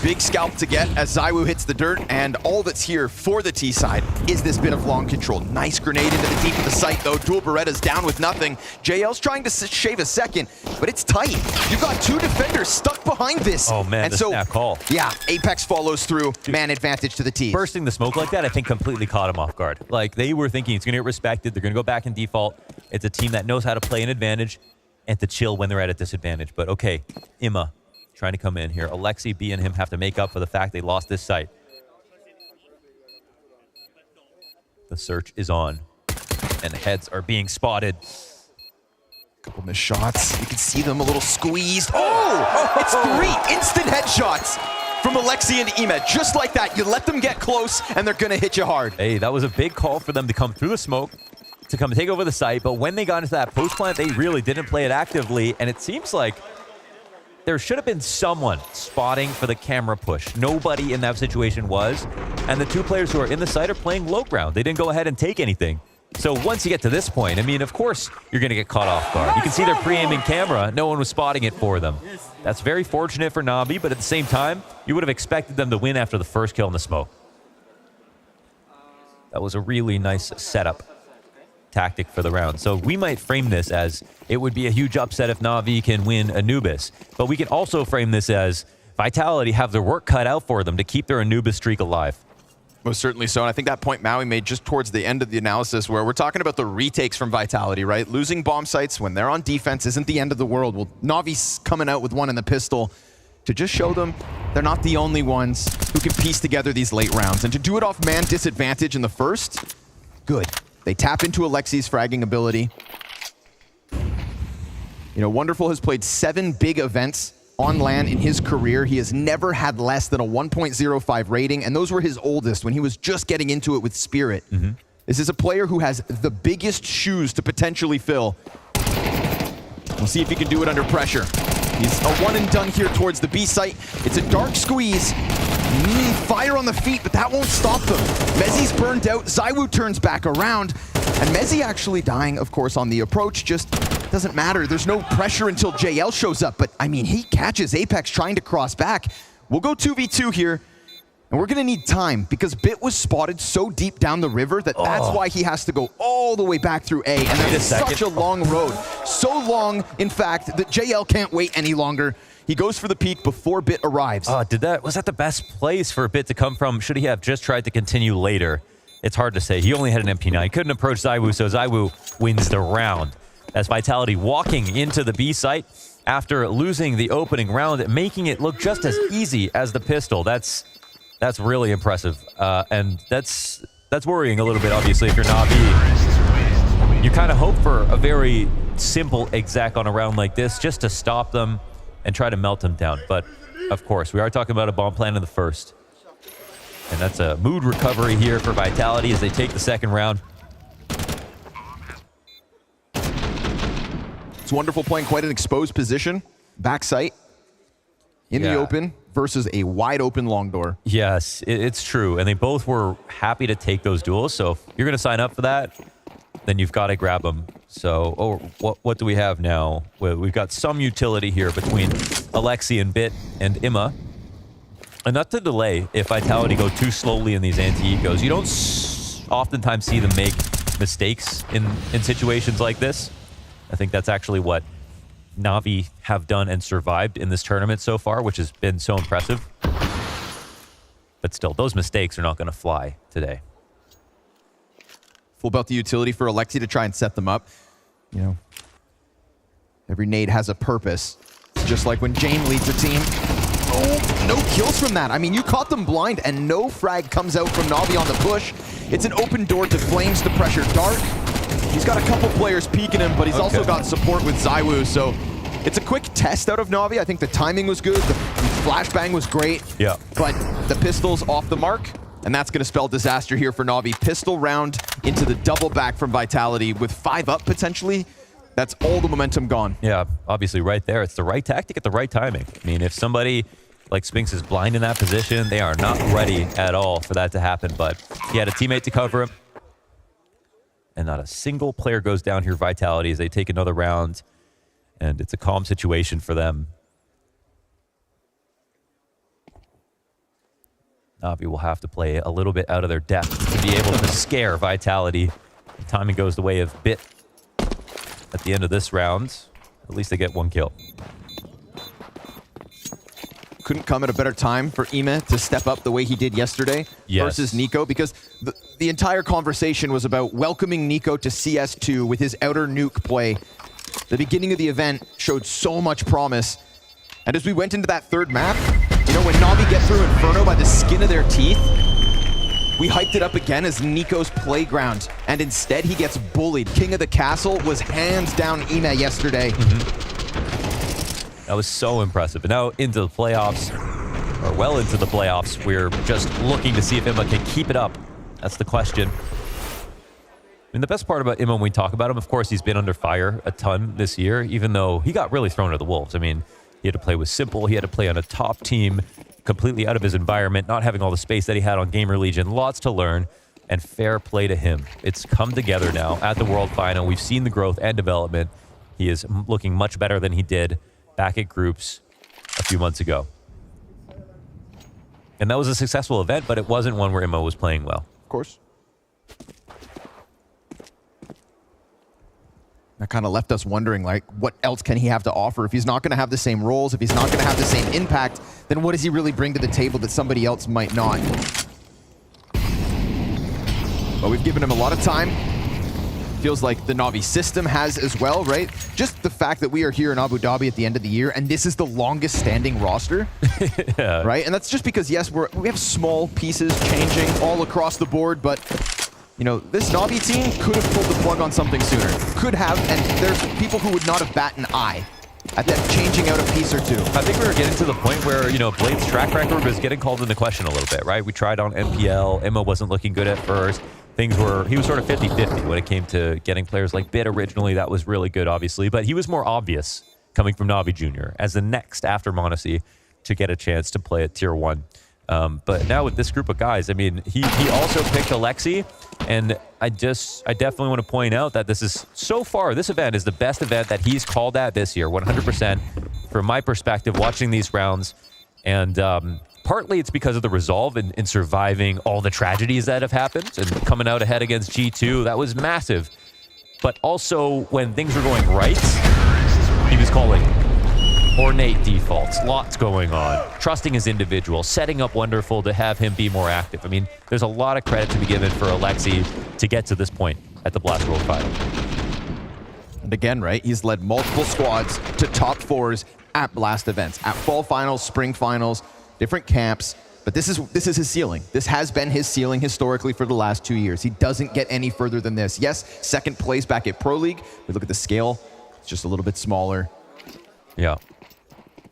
Big scalp to get as ZywOo hits the dirt. And all that's here for the T side is this bit of long control. Nice grenade into the deep of the site, though. Dual Beretta's down with nothing. JL's trying to shave a second, but it's tight. You've got 2 defenders stuck behind this. Oh, man, and the snap call. Yeah, Apex follows through. Man advantage to the T. Bursting the smoke like that, I think, completely caught him off guard. Like, they were thinking it's going to get respected. They're going to go back in default. It's a team that knows how to play an advantage and to chill when they're at a disadvantage. But, okay, Imma trying to come in here. Alexi B and him have to make up for the fact they lost this site. The search is on, and heads are being spotted. Couple missed shots. You can see them a little squeezed. Oh! It's 3 instant headshots from Alexi and Ime. Just like that, you let them get close, and they're going to hit you hard. Hey, that was a big call for them to come through the smoke, to come take over the site, but when they got into that post plant, they really didn't play it actively, and it seems like there should have been someone spotting for the camera push. Nobody in that situation was, and the 2 players who are in the site are playing low ground. They didn't go ahead and take anything. So once you get to this point, I mean, of course, you're going to get caught off guard. You can see they're pre-aiming camera. No one was spotting it for them. That's very fortunate for Navi, but at the same time, you would have expected them to win after the first kill in the smoke. That was a really nice setup tactic for the round. So we might frame this as it would be a huge upset if Navi can win Anubis. But we can also frame this as Vitality have their work cut out for them to keep their Anubis streak alive. Most certainly so, and I think that point Maui made just towards the end of the analysis where we're talking about the retakes from Vitality, right? Losing bomb sites when they're on defense isn't the end of the world. Well, Navi's coming out with one in the pistol to just show them they're not the only ones who can piece together these late rounds. And to do it off man disadvantage in the first, good. They tap into Alexi's fragging ability. You know, Wonderful has played 7 big events on LAN in his career. He has never had less than a 1.05 rating, and those were his oldest when he was just getting into it with Spirit. This is a player who has the biggest shoes to potentially fill. We'll see if he can do it under pressure. He's a one and done here towards the B site. It's a dark squeeze. Fire on the feet, but that won't stop them. Mezzi's burned out. ZywOo turns back around. And Mezzi actually dying, of course, on the approach. Just doesn't matter. There's no pressure until JL shows up. But, I mean, he catches Apex trying to cross back. We'll go 2v2 here. And we're going to need time because Bit was spotted so deep down the river that that's why he has to go all the way back through A. And that's such a long road. So long, in fact, that JL can't wait any longer. He goes for the peak before Bit arrives. Was that the best place for Bit to come from? Should he have just tried to continue later? It's hard to say. He only had an MP9. Couldn't approach ZywOo, so ZywOo wins the round. As Vitality walking into the B site after losing the opening round, making it look just as easy as the pistol. That's really impressive. And that's worrying a little bit, obviously, if you're Navi. You kind of hope for a very simple exec on a round like this just to stop them and try to melt them down. But, of course, we are talking about a bomb plant in the first. And that's a mood recovery here for Vitality as they take the second round. It's Wonderful playing quite an exposed position. Back sight in the open versus a wide open long door. Yes, it's true. And they both were happy to take those duels. So if you're going to sign up for that, then you've got to grab them. So, what do we have now? Well, we've got some utility here between Alexi and Bit and Imma. And not to delay, if Vitality go too slowly in these anti-ecos, you don't oftentimes see them make mistakes in situations like this. I think that's actually what NAVI have done and survived in this tournament so far, which has been so impressive. But still, those mistakes are not going to fly today. Full belt the utility for Alexi to try and set them up. You know, every nade has a purpose. It's just like when Jane leads a team. Oh, no kills from that. I mean, you caught them blind, and no frag comes out from Navi on the push. It's an open door to Flames to pressure Dark. He's got a couple players peeking him, but he's also got support with ZywOo, so it's a quick test out of Navi. I think the timing was good. The flashbang was great. Yeah. But the pistol's off the mark, and that's going to spell disaster here for Navi. Pistol round into the double back from Vitality with 5 up potentially. That's all the momentum gone. Yeah, obviously right there. It's the right tactic at the right timing. I mean, if somebody like Spinks is blind in that position, they are not ready at all for that to happen. But he had a teammate to cover him. And not a single player goes down here, Vitality, as they take another round. And it's a calm situation for them. Navi will have to play a little bit out of their depth to be able to scare Vitality. The timing goes the way of Bit at the end of this round. At least they get 1 kill. Couldn't come at a better time for Ime to step up the way he did yesterday versus Nico, because the entire conversation was about welcoming Nico to CS2 with his outer nuke play. The beginning of the event showed so much promise. And as we went into that third map, you know, when Navi get through Inferno by the skin of their teeth, we hyped it up again as Nico's playground, and instead he gets bullied. King of the Castle was hands down Ime yesterday. That was so impressive. And now into the playoffs, or well into the playoffs, we're just looking to see if Imma can keep it up. That's the question. I mean, the best part about Imma when we talk about him, of course, he's been under fire a ton this year, even though he got really thrown to the wolves. I mean, he had to play with Simple, he had to play on a top team, completely out of his environment, not having all the space that he had on Gamer Legion. Lots to learn, and fair play to him. It's come together now at the World Final. We've seen the growth and development. He is looking much better than he did back at Groups a few months ago. And that was a successful event, but it wasn't one where Immo was playing well. Of course. That kind of left us wondering, like, what else can he have to offer? If he's not going to have the same roles, if he's not going to have the same impact, then what does he really bring to the table that somebody else might not? But we've given him a lot of time. Feels like the Navi system has as well, right? Just the fact that we are here in Abu Dhabi at the end of the year, and this is the longest standing roster, yeah. Right? And that's just because, yes, we have small pieces changing all across the board, but you know, this Navi team could have pulled the plug on something sooner. Could have, and there's people who would not have bat an eye at that changing out a piece or two. I think we were getting to the point where, you know, Blade's track record was getting called into question a little bit, right? We tried on MPL. Emma wasn't looking good at first. He was sort of 50-50 when it came to getting players like Bit originally. That was really good, obviously, but he was more obvious coming from Navi Jr. as the next after Monacy to get a chance to play at Tier 1. But now with this group of guys, I mean, he also picked Alexi, and I definitely want to point out that this is, so far, this event is the best event that he's called at this year, 100%, from my perspective, watching these rounds. And partly it's because of the resolve in surviving all the tragedies that have happened and coming out ahead against G2. That was massive. But also, when things were going right, he was calling ornate defaults, lots going on, trusting his individual, setting up Wonderful to have him be more active. I mean, there's a lot of credit to be given for Alexi to get to this point at the Blast World Final. And again, right, he's led multiple squads to top 4s at Blast events, at Fall Finals, Spring Finals, different camps. But this is his ceiling. This has been his ceiling historically for the last 2 years. He doesn't get any further than this. Yes, second place back at Pro League. We look at the scale, it's just a little bit smaller. Yeah.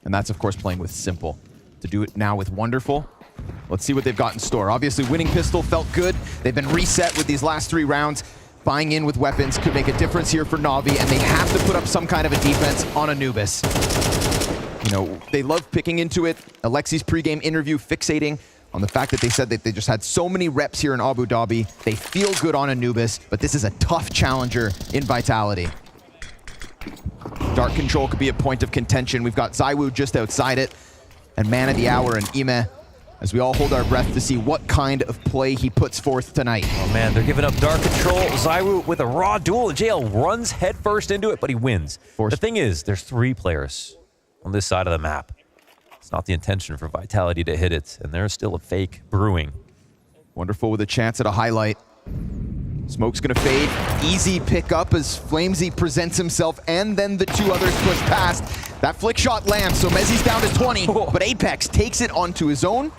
And that's, of course, playing with Simple. To do it now with Wonderful, let's see what they've got in store. Obviously, winning pistol felt good. They've been reset with these last 3 rounds. Buying in with weapons could make a difference here for Navi, and they have to put up some kind of a defense on Anubis. You know, they love picking into it. Alexi's pregame interview fixating on the fact that they said that they just had so many reps here in Abu Dhabi. They feel good on Anubis, but this is a tough challenger in Vitality. Dark Control could be a point of contention. We've got ZywOo just outside it, and Man of the Hour and Ime as we all hold our breath to see what kind of play he puts forth tonight. Oh man, they're giving up dark control. ZywOo with a raw duel. JL runs headfirst into it, but he wins. The thing is, there's 3 players on this side of the map. It's not the intention for Vitality to hit it, and there's still a fake brewing. Wonderful with a chance at a highlight. Smoke's gonna fade. Easy pickup as Flamesy presents himself, and then the 2 others push past. That flick shot lands, so Mezzy's down to 20, but Apex takes it onto his own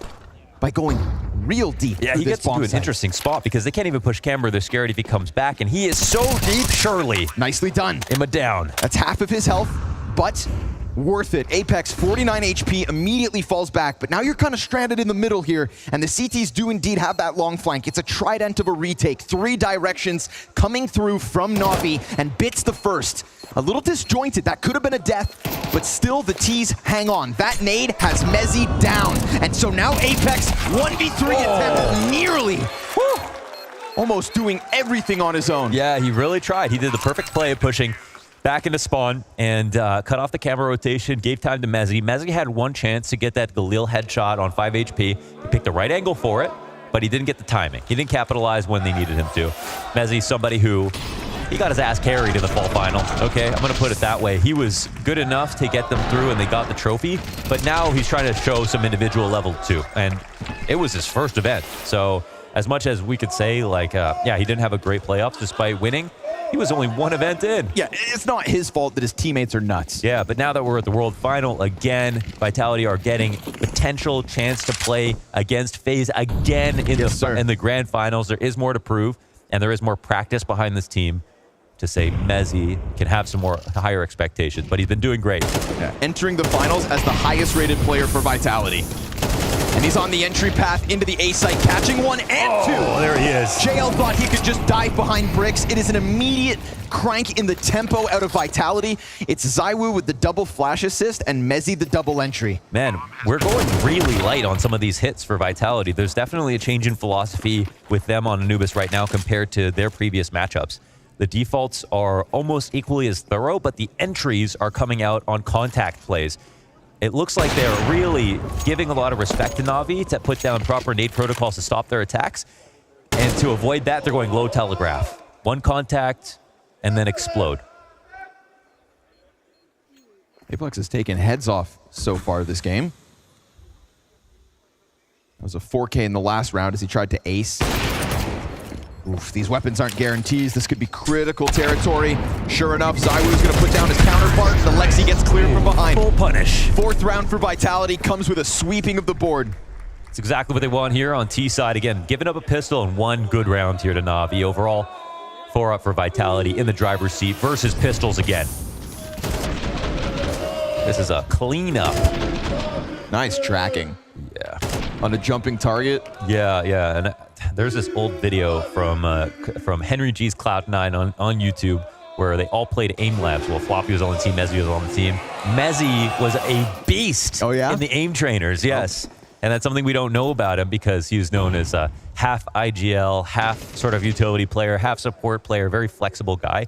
by going real deep. Yeah, he gets into an interesting spot because they can't even push Camber. They're scared if he comes back, and he is so deep, surely. Nicely done. Him a down. That's half of his health, but worth it. Apex, 49 HP, immediately falls back, but now you're kind of stranded in the middle here, and the CTs do indeed have that long flank. It's a trident of a retake. 3 directions coming through from Navi, and Bits the first. A little disjointed. That could have been a death, but still the T's hang on. That nade has Mezzy down, and so now Apex, 1v3 attempt, nearly. Woo. Almost doing everything on his own. Yeah, he really tried. He did the perfect play of pushing back into spawn and cut off the camera rotation, gave time to Mezzy. Mezzy had one chance to get that Galil headshot on 5 HP. He picked the right angle for it, but he didn't get the timing. He didn't capitalize when they needed him to. Mezzy's somebody who, he got his ass carried in the fall final. Okay, I'm going to put it that way. He was good enough to get them through and they got the trophy, but now he's trying to show some individual level too. And it was his first event. So as much as we could say, like, yeah, he didn't have a great playoffs despite winning, he was only 1 event in. Yeah, it's not his fault that his teammates are nuts. Yeah, but now that we're at the World Final again, Vitality are getting potential chance to play against FaZe again in the Grand Finals. There is more to prove, and there is more practice behind this team to say Mezzy can have some more higher expectations, but he's been doing great. Yeah. Entering the finals as the highest rated player for Vitality. And he's on the entry path into the A site, catching 1 and 2. Oh, there he is. JL thought he could just dive behind bricks. It is an immediate crank in the tempo out of Vitality. It's ZywOo with the double flash assist and Mezzy the double entry. Man, we're going really light on some of these hits for Vitality. There's definitely a change in philosophy with them on Anubis right now compared to their previous matchups. The defaults are almost equally as thorough, but the entries are coming out on contact plays. It looks like they're really giving a lot of respect to Navi to put down proper nade protocols to stop their attacks. And to avoid that, they're going low telegraph. 1 contact, and then explode. Apex has taken heads off so far this game. That was a 4K in the last round as he tried to ace. Oof, these weapons aren't guarantees. This could be critical territory. Sure enough, ZywOo's going to put down his counterpart. The Lexi gets cleared from behind. Full punish. 4th round for Vitality comes with a sweeping of the board. It's exactly what they want here on T side. Again, giving up a pistol and 1 good round here to Navi. Overall, 4 up for Vitality in the driver's seat versus pistols again. This is a cleanup. Nice tracking. Yeah. On a jumping target. Yeah, yeah. And there's this old video from Henry G's Cloud9 on YouTube where they all played aim labs while Floppy was on the team, Mezzy was on the team. Mezzy was a beast in the aim trainers, yes. And that's something we don't know about him because he was known as a half IGL, half sort of utility player, half support player, very flexible guy.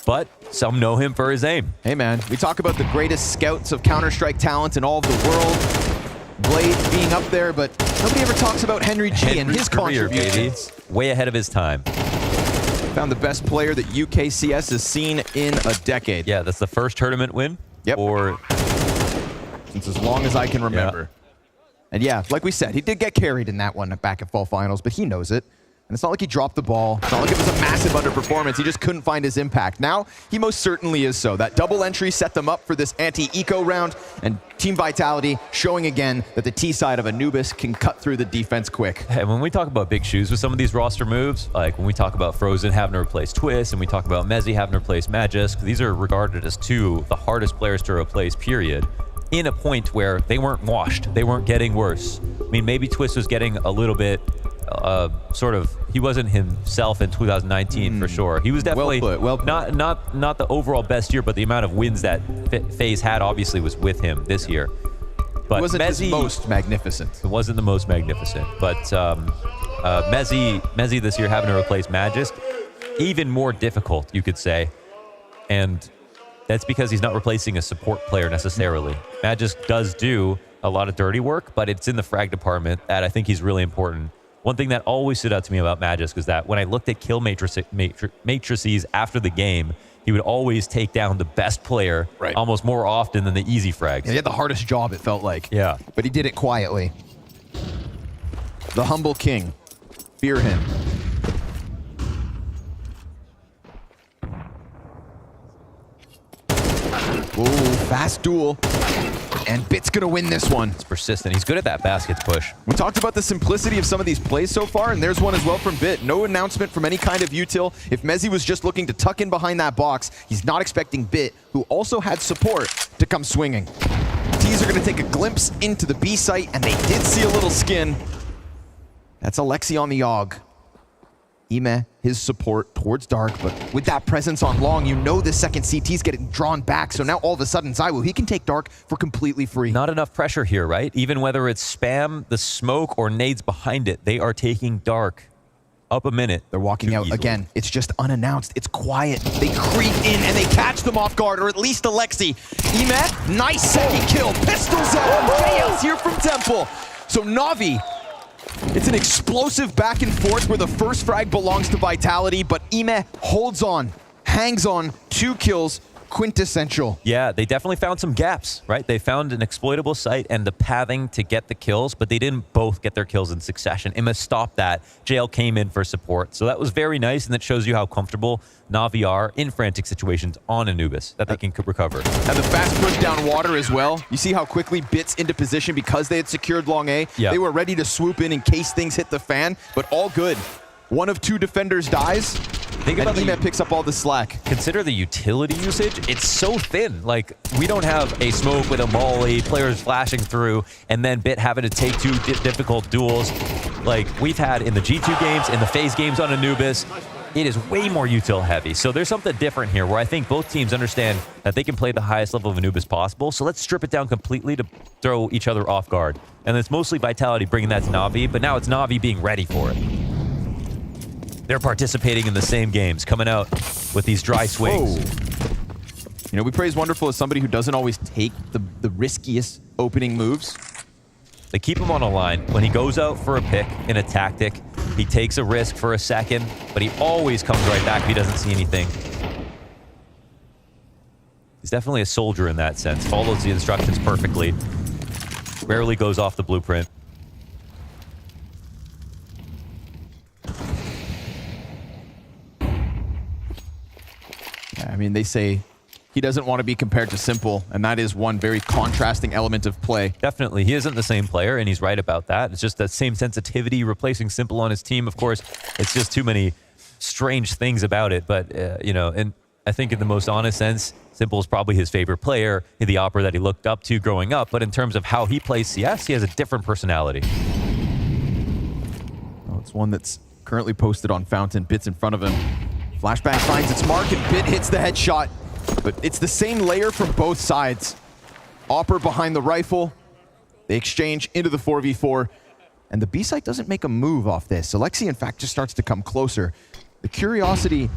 But some know him for his aim. Hey man, we talk about the greatest scouts of Counter-Strike talent in all of the world. Blade being up there, but nobody ever talks about Henry G and his career, contributions. Baby. Way ahead of his time. Found the best player that UKCS has seen in a decade. Yeah, that's the first tournament win. Yep. Or since as long as I can remember. Yeah. And yeah, like we said, he did get carried in that one back at Fall Finals, but he knows it. And it's not like he dropped the ball. It's not like it was a massive underperformance. He just couldn't find his impact. Now, he most certainly is so. That double entry set them up for this anti-eco round, and Team Vitality showing again that the T side of Anubis can cut through the defense quick. Hey, when we talk about big shoes with some of these roster moves, like when we talk about Frozen having to replace Twist, and we talk about Mezzy having to replace Magisk, these are regarded as 2 of the hardest players to replace, period, in a point where they weren't washed. They weren't getting worse. I mean, maybe Twist was getting a little bit sort of, he wasn't himself in 2019 for sure. He was definitely not the overall best year, but the amount of wins that FaZe had obviously was with him this year. But it wasn't Mezzy, his most magnificent. It wasn't the most magnificent, but Mezzy this year having to replace Magisk, even more difficult, you could say. And that's because he's not replacing a support player necessarily. Magisk does do a lot of dirty work, but it's in the frag department that I think he's really important. One thing that always stood out to me about Magisk was that when I looked at kill matrices after the game, he would always take down the best player almost more often than the easy frags. Yeah, he had the hardest job, it felt like. Yeah. But he did it quietly. The humble king. Fear him. Ooh, fast duel. And Bit's gonna win this one. It's persistent. He's good at that baskets push. We talked about the simplicity of some of these plays so far, and there's one as well from Bit. No announcement from any kind of util. If Mezzi was just looking to tuck in behind that box, he's not expecting Bit, who also had support, to come swinging. T's are gonna take a glimpse into the B site, and they did see a little skin. That's Alexi on the AUG. Ime, his support towards Dark, but with that presence on long, you know the second CT's getting drawn back, so now all of a sudden, ZywOo, he can take Dark for completely free. Not enough pressure here, right? Even whether it's spam, the smoke, or nades behind it, they are taking Dark up a minute. They're walking out again. It's just unannounced. It's quiet. They creep in and they catch them off guard, or at least Alexi. Ime, nice second kill. Pistols out. JL's here from Temple. So Navi, it's an explosive back and forth where the first frag belongs to Vitality, but Ime holds on, hangs on, 2 kills, quintessential. Yeah, they definitely found some gaps, right? They found an exploitable site and the pathing to get the kills, but they didn't both get their kills in succession. Ime stopped that. JL came in for support. So that was very nice, and that shows you how comfortable Navi are in frantic situations on Anubis, that they can recover. And the fast push down water as well. You see how quickly Bit's into position because they had secured long A. Yeah. They were ready to swoop in case things hit the fan, but all good. One of 2 defenders dies, and Ime picks up all the slack. Consider the utility usage. It's so thin. Like, we don't have a smoke with a molly, players flashing through, and then Bit having to take 2 difficult duels. Like, we've had in the G2 games, in the FaZe games on Anubis. It is way more util heavy. So there's something different here where I think both teams understand that they can play the highest level of Anubis possible. So let's strip it down completely to throw each other off guard. And it's mostly Vitality bringing that to Navi, but now it's Navi being ready for it. They're participating in the same games, coming out with these dry swings. Whoa. You know, we praise Wonderful as somebody who doesn't always take the riskiest opening moves. They keep him on a line. When he goes out for a pick in a tactic, he takes a risk for a second, but he always comes right back if he doesn't see anything. He's definitely a soldier in that sense. Follows the instructions perfectly. Rarely goes off the blueprint. I mean, they say he doesn't want to be compared to Simple, and that is one very contrasting element of play. Definitely. He isn't the same player, and he's right about that. It's just that same sensitivity, replacing Simple on his team. Of course, it's just too many strange things about it. But, you know, and I think in the most honest sense, Simple is probably his favorite player, the opera that he looked up to growing up. But in terms of how he plays CS, he has a different personality. Oh, it's one that's currently posted on Fountain. Bit's in front of him. Flashbang finds its mark, and Bit hits the headshot. But it's the same layer from both sides. Opper behind the rifle. They exchange into the 4v4. And the B site doesn't make a move off this. Alexi, in fact, just starts to come closer. The curiosity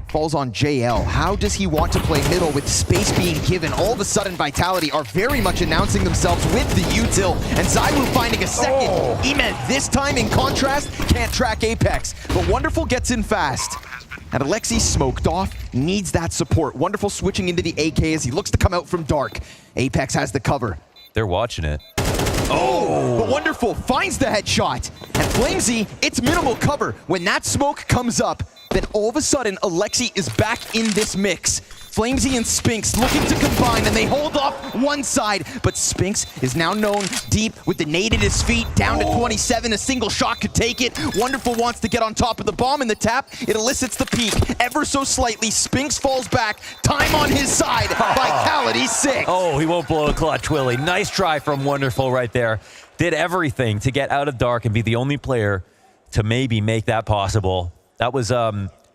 falls on JL. How does he want to play middle with space being given? All of a sudden, Vitality are very much announcing themselves with the util. And ZywOo finding a second. Ime, this time, in contrast, can't track Apex. But Wonderful gets in fast. And Alexi, smoked off, needs that support. Wonderful switching into the AK as he looks to come out from Dark. Apex has the cover. They're watching it. Oh, but Wonderful finds the headshot. And Flamesy, it's minimal cover. When that smoke comes up, then all of a sudden, Alexi is back in this mix. Flamesy and Spinks looking to combine, and they hold off one side. But Spinks is now known deep with the nade at his feet, down to 27. A single shot could take it. Wonderful wants to get on top of the bomb, and the tap, it elicits the peak. Ever so slightly, Spinks falls back. Time on his side. Vitality 6. Oh, he won't blow a clutch, will he? Nice try from Wonderful right there. Did everything to get out of Dark and be the only player to maybe make that possible. That was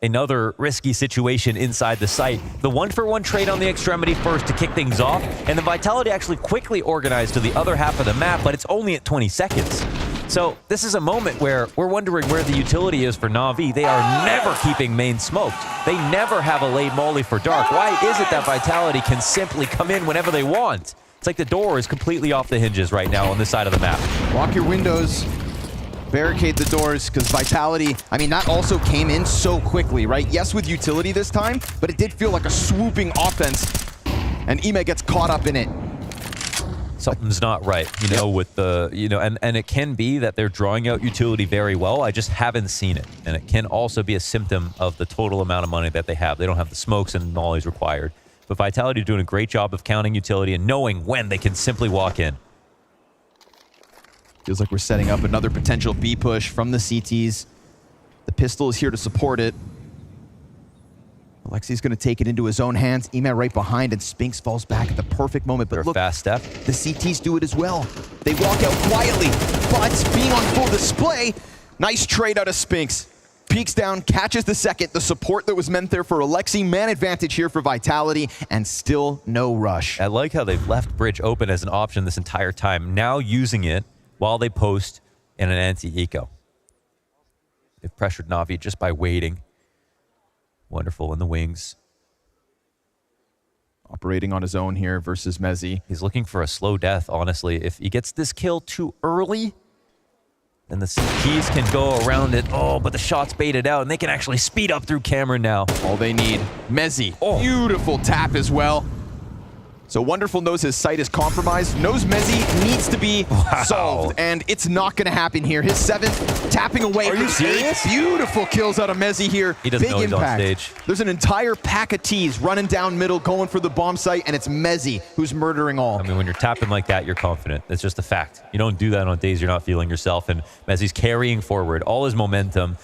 another risky situation inside the site. The 1-for-1 trade on the extremity first to kick things off, and the Vitality actually quickly organized to the other half of the map, but it's only at 20 seconds. So this is a moment where we're wondering where the utility is for Na'Vi. They are never keeping main smoked. They never have a late molly for Dark. Why is it that Vitality can simply come in whenever they want? It's like the door is completely off the hinges right now on this side of the map. Lock your windows. Barricade the doors, because Vitality, I mean, that also came in so quickly, right? Yes, with utility this time, but it did feel like a swooping offense, and Ime gets caught up in it. Something's not right, you know, with the, you know, and it can be that they're drawing out utility very well. I just haven't seen it. And it can also be a symptom of the total amount of money that they have. They don't have the smokes and mollies required. But Vitality doing a great job of counting utility and knowing when they can simply walk in. Feels like we're setting up another potential B push from the CTs. The pistol is here to support it. Alexi's going to take it into his own hands. Ime right behind, and Spinks falls back at the perfect moment. But look, fast step. The CTs do it as well. They walk out quietly, but being on full display, nice trade out of Spinks. Peeks down, catches the second. The support that was meant there for Alexi. Man advantage here for Vitality, and still no rush. I like how they've left bridge open as an option this entire time, now using it while they post in an anti-eco. They've pressured Navi just by waiting. Wonderful in the wings. Operating on his own here versus Mezzi. He's looking for a slow death, honestly. If he gets this kill too early, then the keys can go around it. Oh, but the shot's baited out, and they can actually speed up through Cameron now. All they need. Mezzi, beautiful tap as well. So Wonderful knows his sight is compromised, knows Mezzi needs to be solved, and it's not going to happen here. His 7th, tapping away. Are you serious? Beautiful kills out of Mezzi here. He doesn't Big know he's impact. on stage. There's an entire pack of T's running down middle, going for the bomb site, and it's Mezzi who's murdering all. I mean, when you're tapping like that, you're confident. It's just a fact. You don't do that on days you're not feeling yourself, and Mezzi's carrying forward all his momentum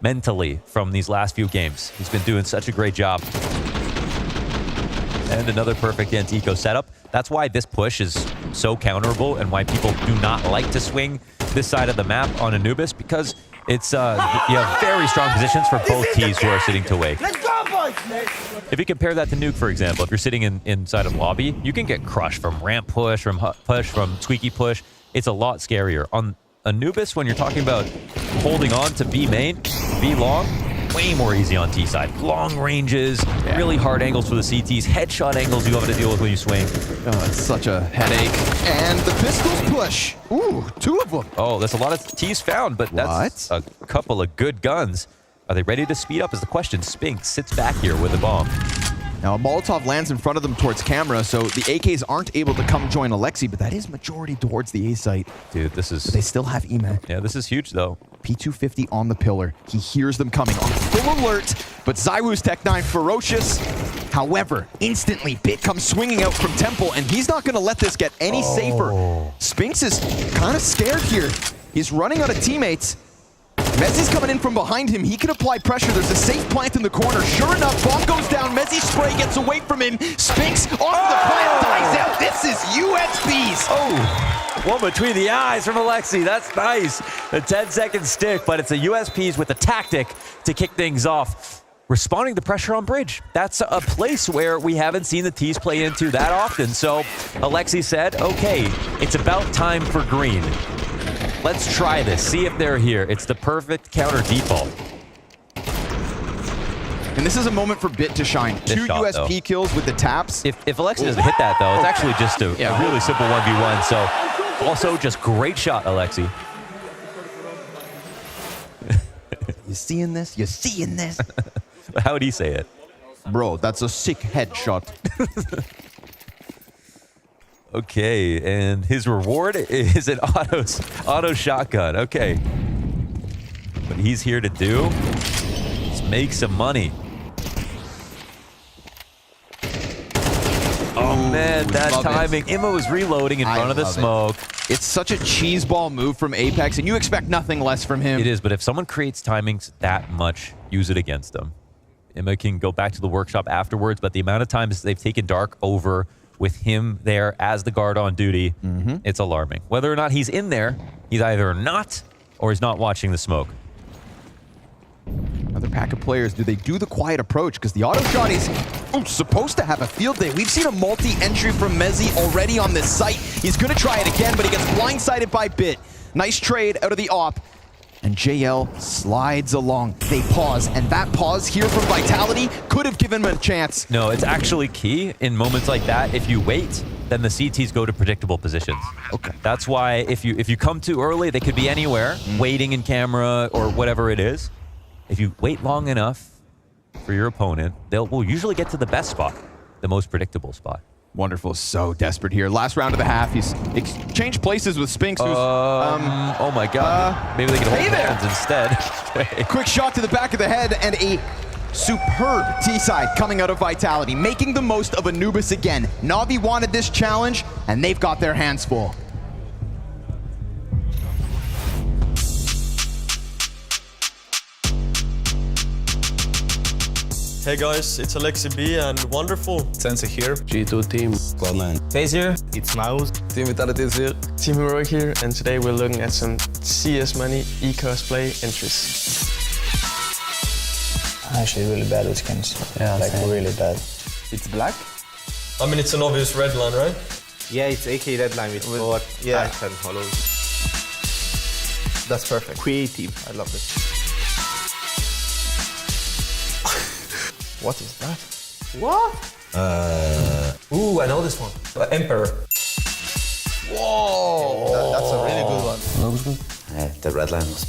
mentally from these last few games. He's been doing such a great job. And another perfect anti-eco setup. That's why this push is so counterable and why people do not like to swing this side of the map on Anubis, because it's you have very strong positions for both teams who are sitting to wake. Let's go, boys! If you compare that to Nuke, for example, if you're sitting inside of lobby, you can get crushed from ramp push, from push, from squeaky push. It's a lot scarier. On Anubis, when you're talking about holding on to B main, B long, way more easy on T side. Long ranges, really hard angles for the CTs, headshot angles you have to deal with when you swing. Oh, it's such a headache. And the pistols push. Ooh, 2 of them. Oh, that's a lot of T's found, but that's a couple of good guns. Are they ready to speed up is the question. Spinks sits back here with a bomb. Now, a Molotov lands in front of them towards camera, so the AKs aren't able to come join Alexi, but that is majority towards the A site. Dude, this is... But they still have Ime. Yeah, this is huge, though. P250 on the pillar. He hears them coming on full alert, but ZywOO's Tech 9 ferocious. However, instantly, Bit comes swinging out from Temple, and he's not going to let this get any safer. Spinks is kind of scared here. He's running out of teammates. Mezzi's coming in from behind him. He can apply pressure. There's a safe plant in the corner. Sure enough, bomb goes down. Mezzi's spray gets away from him. Spinks off the plant, dies out. This is USPs. Oh, one between the eyes from Alexi. That's nice. A 10-second stick, but it's a USPs with a tactic to kick things off. Responding to pressure on bridge. That's a place where we haven't seen the T's play into that often. So Alexi said, okay, it's about time for green. Let's try this, see if they're here. It's the perfect counter default. And this is a moment for Bit to shine. This 2 shot, USP though. kills with the taps. If Alexi doesn't hit that, though, it's actually just a really simple 1v1. So also just great shot, Alexi. You seeing this? You seeing this? How would he say it? Bro, that's a sick headshot. Okay, and his reward is an auto shotgun. Okay. What he's here to do is make some money. Oh man, that timing. Immo was reloading in front of the smoke. It's such a cheeseball move from Apex, and you expect nothing less from him. It is, but if someone creates timings that much, use it against them. Immo can go back to the workshop afterwards, but the amount of times they've taken Dark over with him there as the guard on duty, it's alarming. Whether or not he's in there, he's either not or he's not watching the smoke. Another pack of players. Do they do the quiet approach? Because the auto shot is supposed to have a field day. We've seen a multi-entry from Mezzi already on this site. He's going to try it again, but he gets blindsided by Bit. Nice trade out of the op. And JL slides along. They pause, and that pause here from Vitality could have given him a chance. No, it's actually key in moments like that. If you wait, then the CTs go to predictable positions. Okay. That's why if you come too early, they could be anywhere, waiting in camera or whatever it is. If you wait long enough for your opponent, will usually get to the best spot, the most predictable spot. Wonderful. So desperate here. Last round of the half. He's exchanged places with Spinks. Who's, oh my God. Maybe they can hold hands instead. Quick shot to the back of the head and a superb T-side coming out of Vitality, making the most of Anubis again. Navi wanted this challenge, and they've got their hands full. Hey guys, it's Alexi B and wonderful. Sense here. G2 team. Cloud9. FaZe here. It's MOUZ. Team Vitality is here. Team Heroic here, and today we're looking at some CS money e-cosplay entries. Actually, really bad with skins. Yeah, like really bad. It's black? I mean, it's an obvious red line, right? Yeah, it's AK red line with both tights and hollows. That's perfect. Creative. I love it. What is that? What? Ooh, I know this one. Emperor. Whoa! That's a really good one. Looks good. Yeah, the red line was.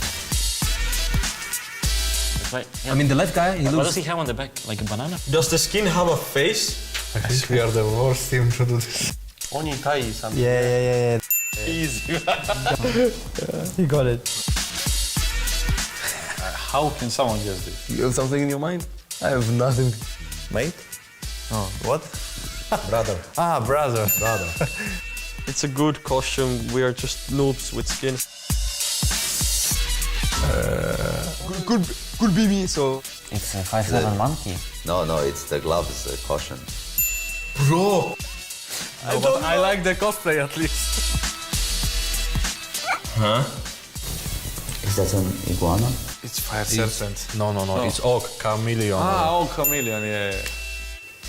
Right. Yeah. I mean, the left guy, he looks... What does he have on the back? Like a banana? Does the skin have a face? I think we are the worst team to do this. Only Kai is something. Yeah. Easy. He got it. How can someone guess this? You have something in your mind? I have nothing. Mate? Oh, what? Brother. Ah, brother. It's a good costume. We are just noobs with skins. Could be me, so... It's a 5-7 monkey. No, it's the gloves, the caution. Bro! I like the cosplay at least. Huh? Is that an iguana? It's fire serpent. No. It's oak, chameleon. Oak chameleon, yeah.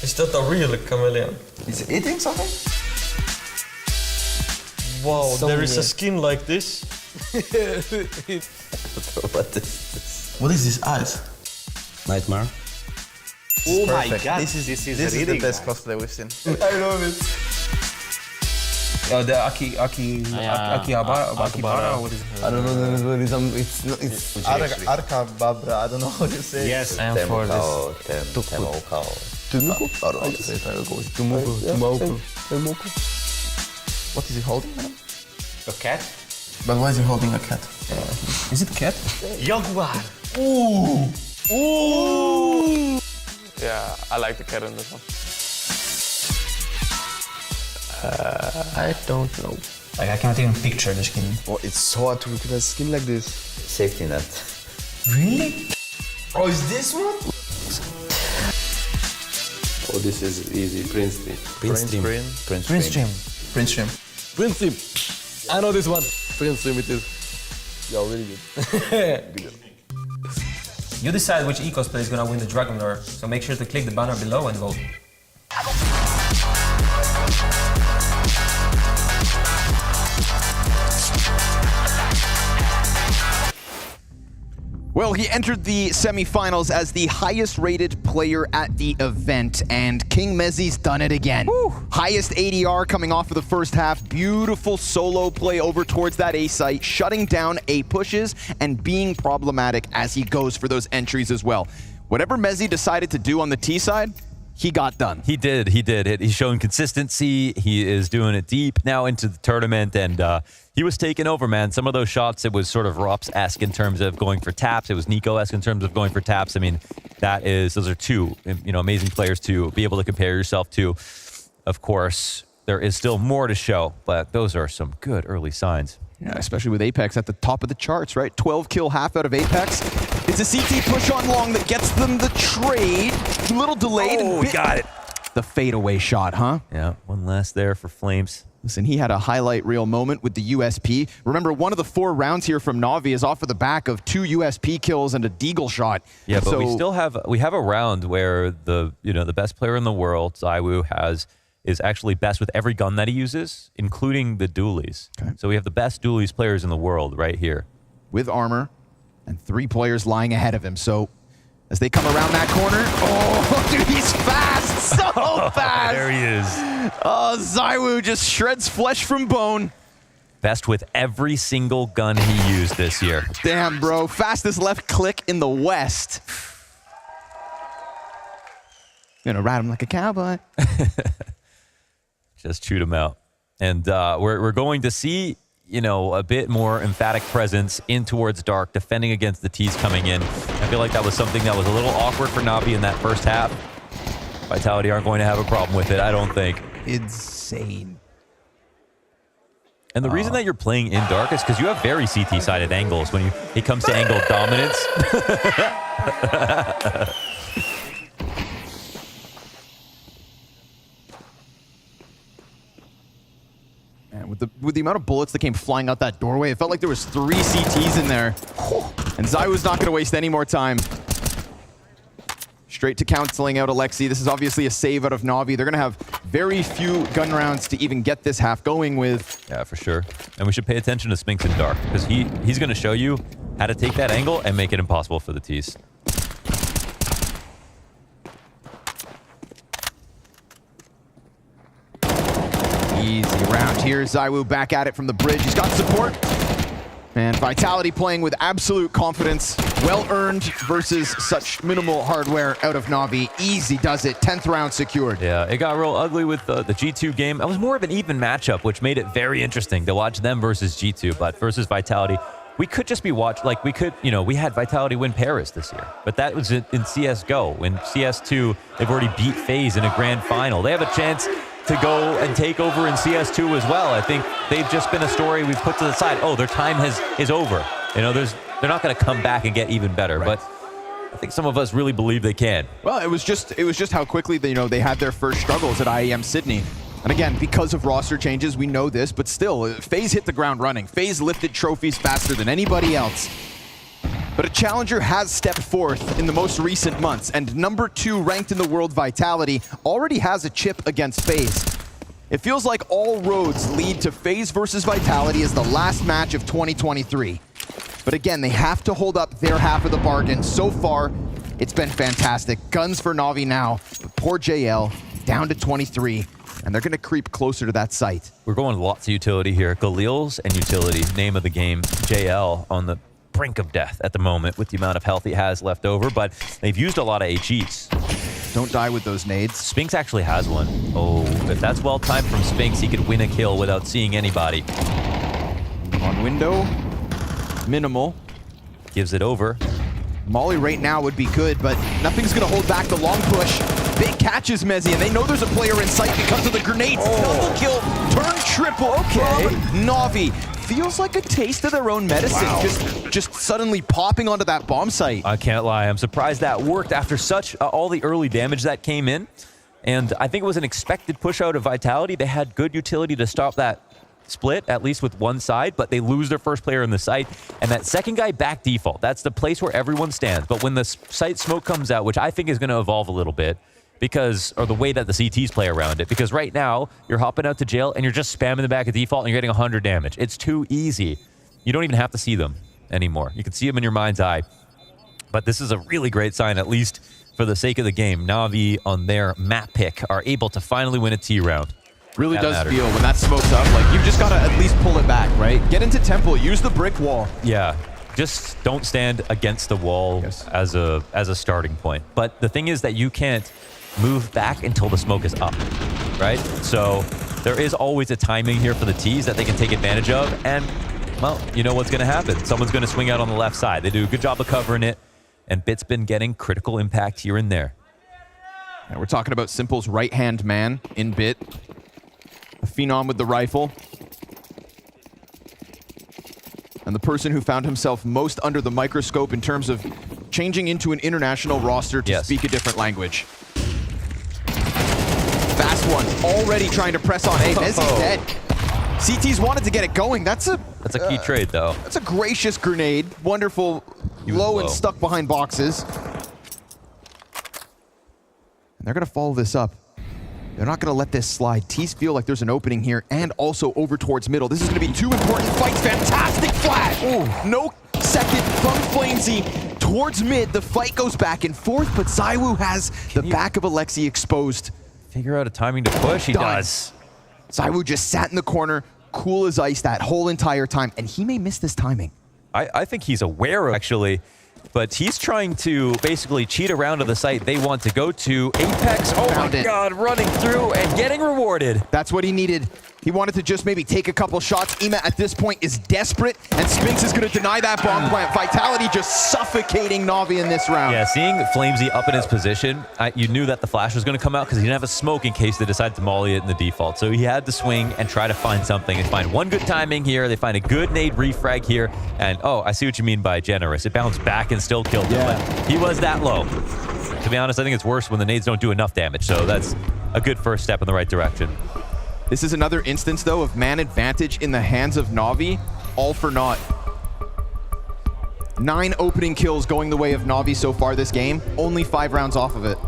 Is that a real chameleon? Is it eating something? Wow, there is a skin like this. What is this? What is this eyes? Nightmare. Oh my Perfect. god, This is the best cosplay we've seen. I love it. The Akihabara, what is it? I don't know, it's Arkababra, I don't know how you say it. Yes, I am for this. Tumuku? I don't know how to say it. I will go with Tumuku. What is he holding? a cat. But why is he holding a cat? Is it a cat? Jaguar. Ooh! Ooh! Yeah, I like the cat in this one. I don't know. Like, I cannot even picture the skin. Oh, it's so hard to look at a skin like this. Safety net. Really? Oh, is this one? Oh, this is easy. Prince Stream. Prince Stream. I know this one. Prince Stream it is. Yo, really good. You decide which e-cosplay is gonna win the Dragon Lore, so make sure to click the banner below and vote. Well, he entered the semifinals as the highest rated player at the event, and King Mezzi's done it again. Woo. Highest ADR coming off of the first half. Beautiful solo play over towards that A site, shutting down A pushes and being problematic as he goes for those entries as well. Whatever Mezzi decided to do on the T side, he got done. He did. He's shown consistency. He is doing it deep now into the tournament, and he was taking over, man. Some of those shots, it was sort of Rops-esque in terms of going for taps. It was Nico-esque in terms of going for taps. I mean, those are two, amazing players to be able to compare yourself to. Of course, there is still more to show, but those are some good early signs. Yeah, especially with Apex at the top of the charts, right? 12 kill half out of Apex. It's a CT push on long that gets them the trade. A little delayed. Oh, got it. The fadeaway shot, huh? Yeah, one last there for Flames. Listen, he had a highlight reel moment with the USP. Remember, one of the 4 rounds here from Navi is off of the back of 2 USP kills and a deagle shot. Yeah, but we still have a round where the best player in the world, ZywOo, is actually best with every gun that he uses, including the dualies. Okay. So we have the best dualies players in the world right here. With armor and 3 players lying ahead of him. So as they come around that corner. Oh, dude, he's fast, so fast. There he is. Oh, ZywOo just shreds flesh from bone. Best with every single gun he used this year. Damn, bro. Fastest left click in the West. Gonna ride him like a cowboy. Just chewed him out. And we're going to see, you know, a bit more emphatic presence in towards Dark, defending against the T's coming in. I feel like that was something that was a little awkward for Navi in that first half. Vitality aren't going to have a problem with it, I don't think. Insane. And the reason that you're playing in Dark is because you have very CT-sided angles when it comes to angle dominance. Man, with the amount of bullets that came flying out that doorway, it felt like there was 3 CTs in there. And ZywOo's not going to waste any more time. Straight to canceling out Alexi. This is obviously a save out of Navi. They're going to have very few gun rounds to even get this half going with. Yeah, for sure. And we should pay attention to Spinks in Dark, because he's going to show you how to take that angle and make it impossible for the T's. Easy round here. ZywOo back at it from the bridge. He's got support. And Vitality playing with absolute confidence. Well-earned versus such minimal hardware out of Navi. Easy does it. 10th round secured. Yeah, it got real ugly with the G2 game. It was more of an even matchup, which made it very interesting to watch them versus G2. But versus Vitality, we could just be like we could, you know, we had Vitality win Paris this year. But that was in CSGO. In CS2, they've already beat FaZe in a grand final. They have a chance to go and take over in CS2 as well. I think they've just been a story we've put to the side. Oh, their time is over. You know, they're not going to come back and get even better. Right. But I think some of us really believe they can. Well, it was just how quickly they had their first struggles at IEM Sydney. And again, because of roster changes, we know this, but still, FaZe hit the ground running. FaZe lifted trophies faster than anybody else. But a challenger has stepped forth in the most recent months, and number 2 ranked in the world Vitality already has a chip against FaZe. It feels like all roads lead to FaZe versus Vitality as the last match of 2023. But again, they have to hold up their half of the bargain. So far, it's been fantastic. Guns for Navi now, but poor JL down to 23, and they're going to creep closer to that site. We're going lots of utility here. Galil's and utility, name of the game. JL on the brink of death at the moment with the amount of health he has left over, but they've used a lot of HEs. Don't die with those nades. Spinks actually has one. Oh, if that's well timed from Spinks, he could win a kill without seeing anybody. On window, minimal. Gives it over. Molly right now would be good, but nothing's going to hold back the long push. Big catches Mezzi, and they know there's a player in sight because of the grenades. Double kill, turn triple. Okay. Navi feels like a taste of their own medicine. Wow. Just suddenly popping onto that bomb site. I can't lie. I'm surprised that worked after such all the early damage that came in. And I think it was an expected push out of Vitality. They had good utility to stop that split, at least with one side, but they lose their first player in the site. And that second guy back default, that's the place where everyone stands. But when the site smoke comes out, which I think is going to evolve a little bit, or the way that the CTs play around it. Because right now, you're hopping out to jail and you're just spamming the back of default and you're getting 100 damage. It's too easy. You don't even have to see them anymore. You can see them in your mind's eye. But this is a really great sign, at least for the sake of the game. Navi, on their map pick, are able to finally win a T round. Really does feel when that smoke's up, like you've just got to at least pull it back, right? Get into temple, use the brick wall. Yeah. Just don't stand against the wall as a starting point. But the thing is that you can't move back until the smoke is up, right? So there is always a timing here for the T's that they can take advantage of. And, well, you know what's going to happen. Someone's going to swing out on the left side. They do a good job of covering it. And Bit's been getting critical impact here and there. And we're talking about Simple's right-hand man in Bit. A phenom with the rifle. And the person who found himself most under the microscope in terms of changing into an international roster to speak a different language. Fast one, already trying to press on A. Mezzi's dead. CT's wanted to get it going. That's a key trade, though. That's a gracious grenade. Wonderful, low and stuck behind boxes. And they're going to follow this up. They're not going to let this slide. T's feel like there's an opening here and also over towards middle. This is going to be 2 important fights. Fantastic flash. Ooh. No second from Flamesy towards mid. The fight goes back and forth, but ZywOo has the back of Alexi exposed. Figure out a timing to push. He does. ZywOo just sat in the corner, cool as ice that whole entire time, and he may miss this timing. I think he's aware of actually, but he's trying to basically cheat around to the site they want to go to. Apex, oh my God, running through and getting rewarded. That's what he needed. He wanted to just maybe take a couple shots. Ema at this point is desperate, and Spinks is going to deny that bomb plant. Vitality just suffocating Navi in this round. Yeah, seeing Flamesy up in his position, you knew that the flash was going to come out because he didn't have a smoke in case they decided to molly it in the default. So he had to swing and try to find something and find one good timing here. They find a good nade refrag here, and oh, I see what you mean by generous. It bounced back and still killed him, but he was that low. To be honest, I think it's worse when the nades don't do enough damage, so that's a good first step in the right direction. This is another instance, though, of man advantage in the hands of Navi, all for naught. 9 opening kills going the way of Navi so far this game, only 5 rounds off of it.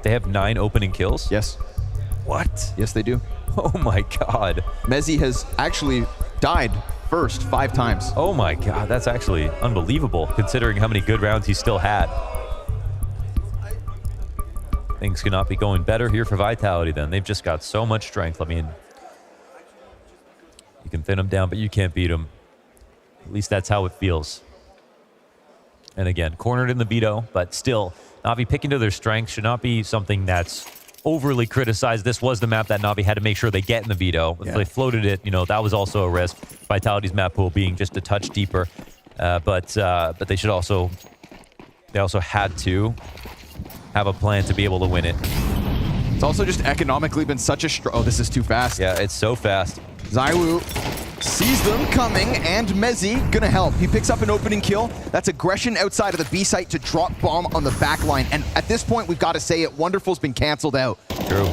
They have 9 opening kills? Yes. What? Yes, they do. Oh my God. Mezzi has actually died first 5 times. Oh my God, that's actually unbelievable considering how many good rounds he still had. Things cannot be going better here for Vitality then. They've just got so much strength. I mean, you can thin them down, but you can't beat them. At least that's how it feels. And again, cornered in the veto, but still, Navi picking to their strengths should not be something that's overly criticized. This was the map that Navi had to make sure they get in the veto. If they floated it, you know, that was also a risk. Vitality's map pool being just a touch deeper. But they should also, they also had to have a plan to be able to win it. It's also just economically been such a oh, this is too fast. Yeah, it's so fast. ZywOo sees them coming, and Mezzi gonna help. He picks up an opening kill. That's aggression outside of the B site to drop bomb on the back line. And at this point, we've got to say it, Wonderful's been canceled out. True.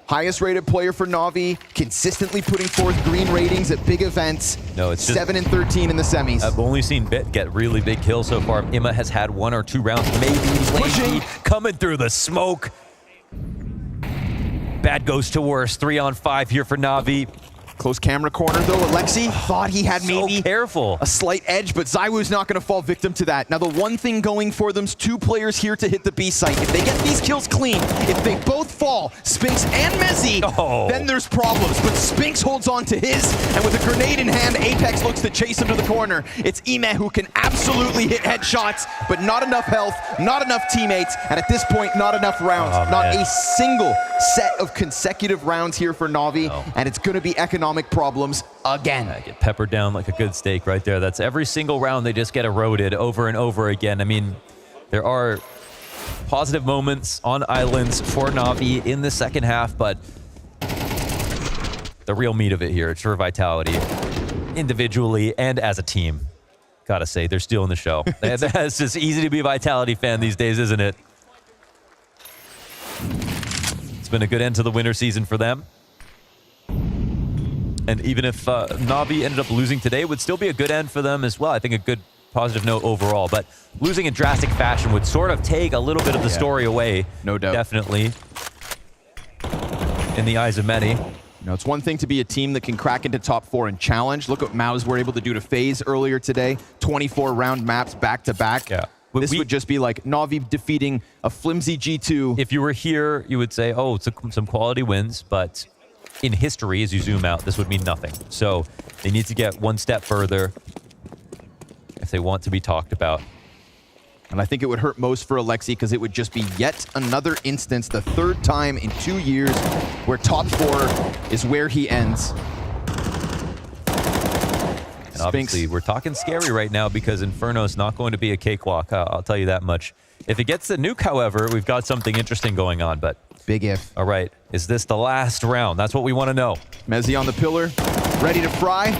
Highest rated player for Navi, consistently putting forth green ratings at big events. No, it's 7 and 13 in the semis. I've only seen Bit get really big kills so far. Ima has had 1 or 2 rounds, maybe. Pushing, coming through the smoke. Bad goes to worse. 3 on 5 here for Navi. Close camera corner though. Alexi thought he had maybe careful. A slight edge, but ZywOo's not going to fall victim to that. Now the one thing going for them's 2 players here to hit the B site. If they get these kills clean, if they both fall, Spinks and Mezzi, then there's problems. But Spinks holds on to his, and with a grenade in hand, Apex looks to chase him to the corner. It's Ime who can absolutely hit headshots, but not enough health, not enough teammates, and at this point, not enough rounds. Not a single set of consecutive rounds here for Navi, and it's going to be economic problems again. Get peppered down like a good steak right there. That's every single round they just get eroded over and over again. I mean, there are positive moments on islands for Navi in the second half, but the real meat of it here, it's for Vitality, individually and as a team. Gotta say, they're stealing the show. It's just easy to be a Vitality fan these days, isn't it? It's been a good end to the winter season for them. And even if Navi ended up losing today, it would still be a good end for them as well. I think a good positive note overall. But losing in drastic fashion would sort of take a little bit of the story away. No doubt. Definitely. In the eyes of many. You know, it's one thing to be a team that can crack into top 4 and challenge. Look what MOUZ were able to do to FaZe earlier today. 24-round maps back-to-back. Yeah. This would just be like Navi defeating a flimsy G2. If you were here, you would say, oh, it's some quality wins, but in history, as you zoom out, this would mean nothing. So they need to get one step further if they want to be talked about. And I think it would hurt most for Alexi because it would just be yet another instance, the 3rd time in 2 years, where top 4 is where he ends. And obviously, we're talking scary right now because Inferno's not going to be a cakewalk. I'll tell you that much. If it gets the nuke, however, we've got something interesting going on, but big if. All right, is this the last round? That's what we want to know. Mezzi on the pillar, ready to fry.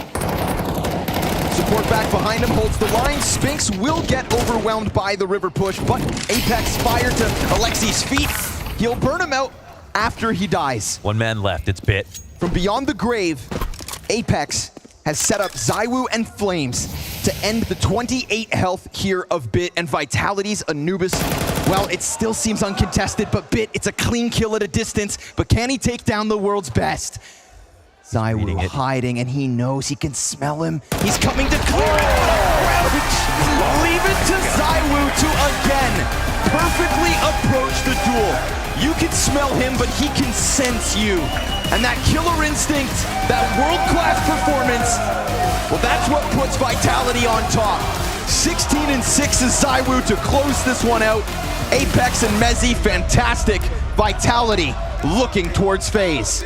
Support back behind him, holds the line. Spinks will get overwhelmed by the river push, but Apex fire to Alexi's feet. He'll burn him out after he dies. 1 man left, it's Bit. From beyond the grave, Apex has set up ZywOo and Flames to end the 28 health here of Bit, and Vitality's Anubis, well, it still seems uncontested, but Bit, it's a clean kill at a distance, but can he take down the world's best? ZywOo hiding, and he knows he can smell him. He's coming to clear it. ouch! Leave it to ZywOo to again perfectly approach the duel. You can smell him, but he can sense you. And that killer instinct, that world-class performance, well, that's what puts Vitality on top. 16-6 is ZywOo to close this one out. Apex and Mezzi, fantastic. Vitality looking towards FaZe.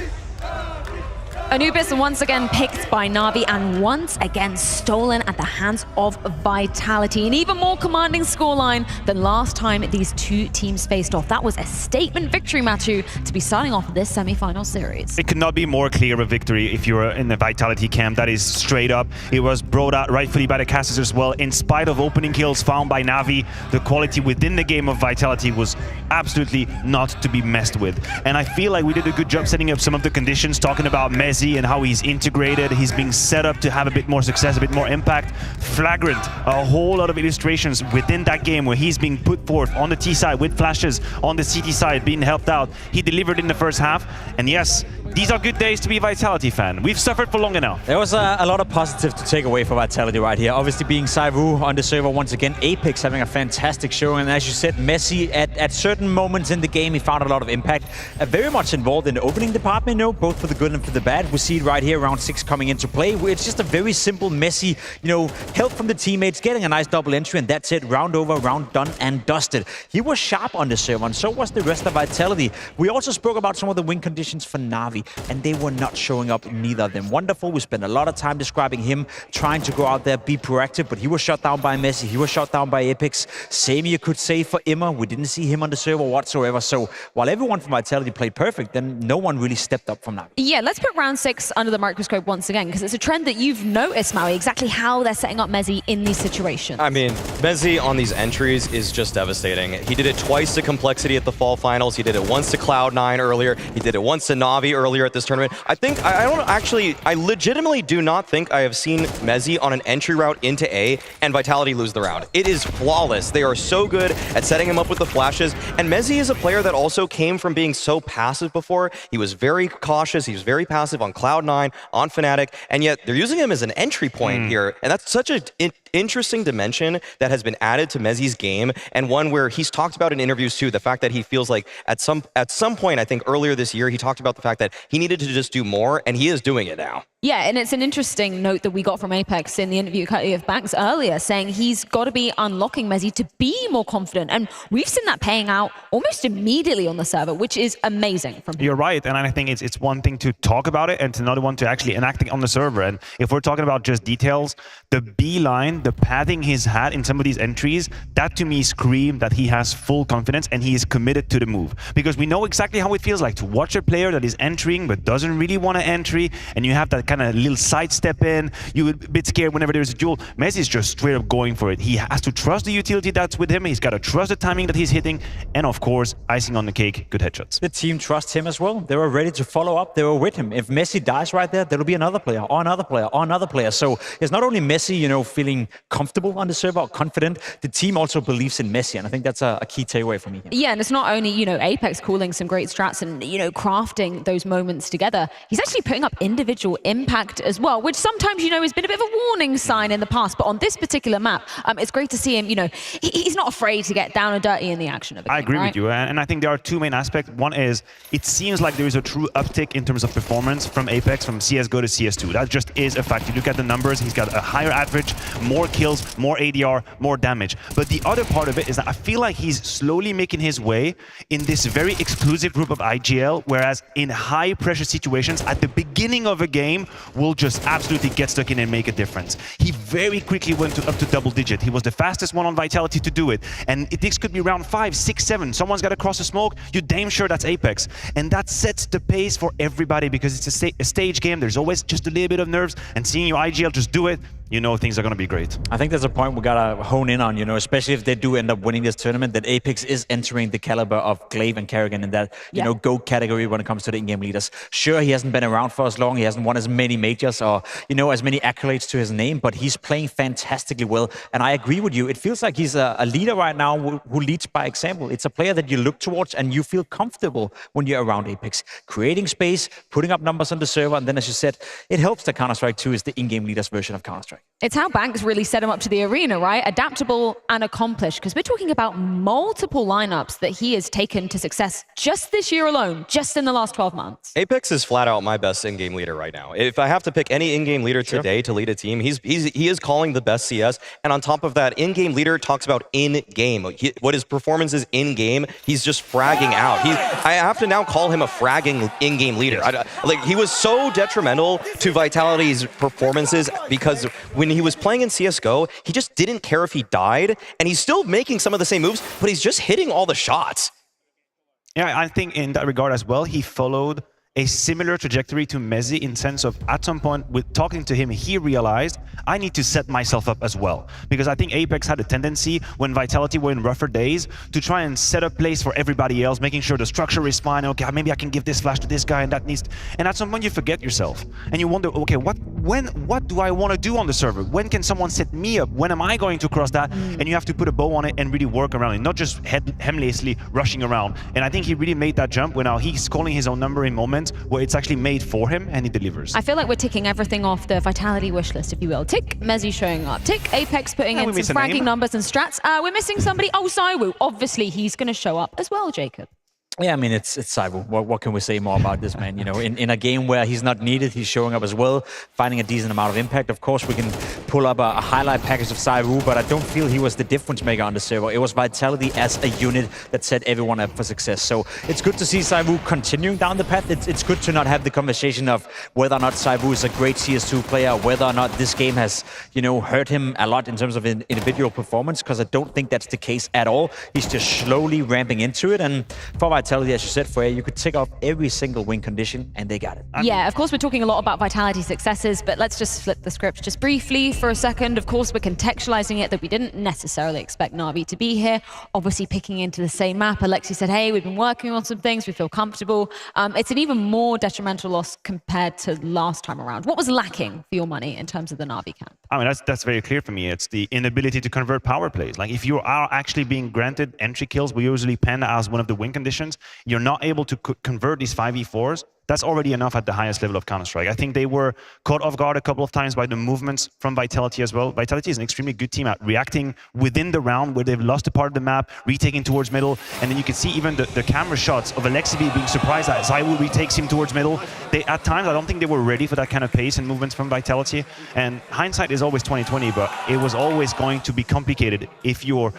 Anubis once again picked by Na'Vi and once again stolen at the hands of Vitality. An even more commanding scoreline than last time these two teams faced off. That was a statement victory, Matthew, to be starting off this semi-final series. It could not be more clear a victory if you're in the Vitality camp. That is straight up. It was brought out rightfully by the casters as well. In spite of opening kills found by Na'Vi, the quality within the game of Vitality was absolutely not to be messed with. And I feel like we did a good job setting up some of the conditions, talking about Mezzi and how he's integrated, he's being set up to have a bit more success, a bit more impact. Flagrant, a whole lot of illustrations within that game where he's being put forth on the T side with flashes, on the CT side being helped out. He delivered in the first half, and yes, these are good days to be a Vitality fan. We've suffered for long enough. There was a lot of positives to take away for Vitality right here. Obviously being ZywOo on the server once again. Apex having a fantastic showing. And as you said, Mezzi at certain moments in the game, he found a lot of impact. Very much involved in the opening department, you know, both for the good and for the bad. We see it right here, round 6 coming into play. It's just a very simple, Mezzi, you know, help from the teammates, getting a nice double entry, and that's it. Round over, round done and dusted. He was sharp on the server, and so was the rest of Vitality. We also spoke about some of the win conditions for Na'Vi, and they were not showing up, neither of them. Wonderful, we spent a lot of time describing him, trying to go out there, be proactive, but he was shut down by Mezzi, he was shut down by Apex. Same you could say for Immer, we didn't see him on the server whatsoever. So while everyone from Vitality played perfect, then no one really stepped up from that. Yeah, let's put round 6 under the microscope once again, because it's a trend that you've noticed, Maui, exactly how they're setting up Mezzi in these situations. I mean, Mezzi on these entries is just devastating. He did it twice to Complexity at the Fall Finals, he did it once to Cloud9 earlier, he did it once to Na'Vi earlier at this tournament. I legitimately do not think I have seen Mezzi on an entry route into A and Vitality lose the round. It is flawless. They are so good at setting him up with the flashes. And Mezzi is a player that also came from being so passive before. He was very cautious. He was very passive on Cloud9, on Fnatic, and yet they're using him as an entry point here. And that's such an interesting dimension that has been added to Mezzi's game, and one where he's talked about in interviews too, the fact that he feels like at some point, I think earlier this year, he talked about the fact that he needed to just do more, and he is doing it now. Yeah, and it's an interesting note that we got from Apex in the interview of Banks earlier, saying he's got to be unlocking Mezzi to be more confident. And we've seen that paying out almost immediately on the server, which is amazing from him. You're right, and I think it's one thing to talk about it, and it's another one to actually enact it on the server. And if we're talking about just details, the B line, the padding he's had in some of these entries, that to me screamed that he has full confidence and he is committed to the move. Because we know exactly how it feels like to watch a player that is entering but doesn't really want to entry, and you have that kind of little sidestep in, you're a bit scared whenever there's a duel. Messi is just straight up going for it. He has to trust the utility that's with him, he's got to trust the timing that he's hitting, and of course, icing on the cake, good headshots. The team trusts him as well. They were ready to follow up, they were with him. If Messi dies right there, there'll be another player, or another player, or another player. So it's not only Messi, you know, feeling comfortable on the server, or confident, the team also believes in Messi, and I think that's a key takeaway for me. Yeah, and it's not only, you know, Apex calling some great strats and, you know, crafting those moments together. He's actually putting up individual impact as well, which sometimes, you know, has been a bit of a warning sign in the past. But on this particular map, it's great to see him, you know, he's not afraid to get down and dirty in the action of it. I agree with you, and I think there are two main aspects. One is, it seems like there is a true uptick in terms of performance from Apex, from CSGO to CS2. That just is a fact. You look at the numbers, he's got a higher average, more kills, more ADR, more damage. But the other part of it is that I feel like he's slowly making his way in this very exclusive group of IGL, whereas in high pressure situations at the beginning of a game will just absolutely get stuck in and make a difference. He very quickly went up to double digit. He was the fastest one on Vitality to do it. And this could be round 5, 6, 7. Someone's got to cross the smoke. You're damn sure that's Apex. And that sets the pace for everybody because it's a stage game. There's always just a little bit of nerves, and seeing your IGL just do it, you know things are going to be great. I think there's a point we got to hone in on, you know, especially if they do end up winning this tournament, that Apex is entering the caliber of Glaive and Kerrigan in that, you know, GOAT category when it comes to the in-game leaders. Sure, he hasn't been around for as long, he hasn't won as many majors or, you know, as many accolades to his name, but he's playing fantastically well. And I agree with you, it feels like he's a leader right now who leads by example. It's a player that you look towards and you feel comfortable when you're around Apex. Creating space, putting up numbers on the server, and then as you said, it helps that Counter-Strike 2 is the in-game leaders version of Counter-Strike. It's how Banks really set him up to the arena, right? Adaptable and accomplished, because we're talking about multiple lineups that he has taken to success just this year alone, just in the last 12 months. Apex is flat out my best in-game leader right now. If I have to pick any in-game leader today to lead a team, he is calling the best CS. And on top of that, in-game leader talks about in-game. What his performance is in-game, he's just fragging out. I have to now call him a fragging in-game leader. He was so detrimental to Vitality's performances because when he was playing in CSGO, he just didn't care if he died, and he's still making some of the same moves, but he's just hitting all the shots. Yeah, I think in that regard as well, he followed a similar trajectory to Mezzi in sense of at some point with talking to him, he realized I need to set myself up as well. Because I think Apex had a tendency when Vitality were in rougher days to try and set up plays for everybody else, making sure the structure is fine. Okay, maybe I can give this flash to this guy and that needs... And at some point you forget yourself and you wonder, okay, what do I want to do on the server? When can someone set me up? When am I going to cross that? And you have to put a bow on it and really work around it, not just aimlessly rushing around. And I think he really made that jump when now he's calling his own number in moments where it's actually made for him and he delivers. I feel like we're ticking everything off the Vitality wish list, if you will. Tick Mezzi showing up. Tick Apex putting in some fragging numbers and strats. We're missing somebody. Oh, ZywOo. Obviously, he's going to show up as well, Jacob. Yeah, I mean, it's ZywOo. What can we say more about this man? You know, in a game where he's not needed, he's showing up as well, finding a decent amount of impact. Of course, we can pull up a highlight package of ZywOo, but I don't feel he was the difference maker on the server. It was Vitality as a unit that set everyone up for success. So it's good to see ZywOo continuing down the path. It's good to not have the conversation of whether or not ZywOo is a great CS2 player, whether or not this game has, you know, hurt him a lot in terms of individual performance, because I don't think that's the case at all. He's just slowly ramping into it, and for Vitality, as you said, Freya, you could tick off every single win condition, and they got it. Yeah, of course, we're talking a lot about Vitality successes, but let's just flip the script just briefly for a second. Of course, we're contextualizing it that we didn't necessarily expect Navi to be here. Obviously, picking into the same map. Alexi said, hey, we've been working on some things. We feel comfortable. It's an even more detrimental loss compared to last time around. What was lacking for your money in terms of the Navi camp? I mean, that's very clear for me. It's the inability to convert power plays. Like, if you are actually being granted entry kills, we usually pen as one of the win conditions. You're not able to convert these 5v4s. That's already enough at the highest level of Counter-Strike. I think they were caught off guard a couple of times by the movements from Vitality as well. Vitality is an extremely good team at reacting within the round where they've lost a part of the map, retaking towards middle, and then you can see even the camera shots of Alexi being surprised that ZywOo retakes him towards middle. At times, I don't think they were ready for that kind of pace and movements from Vitality. And hindsight is always 20/20, but it was always going to be complicated if your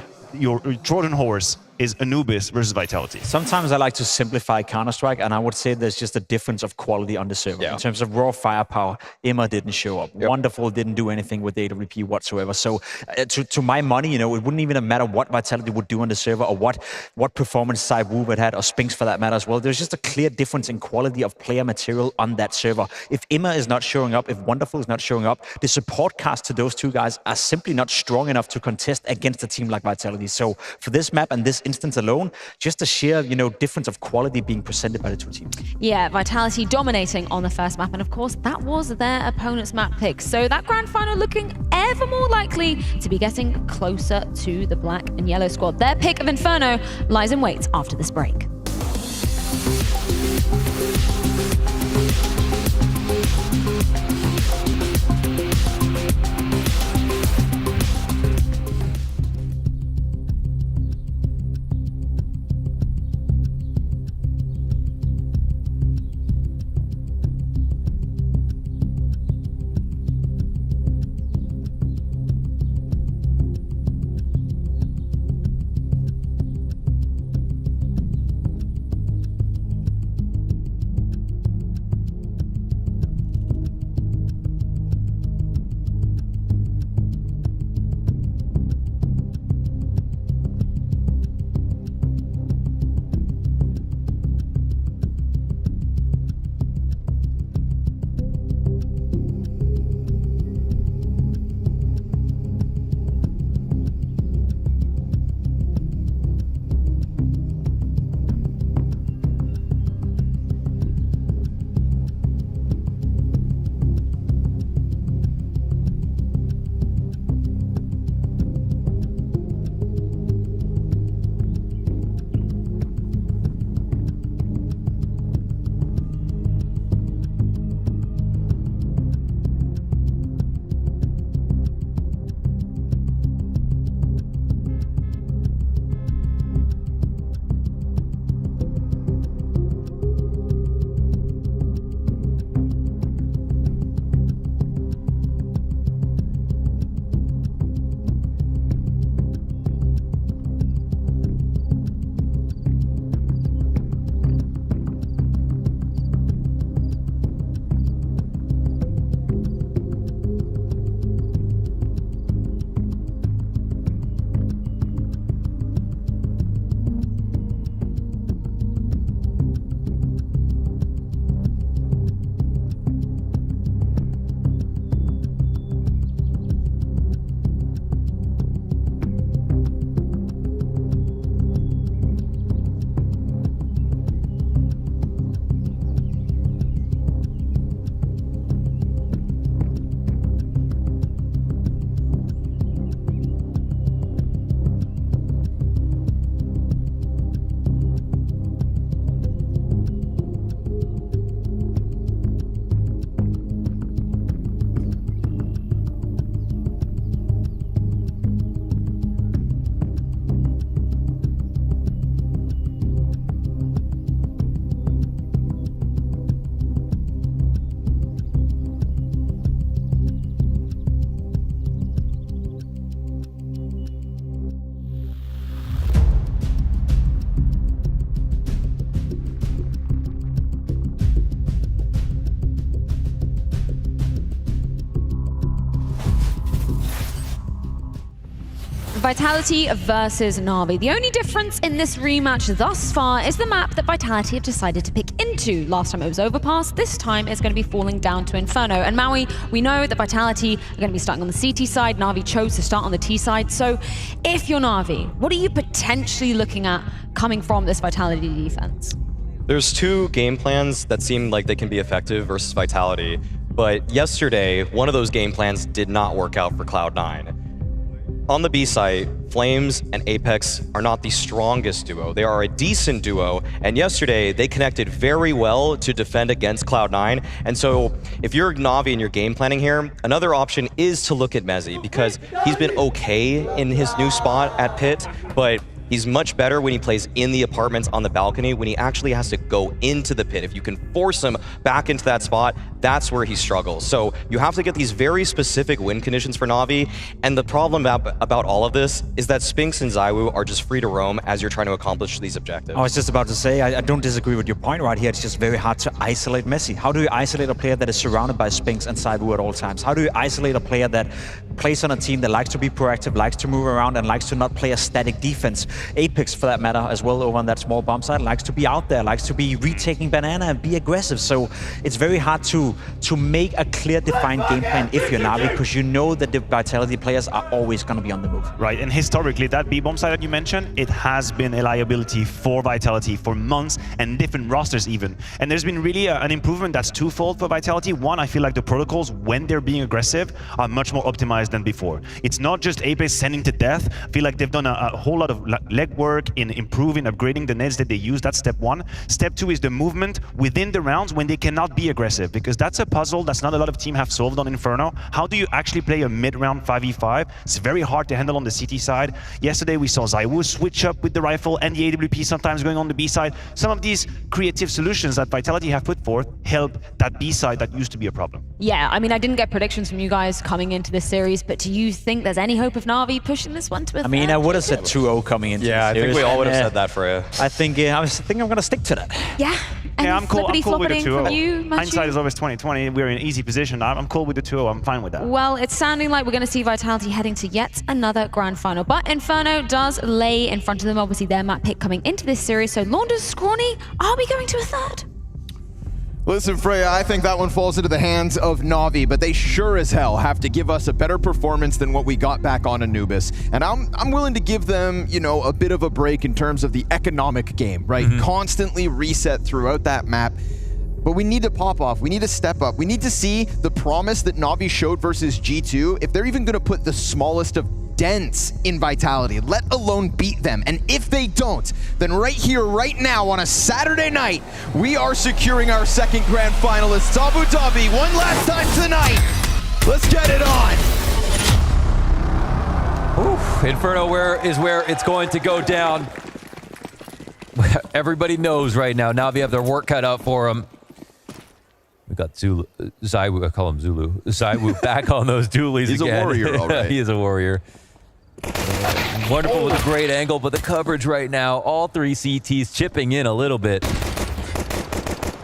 Trojan horse is Anubis versus Vitality. Sometimes I like to simplify Counter-Strike, and I would say there's just a difference of quality on the server. In terms of raw firepower, Emma didn't show up. Wonderful didn't do anything with AWP whatsoever. So to my money, you know, it wouldn't even matter what Vitality would do on the server or what performance ZywOo had, or Spinks for that matter as well. There's just a clear difference in quality of player material on that server. If Emma is not showing up, if Wonderful is not showing up, the support cast to those two guys are simply not strong enough to contest against a team like Vitality. So for this map and this instance alone, just a sheer, you know, difference of quality being presented by the two teams. Yeah, Vitality dominating on the first map, and of course that was their opponent's map pick. So that grand final looking ever more likely to be getting closer to the black and yellow squad. Their pick of Inferno lies in wait after this break. Vitality versus NAVI. The only difference in this rematch thus far is the map that Vitality have decided to pick into. Last time it was Overpass, this time it's going to be falling down to Inferno. And Maui, we know that Vitality are going to be starting on the CT side. NAVI chose to start on the T side. So if you're NAVI, what are you potentially looking at coming from this Vitality defense? There's two game plans that seem like they can be effective versus Vitality. But yesterday, one of those game plans did not work out for Cloud9. On the B side, Flames and Apex are not the strongest duo. They are a decent duo, and yesterday they connected very well to defend against Cloud9. And so if you're Navi and you're game planning here, another option is to look at Mezzi, because he's been okay in his new spot at Pit, but he's much better when he plays in the apartments on the balcony, when he actually has to go into the pit. If you can force him back into that spot, that's where he struggles. So you have to get these very specific win conditions for Navi, and the problem about all of this is that Spinks and ZywOo are just free to roam as you're trying to accomplish these objectives. I was just about to say, I don't disagree with your point right here. It's just very hard to isolate Mezzi. How do you isolate a player that is surrounded by Spinks and ZywOo at all times? How do you isolate a player that plays on a team that likes to be proactive, likes to move around, and likes to not play a static defense? Apex, for that matter, as well, over on that small bomb side, likes to be out there, likes to be retaking banana and be aggressive. So it's very hard to make a clear, defined game plan if you're Navi, because you know that the Vitality players are always going to be on the move. Right, and historically, that B-bomb side that you mentioned, it has been a liability for Vitality for months and different rosters even. And there's been really an improvement that's twofold for Vitality. One, I feel like the protocols, when they're being aggressive, are much more optimized than before. It's not just Apex sending to death. I feel like they've done a whole lot of legwork in improving, upgrading the nets that they use. That's step one. Step two is the movement within the rounds when they cannot be aggressive, because that's a puzzle that's not a lot of teams have solved on Inferno. How do you actually play a mid-round 5v5? It's very hard to handle on the CT side. Yesterday we saw ZywOo switch up with the rifle and the AWP sometimes going on the B side. Some of these creative solutions that Vitality have put forth help that B side that used to be a problem. Yeah, I mean, I didn't get predictions from you guys coming into this series, but do you think there's any hope of Navi pushing this one to a I mean, I would have said 2-0 coming into Yeah, I think we all would have said that for you. I think I'm going to stick to that. Yeah. Yeah, I'm cool with the from you, 2-0. Hindsight is always 20/20. We're in an easy position. I'm cool with the 2-0. I'm fine with that. Well, it's sounding like we're going to see Vitality heading to yet another grand final. But Inferno does lay in front of them. Obviously, their map pick coming into this series. So Launders, Scrawny, are we going to a third? Listen, Freya, I think that one falls into the hands of Navi, but they sure as hell have to give us a better performance than what we got back on Anubis. And I'm willing to give them, you know, a bit of a break in terms of the economic game, right? Constantly reset throughout that map. But we need to pop off. We need to step up. We need to see the promise that Navi showed versus G2, if they're even going to put the smallest of dents in Vitality, let alone beat them. And if they don't, then right here, right now, on a Saturday night, we are securing our second grand finalists. Abu Dhabi, one last time tonight. Let's get it on. Oof, Inferno is where it's going to go down. Everybody knows right now. Navi have their work cut out for them. We got ZywOo, I call him Zulu. ZywOo back on those dualies He's again. a warrior, all right. He is a warrior. Wonderful with a great angle, but the coverage right now, all three CTs chipping in a little bit.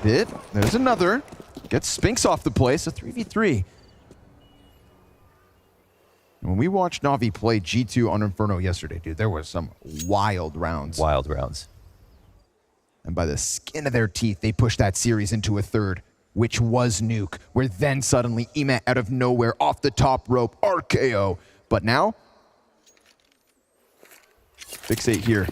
There's another. Gets Spinks off the place, a 3v3. When we watched Navi play G2 on Inferno yesterday, dude, there was some wild rounds. Wild rounds. And by the skin of their teeth, they pushed that series into a third, which was Nuke, where then suddenly Emet out of nowhere, off the top rope, RKO. But now, Fixate here.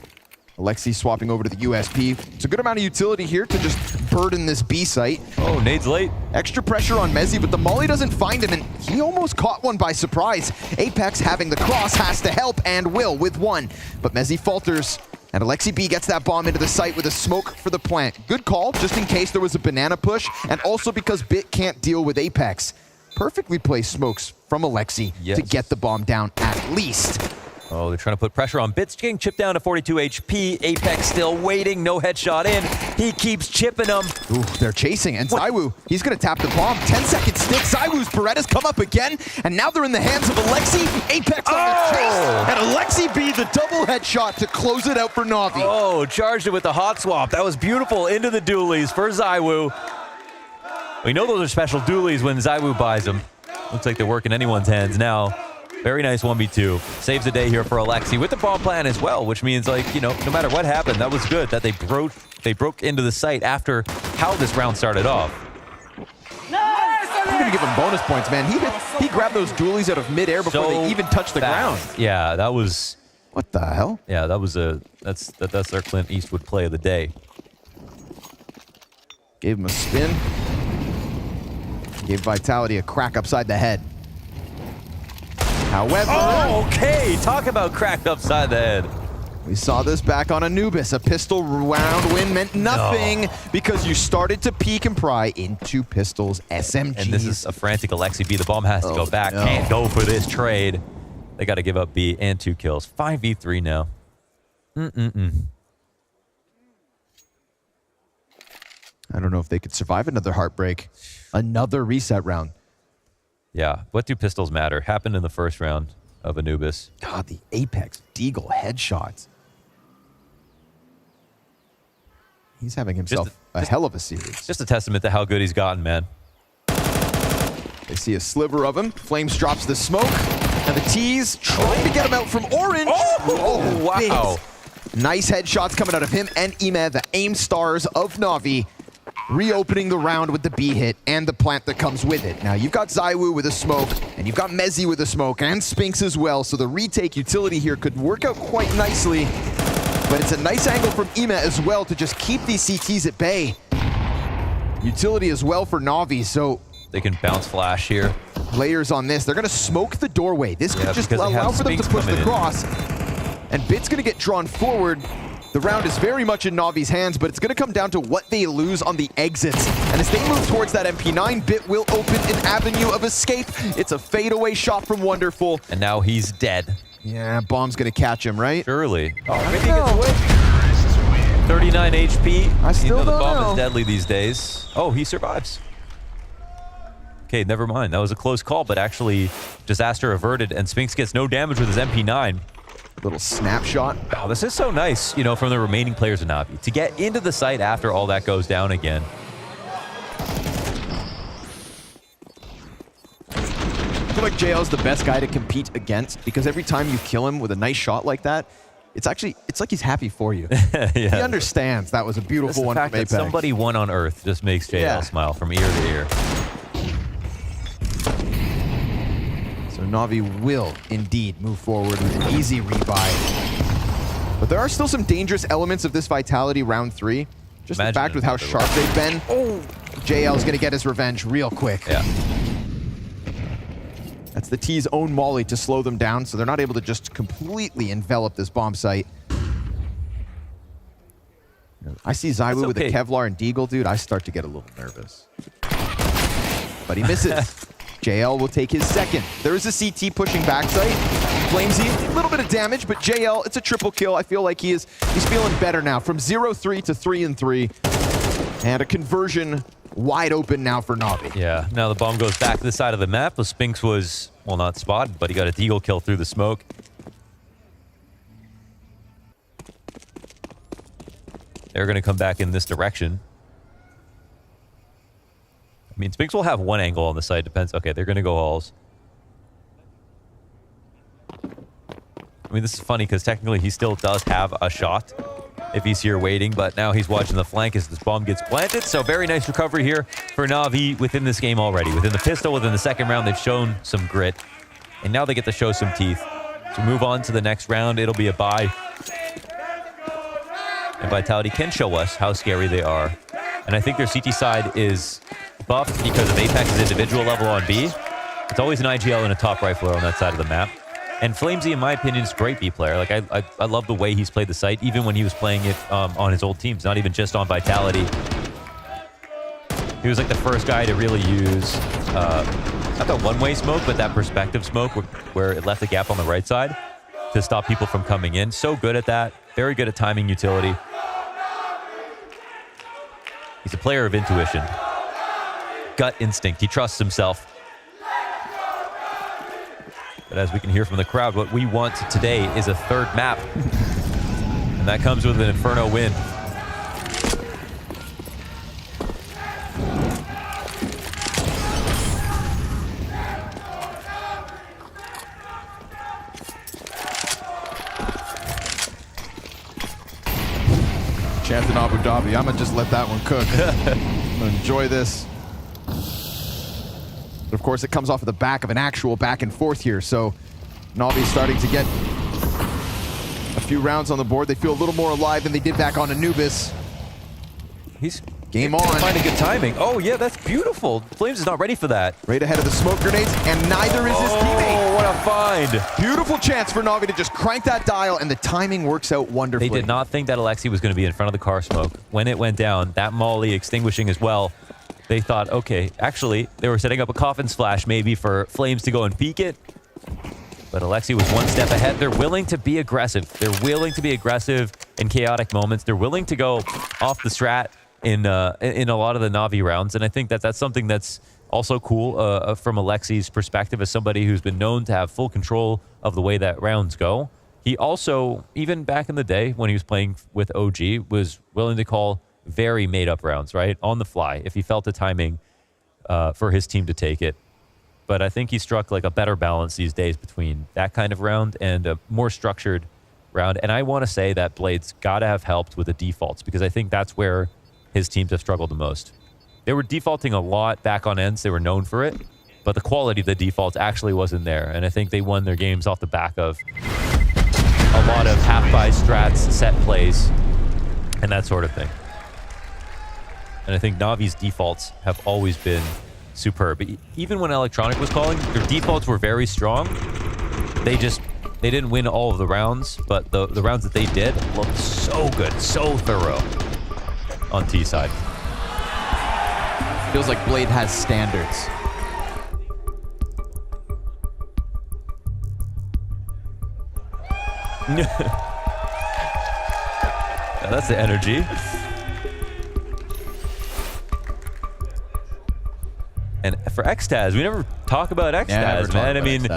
Alexi swapping over to the USP. It's a good amount of utility here to just burden this B site. Oh, nade's late. Extra pressure on Mezzi, but the molly doesn't find him, and he almost caught one by surprise. Apex having the cross has to help, and will with one. But Mezzi falters, and Alexi B gets that bomb into the site with a smoke for the plant. Good call, just in case there was a banana push, and also because Bit can't deal with Apex. Perfectly placed smokes from Alexi to get the bomb down at least. Oh, they're trying to put pressure on Bits. Getting chipped down to 42 HP. Apex still waiting. No headshot in. He keeps chipping them. Ooh, they're chasing. And ZywOo, he's going to tap the bomb. 10-second stick. ZywOo's Beretta's come up again. And now they're in the hands of Alexi. Apex on the chase. And Alexi B, the double headshot to close it out for Navi. Oh, charged it with the hot swap. That was beautiful. Into the dualies for ZywOo. We know those are special dualies when ZywOo buys them. Looks like they're working anyone's hands now. Very nice 1v2. Saves the day here for Alexi with the bomb plan as well, which means, like, you know, no matter what happened, that was good that they broke into the site after how this round started off. I'm going to give him bonus points, man. He grabbed those dualies out of midair before they even touched the ground. Yeah, that was... What the hell? Yeah, that was that's their Clint Eastwood play of the day. Gave him a spin. Gave Vitality a crack upside the head. However... Oh, okay! Talk about cracked upside the head. We saw this back on Anubis. A pistol round win meant nothing because you started to peek and pry into Pistol's SMG. And this is a frantic Alexi B. The bomb has to go back. No. Can't go for this trade. They got to give up B and 2 kills. 5v3 now. I don't know if they could survive another heartbreak. Another reset round. Yeah. What do pistols matter? Happened in the first round of Anubis. God, the Apex Deagle headshots. He's having himself a hell of a series. Just a testament to how good he's gotten, man. They see a sliver of him. Flames drops the smoke. And the T's trying to get him out from Orange. Oh, wow. Nice headshots coming out of him and Ime, the aim stars of Navi, reopening the round with the B hit and the plant that comes with it. Now, you've got Zywoo with a smoke, and you've got Mezzi with a smoke, and Spinks as well, so the retake utility here could work out quite nicely. But it's a nice angle from Ime as well to just keep these CTs at bay. Utility as well for Navi, so... They can bounce flash here. Players on this, they're going to smoke the doorway. This could just allow for them to push the cross. And Bit's going to get drawn forward. The round is very much in Navi's hands, but it's going to come down to what they lose on the exits. And as they move towards that MP9, Bit will open an avenue of escape. It's a fadeaway shot from Wonderful. And now he's dead. Yeah, bomb's going to catch him, right? Surely. Oh, maybe he gets away. 39 HP. I still the don't bomb know. is deadly these days. Oh, he survives. Okay, never mind. That was a close call, but actually disaster averted, and Spinks gets no damage with his MP9. Little snapshot. Oh, this is so nice, you know, from the remaining players of Navi to get into the site after all that goes down again. I feel like JL's the best guy to compete against because every time you kill him with a nice shot like that, it's like he's happy for you. Yeah. He understands that was a beautiful one fact from Apex. that somebody won on Earth just makes JL smile from ear to ear. So Navi will indeed move forward with an easy rebuy. But there are still some dangerous elements of this Vitality round 3. Just the fact with how sharp they've been. Oh, JL's going to get his revenge real quick. Yeah. That's the T's own molly to slow them down, so they're not able to just completely envelop this bomb site. I see Zywoo with a Kevlar and Deagle, dude. I start to get a little nervous. But he misses. JL will take his second. There is a CT pushing backside. Flamesy, a little bit of damage, but JL, it's a triple kill. I feel like he's feeling better now. From 0-3 to 3-3. And a conversion wide open now for Navi. Yeah, now the bomb goes back to the side of the map. The Spinks was, well, not spotted, but he got a Deagle kill through the smoke. They're going to come back in this direction. I mean, Spinks will have one angle on the side. Depends. Okay, they're going to go alls. I mean, this is funny because technically he still does have a shot if he's here waiting, but now he's watching the flank as this bomb gets planted. So very nice recovery here for Navi within this game already. Within the pistol, within the second round, they've shown some grit. And now they get to show some teeth. So move on to the next round. It'll be a bye. And Vitality can show us how scary they are. And I think their CT side is buffed because of Apex's individual level on B. It's always an IGL and a top rifler on that side of the map. And Flamesy, in my opinion, is a great B player. Like I love the way he's played the site, even when he was playing it on his old teams, not even just on Vitality. He was like the first guy to really use not the one-way smoke, but that perspective smoke where it left a gap on the right side to stop people from coming in. So good at that. Very good at timing utility. He's a player of intuition. Gut instinct. He trusts himself. But as we can hear from the crowd, what we want today is a third map. And that comes with an Inferno win. chance in Abu Dhabi. I'm gonna just let that one cook. I'm gonna enjoy this. But of course, it comes off of the back of an actual back and forth here. So Navi's starting to get a few rounds on the board. They feel a little more alive than they did back on Anubis. He's game on. Finding good timing. Oh yeah, that's beautiful. Flames is not ready for that. Right ahead of the smoke grenades, and neither is his teammate. Oh, what a find. Beautiful chance for Navi to just crank that dial, and the timing works out wonderfully. They did not think that Alexi was going to be in front of the car smoke. When it went down, that molly extinguishing as well, they thought, okay, actually, they were setting up a coffin splash maybe for Flames to go and peek it. But Alexi was one step ahead. They're willing to be aggressive. They're willing to be aggressive in chaotic moments. They're willing to go off the strat in a lot of the Navi rounds. And I think that that's something that's also cool from Alexi's perspective as somebody who's been known to have full control of the way that rounds go. He also, even back in the day when he was playing with OG, was willing to call very made-up rounds, right? On the fly, if he felt the timing for his team to take it. But I think he struck like a better balance these days between that kind of round and a more structured round. And I want to say that Blade's got to have helped with the defaults, because I think that's where his teams have struggled the most. They were defaulting a lot back on ends. They were known for it, but the quality of the defaults actually wasn't there. And I think they won their games off the back of a lot of half-buy strats, set plays, and that sort of thing. And I think Navi's defaults have always been superb. Even when Electronic was calling, their defaults were very strong. They didn't win all of the rounds, but the rounds that they did looked so good, so thorough on T side. Feels like Blade has standards. Yeah, that's the energy. And for X.TAZ, we never talk about X.TAZ, man. I mean,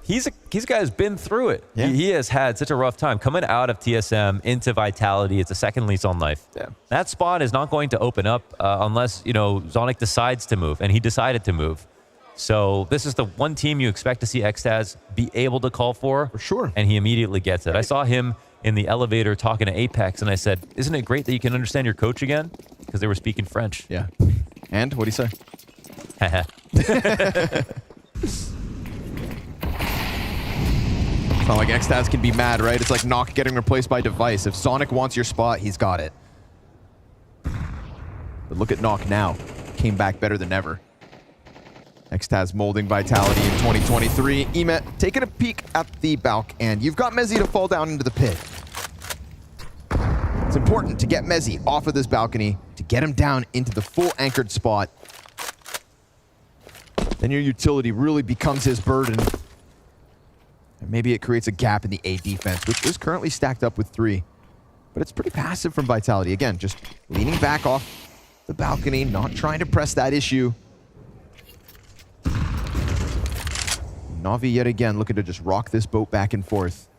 he's a guy who's been through it. Yeah. He has had such a rough time. Coming out of TSM into Vitality, it's a second lease on life. Yeah. That spot is not going to open up unless, you know, Zonic decides to move, and he decided to move. So this is the one team you expect to see X.TAZ be able to call for. For sure. And he immediately gets it. I saw him in the elevator talking to Apex, and I said, isn't it great that you can understand your coach again? Because they were speaking French. Yeah. And what'd he say? It's not like X.TAZ can be mad, right? It's like Knock getting replaced by Device. If Sonic wants your spot, he's got it. But look at Knock now. Came back better than ever. X.TAZ molding Vitality in 2023. Emet taking a peek at the balk, and you've got Mezzi to fall down into the pit. It's important to get Mezzi off of this balcony, to get him down into the full anchored spot. Then your utility really becomes his burden. And maybe it creates a gap in the A defense, which is currently stacked up with 3. But it's pretty passive from Vitality. Again, just leaning back off the balcony, not trying to press that issue. Navi yet again looking to just rock this boat back and forth.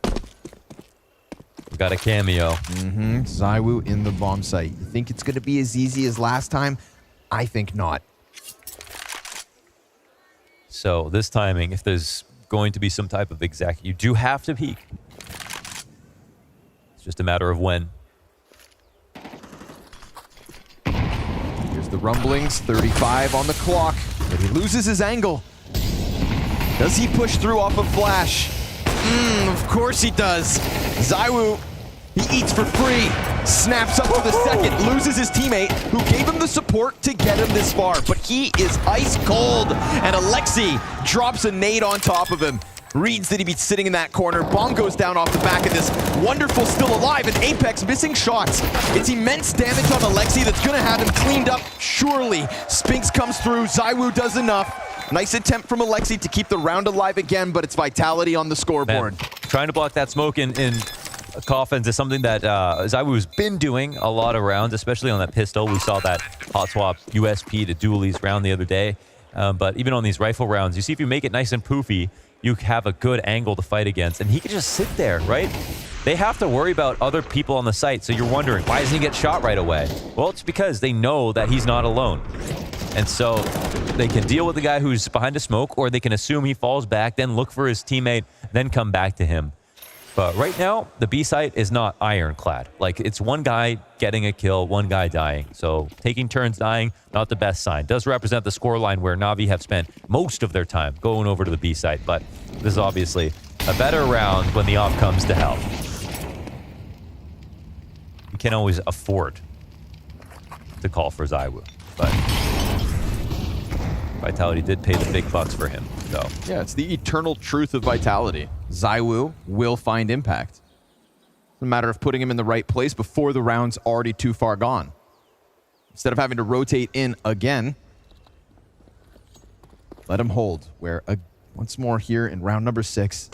We got a cameo. ZywOo in the bomb site. You think it's going to be as easy as last time? I think not. So this timing, if there's going to be some type of exec, you do have to peek. It's just a matter of when. Here's the rumblings, 35 on the clock, but he loses his angle. Does he push through off of Flash? Of course he does. ZywOo, he eats for free, snaps up for the second, loses his teammate who gave him the support to get him this far, but he is ice cold, and Alexi drops a nade on top of him. Reads that he'd be sitting in that corner. Bomb goes down off the back of this wonderful Still Alive, and Apex missing shots. It's immense damage on Alexi that's gonna have him cleaned up, surely. Spinks comes through, ZywOo does enough. Nice attempt from Alexi to keep the round alive again, but it's Vitality on the scoreboard. Man, trying to block that smoke in coffins is something that ZywOo's been doing a lot of rounds, especially on that pistol. We saw that hot swap USP to dualies round the other day. But even on these rifle rounds, you see if you make it nice and poofy, you have a good angle to fight against. And he can just sit there, right? They have to worry about other people on the site, so you're wondering, why doesn't he get shot right away? Well, it's because they know that he's not alone. And so they can deal with the guy who's behind a smoke, or they can assume he falls back, then look for his teammate, then come back to him. But right now, the B site is not ironclad. Like, it's one guy getting a kill, one guy dying. So taking turns dying, not the best sign. Does represent the scoreline where Navi have spent most of their time going over to the B site. But this is obviously a better round when the off comes to hell. You can always afford to call for ZywOo, but Vitality did pay the big bucks for him, so. Yeah, it's the eternal truth of Vitality. ZywOo will find impact. It's a matter of putting him in the right place before the round's already too far gone. Instead of having to rotate in again, let him hold, where once more here in round number 6,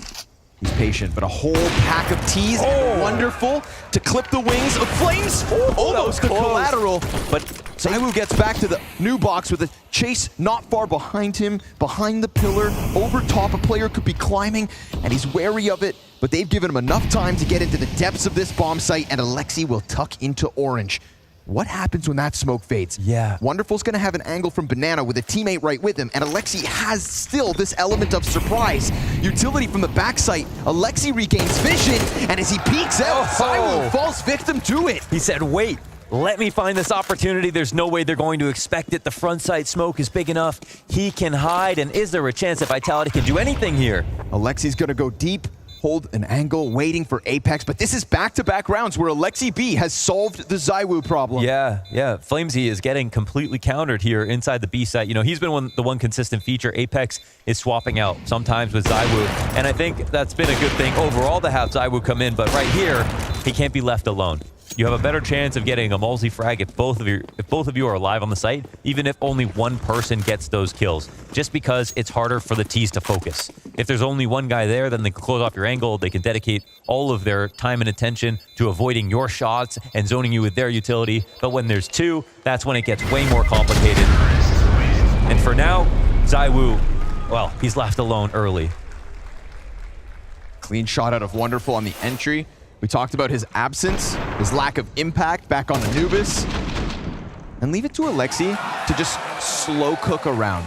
he's patient, but a whole pack of T's, wonderful to clip the wings of Flames. Almost the collateral, but ZywOo gets back to the new box with a chase not far behind him, behind the pillar, over top. A player could be climbing, and he's wary of it, but they've given him enough time to get into the depths of this bomb site, and Alexi will tuck into orange. What happens when that smoke fades? Yeah. Wonderful's going to have an angle from Banana with a teammate right with him, and Alexi has still this element of surprise. Utility from the backside. Alexi regains vision, and as he peeks out, ZywOo falls victim to it. He said, wait, let me find this opportunity. There's no way they're going to expect it. The front side smoke is big enough. He can hide, and is there a chance that Vitality can do anything here? Alexi's going to go deep, hold an angle, waiting for Apex, but this is back-to-back rounds where Alexi B has solved the ZywOo problem. Yeah. Flamesy is getting completely countered here inside the B site. You know, he's been the one consistent feature. Apex is swapping out sometimes with ZywOo, and I think that's been a good thing overall to have ZywOo come in, but right here, he can't be left alone. You have a better chance of getting a MOUZ frag if both of you are alive on the site, even if only one person gets those kills, just because it's harder for the T's to focus. If there's only one guy there, then they can close off your angle, they can dedicate all of their time and attention to avoiding your shots and zoning you with their utility. But when there's two, that's when it gets way more complicated. And for now, ZywOo, well, he's left alone early. Clean shot out of Wonderful on the entry. We talked about his absence, his lack of impact back on Anubis. And leave it to Alexi to just slow cook around.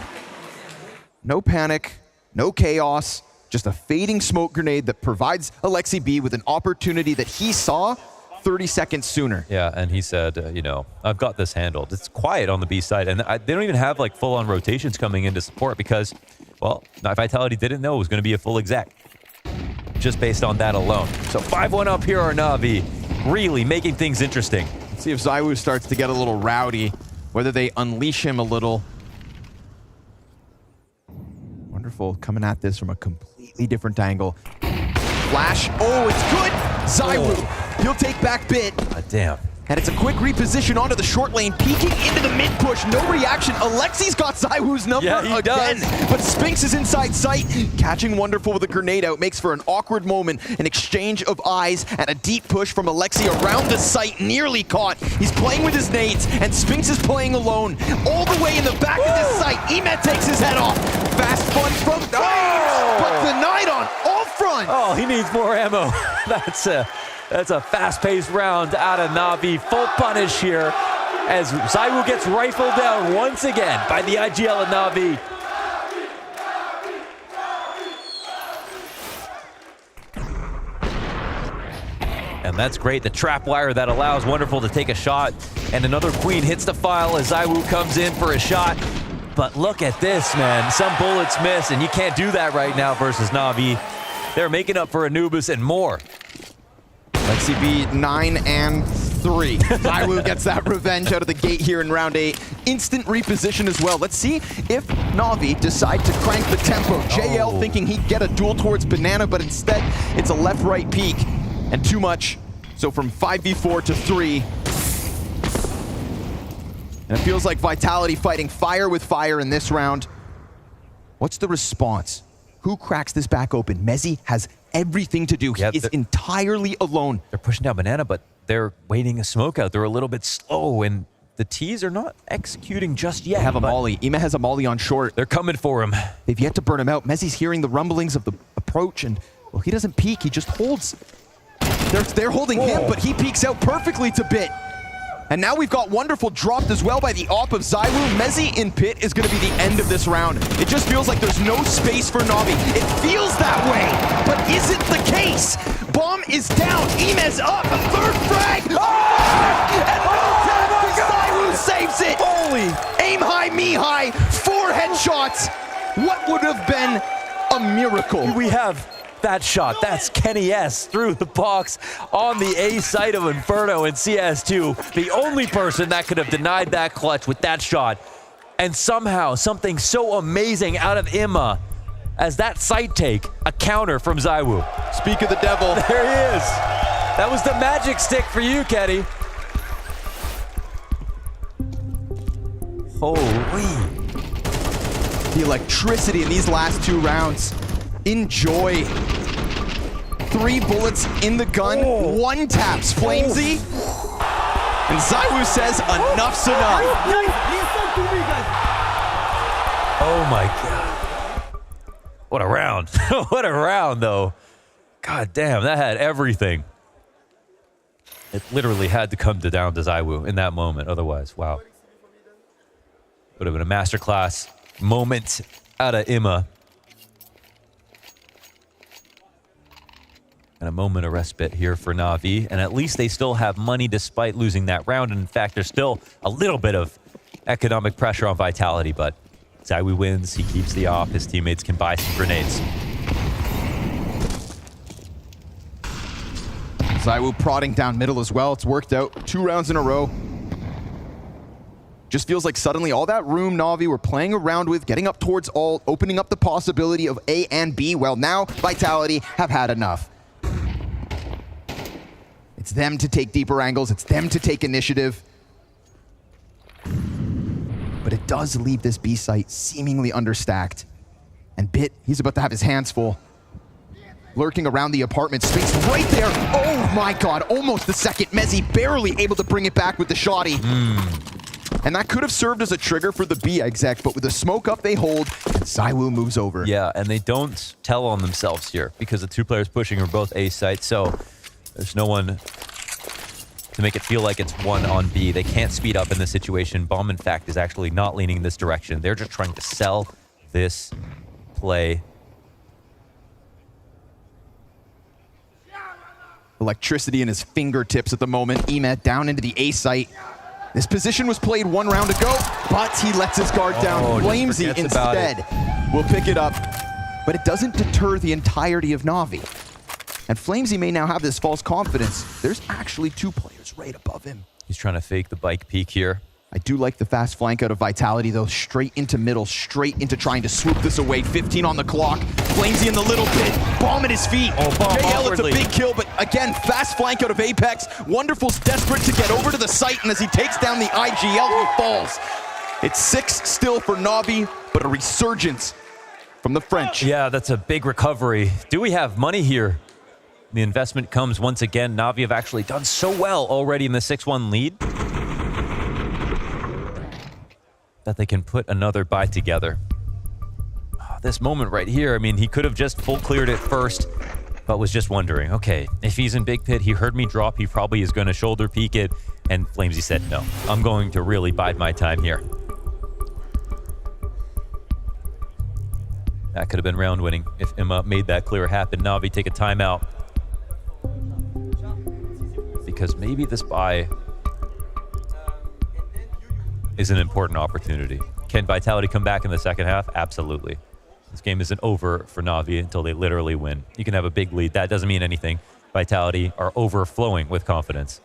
No panic, no chaos, just a fading smoke grenade that provides Alexi B with an opportunity that he saw 30 seconds sooner. Yeah, and he said, you know, I've got this handled. It's quiet on the B side, and they don't even have like full-on rotations coming in to support because, well, Vitality didn't know it was going to be a full exec. Just based on that alone. So 5-1 up here are Navi, really making things interesting. Let's see if ZywOo starts to get a little rowdy, whether they unleash him a little. Wonderful coming at this from a completely different angle. Flash, it's good! ZywOo, he'll take back Bit. Damn. And it's a quick reposition onto the short lane, peeking into the mid push, no reaction. Alexi's got ZywOo's number again, but Spinks is inside sight. Catching Wonderful with a grenade out makes for an awkward moment, an exchange of eyes, and a deep push from Alexi around the site, nearly caught. He's playing with his nades, and Spinks is playing alone. All the way in the back of this site, Emet takes his head off. Fast fun from FaZe, but denied on all fronts. Oh, he needs more ammo. That's a fast-paced round out of Navi. Full punish here as ZywOo gets rifled down once again by the IGL at Navi. And that's great. The trap wire that allows Wonderful to take a shot. And another Queen hits the file as ZywOo comes in for a shot. But look at this, man. Some bullets miss, and you can't do that right now versus Navi. They're making up for Anubis and more. Alexi B 9-3. ZywOo gets that revenge out of the gate here in round 8. Instant reposition as well. Let's see if Navi decide to crank the tempo. JL thinking he'd get a duel towards Banana, but instead it's a left-right peek and too much. So from 5v4 to 3. And it feels like Vitality fighting fire with fire in this round. What's the response? Who cracks this back open? Mezzi has everything to do. He is entirely alone. They're pushing down Banana, but they're waiting a smoke out. They're a little bit slow, and the T's are not executing just yet. They have a molly. Ema has a molly on short. They're coming for him. They've yet to burn him out. Mezzi's hearing the rumblings of the approach, and, well, he doesn't peek. He just holds. They're holding him, but he peeks out perfectly to Bit. And now we've got Wonderful dropped as well by the op of ZywOo. Mezzi in pit is going to be the end of this round. It just feels like there's no space for Navi. It feels that way, but is it the case? Bomb is down. Imez up. A third frag. And saves it. Holy. Aim high, me high. 4 headshots. What would have been a miracle? We have that shot. That's Kenny S through the box on the A site of Inferno in CS2. The only person that could have denied that clutch with that shot. And somehow something so amazing out of Imma as that site take, a counter from ZywOo. Speak of the devil. There he is. That was the magic stick for you, Kenny. Holy. The electricity in these last 2 rounds. Enjoy. 3 bullets in the gun. 1 taps FaZe. And ZywOo says enough's enough. Oh my God. What a round. What a round, though. God damn, that had everything. It literally had to come down to ZywOo in that moment. Otherwise, wow. Would have been a masterclass moment out of Imma. And a moment of respite here for NAVI. And at least they still have money despite losing that round. And in fact, there's still a little bit of economic pressure on Vitality, but ZywOo wins, he keeps the op, his teammates can buy some grenades. ZywOo prodding down middle as well. It's worked out 2 rounds in a row. Just feels like suddenly all that room NAVI were playing around with, getting up towards ult, opening up the possibility of A and B. Well, now Vitality have had enough. It's them to take deeper angles. It's them to take initiative. But it does leave this B site seemingly understacked. And Bit, he's about to have his hands full. Lurking around the apartment space right there. Oh my God, almost the second. Mezzi barely able to bring it back with the shotty. And that could have served as a trigger for the B exec, but with the smoke up they hold, ZywOo moves over. Yeah, and they don't tell on themselves here because the 2 players pushing are both A sites, so there's no one to make it feel like it's 1 on B. They can't speed up in this situation. Bomb, in fact, is actually not leaning in this direction. They're just trying to sell this play. Electricity in his fingertips at the moment. Emet down into the A site. This position was played 1 round ago, but he lets his guard down. FaZe instead will pick it up, but it doesn't deter the entirety of NAVI. And FaZe may now have this false confidence. There's actually 2 players right above him. He's trying to fake the bike peek here. I do like the fast flank out of Vitality, though. Straight into middle, straight into trying to swoop this away. 15 on the clock. FaZe in the little bit. Bomb at his feet. JL, it's a big kill, but again, fast flank out of Apex. Wonderful's desperate to get over to the site, and as he takes down the IGL, he falls. It's 6 still for NAVI, but a resurgence from the French. Yeah, that's a big recovery. Do we have money here? The investment comes once again. NAVI have actually done so well already in the 6-1 lead that they can put another buy together. Oh, this moment right here, I mean, he could have just full cleared it first, but was just wondering, okay, if he's in big pit, he heard me drop, he probably is going to shoulder peek it, and FaZe said, no, I'm going to really bide my time here. That could have been round winning if Imma made that clear happen. NAVI take a timeout, because maybe this buy is an important opportunity. Can Vitality come back in the second half? Absolutely. This game isn't over for NAVI until they literally win. You can have a big lead. That doesn't mean anything. Vitality are overflowing with confidence.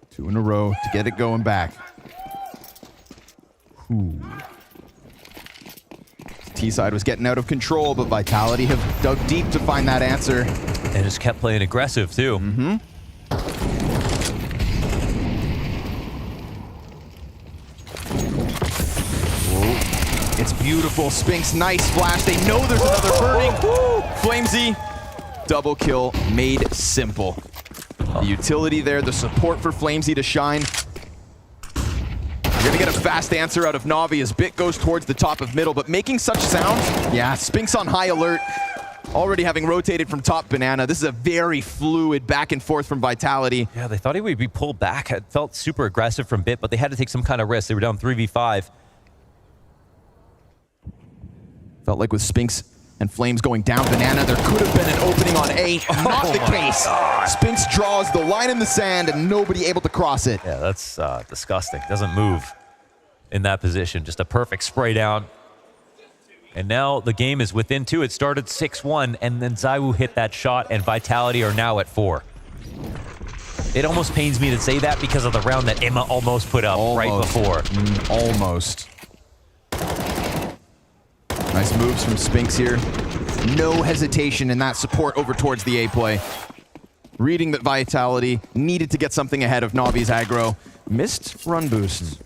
Two in a row to get it going back. Ooh. T-side was getting out of control, but Vitality have dug deep to find that answer. And just kept playing aggressive, too. Mm-hmm. It's beautiful. Spinks, nice flash. They know there's another burning. FaZe, double kill made simple. The utility there, the support for FaZe to shine. You're gonna get a fast answer out of Navi as Bit goes towards the top of middle, but making such sounds, yeah, Spinks on high alert. Already having rotated from top banana. This is a very fluid back and forth from Vitality. Yeah, they thought he would be pulled back. It felt super aggressive from Bit, but they had to take some kind of risk. They were down 3v5. Felt like with Spinks and Flames going down banana, there could have been an opening on A. Not the case. Spinks draws the line in the sand and nobody able to cross it. Yeah, that's disgusting. Doesn't move in that position. Just a perfect spray down. And now the game is within 2. It started 6-1, and then ZywOo hit that shot, and Vitality are now at 4. It almost pains me to say that because of the round that Emma almost put up right before. Almost. Nice moves from Spinks here. No hesitation in that support over towards the A play. Reading that Vitality needed to get something ahead of Navi's aggro. Missed run boost.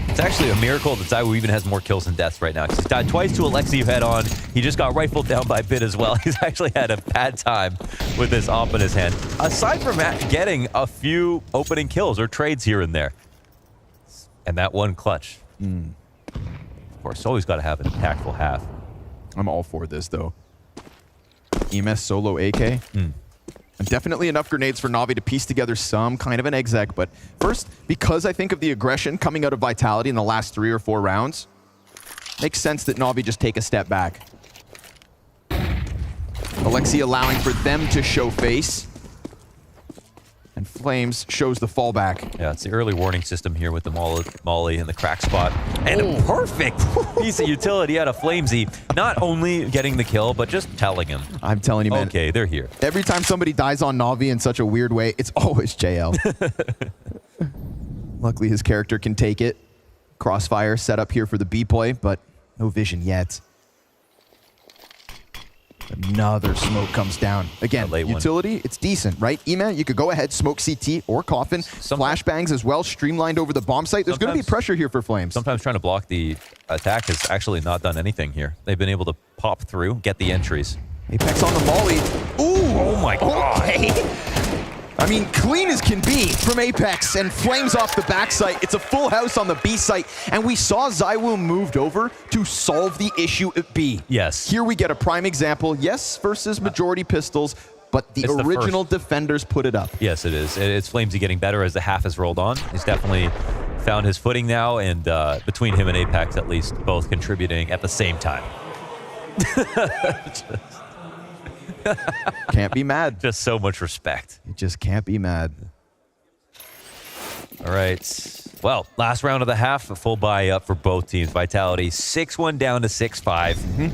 It's actually a miracle that ZywOo even has more kills than deaths right now. He's died twice to Alexi head on. He just got rifled down by Bit as well. He's actually had a bad time with this op in his hand. Aside from getting a few opening kills or trades here and there. And that one clutch. Of course, always got to have an impactful half. I'm all for this, though. EMS solo AK. And definitely enough grenades for Navi to piece together some kind of an exec. But first, because I think of the aggression coming out of Vitality in the last 3 or 4 rounds, makes sense that Navi just take a step back. Alexi allowing for them to show face. And Flames shows the fallback. Yeah, it's the early warning system here with the Molly and the crack spot. And a perfect piece of utility out of Flamesy. Not only getting the kill, but just telling him. I'm telling you, man. Okay, they're here. Every time somebody dies on Navi in such a weird way, it's always JL. Luckily, his character can take it. Crossfire set up here for the B play, but no vision yet. Another smoke comes down. Again, utility, it's decent, right? Ema, you could go ahead, smoke CT or Coffin. Flashbangs as well, streamlined over the bomb site. There's going to be pressure here for Flames. Sometimes trying to block the attack has actually not done anything here. They've been able to pop through, get the entries. Apex on the volley. Ooh! Oh my god. Okay. I mean, clean as can be from Apex and Flames off the backside. It's a full house on the B site, and we saw ZywOo moved over to solve the issue at B. Yes. Here we get a prime example. Yes, versus majority pistols, but the original defenders put it up. Yes, it is. It's Flamesy getting better as the half has rolled on. He's definitely found his footing now, and between him and Apex, at least, both contributing at the same time. Can't be mad. Just so much respect. You just can't be mad. All right. Well, last round of the half, a full buy up for both teams. Vitality 6-1 down to 6-5.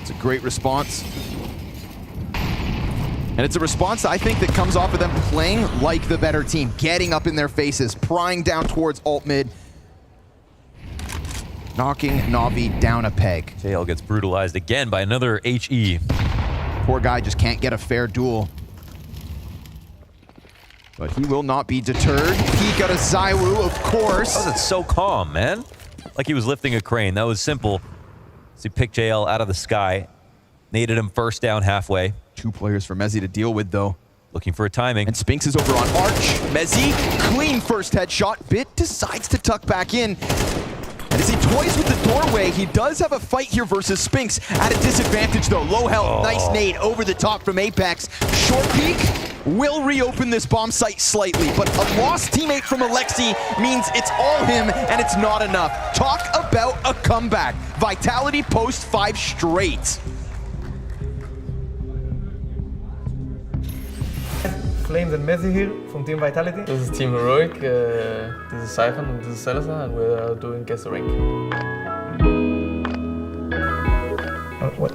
It's a great response. And it's a response, I think, that comes off of them playing like the better team, getting up in their faces, prying down towards alt mid, knocking Navi down a peg. JL gets brutalized again by another HE. Poor guy just can't get a fair duel. But he will not be deterred. Peek out of ZywOo, of course. That was so calm, man. Like he was lifting a crane. That was simple. So he picked JL out of the sky. Naded him first down halfway. 2 players for Mezzi to deal with, though. Looking for a timing. And Spinks is over on Arch. Mezzi, clean first headshot. Bit decides to tuck back in. And as he toys with the doorway, he does have a fight here versus Spinks. At a disadvantage, though. Low health, nice nade over the top from Apex. Short peek will reopen this bomb site slightly, but a lost teammate from Alexi means it's all him, and it's not enough. Talk about a comeback. Vitality post 5 straight. Flames and Mezzi here from Team Vitality. This is Team Heroic, this is Siphon, and this is Salazar, and we're doing Guess the Rank. What?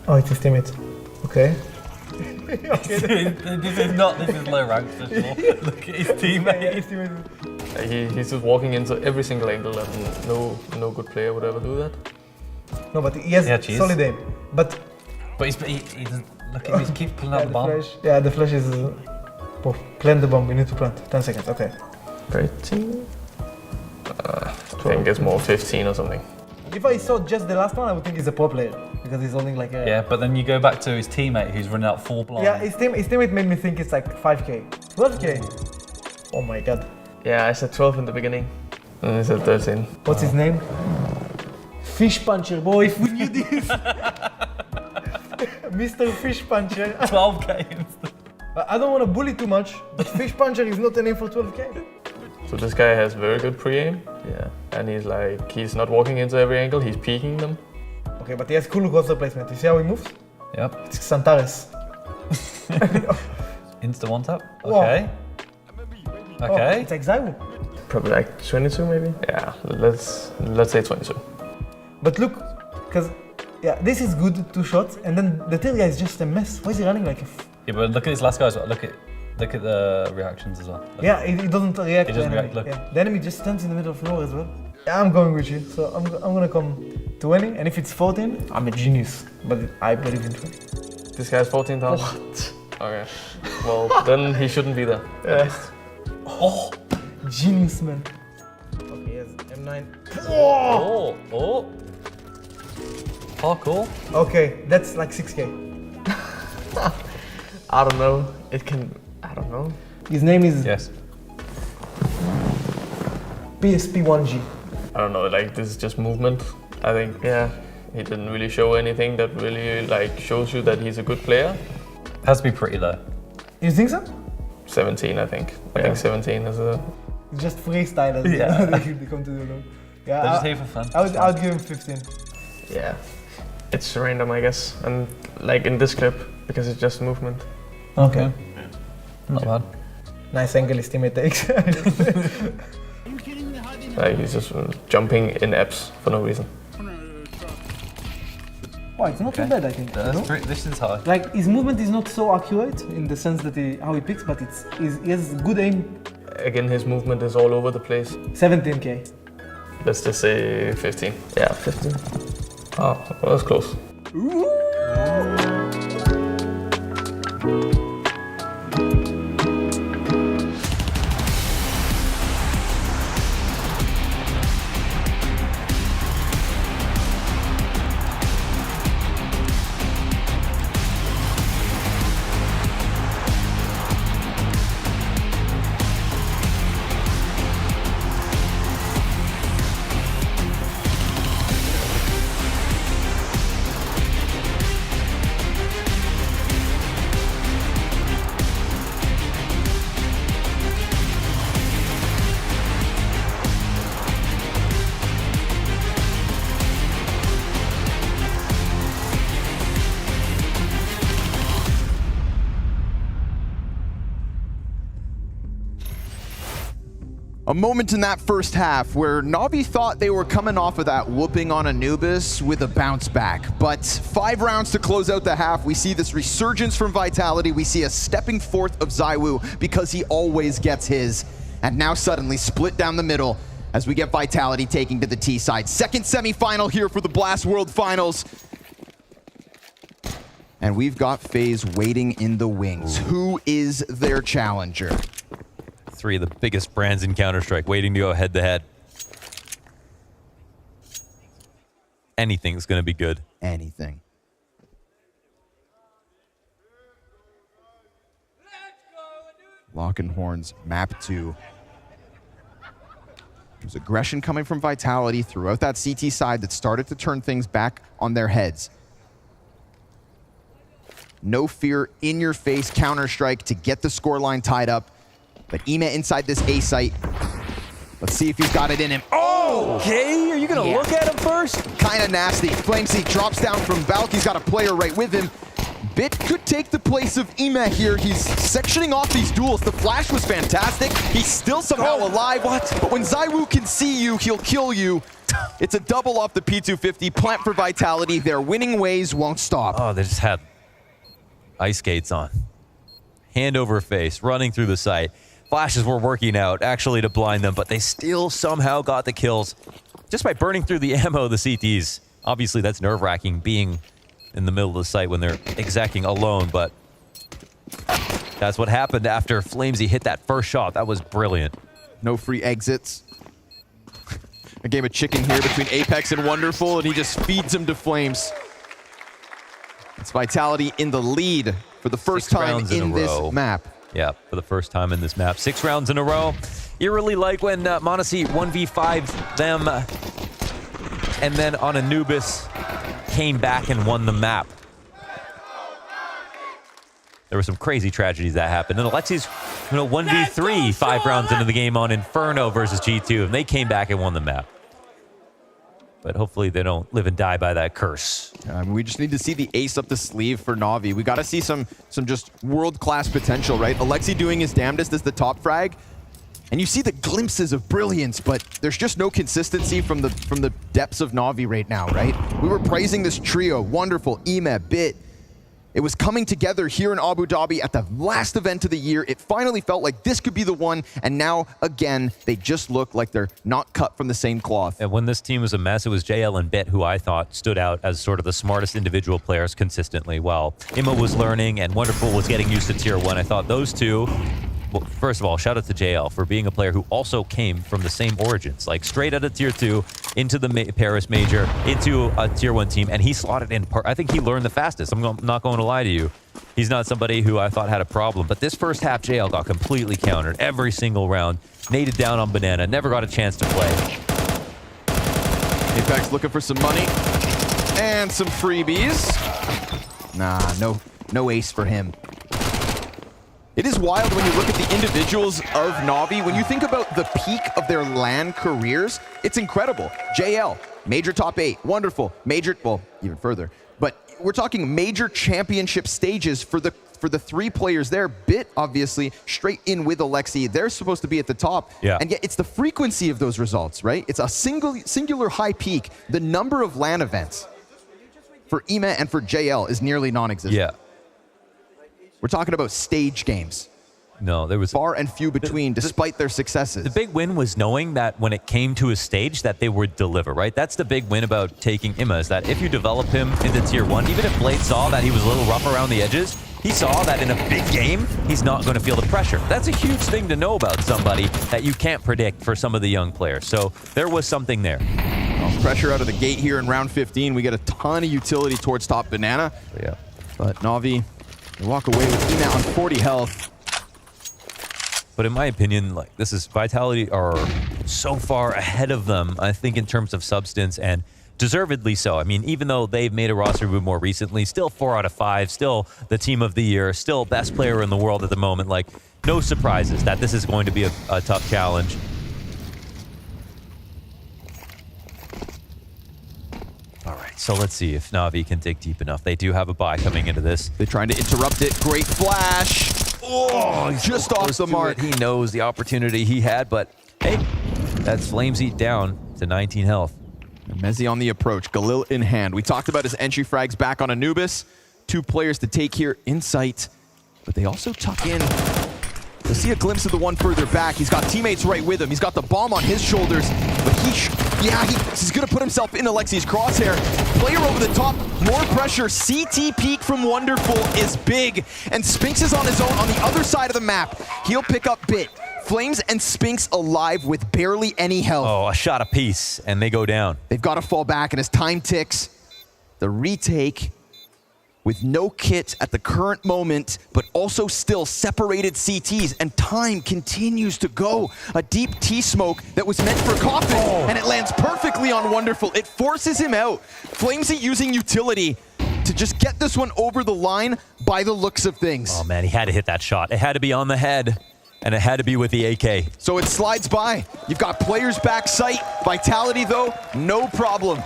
Oh, it's his teammates. Okay. This is low rank for sure. Look at his teammate. He's just walking into every single angle, and no good player would ever do that. No, but he has solid aim. But he doesn't. Look at him, he keeps pulling out the bomb. Yeah, the flash is. Plant the bomb, we need to plant. 10 seconds, okay. 13? I think it's more 15 or something. If I saw just the last one, I would think he's a pro player. Because he's only like a... Yeah, but then you go back to his teammate who's running out full blind. Yeah, his teammate made me think it's like 5k. 12k! Oh my god. Yeah, I said 12 in the beginning. And I said 13. What's his name? Fish puncher, boy. If we knew this. is Mr. Fish Puncher. 12k. I don't want to bully too much, but Fish Puncher is not a name for 12k. So this guy has very good pre-aim. Yeah. And he's not walking into every angle, he's peeking them. Okay, but he has cool roster placement. You see how he moves? Yep. It's Xantares. Insta one tap. Whoa. Okay. Oh, Okay. it's like Zywo. Probably like 22 maybe? Yeah, let's say 22. But look, because yeah, this is good, 2 shots, and then the third guy is just a mess. Why is he running like a Yeah, but look at his last guys. Look at the reactions as well. Look. Yeah, he doesn't react He to doesn't the enemy. react, look. Yeah. The enemy just stands in the middle of the floor as well. Yeah, I'm going with you. So I'm gonna come 20, and if it's 14, I'm a genius. But I believe in 20. This guy's 14,000? What? Okay. Well, then he shouldn't be there. Yeah. Oh, genius, man. Okay, yes, M9. Oh, oh. Oh, cool. Okay, that's like 6k. I don't know. I don't know. His name is Yes. PSP1G. I don't know, like this is just movement. I think, yeah, he didn't really show anything that really like shows you that he's a good player. Has to be pretty low. You think so? 17, I think. I think 17 is a... It's just freestylers. Yeah. They come to the low. Yeah, They're just here for fun. I'll give him 15. Yeah. It's random, I guess. And like in this clip, because it's just movement. Okay. Not bad. Nice angle his teammate takes. Like he's just jumping in apps for no reason. Oh, it's not too bad, I think. This is high. Like his movement is not so accurate in the sense that how he picks, but he has good aim. Again, his movement is all over the place. 17k. Let's just say 15. Yeah, 15. Oh, well, that's close. A moment in that first half where Navi thought they were coming off of that whooping on Anubis with a bounce back. But 5 rounds to close out the half. We see this resurgence from Vitality. We see a stepping forth of Zywu because he always gets his. And now suddenly split down the middle as we get Vitality taking to the T side. Second semifinal here for the Blast World Finals. And we've got FaZe waiting in the wings. Who is their challenger? 3 of the biggest brands in Counter-Strike waiting to go head-to-head. Anything's going to be good. Anything. Lock and Horns, map 2. There's aggression coming from Vitality throughout that CT side that started to turn things back on their heads. No fear, in your face Counter-Strike to get the scoreline tied up. But Ema inside this A site. Let's see if he's got it in him. Oh! Okay, are you going to look at him first? Kind of nasty. Flamesy drops down from Valk. He's got a player right with him. Bit could take the place of Ema here. He's sectioning off these duels. The flash was fantastic. He's still somehow alive. What? But when Zywu can see you, he'll kill you. It's a double off the P250. Plant for Vitality. Their winning ways won't stop. Oh, they just had ice skates on. Hand over face, running through the site. Flashes were working out, actually, to blind them, but they still somehow got the kills just by burning through the ammo of the CTs. Obviously, that's nerve-wracking being in the middle of the site when they're exacting alone, but that's what happened after Flamesy hit that first shot. That was brilliant. No free exits. A game of chicken here between Apex and Wonderful, and he just feeds him to Flames. It's Vitality in the lead for the first time in this map. Yeah, for the first time in this map. 6 rounds in a row. Eerily like when m0NESY 1v5'd them, and then on Anubis, came back and won the map. There were some crazy tragedies that happened. And Alexi's 1v3 5 rounds into the game on Inferno versus G2, and they came back and won the map. But hopefully they don't live and die by that curse. We just need to see the ace up the sleeve for Navi. We got to see some just world-class potential, right? Alexi doing his damnedest as the top frag. And you see the glimpses of brilliance, but there's just no consistency from the depths of Navi right now, right? We were praising this trio, wonderful, Ime, Bit. It was coming together here in Abu Dhabi at the last event of the year. It finally felt like this could be the one, and now, again, they just look like they're not cut from the same cloth. And when this team was a mess, it was JL and Bit who I thought stood out as sort of the smartest individual players consistently. While Imma was learning and Wonderful was getting used to Tier 1, I thought those two... Well, first of all, shout out to JL for being a player who also came from the same origins, like straight out of Tier 2 into the Paris Major, into a Tier 1 team, and he slotted in. I think he learned the fastest. I'm not going to lie to you. He's not somebody who I thought had a problem, but this first half, JL got completely countered every single round, naded down on Banana, never got a chance to play. Apex looking for some money and some freebies. Nah, no ace for him. It is wild when you look at the individuals of Navi. When you think about the peak of their LAN careers, it's incredible. JL, major top 8, wonderful. Major, well, even further. But we're talking major championship stages for the 3 players there. Bit, obviously, straight in with Alexi. They're supposed to be at the top. Yeah. And yet it's the frequency of those results, right? It's a singular high peak. The number of LAN events for Ime and for JL is nearly non-existent. Yeah. We're talking about stage games. No, there was far and few between, despite their successes. The big win was knowing that when it came to a stage that they would deliver, right? That's the big win about taking Imma, is that if you develop him into Tier 1, even if Blade saw that he was a little rough around the edges, he saw that in a big game, he's not going to feel the pressure. That's a huge thing to know about somebody that you can't predict for some of the young players. So there was something there. Well, pressure out of the gate here in round 15. We get a ton of utility towards top Banana. Yeah. But Navi, they walk away with Ina on 40 health. But in my opinion, like, this is Vitality are so far ahead of them, I think, in terms of substance, and deservedly so. I mean, even though they've made a roster move more recently, still 4 out of 5, still the team of the year, still best player in the world at the moment. Like, no surprises that this is going to be a tough challenge. All right, so let's see if Navi can dig deep enough. They do have a bye coming into this. They're trying to interrupt it. Great flash. Oh, just off the mark. He knows the opportunity he had, but hey, that's Flamesy down to 19 health. Mezzi on the approach, Galil in hand. We talked about his entry frags back on Anubis. 2 players to take here in sight, but they also tuck in. You'll see a glimpse of the one further back. He's got teammates right with him. He's got the bomb on his shoulders, but he's gonna put himself in Alexi's crosshair. Player over the top, more pressure. CT peek from Wonderful is big, and Spinx is on his own on the other side of the map. He'll pick up Bit. Flames and Spinx alive with barely any health. Oh, a shot apiece, and they go down. They've got to fall back, and as time ticks, the retake with no kit at the current moment, but also still separated CTs, and time continues to go. A deep T-smoke that was meant for Coffin, and it lands perfectly on Wonderful. It forces him out. Flamesy using utility to just get this one over the line by the looks of things. Oh man, he had to hit that shot. It had to be on the head, and it had to be with the AK. So it slides by. You've got players back sight. Vitality though, no problem.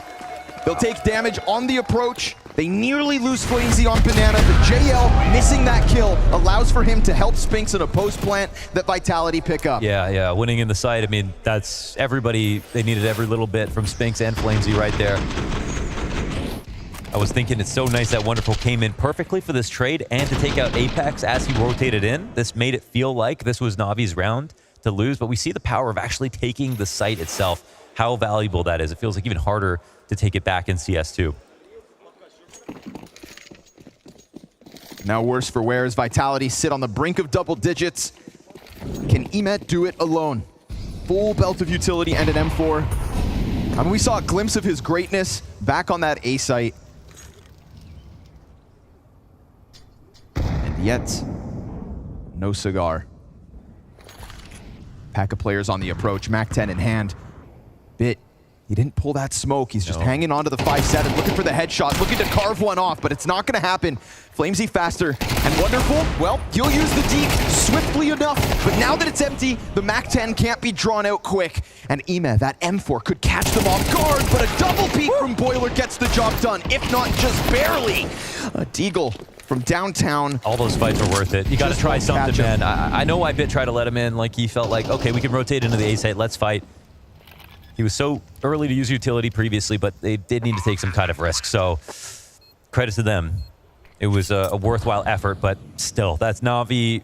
They'll take damage on the approach. They nearly lose Flamesy on Banana, but JL missing that kill allows for him to help Spinx in a post plant that Vitality pick up. Yeah, winning in the side. I mean, that's everybody. They needed every little bit from Spinx and Flamesy right there. I was thinking it's so nice that Wonderful came in perfectly for this trade and to take out Apex as he rotated in. This made it feel like this was Navi's round to lose, but we see the power of actually taking the site itself, how valuable that is. It feels like even harder to take it back in CS2. Now worse for wear as Vitality sit on the brink of double digits. Can Emet do it alone? Full belt of utility and an M4. I mean, we saw a glimpse of his greatness back on that A site. And yet, no cigar. Pack of players on the approach, Mac 10 in hand. Bit He didn't pull that smoke. He's just hanging on to the 5-7, looking for the headshot, looking to carve one off, but it's not going to happen. FaZe faster and Wonderful, well, he'll use the deke swiftly enough, but now that it's empty, the MAC-10 can't be drawn out quick. And Ime, that M4, could catch them off guard, but a double peek from Boiler gets the job done, if not just barely. A Deagle from downtown. All those fights are worth it. You got to try something, man. I know why Bit tried to let him in. Like, he felt like, okay, we can rotate into the A site. Let's fight. He was so early to use utility previously, but they did need to take some kind of risk. So, credit to them. It was a worthwhile effort, but still, that's Navi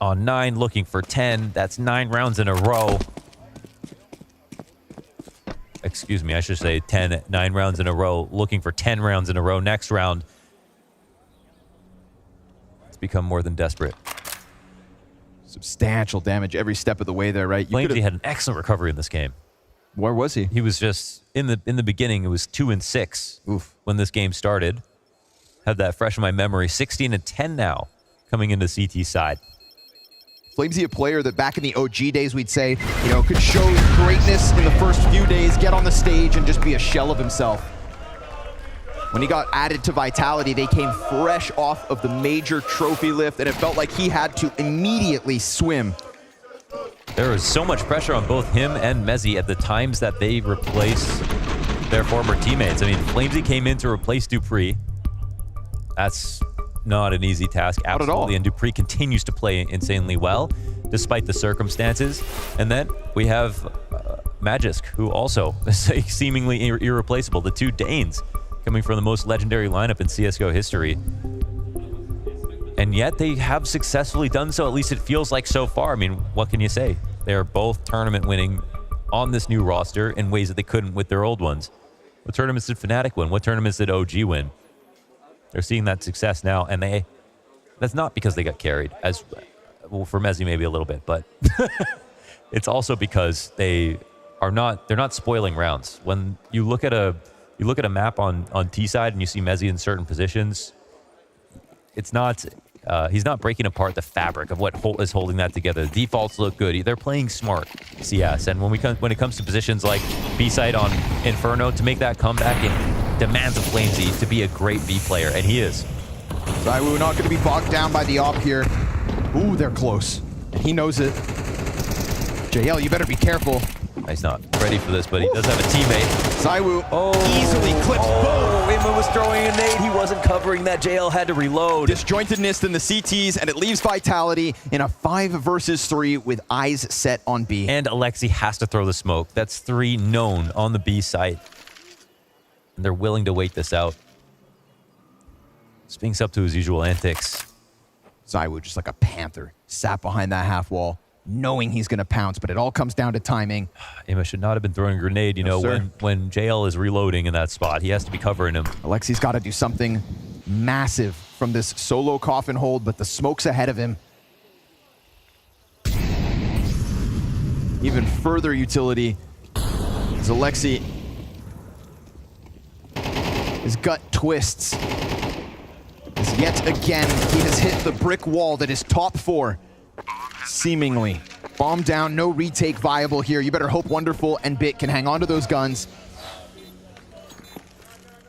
on 9, looking for 10. That's 9 rounds in a row. Excuse me, I should say 9 rounds in a row, looking for 10 rounds in a row. Next round, it's become more than desperate. Substantial damage every step of the way there, right? FaZe had an excellent recovery in this game. Where was he? He was just in the beginning. It was 2-6 when this game started. Had that fresh in my memory. 16-10 now, coming into CT side. FaZe, a player that back in the OG days we'd say, you know, could show greatness in the first few days, get on the stage, and just be a shell of himself. When he got added to Vitality, they came fresh off of the major trophy lift, and it felt like he had to immediately swim. There was so much pressure on both him and Mezzi at the times that they replaced their former teammates. I mean, FaZe came in to replace Dupree. That's not an easy task, absolutely. Not at all. And Dupree continues to play insanely well, despite the circumstances. And then we have Magisk, who also is seemingly irreplaceable. The two Danes coming from the most legendary lineup in CSGO history. And yet they have successfully done so, at least it feels like so far. I mean, what can you say? They are both tournament winning on this new roster in ways that they couldn't with their old ones. What tournaments did Fnatic win? What tournaments did OG win? They're seeing that success now, and that's not because they got carried, as well, for Mezzi maybe a little bit, but it's also because they're not spoiling rounds. When you look at a map on T side and you see Mezzi in certain positions, it's not he's not breaking apart the fabric of what is holding that together. The defaults look good. They're playing smart CS, and when it comes to positions like B side on Inferno, to make that comeback, it demands of FaZe to be a great B player, and he is. ZywOo not going to be bogged down by the op here. Ooh, they're close, and he knows it. JL, you better be careful. He's not ready for this, but he does have a teammate. ZywOo easily clips both. Imo was throwing a nade. He wasn't covering that. JL had to reload. Disjointedness in the CTs, and it leaves Vitality in a 5 versus 3 with eyes set on B. And Alexi has to throw the smoke. That's 3 known on the B site. And they're willing to wait this out. Spinks up to his usual antics. ZywOo just like a panther, sat behind that half wall, knowing he's going to pounce, but it all comes down to timing. Imo should not have been throwing a grenade, you know, when JL is reloading in that spot. He has to be covering him. Alexi's got to do something massive from this solo coffin hold, but the smoke's ahead of him. Even further utility as Alexi, his gut twists. As yet again, he has hit the brick wall that is top 4. Seemingly. Bomb down, no retake viable here. You better hope Wonderful and Bit can hang on to those guns.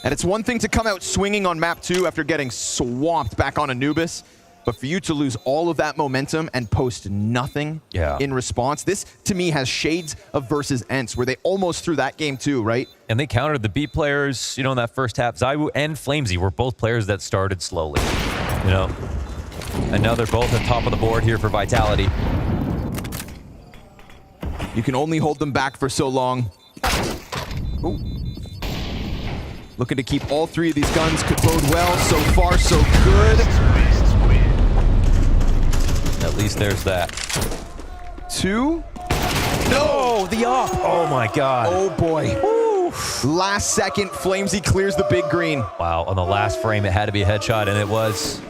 And it's one thing to come out swinging on map 2 after getting swamped back on Anubis, but for you to lose all of that momentum and post nothing in response, this to me has shades of versus Ents, where they almost threw that game too, right? And they countered the B players, you know, in that first half. ZywOo and FaZe were both players that started slowly, you know. And now they're both at top of the board here for Vitality. You can only hold them back for so long. Ooh. Looking to keep all 3 of these guns, could bode well. So far, so good. At least there's that. 2. No, the off. Oh my God. Oh boy. Woo. Last second, FaZe clears the big green. Wow, on the last frame, it had to be a headshot, and it was.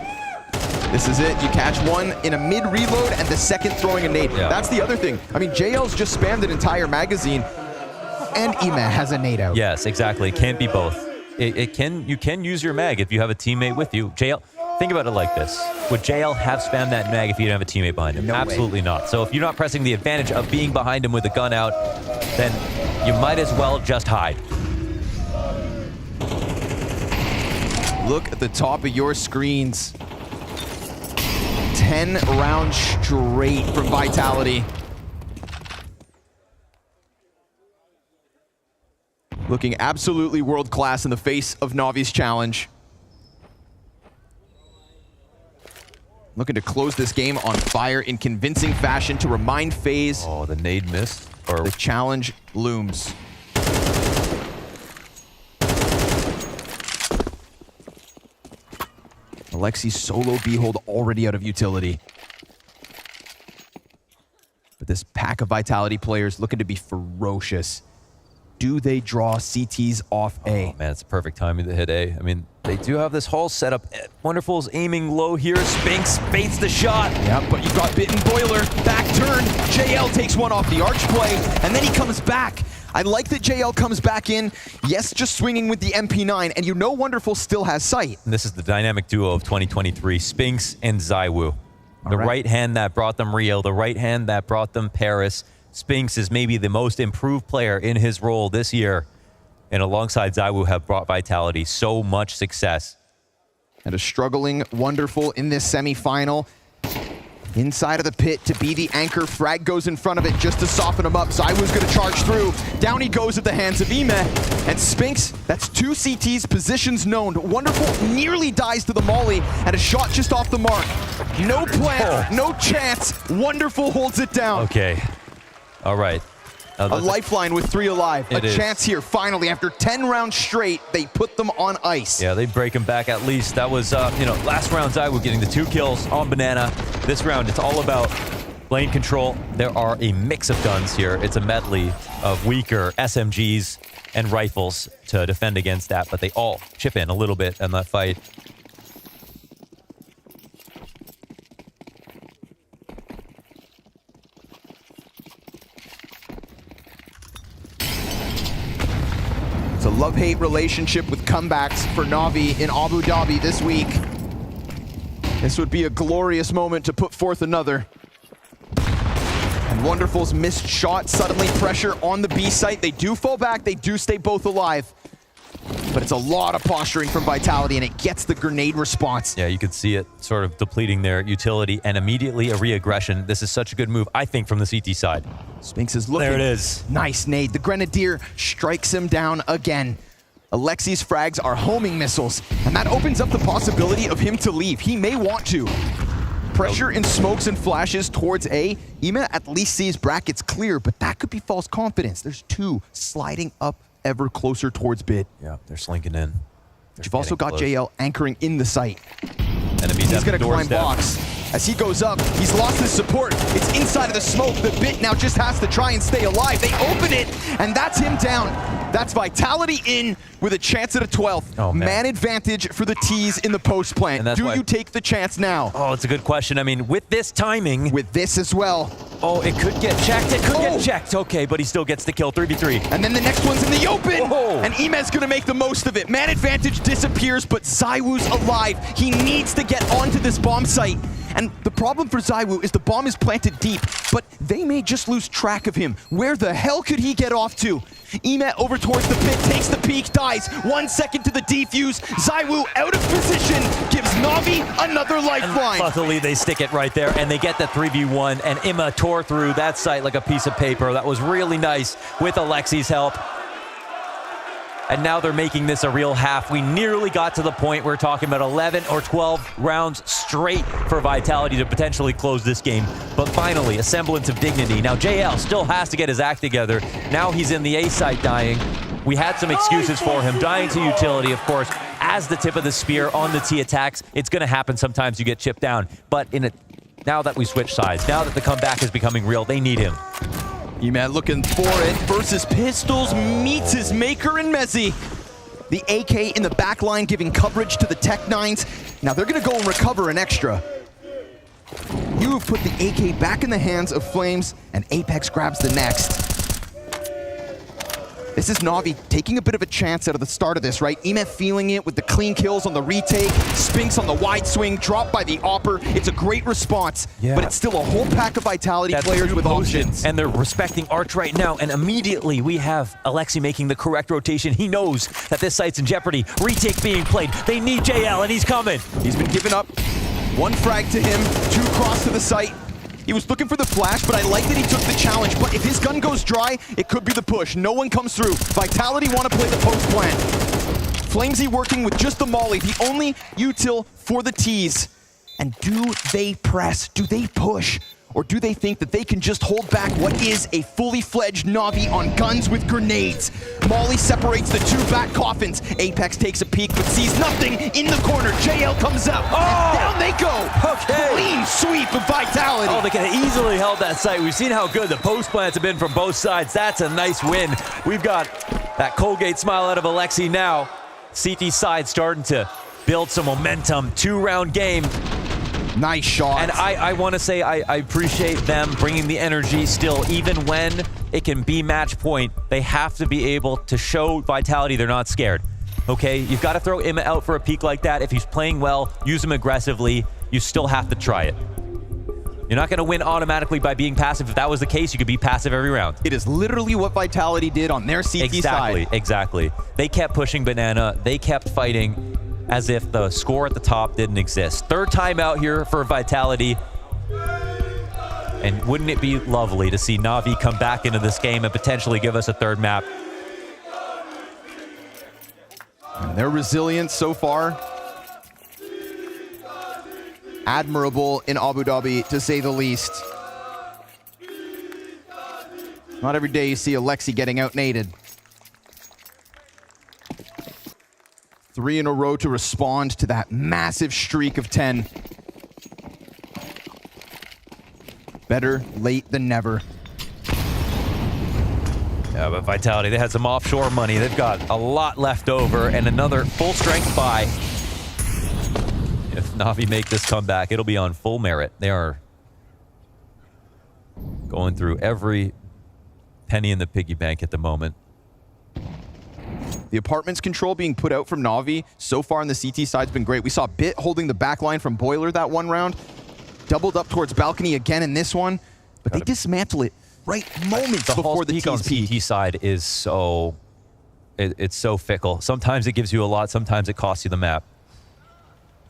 This is it. You catch one in a mid-reload and the second throwing a nade. Yeah. That's the other thing. I mean, JL's just spammed an entire magazine, and Ime has a nade out. Yes, exactly. It can't be both. You can use your mag if you have a teammate with you. JL, think about it like this. Would JL have spammed that mag if you didn't have a teammate behind him? No Absolutely way. not. So if you're not pressing the advantage of being behind him with a gun out, then you might as well just hide. Look at the top of your screens. 10 rounds straight from Vitality. Looking absolutely world class in the face of Navi's challenge. Looking to close this game on fire in convincing fashion to remind FaZe. Oh, the nade missed. Or the challenge looms. Alexi's solo behold already out of utility. But this pack of Vitality players looking to be ferocious. Do they draw CTs off A? Oh, man, it's perfect timing to hit A. I mean, they do have this whole setup. Wonderful's aiming low here. Spinks baits the shot. Yeah, but you've got Bitten Boiler. Back turn. JL takes one off the arch play, and then he comes back. I like that JL comes back in. Yes, just swinging with the MP9, and you know Wonderful still has sight. And this is the dynamic duo of 2023, Spinks and ZywOo. The right hand that brought them Rio, the right hand that brought them Paris. Spinks is maybe the most improved player in his role this year. And alongside ZywOo have brought Vitality so much success. And a struggling Wonderful in this semifinal. Inside of the pit to be the anchor. Frag goes in front of it just to soften him up. ZywOo's going to charge through. Down he goes at the hands of Ime. And Spinks, that's 2 CTs, positions known. Wonderful nearly dies to the molly and a shot just off the mark. No plan, no chance. Wonderful holds it down. Okay. All right. A lifeline with 3 alive. A chance here, finally. After 10 rounds straight, they put them on ice. Yeah, they break him back at least. That was, you know, last round ZywOo getting the 2 kills on Banana. This round, it's all about lane control. There are a mix of guns here. It's a medley of weaker SMGs and rifles to defend against that, but they all chip in a little bit in that fight. It's a love-hate relationship with comebacks for Navi in Abu Dhabi this week. This would be a glorious moment to put forth another. And Wonderful's missed shot, suddenly pressure on the B site. They do fall back, they do stay both alive. But it's a lot of posturing from Vitality, and it gets the grenade response. Yeah, you could see it sort of depleting their utility and immediately a re-aggression. This is such a good move, I think, from the CT side. Spinks is looking. There it is. Nice nade. The Grenadier strikes him down again. Alexi's frags are homing missiles, and that opens up the possibility of him to leave. He may want to. Pressure in smokes and flashes towards A. Ime at least sees brackets clear, but that could be false confidence. There's 2 sliding up ever closer towards Bit. Yeah, they're slinking in. You've also got JL anchoring in the site. Enemies He's going to climb doorstep. box. As he goes up, he's lost his support. It's inside of the smoke. The Bit now just has to try and stay alive. They open it, and that's him down. That's Vitality in with a chance at a 12th. Oh, man advantage for the T's in the post plant. Do you take the chance now? Oh, it's a good question. I mean, with this timing. With this as well. Oh, it could get checked. It could get checked. Okay, but he still gets the kill. 3v3. And then the next one's in the open. And Ime's going to make the most of it. Man advantage disappears, but ZywOo's alive. He needs to get onto this bomb site. And the problem for ZywOo is the bomb is planted deep, but they may just lose track of him. Where the hell could he get off to? Ime over towards the pit, takes the peek, dies. 1 second to the defuse. ZywOo out of position, gives Navi another lifeline. Luckily, they stick it right there, and they get the 3v1, and Ime tore through that site like a piece of paper. That was really nice with Alexi's help. And now they're making this a real half. We nearly got to the point we're talking about 11 or 12 rounds straight for Vitality to potentially close this game. But finally, a semblance of dignity. Now, JL still has to get his act together. Now he's in the A site dying. We had some excuses for him. Dying to utility, of course, as the tip of the spear on the T attacks. It's going to happen sometimes. You get chipped down. But now that we switch sides, now that the comeback is becoming real, they need him. Ime looking for it versus Pistols, meets his maker in Mezzi. The AK in the back line giving coverage to the Tech-9s. Now they're going to go and recover an extra. You have put the AK back in the hands of Flames, and Apex grabs the next. This is Navi taking a bit of a chance out of the start of this, right? Ime feeling it with the clean kills on the retake, Spinks on the wide swing, dropped by the Opper. It's a great response, but it's still a whole pack of Vitality players with options. And they're respecting Arch right now, and immediately we have Alexi making the correct rotation. He knows that this site's in jeopardy. Retake being played. They need JL, and he's coming. He's been given up. 1 frag to him, 2 cross to the site. He was looking for the flash, but I like that he took the challenge. But if his gun goes dry, it could be the push. No one comes through. Vitality want to play the post plan. Flamesy working with just the molly, the only util for the tease. And do they press? Do they push? Or do they think that they can just hold back what is a fully fledged Navi on guns with grenades? Molly separates the 2 back coffins. Apex takes a peek but sees nothing in the corner. JL comes up. And down they go. Okay. Clean sweep of Vitality. Oh, they could have easily held that site. We've seen how good the post plants have been from both sides. That's a nice win. We've got that Colgate smile out of Alexi now. CT side starting to build some momentum. 2-round game. Nice shot. And I want to say I appreciate them bringing the energy still. Even when it can be match point, they have to be able to show Vitality they're not scared. Okay, you've got to throw Imma out for a peek like that. If he's playing well, use him aggressively. You still have to try it. You're not going to win automatically by being passive. If that was the case, you could be passive every round. It is literally what Vitality did on their CT side. Exactly. They kept pushing Banana. They kept fighting as if the score at the top didn't exist. 3rd timeout here for Vitality. And wouldn't it be lovely to see Navi come back into this game and potentially give us a 3rd map? And their resilience so far, admirable in Abu Dhabi, to say the least. Not every day you see Alexi getting out-naded. 3 in a row to respond to that massive streak of 10. Better late than never. Yeah, but Vitality, they had some offshore money. They've got a lot left over and another full strength buy. If Navi make this comeback, it'll be on full merit. They are going through every penny in the piggy bank at the moment. The apartments control being put out from Navi so far on the CT side's been great. We saw Bit holding the back line from Boiler that 1 round. Doubled up towards balcony again in this one. But they dismantle it right moments before the peak on CT side is so... It's so fickle. Sometimes it gives you a lot. Sometimes it costs you the map.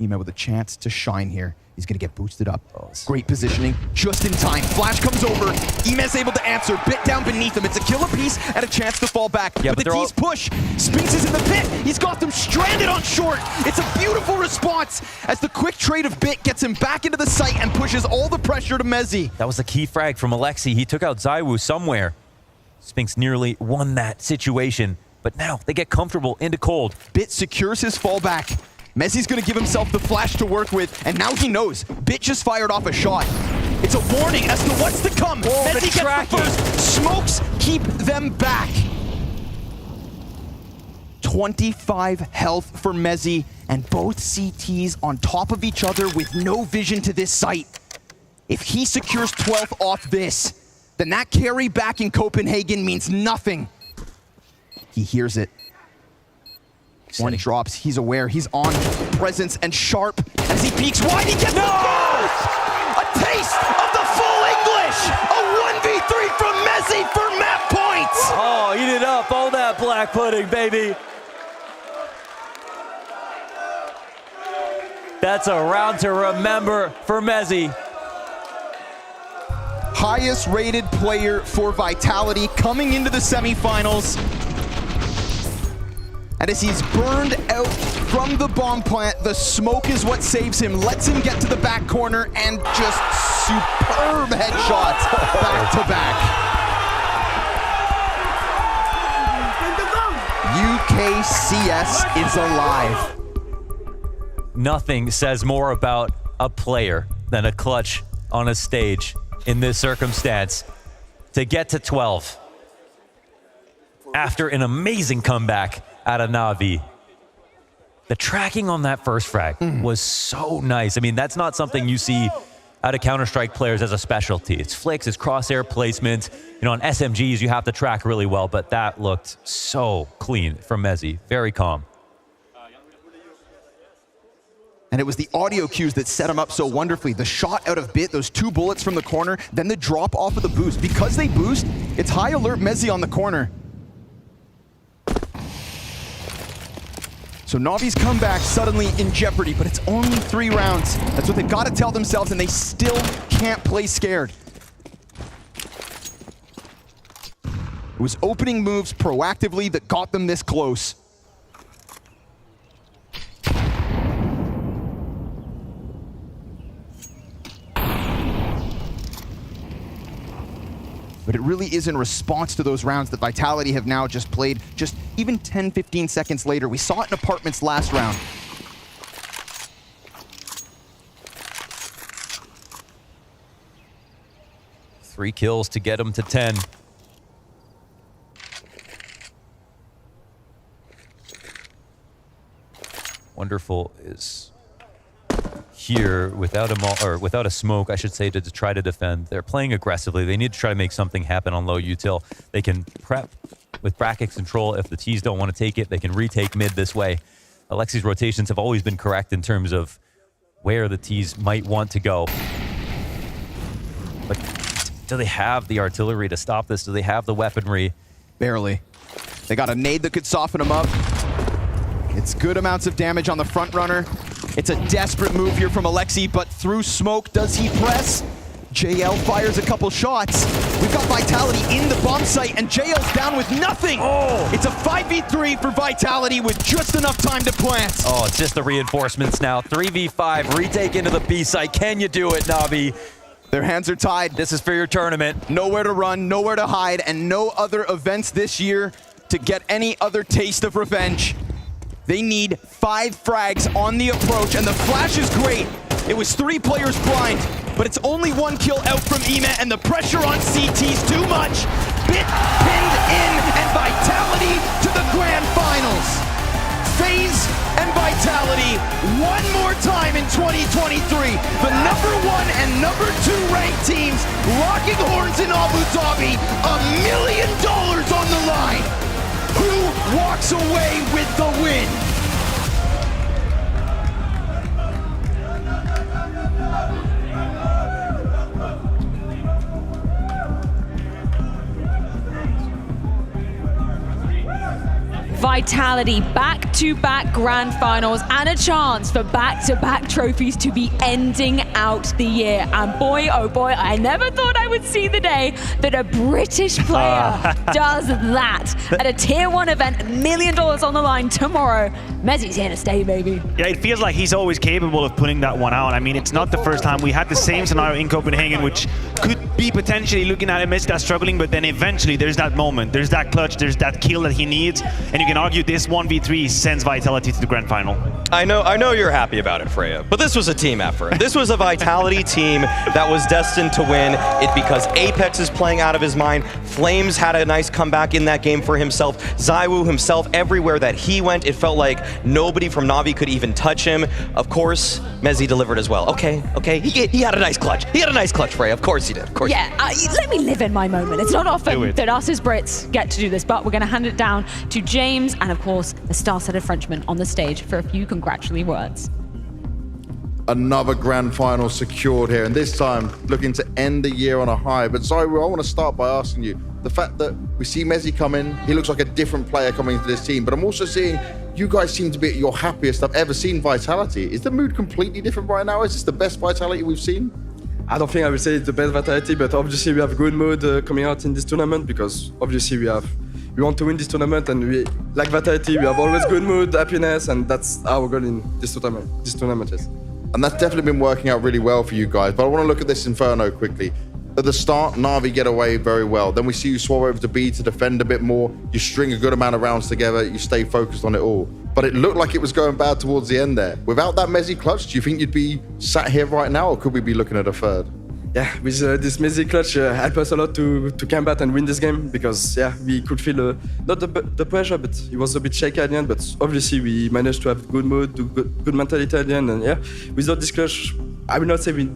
Ime with a chance to shine here. He's going to get boosted up. Great positioning, just in time. Flash comes over. Ime's able to answer. Bit down beneath him. It's a kill apiece and a chance to fall back. Yeah, but the T's push. Spinks is in the pit. He's got them stranded on short. It's a beautiful response as the quick trade of Bit gets him back into the site and pushes all the pressure to Mezzi. That was a key frag from Alexi. He took out ZywOo somewhere. Spinks nearly won that situation, but now they get comfortable into cold. Bit secures his fallback. Mezzi's going to give himself the flash to work with, and now he knows. Bit just fired off a shot. It's a warning as to what's to come. Mezzi gets the first. Smokes keep them back. 25 health for Mezzi, and both CTs on top of each other with no vision to this site. If he secures 12th off this, then that carry back in Copenhagen means nothing. He hears it. One drops, he's aware, he's on presence and sharp as he peeks wide, he gets the goal! A taste of the full English! A 1v3 from Mezzi for map points! Oh, eat it up, all that black pudding, baby. That's a round to remember for Mezzi. Highest rated player for Vitality coming into the semifinals. And as he's burned out from the bomb plant, the smoke is what saves him, lets him get to the back corner, and just superb headshots back to back. UKCS is alive. Nothing says more about a player than a clutch on a stage in this circumstance. To get to 12 after an amazing comeback out of Navi. The tracking on that first frag was so nice. I mean, that's not something you see out of Counter-Strike players as a specialty. It's flicks, it's crosshair placement. You know, on SMGs, you have to track really well, but that looked so clean from MOUZ. Very calm. And it was the audio cues that set him up so wonderfully. The shot out of Bit, those 2 bullets from the corner, then the drop off of the boost. Because they boost, it's high alert MOUZ on the corner. So Navi's comeback suddenly in jeopardy, but it's only 3 rounds. That's what they've got to tell themselves, and they still can't play scared. It was opening moves proactively that got them this close. But it really is in response to those rounds that Vitality have now just played. Just even 10, 15 seconds later. We saw it in Apartments last round. Three kills to get him to 10. Wonderful is here without a smoke, I should say, to try to defend. They're playing aggressively. They need to try to make something happen on low util. They can prep with bracket control. If the T's don't want to take it, they can retake mid this way. Alexi's rotations have always been correct in terms of where the T's might want to go. But do they have the artillery to stop this? Do they have the weaponry? Barely. They got a nade that could soften them up. It's good amounts of damage on the front runner. It's a desperate move here from Alexi, but through smoke, does he press? JL fires a couple shots. We've got Vitality in the bomb site, and JL's down with nothing. Oh! It's a 5v3 for Vitality with just enough time to plant. Oh, it's just the reinforcements now. 3v5, retake into the B site. Can you do it, Navi? Their hands are tied. This is for your tournament. Nowhere to run, nowhere to hide, and no other events this year to get any other taste of revenge. They need 5 frags on the approach, and the flash is great. It was 3 players blind, but it's only 1 kill out from Ema, and the pressure on CT's too much. Bit pinned in, and Vitality to the grand finals. FaZe and Vitality one more time in 2023. The #1 and #2 ranked teams rocking horns in Abu Dhabi. $1 million on the line. Who walks away with the win? Vitality, back-to-back grand finals and a chance for back-to-back trophies to be ending out the year. And boy, oh boy, I never thought I would see the day that a British player does that. At a tier 1 event, $1 million on the line tomorrow. MOUZ's here to stay, baby. Yeah, it feels like he's always capable of putting that one out. I mean, it's not the first time. We had the same scenario in Copenhagen, which could be potentially looking at a MOUZ that's struggling, but then eventually there's that moment, there's that clutch, there's that kill that he needs, and you can argue this 1v3 sends Vitality to the grand final. I know you're happy about it, Freya, but this was a team effort. This was a Vitality team that was destined to win it because Apex is playing out of his mind. Flames had a nice comeback in that game for himself. ZywOo himself, everywhere that he went, it felt like nobody from Navi could even touch him. Of course, MOUZ delivered as well. Okay, he had a nice clutch. He had a nice clutch, Freya. Of course he did. Of course. Yeah, let me live in my moment. It's not often that us as Brits get to do this, but we're going to hand it down to James and, of course, the star-studded Frenchman on the stage for a few congratulatory words. Another grand final secured here, and this time looking to end the year on a high. But ZywOo, I want to start by asking you, the fact that we see MOUZ come in, he looks like a different player coming into this team, but I'm also seeing you guys seem to be at your happiest I've ever seen Vitality. Is the mood completely different right now? Is this the best Vitality we've seen? I don't think I will say it's the best Vitality, but obviously we have good mood coming out in this tournament because obviously we want to win this tournament, and we, like Vitality, we have always good mood, happiness, and that's our goal in this tournament is. And that's definitely been working out really well for you guys. But I want to look at this Inferno quickly. At the start, Navi get away very well. Then we see you swap over to B to defend a bit more. You string a good amount of rounds together. You stay focused on it all. But it looked like it was going bad towards the end there. Without that MOUZ clutch, do you think you'd be sat here right now, or could we be looking at a third? Yeah, with this MOUZ clutch helped us a lot to combat and win this game because we could feel not the pressure, but it was a bit shaky at the end. But obviously we managed to have good mood, good mentality at the end, and without this clutch, I will not say we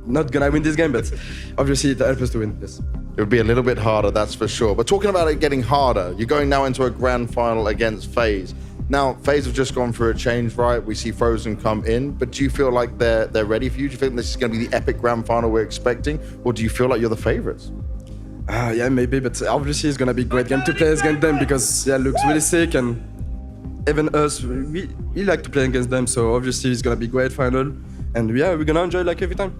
not gonna win this game, but obviously it helps us to win this. It would be a little bit harder, that's for sure. But talking about it getting harder, you're going now into a grand final against FaZe. Now, FaZe have just gone through a change, right? We see Frozen come in, but do you feel like they're ready for you? Do you think this is going to be the epic grand final we're expecting? Or do you feel like you're the favorites? Yeah, maybe, but obviously it's gonna be a great game to play against them because it looks really sick, and even us, we like to play against them, so obviously it's gonna be a great final, and yeah, we're gonna enjoy like every time.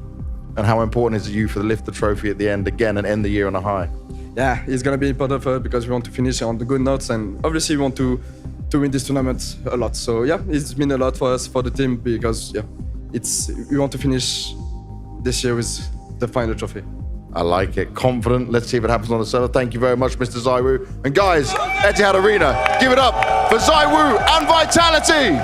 And how important is it to you to lift the trophy at the end again and end the year on a high? Yeah, it's gonna be important for us because we want to finish on the good notes, and obviously we want to win this tournament a lot. So yeah, it's been a lot for us, for the team, because yeah, we want to finish this year with the final trophy. I like it. Confident. Let's see if it happens on the server. Thank you very much, Mr. ZywOo. And guys, Etihad Arena, give it up for ZywOo and Vitality.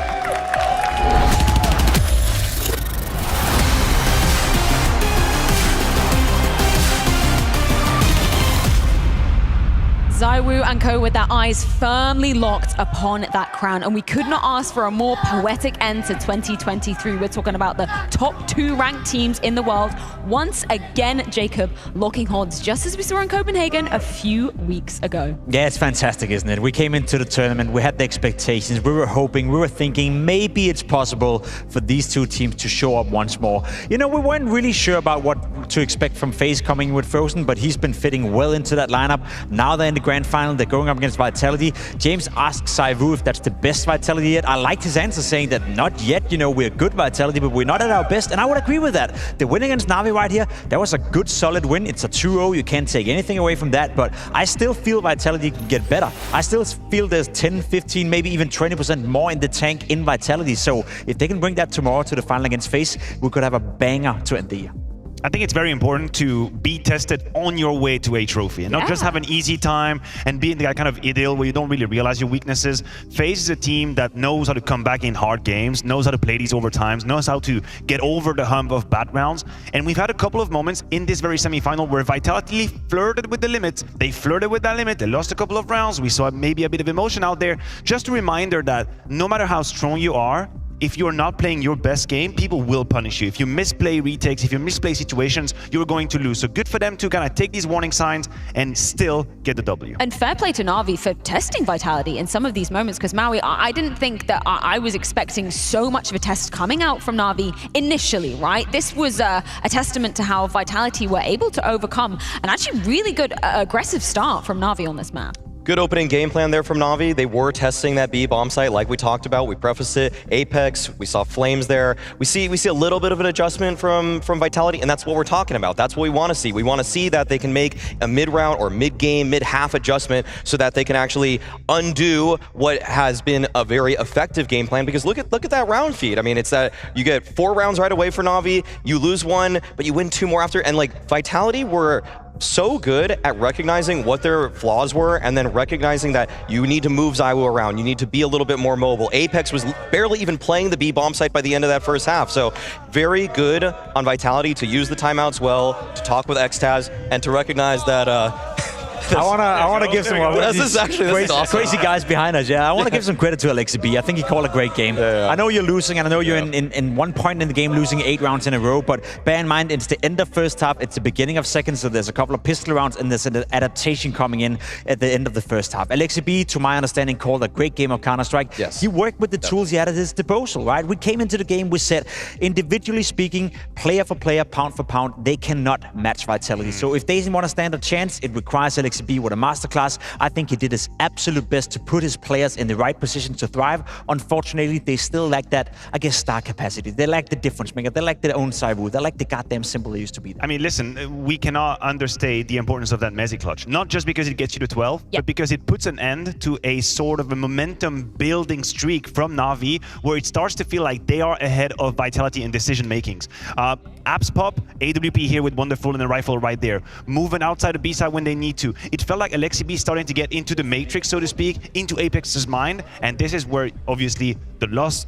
ZywOo and co with their eyes firmly locked upon that crown, and we could not ask for a more poetic end to 2023. We're talking about the top 2 ranked teams in the world. Once again, Jacob locking horns, just as we saw in Copenhagen a few weeks ago. Yeah, it's fantastic, isn't it? We came into the tournament, we had the expectations, we were hoping, we were thinking maybe it's possible for these 2 teams to show up once more. You know, we weren't really sure about what to expect from FaZe coming with Frozen, but he's been fitting well into that lineup. Now they're in the grand final, they're going up against Vitality. James asked ZywOo if that's the best Vitality yet. I liked his answer, saying that not yet, you know, we're good Vitality, but we're not at our best, and I would agree with that. The win against NAVI right here, that was a good solid win. It's a 2-0, you can't take anything away from that, but I still feel Vitality can get better. I still feel there's 10, 15, maybe even 20% more in the tank in Vitality, so if they can bring that tomorrow to the final against FaZe, we could have a banger to end the year. I think it's very important to be tested on your way to a trophy and not just have an easy time and be in that kind of idyll where you don't really realize your weaknesses. FaZe is a team that knows how to come back in hard games, knows how to play these overtimes, knows how to get over the hump of bad rounds. And we've had a couple of moments in this very semi-final where Vitality flirted with the limit. They flirted with that limit. They lost a couple of rounds. We saw maybe a bit of emotion out there. Just a reminder that no matter how strong you are, if you're not playing your best game, people will punish you. If you misplay retakes, if you misplay situations, you're going to lose. So good for them to kind of take these warning signs and still get the W. And fair play to Na'Vi for testing Vitality in some of these moments, because Maui, I didn't think that I was expecting so much of a test coming out from Na'Vi initially, right? This was a testament to how Vitality were able to overcome an actually really good aggressive start from Na'Vi on this map. Good opening game plan there from Na'Vi. They were testing that B bomb site like we talked about. We prefaced it. Apex, we saw flames there. We see a little bit of an adjustment from Vitality, and that's what we're talking about. That's what we want to see. We want to see that they can make a mid-round or mid-game, mid-half adjustment so that they can actually undo what has been a very effective game plan, because look at that round feed. I mean, it's that you get 4 rounds right away for Na'Vi, you lose 1, but you win 2 more after, and like Vitality were so good at recognizing what their flaws were and then recognizing that you need to move ZywOo around, you need to be a little bit more mobile. Apex was barely even playing the B bomb site by the end of that first half, so very good on Vitality to use the timeouts well, to talk with Xtaz, and to recognize that I want to give some awesome. crazy guys behind us. Yeah, I want to give some credit to Alexi B. I think he called a great game. I know you're losing, and I know you're in one point in the game losing 8 rounds in a row. But bear in mind, it's the end of first half. It's the beginning of second, so there's a couple of pistol rounds, and there's an adaptation coming in at the end of the first half. Alexi B, to my understanding, called a great game of Counter-Strike. Yes. He worked with the tools he had at his disposal. Right? We came into the game. We said, individually speaking, player for player, pound for pound, they cannot match Vitality. So if they want to stand a chance, it requires Alexi B with a masterclass. I think he did his absolute best to put his players in the right position to thrive. Unfortunately, they still lack that, I guess, star capacity. They lack the difference maker. They lack their own ZywOo. They lack the goddamn symbol they used to be. I mean, listen, we cannot understate the importance of that Mezi clutch. Not just because it gets you to 12, but because it puts an end to a sort of a momentum building streak from Na'Vi, where it starts to feel like they are ahead of Vitality in decision makings. Apps pop, AWP here with Wonderful and a rifle right there. Moving outside the B side when they need to. It felt like Alexi B starting to get into the matrix, so to speak, into Apex's mind, and this is where obviously the loss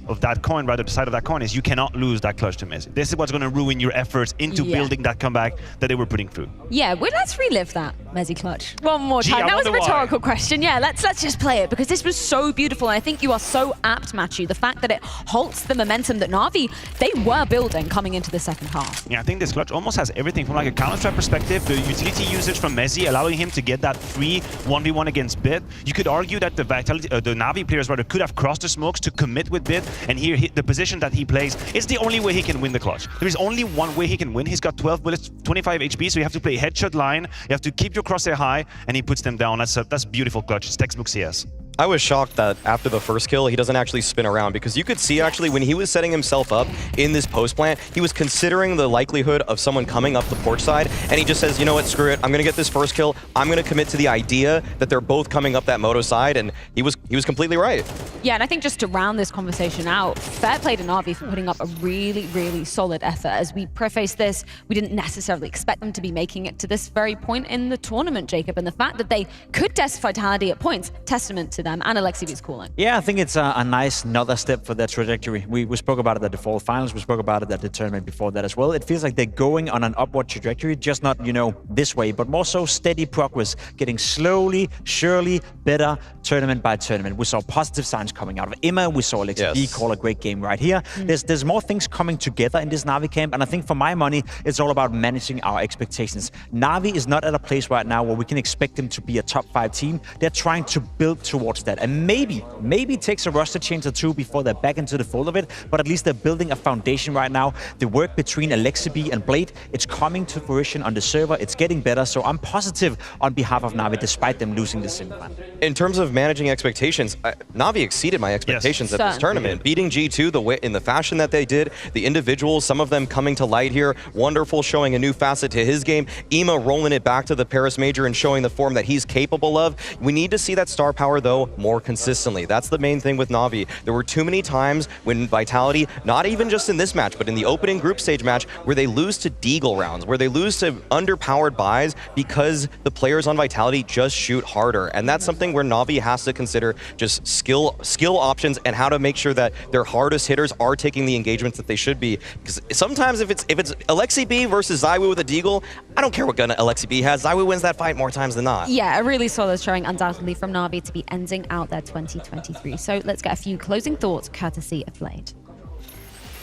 of that coin, rather the side of that coin, is you cannot lose that clutch to Mezi. This is what's going to ruin your efforts into building that comeback that they were putting through. Yeah, well, let's relive that. Mezzy clutch. One more time. That was a rhetorical question. Yeah, let's just play it because this was so beautiful. And I think you are so apt, Matthew. The fact that it halts the momentum that Na'Vi, they were building coming into the second half. Yeah, I think this clutch almost has everything from like a counter-strike perspective, the utility usage from Mezzy, allowing him to get that free 1v1 against Bit. You could argue that the Na'Vi players rather could have crossed the smokes to commit with Bit, and here the position that he plays is the only way he can win the clutch. There is only one way he can win. He's got 12 bullets, 25 HP, so you have to play headshot line, you have to keep your crosshair high, and he puts them down. That's beautiful clutch. It's textbook CS. I was shocked that after the first kill, he doesn't actually spin around, because you could see actually when he was setting himself up in this post plant, he was considering the likelihood of someone coming up the porch side, and he just says, you know what, screw it, I'm gonna get this first kill, I'm gonna commit to the idea that they're both coming up that moto side, and he was completely right. Yeah, and I think just to round this conversation out, fair play to Na'Vi for putting up a really, really solid effort. As we preface this, we didn't necessarily expect them to be making it to this very point in the tournament, Jacob, and the fact that they could test Vitality at points, testament to them, and Alexi's calling. Yeah, I think it's a nice another step for their trajectory. We spoke about it at the fall finals, we spoke about it at the tournament before that as well. It feels like they're going on an upward trajectory, just not, you know, this way, but more so steady progress, getting slowly, surely better tournament by tournament. We saw positive signs coming out of Emma, we saw Alex call a great game right here. There's more things coming together in this Na'Vi camp, and I think for my money, it's all about managing our expectations. Na'Vi is not at a place right now where we can expect them to be a top 5 team. They're trying to build towards that, and maybe it takes a roster change or two before they're back into the fold of it, but at least they're building a foundation right now. The work between Alexibi and Blade, it's coming to fruition on the server, it's getting better, so I'm positive on behalf of Na'Vi despite them losing the semifinal. In terms of managing expectations, Na'Vi exceeded my expectations at this tournament. Beating G2 in the fashion that they did, the individuals, some of them coming to light here, Wonderful showing a new facet to his game, Ema rolling it back to the Paris Major and showing the form that he's capable of. We need to see that star power, though, more consistently. That's the main thing with Na'Vi. There were too many times when Vitality, not even just in this match, but in the opening group stage match, where they lose to Deagle rounds, where they lose to underpowered buys because the players on Vitality just shoot harder. And that's something where Na'Vi has to consider just skill options and how to make sure that their hardest hitters are taking the engagements that they should be. Because sometimes if it's Alexi B versus ZywOo with a Deagle, I don't care what gun Alexi B has, ZywOo wins that fight more times than not. Yeah, a really solid showing undoubtedly from Na'Vi to be ending out their 2023. So let's get a few closing thoughts courtesy of Blade.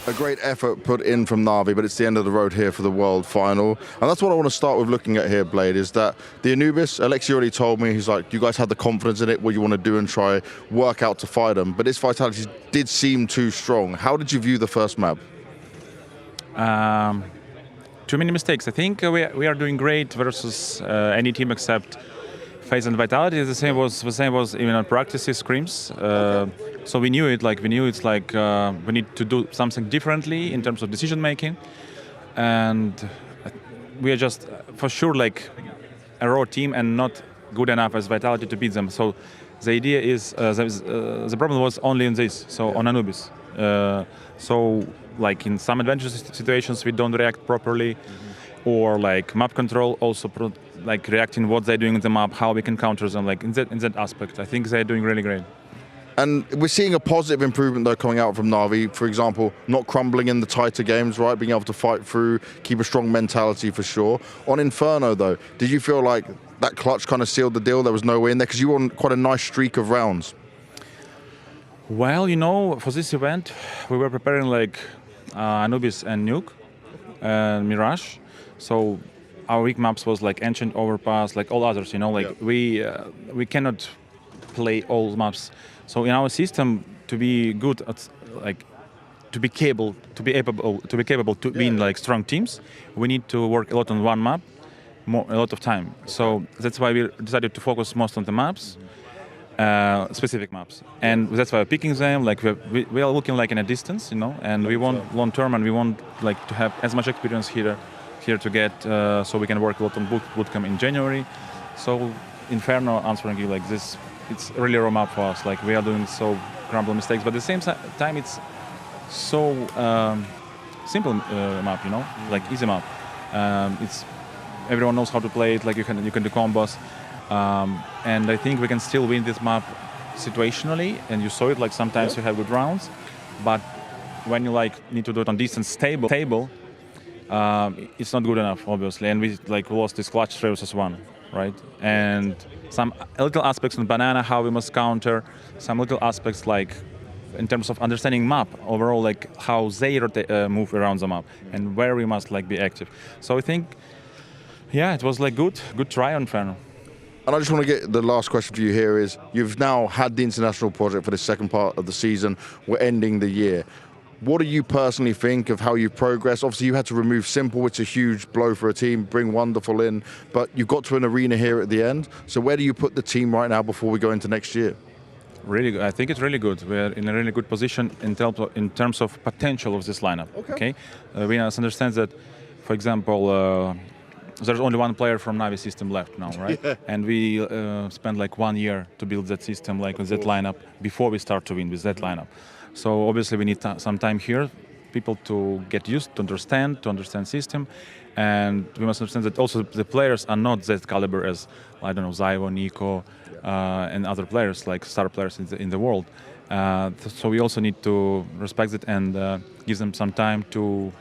A great effort put in from Na'Vi, but it's the end of the road here for the World Final. And that's what I want to start with looking at here, Blade, is that the Anubis, Alexi already told me, he's like, you guys had the confidence in it, what you want to do and try work out to fight them. But this Vitality did seem too strong. How did you view the first map? Too many mistakes. I think we are doing great versus any team except FaZe and Vitality. The same was even on practices, scrims. So we knew it. We need to do something differently in terms of decision making, and we are just for sure like a raw team and not good enough as Vitality to beat them. So the idea is the problem was only in this. So on Anubis. So like in some advantageous situations we don't react properly, or like map control also like reacting what they're doing in the map, how we can counter them. Like in that aspect, I think they're doing really great. And we're seeing a positive improvement, though, coming out from Na'Vi. For example, not crumbling in the tighter games, right? Being able to fight through, keep a strong mentality for sure. On Inferno, though, did you feel like that clutch kind of sealed the deal? There was no way in there? Because you were on quite a nice streak of rounds. Well, you know, for this event, we were preparing like Anubis and Nuke and Mirage. So our weak maps was like Ancient, Overpass, like all others, you know, like we cannot play all maps. So in our system, to be good at to be capable to win like strong teams, we need to work a lot on one map, a lot of time. So that's why we decided to focus most on the maps, specific maps, and that's why we're picking them. Like we are looking like in a distance, you know, and we want long term, and we want like to have as much experience here to get, so we can work a lot on bootcamp in January. So Inferno, answering you like this, it's really a raw map for us. Like we are doing so crumble mistakes, but at the same time it's so simple map, you know, like easy map. It's everyone knows how to play it. Like you can do combos, and I think we can still win this map situationally. And you saw it, like sometimes you have good rounds, but when you like need to do it on decent stable, it's not good enough, obviously. And we like lost this clutch versus one, right? And some little aspects on banana, how we must counter, some little aspects like in terms of understanding map overall, like how they move around the map and where we must like be active. So I think, yeah, it was like good try on Fennel. And I just want to get the last question for you here is, you've now had the international project for the second part of the season. We're ending the year. What do you personally think of how you've progressed? Obviously, you had to remove Simple, which is a huge blow for a team, bring Wonderful in, but you've got to an arena here at the end. So where do you put the team right now before we go into next year? Really good. I think it's really good. We're in a really good position in terms of potential of this lineup. Okay. We understand that, for example, there's only one player from NAVI system left now, right? Yeah. And we spent like 1 year to build that system, like with that lineup, before we start to win with that lineup. So obviously we need some time here, people to get used, to understand system, and we must understand that also the players are not that caliber as, I don't know, Zyvo, Nico, and other players, like star players in the world. So we also need to respect it and give them some time to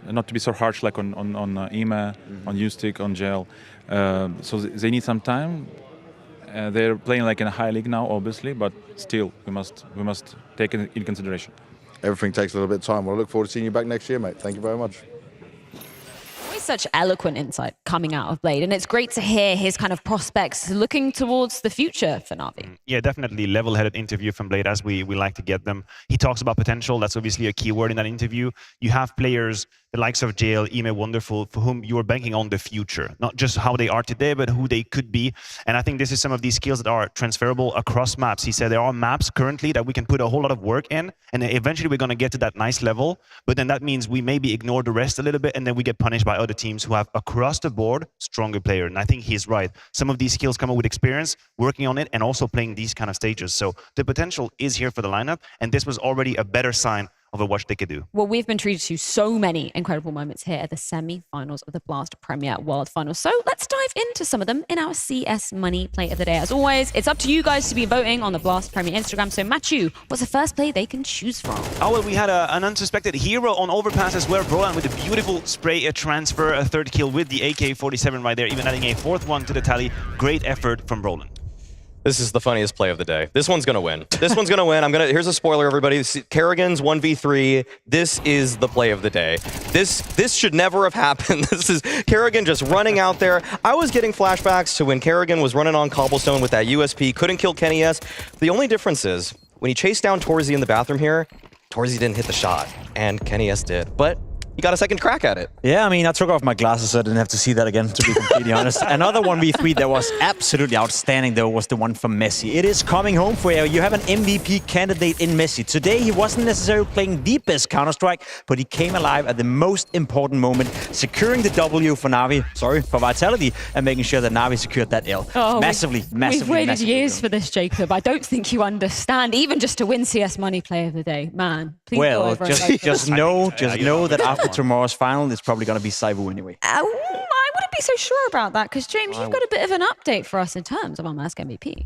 not to be so harsh like on IMA, on U-Stick, on Gel. So they need some time. They're playing like in a high league now, obviously, but still we must take it in consideration. Everything takes a little bit of time. Well, I look forward to seeing you back next year, mate. Thank you very much. Always such eloquent insight coming out of Blade, and it's great to hear his kind of prospects looking towards the future for NAVI. Yeah, definitely level-headed interview from Blade, as we like to get them. He talks about potential. That's obviously a key word in that interview. You have players, the likes of JL, Ime, Wonderful, for whom you are banking on the future, not just how they are today, but who they could be. And I think this is some of these skills that are transferable across maps. He said there are maps currently that we can put a whole lot of work in, and eventually we're going to get to that nice level. But then that means we maybe ignore the rest a little bit, and then we get punished by other teams who have across the board stronger player. And I think he's right. Some of these skills come up with experience, working on it, and also playing these kind of stages. So the potential is here for the lineup, and this was already a better sign of what they could do. Well, we've been treated to so many incredible moments here at the semi-finals of the Blast Premier World Finals. So let's dive into some of them in our CS Money Play of the Day. As always, it's up to you guys to be voting on the Blast Premier Instagram. So Matthew, what's the first play they can choose from? Oh, well, we had an unsuspected hero on Overpass as well. Roland with a beautiful spray, a transfer, a third kill with the AK-47 right there, even adding a fourth one to the tally. Great effort from Roland. This is the funniest play of the day. This one's gonna win. This one's gonna win. Here's a spoiler, everybody. Kerrigan's 1v3. This is the play of the day. This should never have happened. This is Kerrigan just running out there. I was getting flashbacks to when Kerrigan was running on Cobblestone with that USP, couldn't kill Kenny S. The only difference is, when he chased down Torzy in the bathroom here, Torzy didn't hit the shot, and Kenny S did. But he got a second crack at it. Yeah, I mean, I took off my glasses, so I didn't have to see that again, to be completely honest. Another 1v3 that was absolutely outstanding, though, was the one from Messi. It is coming home for you. You have an MVP candidate in Messi. Today, he wasn't necessarily playing the best Counter-Strike, but he came alive at the most important moment, securing the W for NAVI, for Vitality, and making sure that NAVI secured that L. Oh, massively. We've waited years for this, Jacob. I don't think you understand, even just to win CS Money Play of the Day. Man, please go over just know that after tomorrow's final, it's probably going to be Saivu anyway. I wouldn't be so sure about that, because James, you've got a bit of an update for us in terms of our Mask MVP.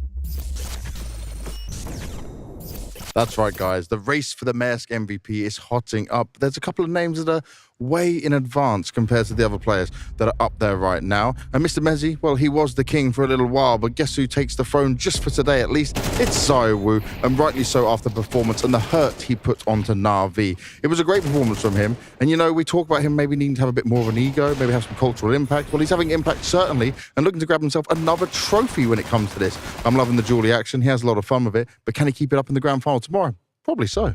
That's right, guys. The race for the Maersk MVP is hotting up. There's a couple of names that are way in advance compared to the other players that are up there right now. And Mr. Messi, well, he was the king for a little while, but guess who takes the throne just for today at least? It's ZywOo, and rightly so after the performance and the hurt he put onto NAVI. It was a great performance from him, and you know, we talk about him maybe needing to have a bit more of an ego, maybe have some cultural impact. Well, he's having impact certainly, and looking to grab himself another trophy when it comes to this. I'm loving the Julie action. He has a lot of fun with it, but can he keep it up in the grand final tomorrow? Probably so.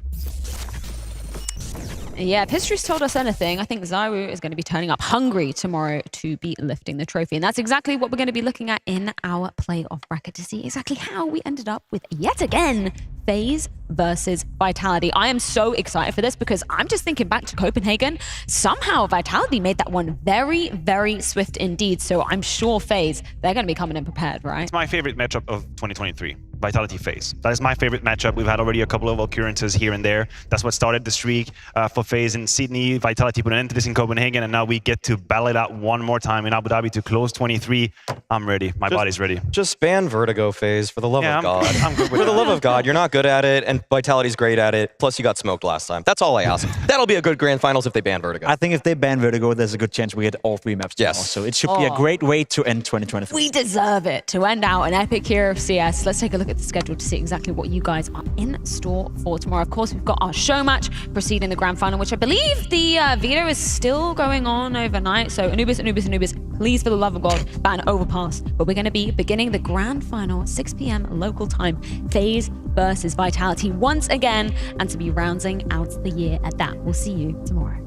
Yeah, if history's told us anything, I think ZywOo is going to be turning up hungry tomorrow to be lifting the trophy. And that's exactly what we're going to be looking at in our playoff bracket to see exactly how we ended up with, yet again, FaZe versus Vitality. I am so excited for this because I'm just thinking back to Copenhagen. Somehow Vitality made that one very, very swift indeed. So I'm sure FaZe, they're going to be coming in prepared, right? It's my favorite matchup of 2023. Vitality FaZe. That is my favorite matchup. We've had already a couple of occurrences here and there. That's what started the streak for FaZe in Sydney. Vitality put an end to this in Copenhagen, and now we get to battle it out one more time in Abu Dhabi to close 23. I'm ready. My body's ready. Just ban Vertigo FaZe, for the love of God. I'm good with For the that. love of God, you're not good at it, and Vitality's great at it. Plus, you got smoked last time. That's all I ask. That'll be a good grand finals if they ban Vertigo. I think if they ban Vertigo, there's a good chance we get all 3 maps. Yes. So it should be a great way to end 2023. We deserve it to end out an epic year of CS. Let's take a look at the schedule to see exactly what you guys are in store for tomorrow. Of course, we've got our show match preceding the grand final, which I believe the veto is still going on overnight. So Anubis, please, for the love of God, ban Overpass. But we're going to be beginning the grand final at 6 p.m. local time. FaZe versus Vitality once again, and to be rounding out the year at that. We'll see you tomorrow.